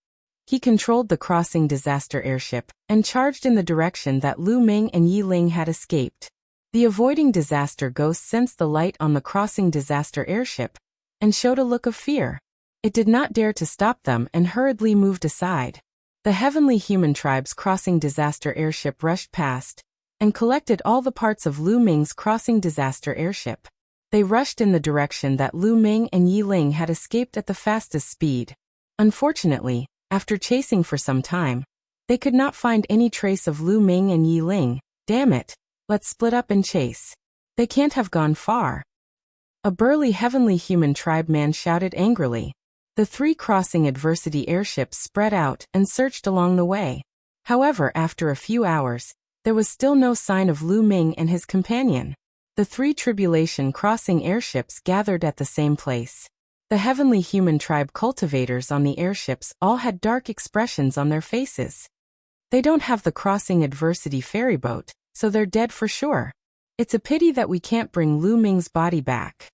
He controlled the crossing disaster airship and charged in the direction that Lu Ming and Yi Ling had escaped. The avoiding disaster ghost sensed the light on the crossing disaster airship and showed a look of fear. It did not dare to stop them and hurriedly moved aside. The heavenly human tribe's crossing disaster airship rushed past and collected all the parts of Lu Ming's crossing disaster airship. They rushed in the direction that Lu Ming and Yi Ling had escaped at the fastest speed. Unfortunately, after chasing for some time, they could not find any trace of Lu Ming and Yi Ling. Damn it, let's split up and chase. They can't have gone far. A burly heavenly human tribe man shouted angrily. The three crossing adversity airships spread out and searched along the way. However, after a few hours, there was still no sign of Lu Ming and his companion. The three tribulation crossing airships gathered at the same place. The heavenly human tribe cultivators on the airships all had dark expressions on their faces. They don't have the crossing adversity ferryboat, so they're dead for sure. It's a pity that we can't bring Lu Ming's body back.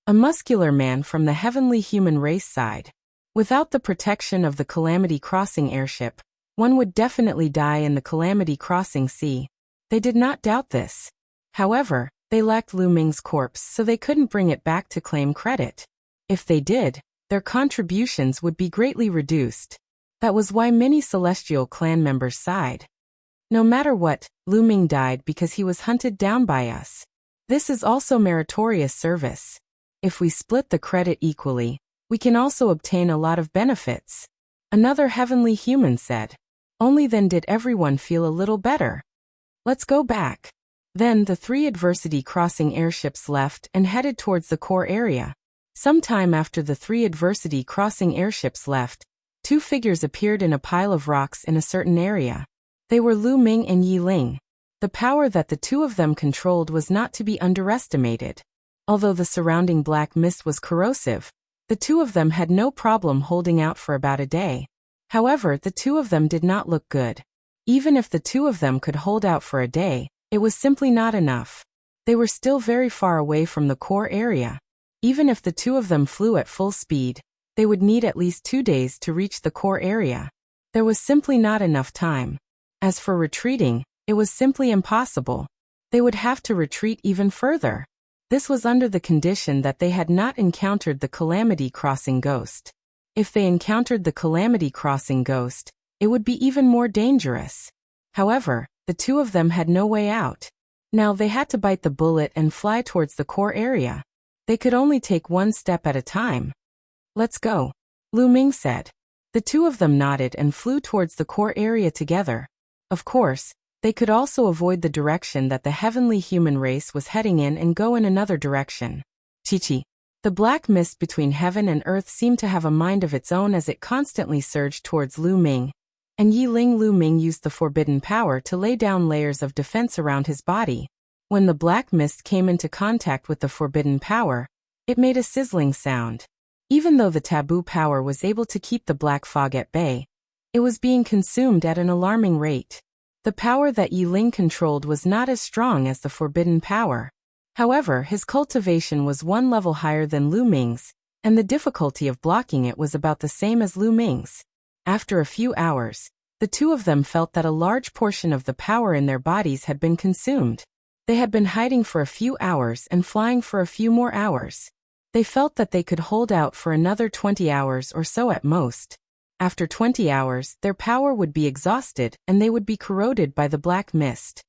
A muscular man from the heavenly human race sighed. Without the protection of the Calamity Crossing airship, one would definitely die in the Calamity Crossing sea. They did not doubt this. However, they lacked Lu Ming's corpse, so they couldn't bring it back to claim credit. If they did, their contributions would be greatly reduced. That was why many Celestial clan members sighed. No matter what, Lu Ming died because he was hunted down by us. This is also meritorious service. If we split the credit equally, we can also obtain a lot of benefits. Another heavenly human said. Only then did everyone feel a little better. Let's go back. Then the three adversity crossing airships left and headed towards the core area. Sometime after the three adversity crossing airships left, two figures appeared in a pile of rocks in a certain area. They were Lu Ming and Yi Ling. The power that the two of them controlled was not to be underestimated. Although the surrounding black mist was corrosive, the two of them had no problem holding out for about a day. However, the two of them did not look good. Even if the two of them could hold out for a day, it was simply not enough. They were still very far away from the core area. Even if the two of them flew at full speed, they would need at least 2 days to reach the core area. There was simply not enough time. As for retreating, it was simply impossible. They would have to retreat even further. This was under the condition that they had not encountered the Calamity Crossing Ghost. If they encountered the Calamity Crossing Ghost, it would be even more dangerous. However, the two of them had no way out. Now they had to bite the bullet and fly towards the core area. They could only take one step at a time. Let's go, Lu Ming said. The two of them nodded and flew towards the core area together. Of course, they could also avoid the direction that the heavenly human race was heading in and go in another direction. Chi-chi. The black mist between heaven and earth seemed to have a mind of its own as it constantly surged towards Lu Ming. And Yi Ling. Lu Ming used the forbidden power to lay down layers of defense around his body. When the black mist came into contact with the forbidden power, it made a sizzling sound. Even though the taboo power was able to keep the black fog at bay, it was being consumed at an alarming rate. The power that Yi Ling controlled was not as strong as the forbidden power. However, his cultivation was one level higher than Lu Ming's, and the difficulty of blocking it was about the same as Lu Ming's. After a few hours, the two of them felt that a large portion of the power in their bodies had been consumed. They had been hiding for a few hours and flying for a few more hours. They felt that they could hold out for another 20 hours or so at most. After 20 hours, their power would be exhausted and they would be corroded by the black mist.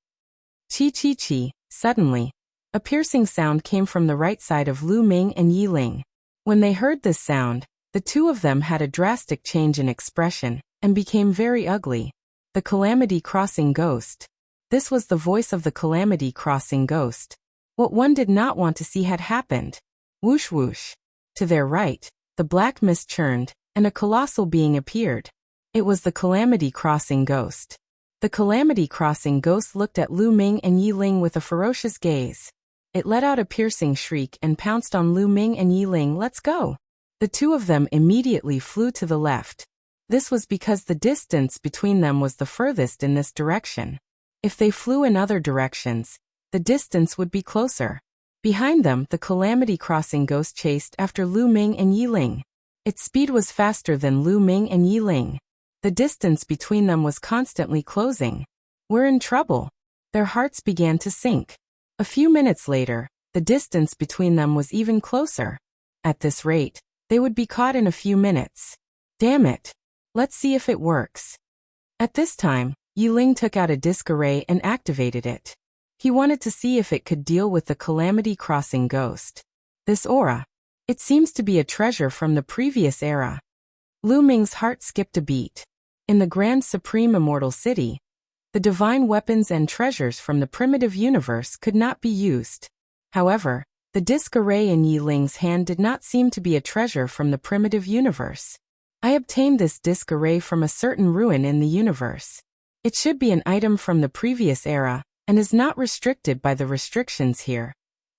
Chi-chi-chi, suddenly, a piercing sound came from the right side of Lu Ming and Yi Ling. When they heard this sound, the two of them had a drastic change in expression and became very ugly. The Calamity Crossing Ghost. This was the voice of the Calamity Crossing Ghost. What one did not want to see had happened. Whoosh whoosh. To their right, the black mist churned, and a colossal being appeared. It was the Calamity Crossing Ghost. The Calamity Crossing Ghost looked at Lu Ming and Yi Ling with a ferocious gaze. It let out a piercing shriek and pounced on Lu Ming and Yi Ling. Let's go. The two of them immediately flew to the left. This was because the distance between them was the furthest in this direction. If they flew in other directions, the distance would be closer. Behind them, the Calamity Crossing Ghost chased after Lu Ming and Yi Ling. Its speed was faster than Lu Ming and Yi Ling. The distance between them was constantly closing. We're in trouble. Their hearts began to sink. A few minutes later, the distance between them was even closer. At this rate, they would be caught in a few minutes. Damn it. Let's see if it works. At this time, Yi Ling took out a disc array and activated it. He wanted to see if it could deal with the Calamity Crossing ghost. This aura. It seems to be a treasure from the previous era. Lu Ming's heart skipped a beat. In the Grand Supreme Immortal City, the divine weapons and treasures from the primitive universe could not be used. However, the disc array in Yi Ling's hand did not seem to be a treasure from the primitive universe. I obtained this disc array from a certain ruin in the universe. It should be an item from the previous era, and is not restricted by the restrictions here.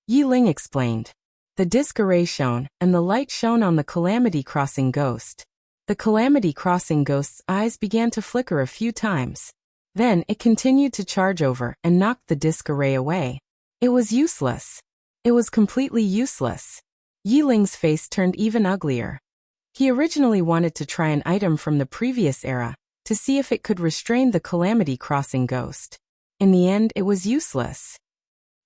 Yi Ling explained. The disc array shone, and the light shone on the Calamity Crossing ghost. The Calamity Crossing ghost's eyes began to flicker a few times. Then it continued to charge over and knocked the disc array away. It was useless. It was completely useless. Yi Ling's face turned even uglier. He originally wanted to try an item from the previous era, to see if it could restrain the Calamity Crossing ghost. In the end, it was useless.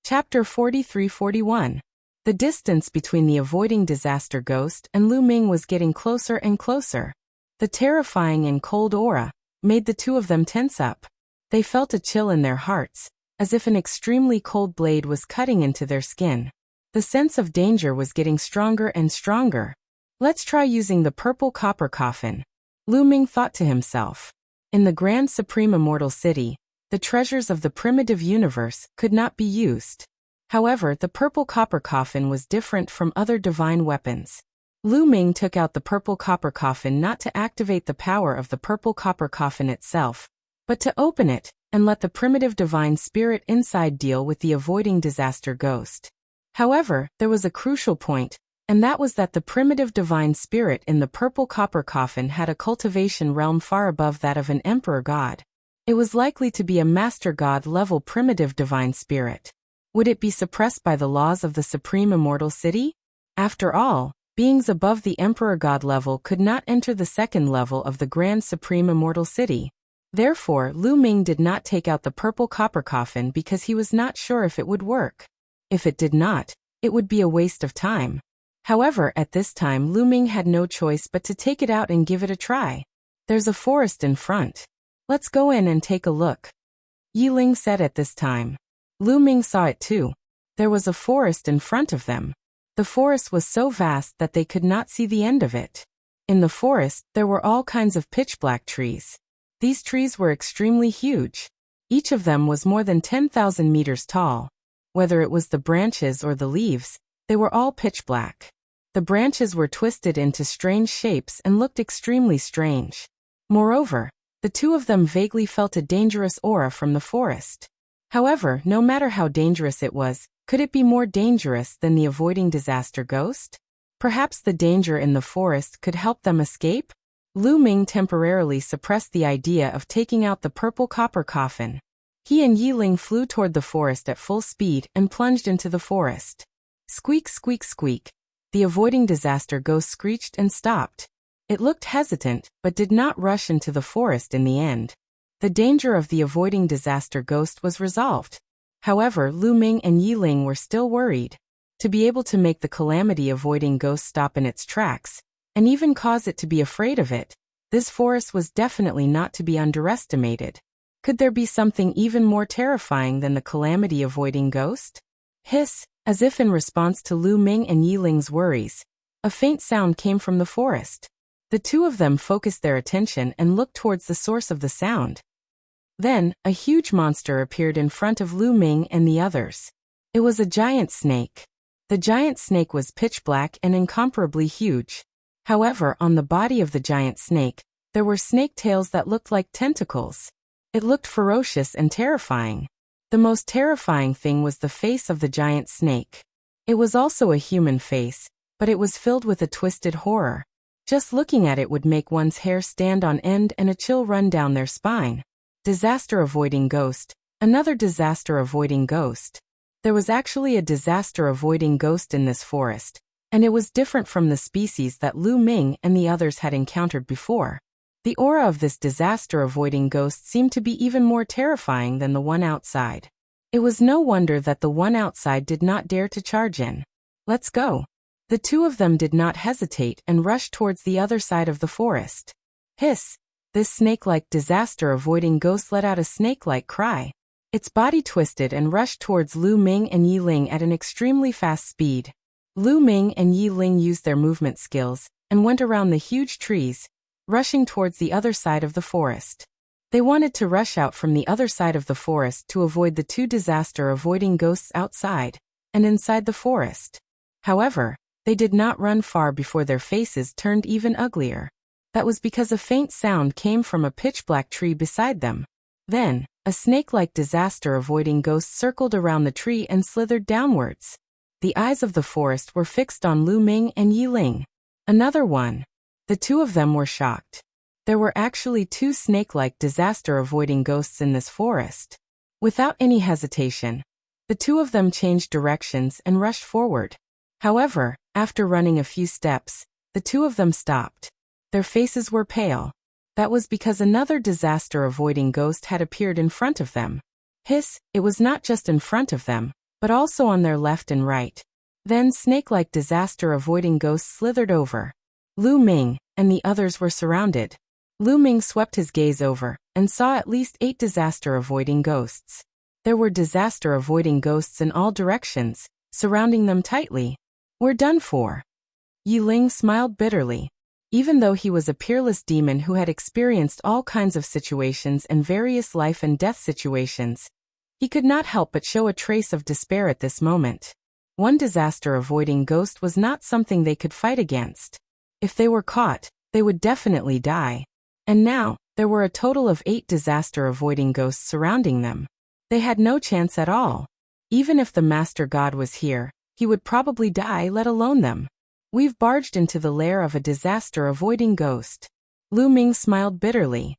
Chapter 43-41. The distance between the avoiding disaster ghost and Lu Ming was getting closer and closer. The terrifying and cold aura made the two of them tense up. They felt a chill in their hearts, as if an extremely cold blade was cutting into their skin. The sense of danger was getting stronger and stronger. Let's try using the purple copper coffin, Lu Ming thought to himself. In the Grand Supreme Immortal City, the treasures of the primitive universe could not be used. However, the purple copper coffin was different from other divine weapons. Lu Ming took out the purple copper coffin not to activate the power of the purple copper coffin itself, but to open it and let the primitive divine spirit inside deal with the avoiding disaster ghost. However, there was a crucial point, and that was that the primitive divine spirit in the purple copper coffin had a cultivation realm far above that of an emperor god. It was likely to be a master god level primitive divine spirit. Would it be suppressed by the laws of the Supreme Immortal City? After all, beings above the emperor god level could not enter the second level of the Grand Supreme Immortal City. Therefore, Lu Ming did not take out the purple copper coffin because he was not sure if it would work. If it did not, it would be a waste of time. However, at this time Lu Ming had no choice but to take it out and give it a try. There's a forest in front. Let's go in and take a look, Yi Ling said at this time. Lu Ming saw it too. There was a forest in front of them. The forest was so vast that they could not see the end of it. In the forest, there were all kinds of pitch-black trees. These trees were extremely huge. Each of them was more than 10,000 meters tall. Whether it was the branches or the leaves, they were all pitch-black. The branches were twisted into strange shapes and looked extremely strange. Moreover, the two of them vaguely felt a dangerous aura from the forest. However, no matter how dangerous it was, could it be more dangerous than the avoiding disaster ghost? Perhaps the danger in the forest could help them escape? Lu Ming temporarily suppressed the idea of taking out the purple copper coffin. He and Yi Ling flew toward the forest at full speed and plunged into the forest. Squeak, squeak, squeak. The avoiding disaster ghost screeched and stopped. It looked hesitant, but did not rush into the forest in the end. The danger of the avoiding disaster ghost was resolved. However, Lu Ming and Yi Ling were still worried. To be able to make the calamity avoiding ghost stop in its tracks, and even cause it to be afraid of it, this forest was definitely not to be underestimated. Could there be something even more terrifying than the calamity avoiding ghost? Hiss, as if in response to Lu Ming and Yi Ling's worries, a faint sound came from the forest. The two of them focused their attention and looked towards the source of the sound. Then, a huge monster appeared in front of Lu Ming and the others. It was a giant snake. The giant snake was pitch black and incomparably huge. However, on the body of the giant snake, there were snake tails that looked like tentacles. It looked ferocious and terrifying. The most terrifying thing was the face of the giant snake. It was also a human face, but it was filled with a twisted horror. Just looking at it would make one's hair stand on end and a chill run down their spine. Disaster-avoiding ghost. Another disaster-avoiding ghost. There was actually a disaster-avoiding ghost in this forest, and it was different from the species that Lu Ming and the others had encountered before. The aura of this disaster-avoiding ghost seemed to be even more terrifying than the one outside. It was no wonder that the one outside did not dare to charge in. Let's go. The two of them did not hesitate and rushed towards the other side of the forest. Hiss! This snake-like disaster-avoiding ghost let out a snake-like cry. Its body twisted and rushed towards Lu Ming and Yi Ling at an extremely fast speed. Lu Ming and Yi Ling used their movement skills and went around the huge trees, rushing towards the other side of the forest. They wanted to rush out from the other side of the forest to avoid the two disaster-avoiding ghosts outside and inside the forest. However, they did not run far before their faces turned even uglier. That was because a faint sound came from a pitch-black tree beside them. Then, a snake-like disaster-avoiding ghost circled around the tree and slithered downwards. The eyes of the forest were fixed on Lu Ming and Yi Ling. Another one. The two of them were shocked. There were actually two snake-like disaster-avoiding ghosts in this forest. Without any hesitation, the two of them changed directions and rushed forward. However, after running a few steps, the two of them stopped. Their faces were pale. That was because another disaster-avoiding ghost had appeared in front of them. Hiss, it was not just in front of them, but also on their left and right. Then snake-like disaster-avoiding ghosts slithered over. Lu Ming and the others were surrounded. Lu Ming swept his gaze over and saw at least 8 disaster-avoiding ghosts. There were disaster-avoiding ghosts in all directions, surrounding them tightly. We're done for. Yi Ling smiled bitterly. Even though he was a peerless demon who had experienced all kinds of situations and various life and death situations, he could not help but show a trace of despair at this moment. One disaster-avoiding ghost was not something they could fight against. If they were caught, they would definitely die. And now, there were a total of 8 disaster-avoiding ghosts surrounding them. They had no chance at all. Even if the Master God was here, he would probably die, let alone them. We've barged into the lair of a disaster-avoiding ghost. Lu Ming smiled bitterly.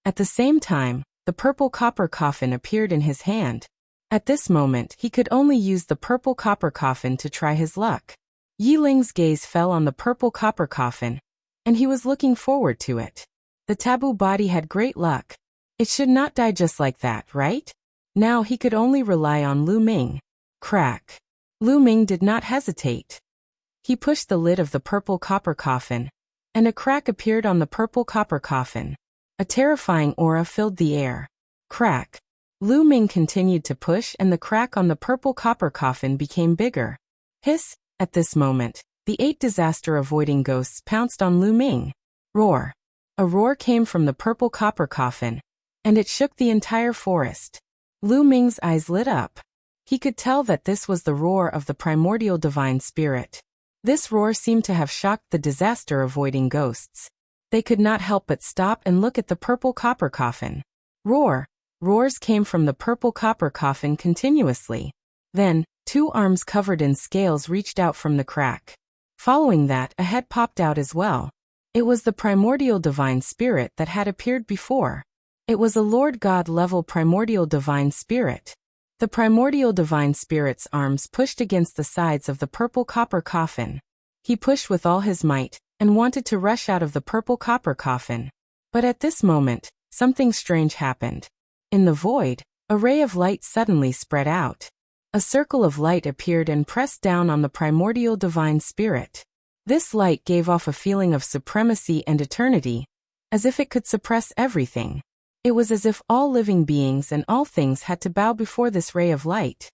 At the same time, the purple copper coffin appeared in his hand. At this moment, he could only use the purple copper coffin to try his luck. Yi Ling's gaze fell on the purple copper coffin, and he was looking forward to it. The taboo body had great luck. It should not die just like that, right? Now he could only rely on Lu Ming. Crack. Lu Ming did not hesitate. He pushed the lid of the purple copper coffin, and a crack appeared on the purple copper coffin. A terrifying aura filled the air. Crack. Lu Ming continued to push and the crack on the purple copper coffin became bigger. Hiss, at this moment, the 8 disaster-avoiding ghosts pounced on Lu Ming. Roar. A roar came from the purple copper coffin, and it shook the entire forest. Lu Ming's eyes lit up. He could tell that this was the roar of the primordial divine spirit. This roar seemed to have shocked the disaster-avoiding ghosts. They could not help but stop and look at the purple copper coffin. Roar. Roars came from the purple copper coffin continuously. Then, 2 arms covered in scales reached out from the crack. Following that, a head popped out as well. It was the primordial divine spirit that had appeared before. It was a Lord God-level primordial divine spirit. The primordial divine spirit's arms pushed against the sides of the purple copper coffin. He pushed with all his might and wanted to rush out of the purple copper coffin. But at this moment, something strange happened. In the void, a ray of light suddenly spread out. A circle of light appeared and pressed down on the primordial divine spirit. This light gave off a feeling of supremacy and eternity, as if it could suppress everything. It was as if all living beings and all things had to bow before this ray of light.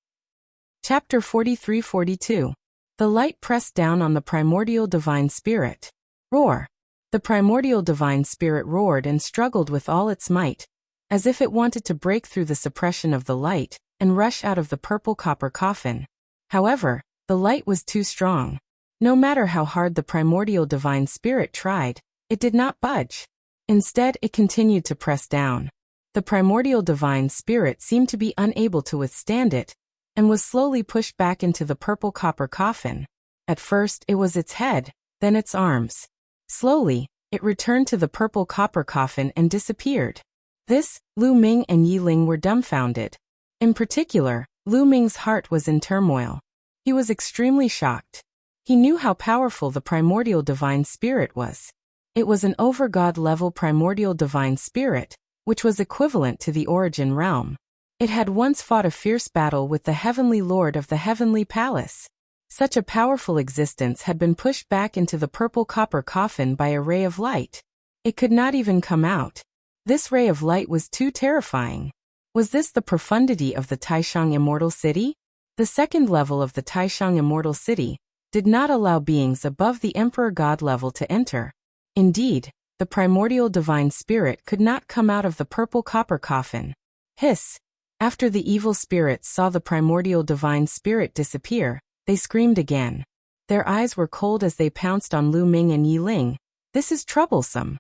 Chapter 43-42. The light pressed down on the primordial divine spirit. Roar. The primordial divine spirit roared and struggled with all its might, as if it wanted to break through the suppression of the light and rush out of the purple copper coffin. However, the light was too strong. No matter how hard the primordial divine spirit tried, it did not budge. Instead, it continued to press down. The primordial divine spirit seemed to be unable to withstand it, and was slowly pushed back into the purple copper coffin. At first, it was its head, then its arms. Slowly, it returned to the purple copper coffin and disappeared. This, Lu Ming and Yi Ling were dumbfounded. In particular, Lu Ming's heart was in turmoil. He was extremely shocked. He knew how powerful the primordial divine spirit was. It was an over-God-level primordial divine spirit, which was equivalent to the origin realm. It had once fought a fierce battle with the heavenly lord of the heavenly palace. Such a powerful existence had been pushed back into the purple copper coffin by a ray of light. It could not even come out. This ray of light was too terrifying. Was this the profundity of the Taishang Immortal City? The second level of the Taishang Immortal City did not allow beings above the Emperor God level to enter. Indeed, the primordial divine spirit could not come out of the purple copper coffin. Hiss! After the evil spirits saw the primordial divine spirit disappear, they screamed again. Their eyes were cold as they pounced on Lu Ming and Yi Ling. This is troublesome.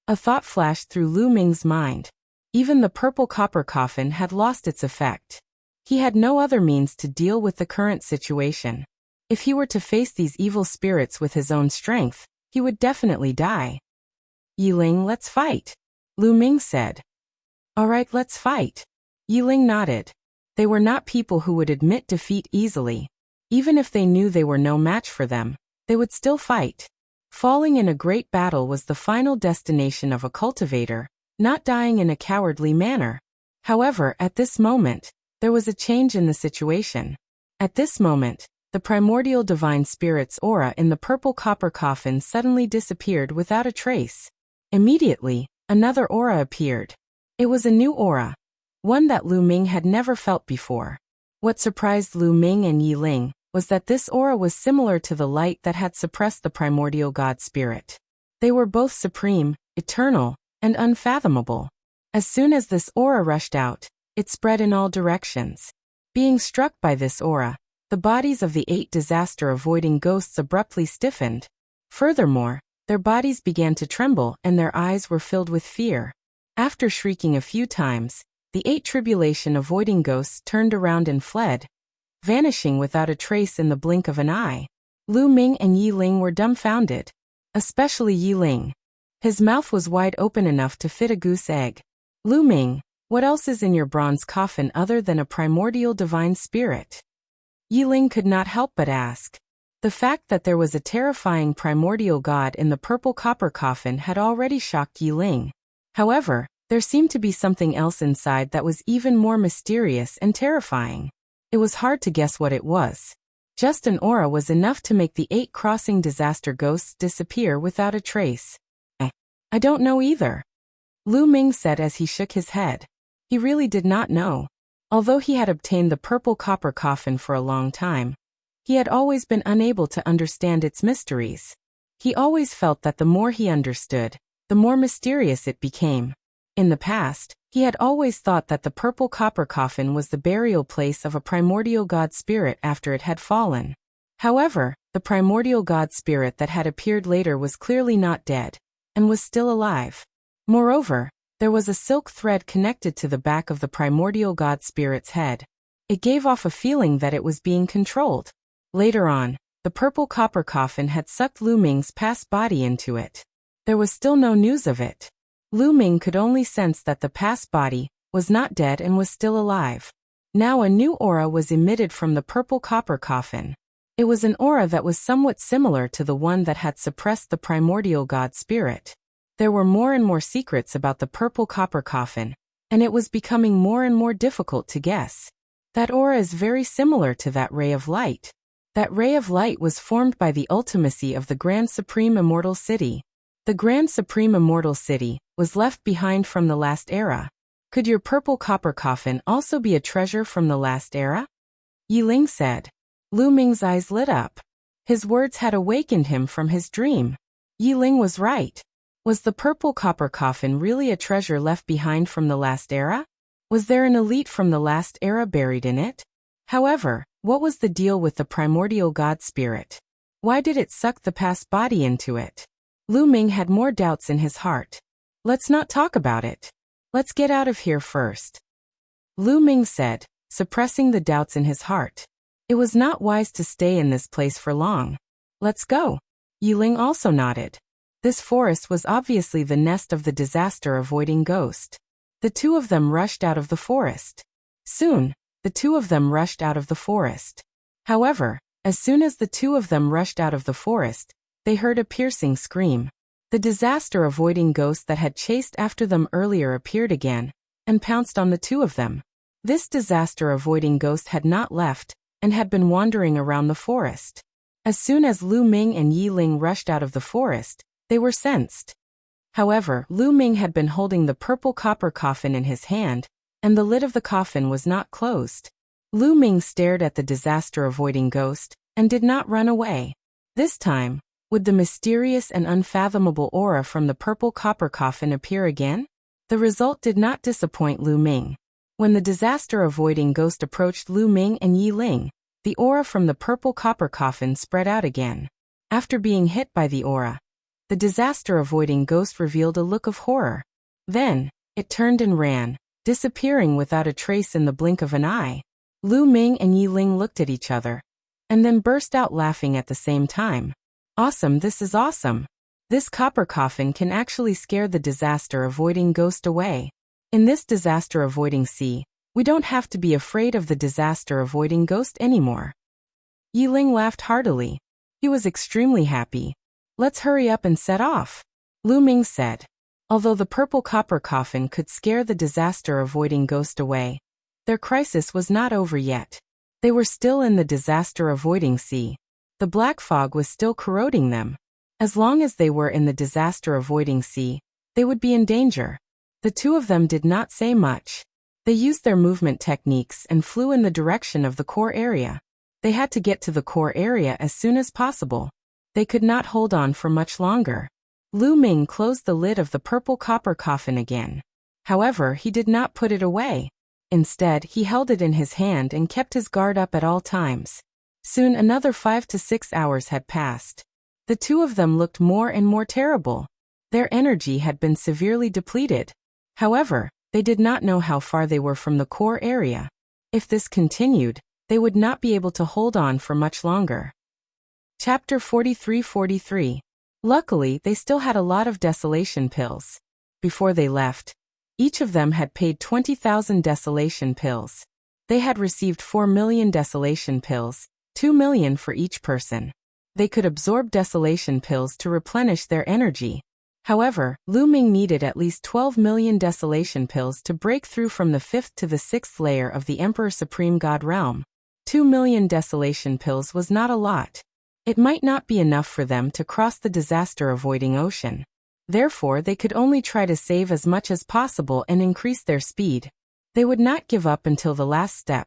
A thought flashed through Lu Ming's mind. Even the purple copper coffin had lost its effect. He had no other means to deal with the current situation. If he were to face these evil spirits with his own strength, he would definitely die. Yi Ling, let's fight, Lu Ming said. All right, let's fight. Yi Ling nodded. They were not people who would admit defeat easily. Even if they knew they were no match for them, they would still fight. Falling in a great battle was the final destination of a cultivator, not dying in a cowardly manner. However, at this moment, there was a change in the situation. At this moment, the primordial divine spirit's aura in the purple copper coffin suddenly disappeared without a trace. Immediately, another aura appeared. It was a new aura, one that Lu Ming had never felt before. What surprised Lu Ming and Yi Ling was that this aura was similar to the light that had suppressed the primordial god spirit. They were both supreme, eternal, and unfathomable. As soon as this aura rushed out, it spread in all directions. Being struck by this aura, the bodies of the 8 disaster-avoiding ghosts abruptly stiffened. Furthermore, their bodies began to tremble and their eyes were filled with fear. After shrieking a few times, the 8 tribulation-avoiding ghosts turned around and fled, vanishing without a trace in the blink of an eye. Lu Ming and Yi Ling were dumbfounded. Especially Yi Ling. His mouth was wide open enough to fit a goose egg. Lu Ming, what else is in your bronze coffin other than a primordial divine spirit? Yi Ling could not help but ask. The fact that there was a terrifying primordial god in the purple copper coffin had already shocked Yi Ling. However, there seemed to be something else inside that was even more mysterious and terrifying. It was hard to guess what it was. Just an aura was enough to make the 8 crossing disaster ghosts disappear without a trace. I don't know either, Lu Ming said as he shook his head. He really did not know. Although he had obtained the purple copper coffin for a long time, he had always been unable to understand its mysteries. He always felt that the more he understood, the more mysterious it became. In the past, he had always thought that the purple copper coffin was the burial place of a primordial god spirit after it had fallen. However, the primordial god spirit that had appeared later was clearly not dead, and was still alive. Moreover, there was a silk thread connected to the back of the primordial god spirit's head. It gave off a feeling that it was being controlled. Later on, the purple copper coffin had sucked Lu Ming's past body into it. There was still no news of it. Lu Ming could only sense that the past body was not dead and was still alive. Now a new aura was emitted from the purple copper coffin. It was an aura that was somewhat similar to the one that had suppressed the primordial god spirit. There were more and more secrets about the purple copper coffin, and it was becoming more and more difficult to guess. That aura is very similar to that ray of light. That ray of light was formed by the ultimacy of the Grand Supreme Immortal City. The Grand Supreme Immortal City was left behind from the last era. Could your purple copper coffin also be a treasure from the last era? Yi Ling said. Lu Ming's eyes lit up. His words had awakened him from his dream. Yi Ling was right. Was the purple copper coffin really a treasure left behind from the last era? Was there an elite from the last era buried in it? However, what was the deal with the primordial god spirit? Why did it suck the past body into it? Lu Ming had more doubts in his heart. Let's not talk about it. Let's get out of here first, Lu Ming said, suppressing the doubts in his heart. It was not wise to stay in this place for long. Let's go. Yi Ling also nodded. This forest was obviously the nest of the disaster-avoiding ghost. The two of them rushed out of the forest. Soon, the two of them rushed out of the forest. However, as soon as the two of them rushed out of the forest, they heard a piercing scream. The disaster-avoiding ghost that had chased after them earlier appeared again, and pounced on the two of them. This disaster-avoiding ghost had not left, and had been wandering around the forest. As soon as Lu Ming and Yi Ling rushed out of the forest, they were sensed. However, Lu Ming had been holding the purple copper coffin in his hand, and the lid of the coffin was not closed. Lu Ming stared at the disaster-avoiding ghost, and did not run away. This time, would the mysterious and unfathomable aura from the purple copper coffin appear again? The result did not disappoint Lu Ming. When the disaster-avoiding ghost approached Lu Ming and Yi Ling, the aura from the purple copper coffin spread out again. After being hit by the aura, the disaster-avoiding ghost revealed a look of horror. Then, it turned and ran, disappearing without a trace in the blink of an eye. Lu Ming and Yi Ling looked at each other, and then burst out laughing at the same time. Awesome, this is awesome. This copper coffin can actually scare the disaster-avoiding ghost away. In this disaster-avoiding sea, we don't have to be afraid of the disaster-avoiding ghost anymore. Yi Ling laughed heartily. He was extremely happy. Let's hurry up and set off, Lu Ming said. Although the purple copper coffin could scare the disaster-avoiding ghost away, their crisis was not over yet. They were still in the disaster-avoiding sea. The black fog was still corroding them. As long as they were in the disaster-avoiding sea, they would be in danger. The two of them did not say much. They used their movement techniques and flew in the direction of the core area. They had to get to the core area as soon as possible. They could not hold on for much longer. Lu Ming closed the lid of the purple copper coffin again. However, he did not put it away. Instead, he held it in his hand and kept his guard up at all times. Soon another 5 to 6 hours had passed. The two of them looked more and more terrible. Their energy had been severely depleted. However, they did not know how far they were from the core area. If this continued, they would not be able to hold on for much longer. Chapter 43-43. Luckily, they still had a lot of desolation pills. Before they left, each of them had paid 20,000 desolation pills. They had received 4 million desolation pills, 2 million for each person. They could absorb desolation pills to replenish their energy. However, Lu Ming needed at least 12 million desolation pills to break through from the 5th to the 6th layer of the Emperor Supreme God realm. 2 million desolation pills was not a lot. It might not be enough for them to cross the disaster-avoiding ocean. Therefore, they could only try to save as much as possible and increase their speed. They would not give up until the last step.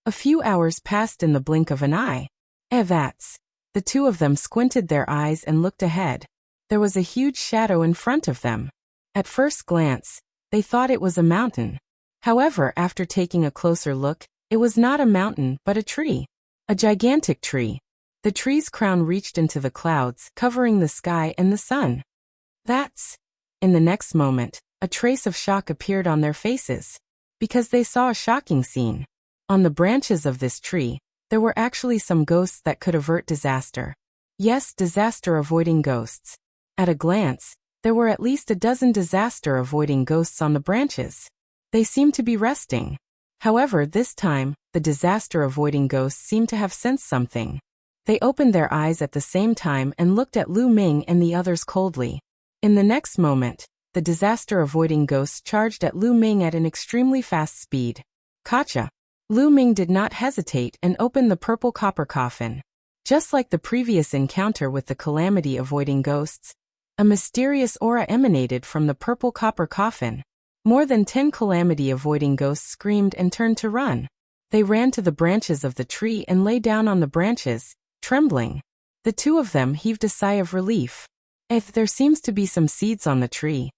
A few hours passed in the blink of an eye. That's. The two of them squinted their eyes and looked ahead. There was a huge shadow in front of them. At first glance, they thought it was a mountain. However, after taking a closer look, it was not a mountain but a tree. A gigantic tree. The tree's crown reached into the clouds, covering the sky and the sun. That's. In the next moment, a trace of shock appeared on their faces. Because they saw a shocking scene. On the branches of this tree, there were actually some ghosts that could avert disaster. Yes, disaster-avoiding ghosts. At a glance, there were at least a dozen disaster-avoiding ghosts on the branches. They seemed to be resting. However, this time, the disaster-avoiding ghosts seemed to have sensed something. They opened their eyes at the same time and looked at Lu Ming and the others coldly. In the next moment, the disaster-avoiding ghosts charged at Lu Ming at an extremely fast speed. Gotcha! Lu Ming did not hesitate and opened the purple copper coffin. Just like the previous encounter with the calamity-avoiding ghosts, a mysterious aura emanated from the purple copper coffin. More than 10 calamity-avoiding ghosts screamed and turned to run. They ran to the branches of the tree and lay down on the branches, trembling. The two of them heaved a sigh of relief. If there seems to be some seeds on the tree.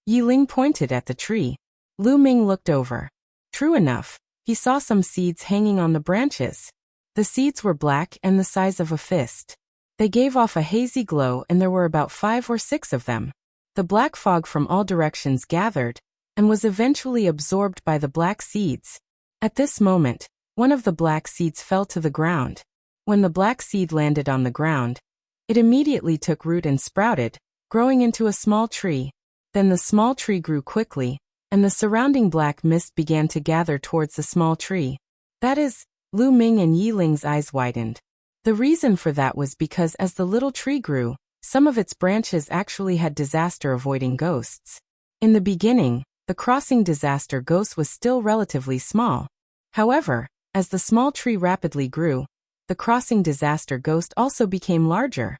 Yi Ling pointed at the tree. Lu Ming looked over. True enough, he saw some seeds hanging on the branches. The seeds were black and the size of a fist. They gave off a hazy glow and there were about 5 or 6 of them. The black fog from all directions gathered, and was eventually absorbed by the black seeds. At this moment, one of the black seeds fell to the ground. When the black seed landed on the ground, it immediately took root and sprouted, growing into a small tree. Then the small tree grew quickly, and the surrounding black mist began to gather towards the small tree. That is, Lu Ming and Yi Ling's eyes widened. The reason for that was because as the little tree grew, some of its branches actually had disaster-avoiding ghosts. In the beginning, the crossing disaster ghost was still relatively small. However, as the small tree rapidly grew, the crossing disaster ghost also became larger.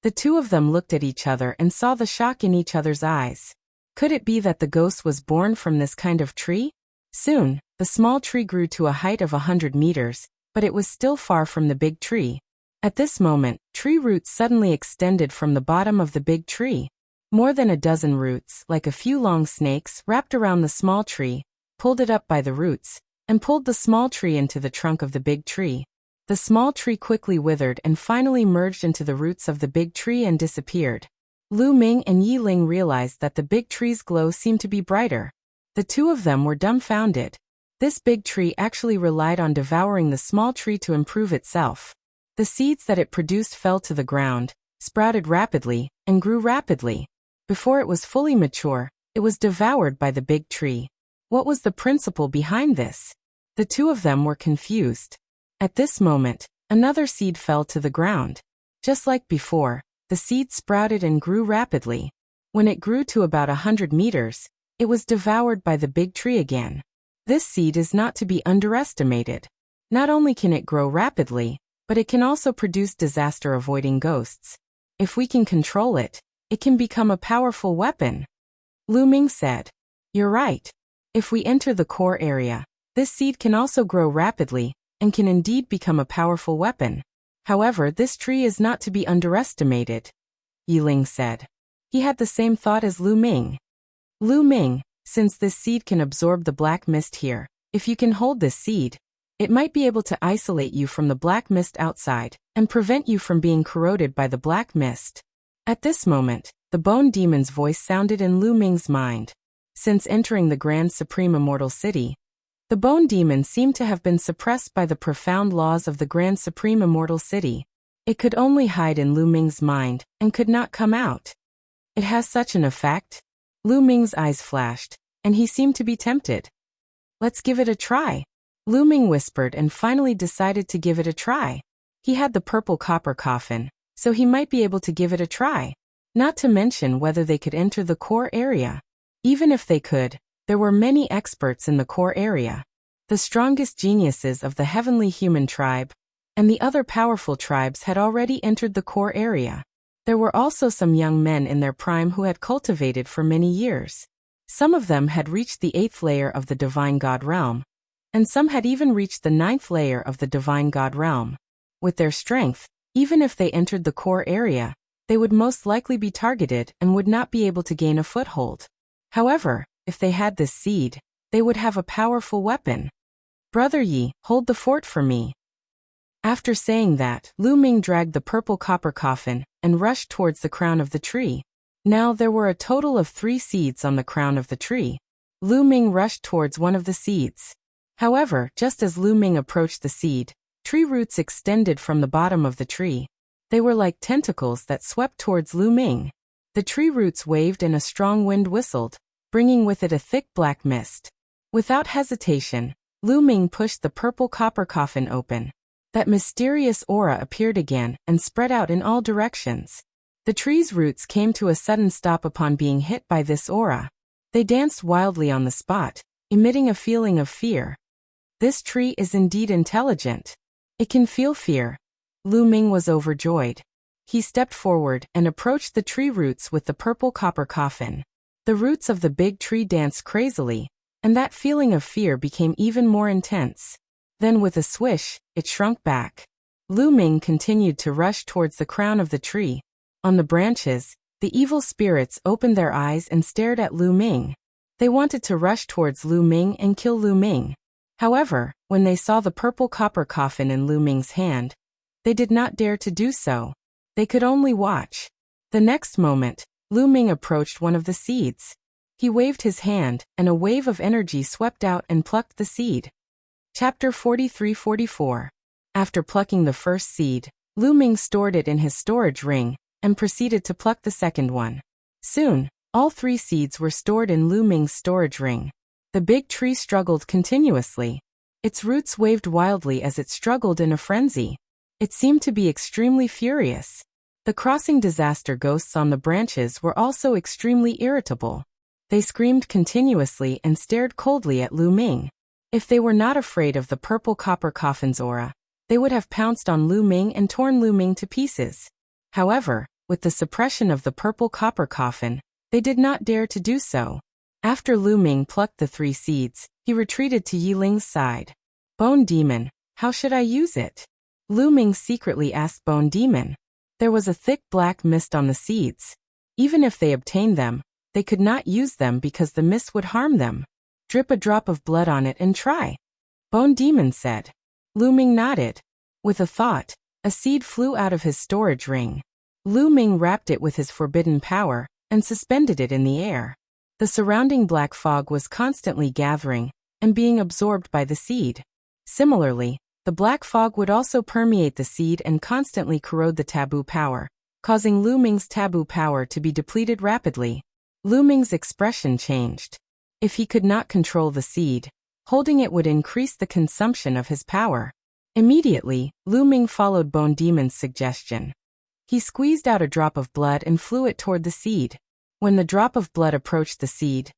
The two of them looked at each other and saw the shock in each other's eyes. Could it be that the ghost was born from this kind of tree? Soon, the small tree grew to a height of 100 meters, but it was still far from the big tree. At this moment, tree roots suddenly extended from the bottom of the big tree. More than a dozen roots, like a few long snakes, wrapped around the small tree, pulled it up by the roots, and pulled the small tree into the trunk of the big tree. The small tree quickly withered and finally merged into the roots of the big tree and disappeared. Lu Ming and Yi Ling realized that the big tree's glow seemed to be brighter. The two of them were dumbfounded. This big tree actually relied on devouring the small tree to improve itself. The seeds that it produced fell to the ground, sprouted rapidly, and grew rapidly. Before it was fully mature, it was devoured by the big tree. What was the principle behind this? The two of them were confused. At this moment, another seed fell to the ground. Just like before, the seed sprouted and grew rapidly. When it grew to about 100 meters, it was devoured by the big tree again. This seed is not to be underestimated. Not only can it grow rapidly, but it can also produce disaster-avoiding ghosts. If we can control it, it can become a powerful weapon. Lu Ming said. You're right. If we enter the core area, this seed can also grow rapidly, and can indeed become a powerful weapon. However, this tree is not to be underestimated, Yi Ling said. He had the same thought as Lu Ming. Lu Ming, since this seed can absorb the black mist here, if you can hold this seed, it might be able to isolate you from the black mist outside, and prevent you from being corroded by the black mist. At this moment, the Bone Demon's voice sounded in Lu Ming's mind. Since entering the Grand Supreme Immortal City, the Bone Demon seemed to have been suppressed by the profound laws of the Grand Supreme Immortal City. It could only hide in Lu Ming's mind, and could not come out. It has such an effect? Lu Ming's eyes flashed, and he seemed to be tempted. Let's give it a try. Lu Ming whispered and finally decided to give it a try. He had the purple copper coffin, so he might be able to give it a try. Not to mention whether they could enter the core area. Even if they could, there were many experts in the core area. The strongest geniuses of the heavenly human tribe, and the other powerful tribes had already entered the core area. There were also some young men in their prime who had cultivated for many years. Some of them had reached the 8th layer of the Divine God Realm, and some had even reached the 9th layer of the Divine God Realm. With their strength, even if they entered the core area, they would most likely be targeted and would not be able to gain a foothold. However, if they had this seed, they would have a powerful weapon. Brother Yi, hold the fort for me. After saying that, Lu Ming dragged the purple copper coffin and rushed towards the crown of the tree. Now there were a total of 3 seeds on the crown of the tree. Lu Ming rushed towards one of the seeds. However, just as Lu Ming approached the seed, tree roots extended from the bottom of the tree. They were like tentacles that swept towards Lu Ming. The tree roots waved and a strong wind whistled, bringing with it a thick black mist. Without hesitation, Lu Ming pushed the purple copper coffin open. That mysterious aura appeared again and spread out in all directions. The tree's roots came to a sudden stop upon being hit by this aura. They danced wildly on the spot, emitting a feeling of fear. This tree is indeed intelligent. It can feel fear. Lu Ming was overjoyed. He stepped forward and approached the tree roots with the purple copper coffin. The roots of the big tree danced crazily, and that feeling of fear became even more intense. Then with a swish, it shrunk back. Lu Ming continued to rush towards the crown of the tree. On the branches, the evil spirits opened their eyes and stared at Lu Ming. They wanted to rush towards Lu Ming and kill Lu Ming. However, when they saw the purple copper coffin in Lu Ming's hand, they did not dare to do so. They could only watch. The next moment, Lu Ming approached one of the seeds. He waved his hand, and a wave of energy swept out and plucked the seed. Chapter 43-44. After plucking the first seed, Lu Ming stored it in his storage ring, and proceeded to pluck the second one. Soon, all 3 seeds were stored in Lu Ming's storage ring. The big tree struggled continuously. Its roots waved wildly as it struggled in a frenzy. It seemed to be extremely furious. The crossing disaster ghosts on the branches were also extremely irritable. They screamed continuously and stared coldly at Lu Ming. If they were not afraid of the purple copper coffin's aura, they would have pounced on Lu Ming and torn Lu Ming to pieces. However, with the suppression of the purple copper coffin, they did not dare to do so. After Lu Ming plucked the 3 seeds, he retreated to Yiling's side. Bone Demon, how should I use it? Lu Ming secretly asked Bone Demon. There was a thick black mist on the seeds. Even if they obtained them, they could not use them because the mist would harm them. Drip a drop of blood on it and try. Bone Demon said. Lu Ming nodded. With a thought, a seed flew out of his storage ring. Lu Ming wrapped it with his forbidden power and suspended it in the air. The surrounding black fog was constantly gathering and being absorbed by the seed. Similarly, the black fog would also permeate the seed and constantly corrode the taboo power, causing Lu Ming's taboo power to be depleted rapidly. Lu Ming's expression changed. If he could not control the seed, holding it would increase the consumption of his power. Immediately, Lu Ming followed Bone Demon's suggestion. He squeezed out a drop of blood and flew it toward the seed. When the drop of blood approached the seed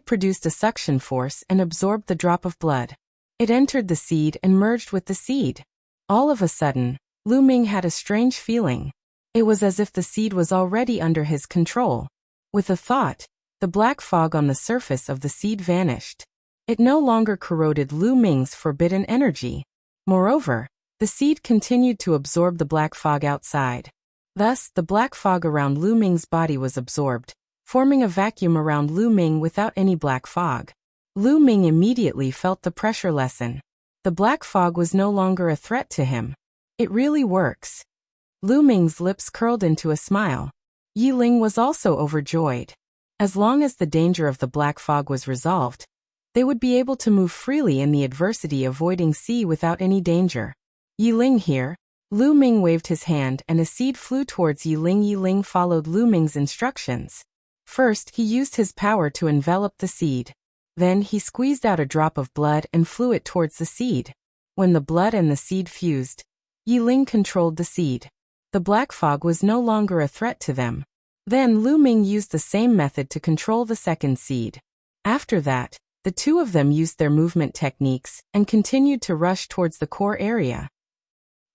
produced a suction force and absorbed the drop of blood. It entered the seed and merged with the seed. All of a sudden, Lu Ming had a strange feeling. It was as if the seed was already under his control. With a thought, the black fog on the surface of the seed vanished. It no longer corroded Lu Ming's forbidden energy. Moreover, the seed continued to absorb the black fog outside. Thus, the black fog around Lu Ming's body was absorbed, forming a vacuum around Lu Ming without any black fog. Lu Ming immediately felt the pressure lessen. The black fog was no longer a threat to him. It really works. Lu Ming's lips curled into a smile. Yiling was also overjoyed. As long as the danger of the black fog was resolved, they would be able to move freely in the adversity-avoiding sea without any danger. Yiling here. Lu Ming waved his hand and a seed flew towards Yiling. Yiling followed Lu Ming's instructions. First, he used his power to envelop the seed. Then he squeezed out a drop of blood and flew it towards the seed. When the blood and the seed fused, Yiling controlled the seed. The black fog was no longer a threat to them. Then Lu Ming used the same method to control the second seed. After that, the two of them used their movement techniques and continued to rush towards the core area.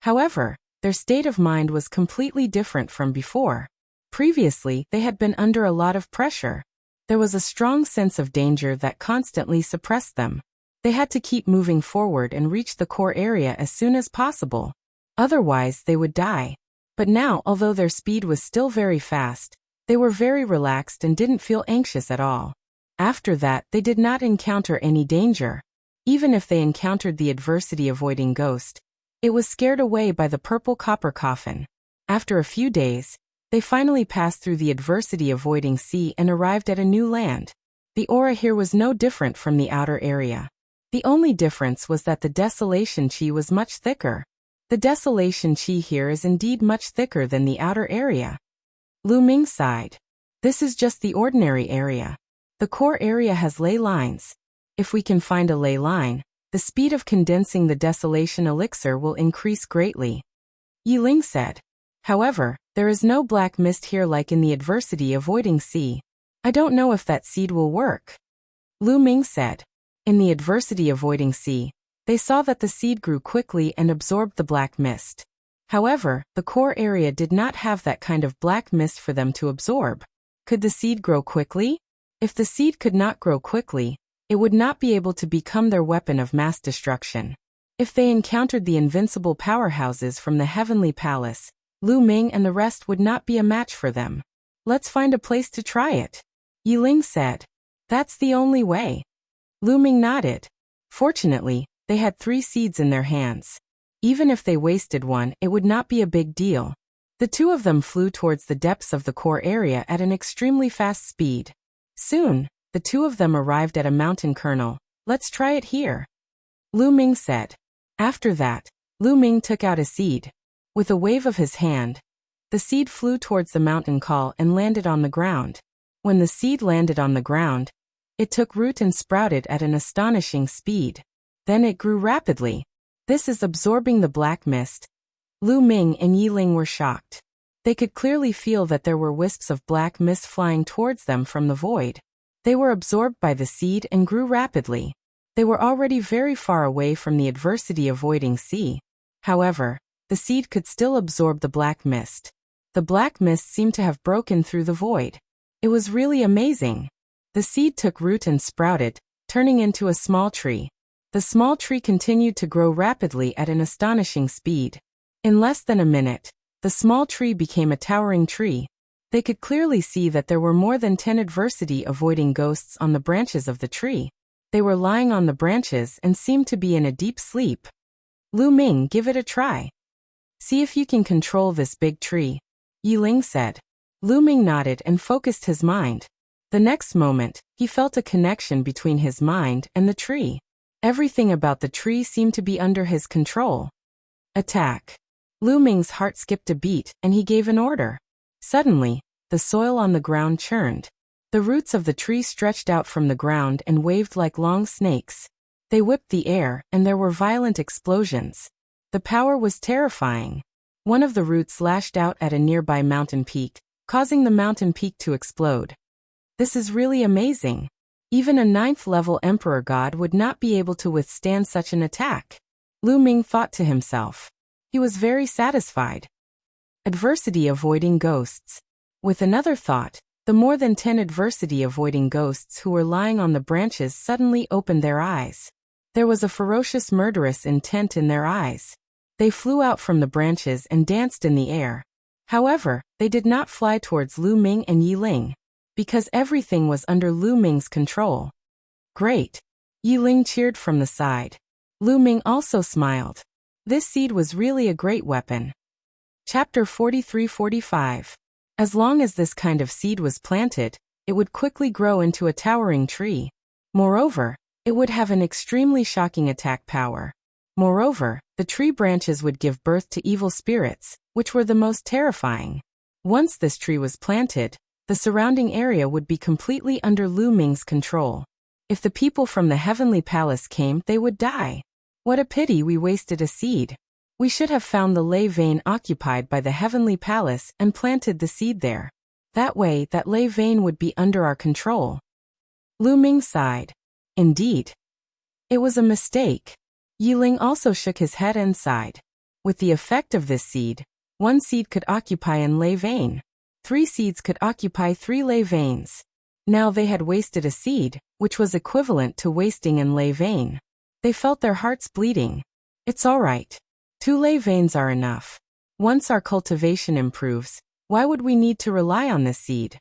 However, their state of mind was completely different from before. Previously, they had been under a lot of pressure. There was a strong sense of danger that constantly suppressed them. They had to keep moving forward and reach the core area as soon as possible. Otherwise, they would die. But now, although their speed was still very fast, they were very relaxed and didn't feel anxious at all. After that, they did not encounter any danger. Even if they encountered the adversity-avoiding ghost, it was scared away by the purple copper coffin. After a few days, they finally passed through the adversity-avoiding sea and arrived at a new land. The aura here was no different from the outer area. The only difference was that the desolation chi was much thicker. The desolation chi here is indeed much thicker than the outer area. Lu Ming sighed. This is just the ordinary area. The core area has ley lines. If we can find a ley line, the speed of condensing the desolation elixir will increase greatly. Yiling said. However, there is no black mist here like in the adversity-avoiding sea. I don't know if that seed will work. Lu Ming said. In the adversity-avoiding sea, they saw that the seed grew quickly and absorbed the black mist. However, the core area did not have that kind of black mist for them to absorb. Could the seed grow quickly? If the seed could not grow quickly, it would not be able to become their weapon of mass destruction. If they encountered the invincible powerhouses from the Heavenly Palace, Lu Ming and the rest would not be a match for them. Let's find a place to try it. Yiling said. That's the only way. Lu Ming nodded. Fortunately, they had 3 seeds in their hands. Even if they wasted one, it would not be a big deal. The two of them flew towards the depths of the core area at an extremely fast speed. Soon, the two of them arrived at a mountain kernel. Let's try it here. Lu Ming said. After that, Lu Ming took out a seed. With a wave of his hand, the seed flew towards the mountain col and landed on the ground. When the seed landed on the ground, it took root and sprouted at an astonishing speed. Then it grew rapidly. This is absorbing the black mist. Lu Ming and Yiling were shocked. They could clearly feel that there were wisps of black mist flying towards them from the void. They were absorbed by the seed and grew rapidly. They were already very far away from the adversity-avoiding sea. However, the seed could still absorb the black mist. The black mist seemed to have broken through the void. It was really amazing. The seed took root and sprouted, turning into a small tree. The small tree continued to grow rapidly at an astonishing speed. In less than a minute, the small tree became a towering tree. They could clearly see that there were more than 10 adversity-avoiding ghosts on the branches of the tree. They were lying on the branches and seemed to be in a deep sleep. Lu Ming, give it a try. See if you can control this big tree, Yi Ling said. Lu Ming nodded and focused his mind. The next moment, he felt a connection between his mind and the tree. Everything about the tree seemed to be under his control. Attack. Lu Ming's heart skipped a beat, and he gave an order. Suddenly, the soil on the ground churned. The roots of the tree stretched out from the ground and waved like long snakes. They whipped the air, and there were violent explosions. The power was terrifying. One of the roots lashed out at a nearby mountain peak, causing the mountain peak to explode. This is really amazing. Even a 9th-level Emperor God would not be able to withstand such an attack. Lu Ming thought to himself. He was very satisfied. Adversity-avoiding ghosts. With another thought, the more than 10 adversity-avoiding ghosts who were lying on the branches suddenly opened their eyes. There was a ferocious murderous intent in their eyes. They flew out from the branches and danced in the air. However, they did not fly towards Lu Ming and Yi Ling, because everything was under Lu Ming's control. Great! Yi Ling cheered from the side. Lu Ming also smiled. This seed was really a great weapon. Chapter 43-45. As long as this kind of seed was planted, it would quickly grow into a towering tree. Moreover, it would have an extremely shocking attack power. Moreover, the tree branches would give birth to evil spirits, which were the most terrifying. Once this tree was planted, the surrounding area would be completely under Lu Ming's control. If the people from the heavenly palace came, they would die. What a pity we wasted a seed. We should have found the ley vein occupied by the heavenly palace and planted the seed there. That way, that ley vein would be under our control. Lu Ming sighed. Indeed. It was a mistake. Yi Ling also shook his head and sighed. With the effect of this seed, 1 seed could occupy an ley vein. 3 seeds could occupy 3 ley veins. Now they had wasted a seed, which was equivalent to wasting an ley vein. They felt their hearts bleeding. It's all right. 2 ley veins are enough. Once our cultivation improves, why would we need to rely on this seed?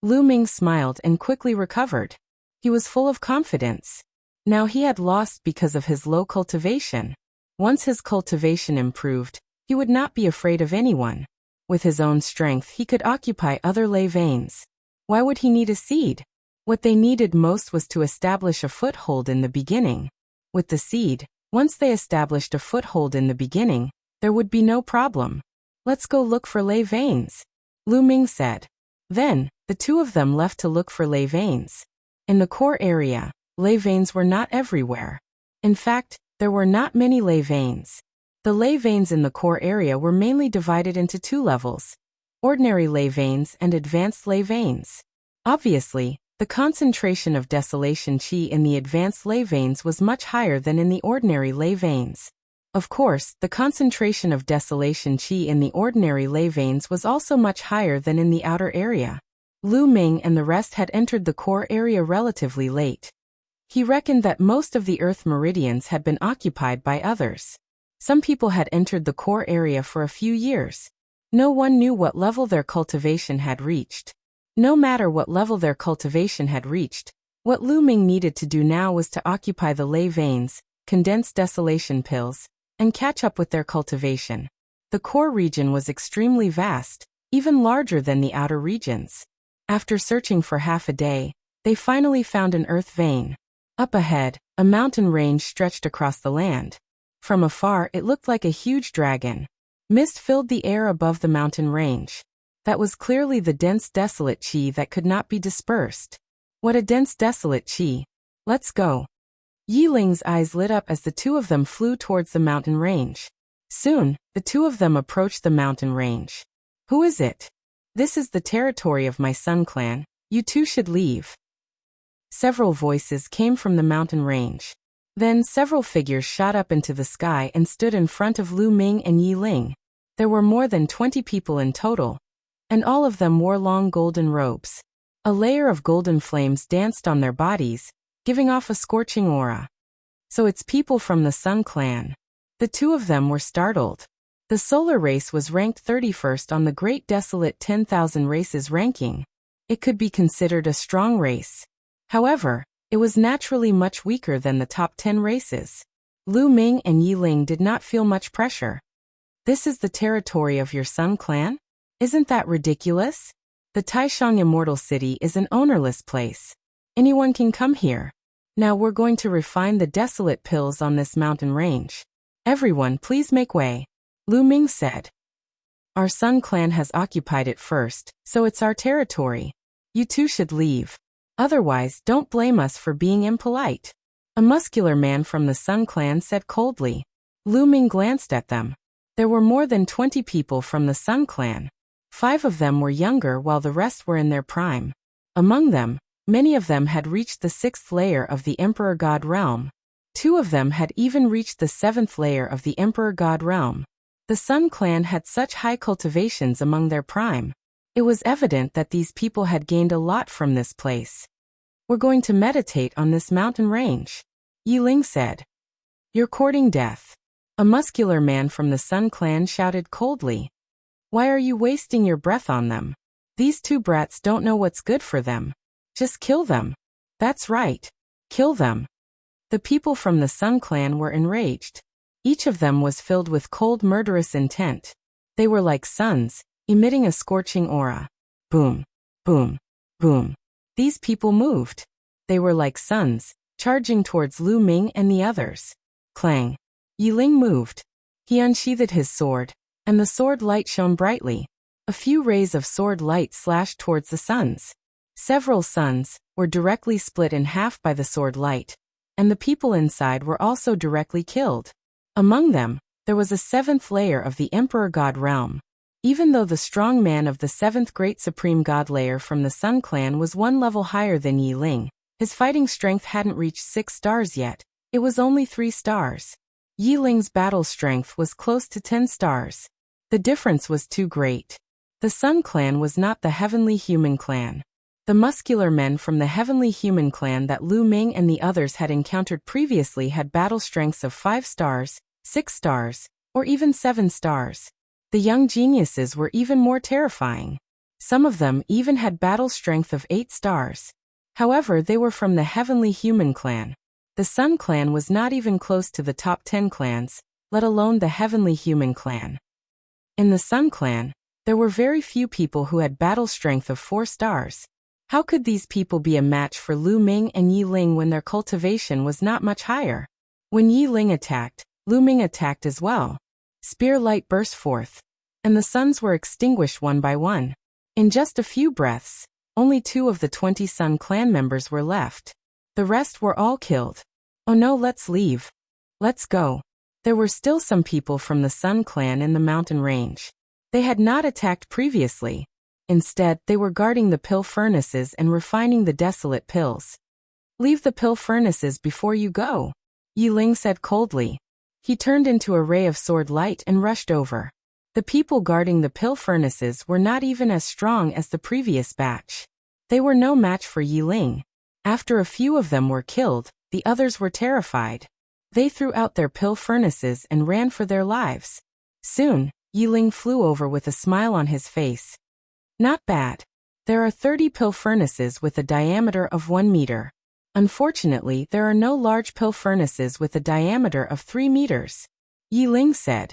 Lu Ming smiled and quickly recovered. He was full of confidence. Now he had lost because of his low cultivation. Once his cultivation improved, he would not be afraid of anyone. With his own strength, he could occupy other ley veins. Why would he need a seed? What they needed most was to establish a foothold in the beginning. With the seed, once they established a foothold in the beginning, there would be no problem. Let's go look for ley veins, Lu Ming said. Then, the 2 of them left to look for ley veins. In the core area, ley veins were not everywhere. In fact, there were not many ley veins. The ley veins in the core area were mainly divided into 2 levels: ordinary ley veins and advanced ley veins. Obviously, the concentration of desolation chi in the advanced ley veins was much higher than in the ordinary ley veins. Of course, the concentration of desolation chi in the ordinary ley veins was also much higher than in the outer area. Lu Ming and the rest had entered the core area relatively late. He reckoned that most of the Earth meridians had been occupied by others. Some people had entered the core area for a few years. No one knew what level their cultivation had reached. No matter what level their cultivation had reached, what Lu Ming needed to do now was to occupy the ley veins, condense desolation pills, and catch up with their cultivation. The core region was extremely vast, even larger than the outer regions. After searching for half a day, they finally found an earth vein. Up ahead, a mountain range stretched across the land. From afar, it looked like a huge dragon. Mist filled the air above the mountain range. That was clearly the dense desolate chi that could not be dispersed. What a dense desolate chi. Let's go. Yi Ling's eyes lit up as the 2 of them flew towards the mountain range. Soon, the 2 of them approached the mountain range. Who is it? This is the territory of my Sun clan. You 2 should leave. Several voices came from the mountain range. Then several figures shot up into the sky and stood in front of Lu Ming and Yi Ling. There were more than 20 people in total, and all of them wore long golden robes. A layer of golden flames danced on their bodies, giving off a scorching aura. So it's people from the Sun Clan. The two of them were startled. The solar race was ranked 31st on the Great Desolate 10,000 races ranking. It could be considered a strong race. However, it was naturally much weaker than the top 10 races. Lu Ming and Yi Ling did not feel much pressure. This is the territory of your Sun Clan? Isn't that ridiculous? The Taishang Immortal City is an ownerless place. Anyone can come here. Now we're going to refine the desolate pills on this mountain range. Everyone please make way. Lu Ming said. Our Sun Clan has occupied it first, so it's our territory. You two should leave. Otherwise, don't blame us for being impolite. A muscular man from the Sun Clan said coldly. Lu Ming glanced at them. There were more than 20 people from the Sun Clan. 5 of them were younger while the rest were in their prime. Among them, many of them had reached the 6th layer of the Emperor God realm. 2 of them had even reached the 7th layer of the Emperor God realm. The Sun Clan had such high cultivations among their prime. It was evident that these people had gained a lot from this place. We're going to meditate on this mountain range, Yi Ling said. You're courting death. A muscular man from the Sun Clan shouted coldly. Why are you wasting your breath on them? These 2 brats don't know what's good for them. Just kill them. That's right. Kill them. The people from the Sun Clan were enraged. Each of them was filled with cold murderous intent. They were like suns, emitting a scorching aura. Boom, boom, boom. These people moved. They were like suns, charging towards Lu Ming and the others. Clang. Yi Ling moved. He unsheathed his sword, and the sword light shone brightly. A few rays of sword light slashed towards the suns. Several suns were directly split in half by the sword light, and the people inside were also directly killed. Among them, there was a 7th layer of the Emperor God realm. Even though the strong man of the 7th Great Supreme God layer from the Sun Clan was 1 level higher than Yi Ling, his fighting strength hadn't reached 6 stars yet. It was only 3 stars. Yi Ling's battle strength was close to 10 stars. The difference was too great. The Sun Clan was not the Heavenly Human Clan. The muscular men from the Heavenly Human Clan that Lu Ming and the others had encountered previously had battle strengths of 5 stars, 6 stars, or even 7 stars. The young geniuses were even more terrifying. Some of them even had battle strength of 8 stars. However, they were from the Heavenly Human Clan. The Sun Clan was not even close to the top 10 clans, let alone the Heavenly Human Clan. In the Sun Clan, there were very few people who had battle strength of 4 stars. How could these people be a match for Lu Ming and Yi Ling when their cultivation was not much higher? When Yi Ling attacked, Lu Ming attacked as well. Spear light burst forth, and the suns were extinguished one by one. In just a few breaths, only 2 of the 20 Sun Clan members were left. The rest were all killed. Oh no, let's leave. Let's go. There were still some people from the Sun Clan in the mountain range. They had not attacked previously. Instead, they were guarding the pill furnaces and refining the desolate pills. Leave the pill furnaces before you go, Yi Ling said coldly. He turned into a ray of sword light and rushed over. The people guarding the pill furnaces were not even as strong as the previous batch. They were no match for Yi Ling. After a few of them were killed, the others were terrified. They threw out their pill furnaces and ran for their lives. Soon, Yi Ling flew over with a smile on his face. Not bad. There are 30 pill furnaces with a diameter of 1 meter. Unfortunately, there are no large pill furnaces with a diameter of 3 meters. Yi Ling said.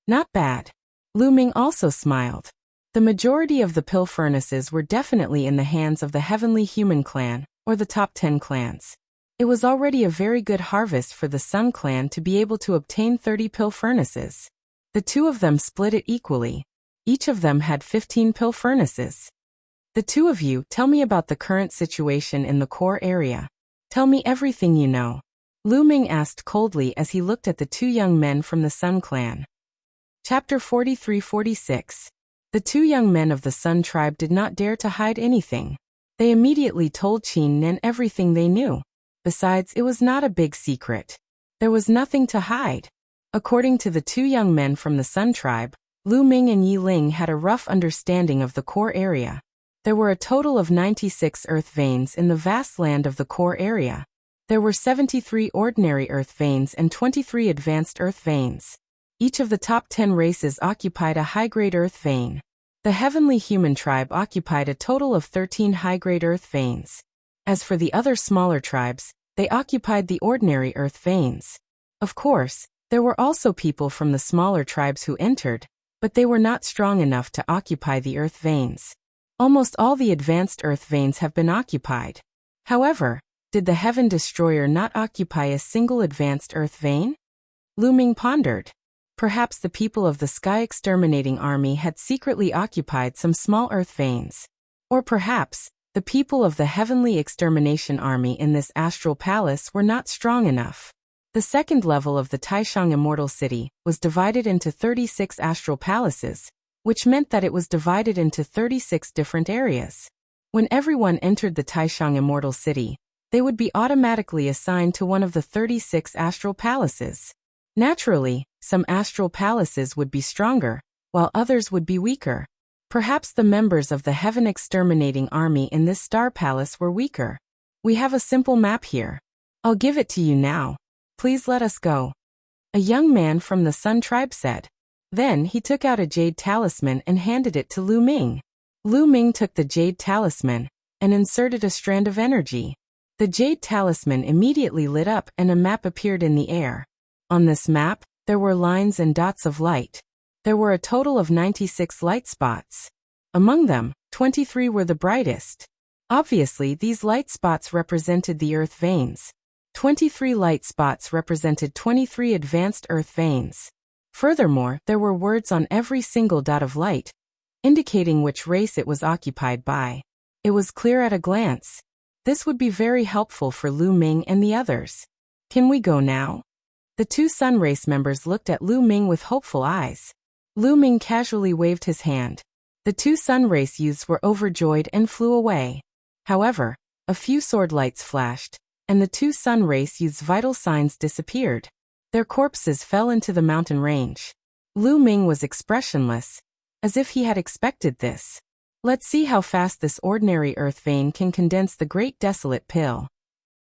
Not bad. Lu Ming also smiled. The majority of the pill furnaces were definitely in the hands of the Heavenly Human Clan, or the top 10 clans. It was already a very good harvest for the Sun Clan to be able to obtain 30 pill furnaces. The 2 of them split it equally. Each of them had 15 pill furnaces. The 2 of you, tell me about the current situation in the core area. Tell me everything you know. Lu Ming asked coldly as he looked at the 2 young men from the Sun Clan. Chapter 43-46. The 2 young men of the Sun tribe did not dare to hide anything. They immediately told Qin Nen everything they knew. Besides, it was not a big secret. There was nothing to hide. According to the 2 young men from the Sun tribe, Lu Ming and Yi Ling had a rough understanding of the core area. There were a total of 96 earth veins in the vast land of the core area. There were 73 ordinary earth veins and 23 advanced earth veins. Each of the top 10 races occupied a high-grade earth vein. The heavenly human tribe occupied a total of 13 high-grade earth veins. As for the other smaller tribes, they occupied the ordinary earth veins. Of course, there were also people from the smaller tribes who entered, but they were not strong enough to occupy the earth veins. Almost all the advanced earth veins have been occupied. However, did the Heaven Destroyer not occupy a single advanced earth vein? Lu Ming pondered. Perhaps the people of the Sky Exterminating Army had secretly occupied some small earth veins. Or perhaps, the people of the Heavenly Extermination Army in this astral palace were not strong enough. The second level of the Taishang Immortal City was divided into 36 astral palaces, which meant that it was divided into 36 different areas. When everyone entered the Taishang Immortal City, they would be automatically assigned to one of the 36 astral palaces. Naturally, some astral palaces would be stronger, while others would be weaker. Perhaps the members of the Heaven Exterminating Army in this star palace were weaker. We have a simple map here. I'll give it to you now. Please let us go. A young man from the Sun Tribe said. Then he took out a jade talisman and handed it to Lu Ming. Lu Ming took the jade talisman and inserted a strand of energy. The jade talisman immediately lit up and a map appeared in the air. On this map, there were lines and dots of light. There were a total of 96 light spots. Among them, 23 were the brightest. Obviously, these light spots represented the earth veins. 23 light spots represented 23 advanced earth veins. Furthermore, there were words on every single dot of light, indicating which race it was occupied by. It was clear at a glance. This would be very helpful for Lu Ming and the others. Can we go now? The two Sun Race members looked at Lu Ming with hopeful eyes. Lu Ming casually waved his hand. The two Sun Race youths were overjoyed and flew away. However, a few sword lights flashed, and the two Sun Race youths' vital signs disappeared. Their corpses fell into the mountain range. Lu Ming was expressionless, as if he had expected this. Let's see how fast this ordinary earth vein can condense the great desolate pill,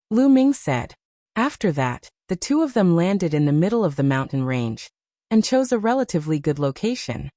Lu Ming said. After that, the two of them landed in the middle of the mountain range, and chose a relatively good location.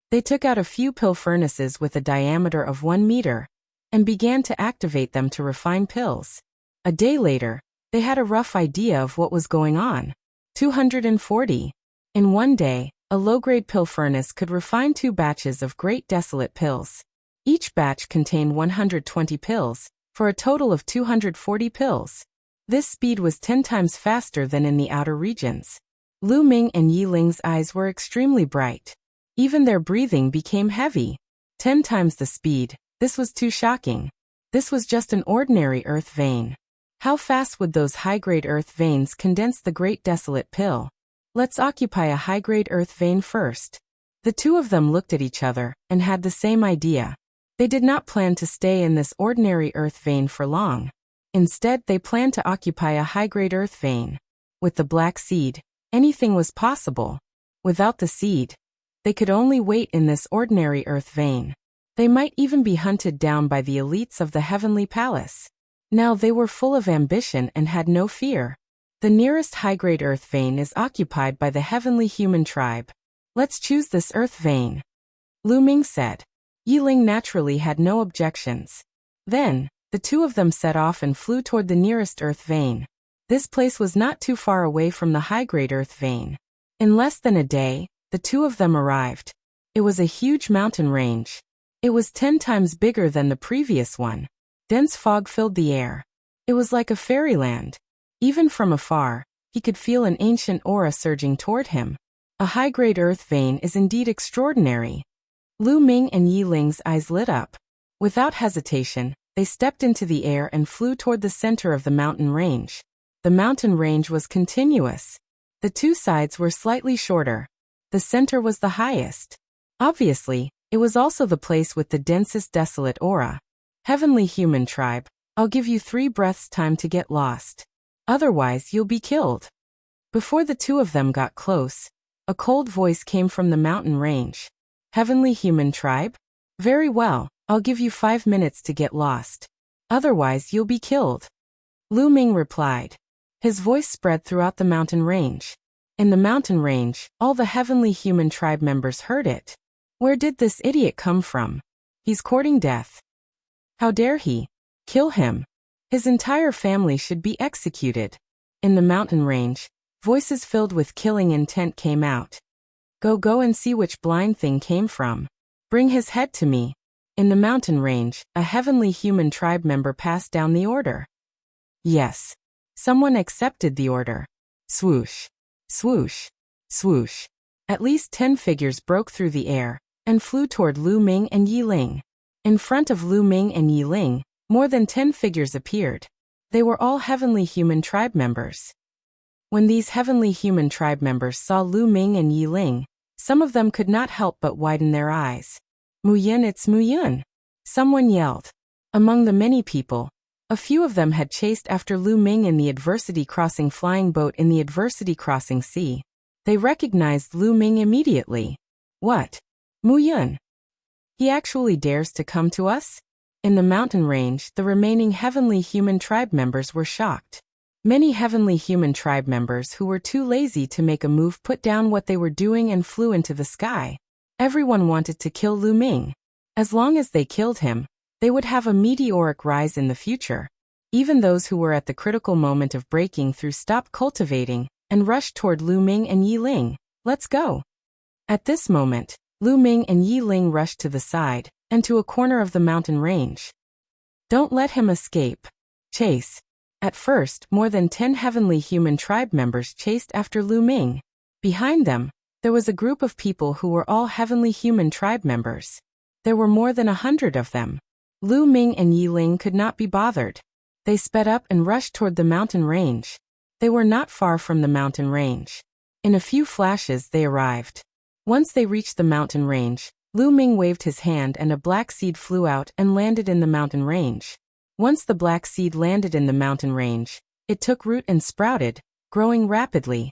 They took out a few pill furnaces with a diameter of 1 meter, and began to activate them to refine pills. A day later, they had a rough idea of what was going on. 240. In one day, a low-grade pill furnace could refine 2 batches of great desolate pills. Each batch contained 120 pills, for a total of 240 pills. This speed was 10 times faster than in the outer regions. Lu Ming and Yi Ling's eyes were extremely bright. Even their breathing became heavy. 10 times the speed. This was too shocking. This was just an ordinary earth vein. How fast would those high-grade earth veins condense the great desolate pill? Let's occupy a high-grade earth vein first. The two of them looked at each other and had the same idea. They did not plan to stay in this ordinary earth vein for long. Instead, they planned to occupy a high-grade earth vein. With the black seed, anything was possible. Without the seed, they could only wait in this ordinary earth vein. They might even be hunted down by the elites of the Heavenly Palace. Now they were full of ambition and had no fear. The nearest high-grade earth vein is occupied by the Heavenly Human Tribe. Let's choose this earth vein, Lu Ming said. Yi Ling naturally had no objections. Then, the two of them set off and flew toward the nearest earth vein. This place was not too far away from the high-grade earth vein. In less than a day, the two of them arrived. It was a huge mountain range. It was 10 times bigger than the previous one. Dense fog filled the air. It was like a fairyland. Even from afar, he could feel an ancient aura surging toward him. A high-grade earth vein is indeed extraordinary. Lu Ming and Yi Ling's eyes lit up. Without hesitation, they stepped into the air and flew toward the center of the mountain range. The mountain range was continuous. The two sides were slightly shorter. The center was the highest. Obviously, it was also the place with the densest desolate aura. Heavenly Human Tribe, I'll give you 3 breaths time to get lost. Otherwise, you'll be killed. Before the two of them got close, a cold voice came from the mountain range. Heavenly Human Tribe? Very well, I'll give you 5 minutes to get lost. Otherwise you'll be killed. Lu Ming replied. His voice spread throughout the mountain range. In the mountain range, all the heavenly human tribe members heard it. Where did this idiot come from? He's courting death. How dare he? Kill him. His entire family should be executed. In the mountain range, voices filled with killing intent came out. Go and see which blind thing came from. Bring his head to me. In the mountain range, a heavenly human tribe member passed down the order. Yes. Someone accepted the order. Swoosh. Swoosh. Swoosh. At least 10 figures broke through the air and flew toward Lu Ming and Yi Ling. In front of Lu Ming and Yi Ling, more than 10 figures appeared. They were all heavenly human tribe members. When these heavenly human tribe members saw Lu Ming and Yi Ling, some of them could not help but widen their eyes. Mu Yun, it's Mu Yun! Someone yelled. Among the many people, a few of them had chased after Lu Ming in the Adversity Crossing flying boat in the Adversity Crossing Sea. They recognized Lu Ming immediately. What? Mu Yun? He actually dares to come to us? In the mountain range, the remaining heavenly human tribe members were shocked. Many heavenly human tribe members who were too lazy to make a move put down what they were doing and flew into the sky. Everyone wanted to kill Lu Ming. As long as they killed him, they would have a meteoric rise in the future. Even those who were at the critical moment of breaking through stopped cultivating and rushed toward Lu Ming and Yi Ling. Let's go. At this moment, Lu Ming and Yi Ling rushed to the side and to a corner of the mountain range. Don't let him escape. Chase. At first, more than 10 heavenly human tribe members chased after Lu Ming. Behind them, there was a group of people who were all heavenly human tribe members. There were more than 100 of them. Lu Ming and Yi Ling could not be bothered. They sped up and rushed toward the mountain range. They were not far from the mountain range. In a few flashes they arrived. Once they reached the mountain range, Lu Ming waved his hand and a black seed flew out and landed in the mountain range. Once the black seed landed in the mountain range, it took root and sprouted, growing rapidly.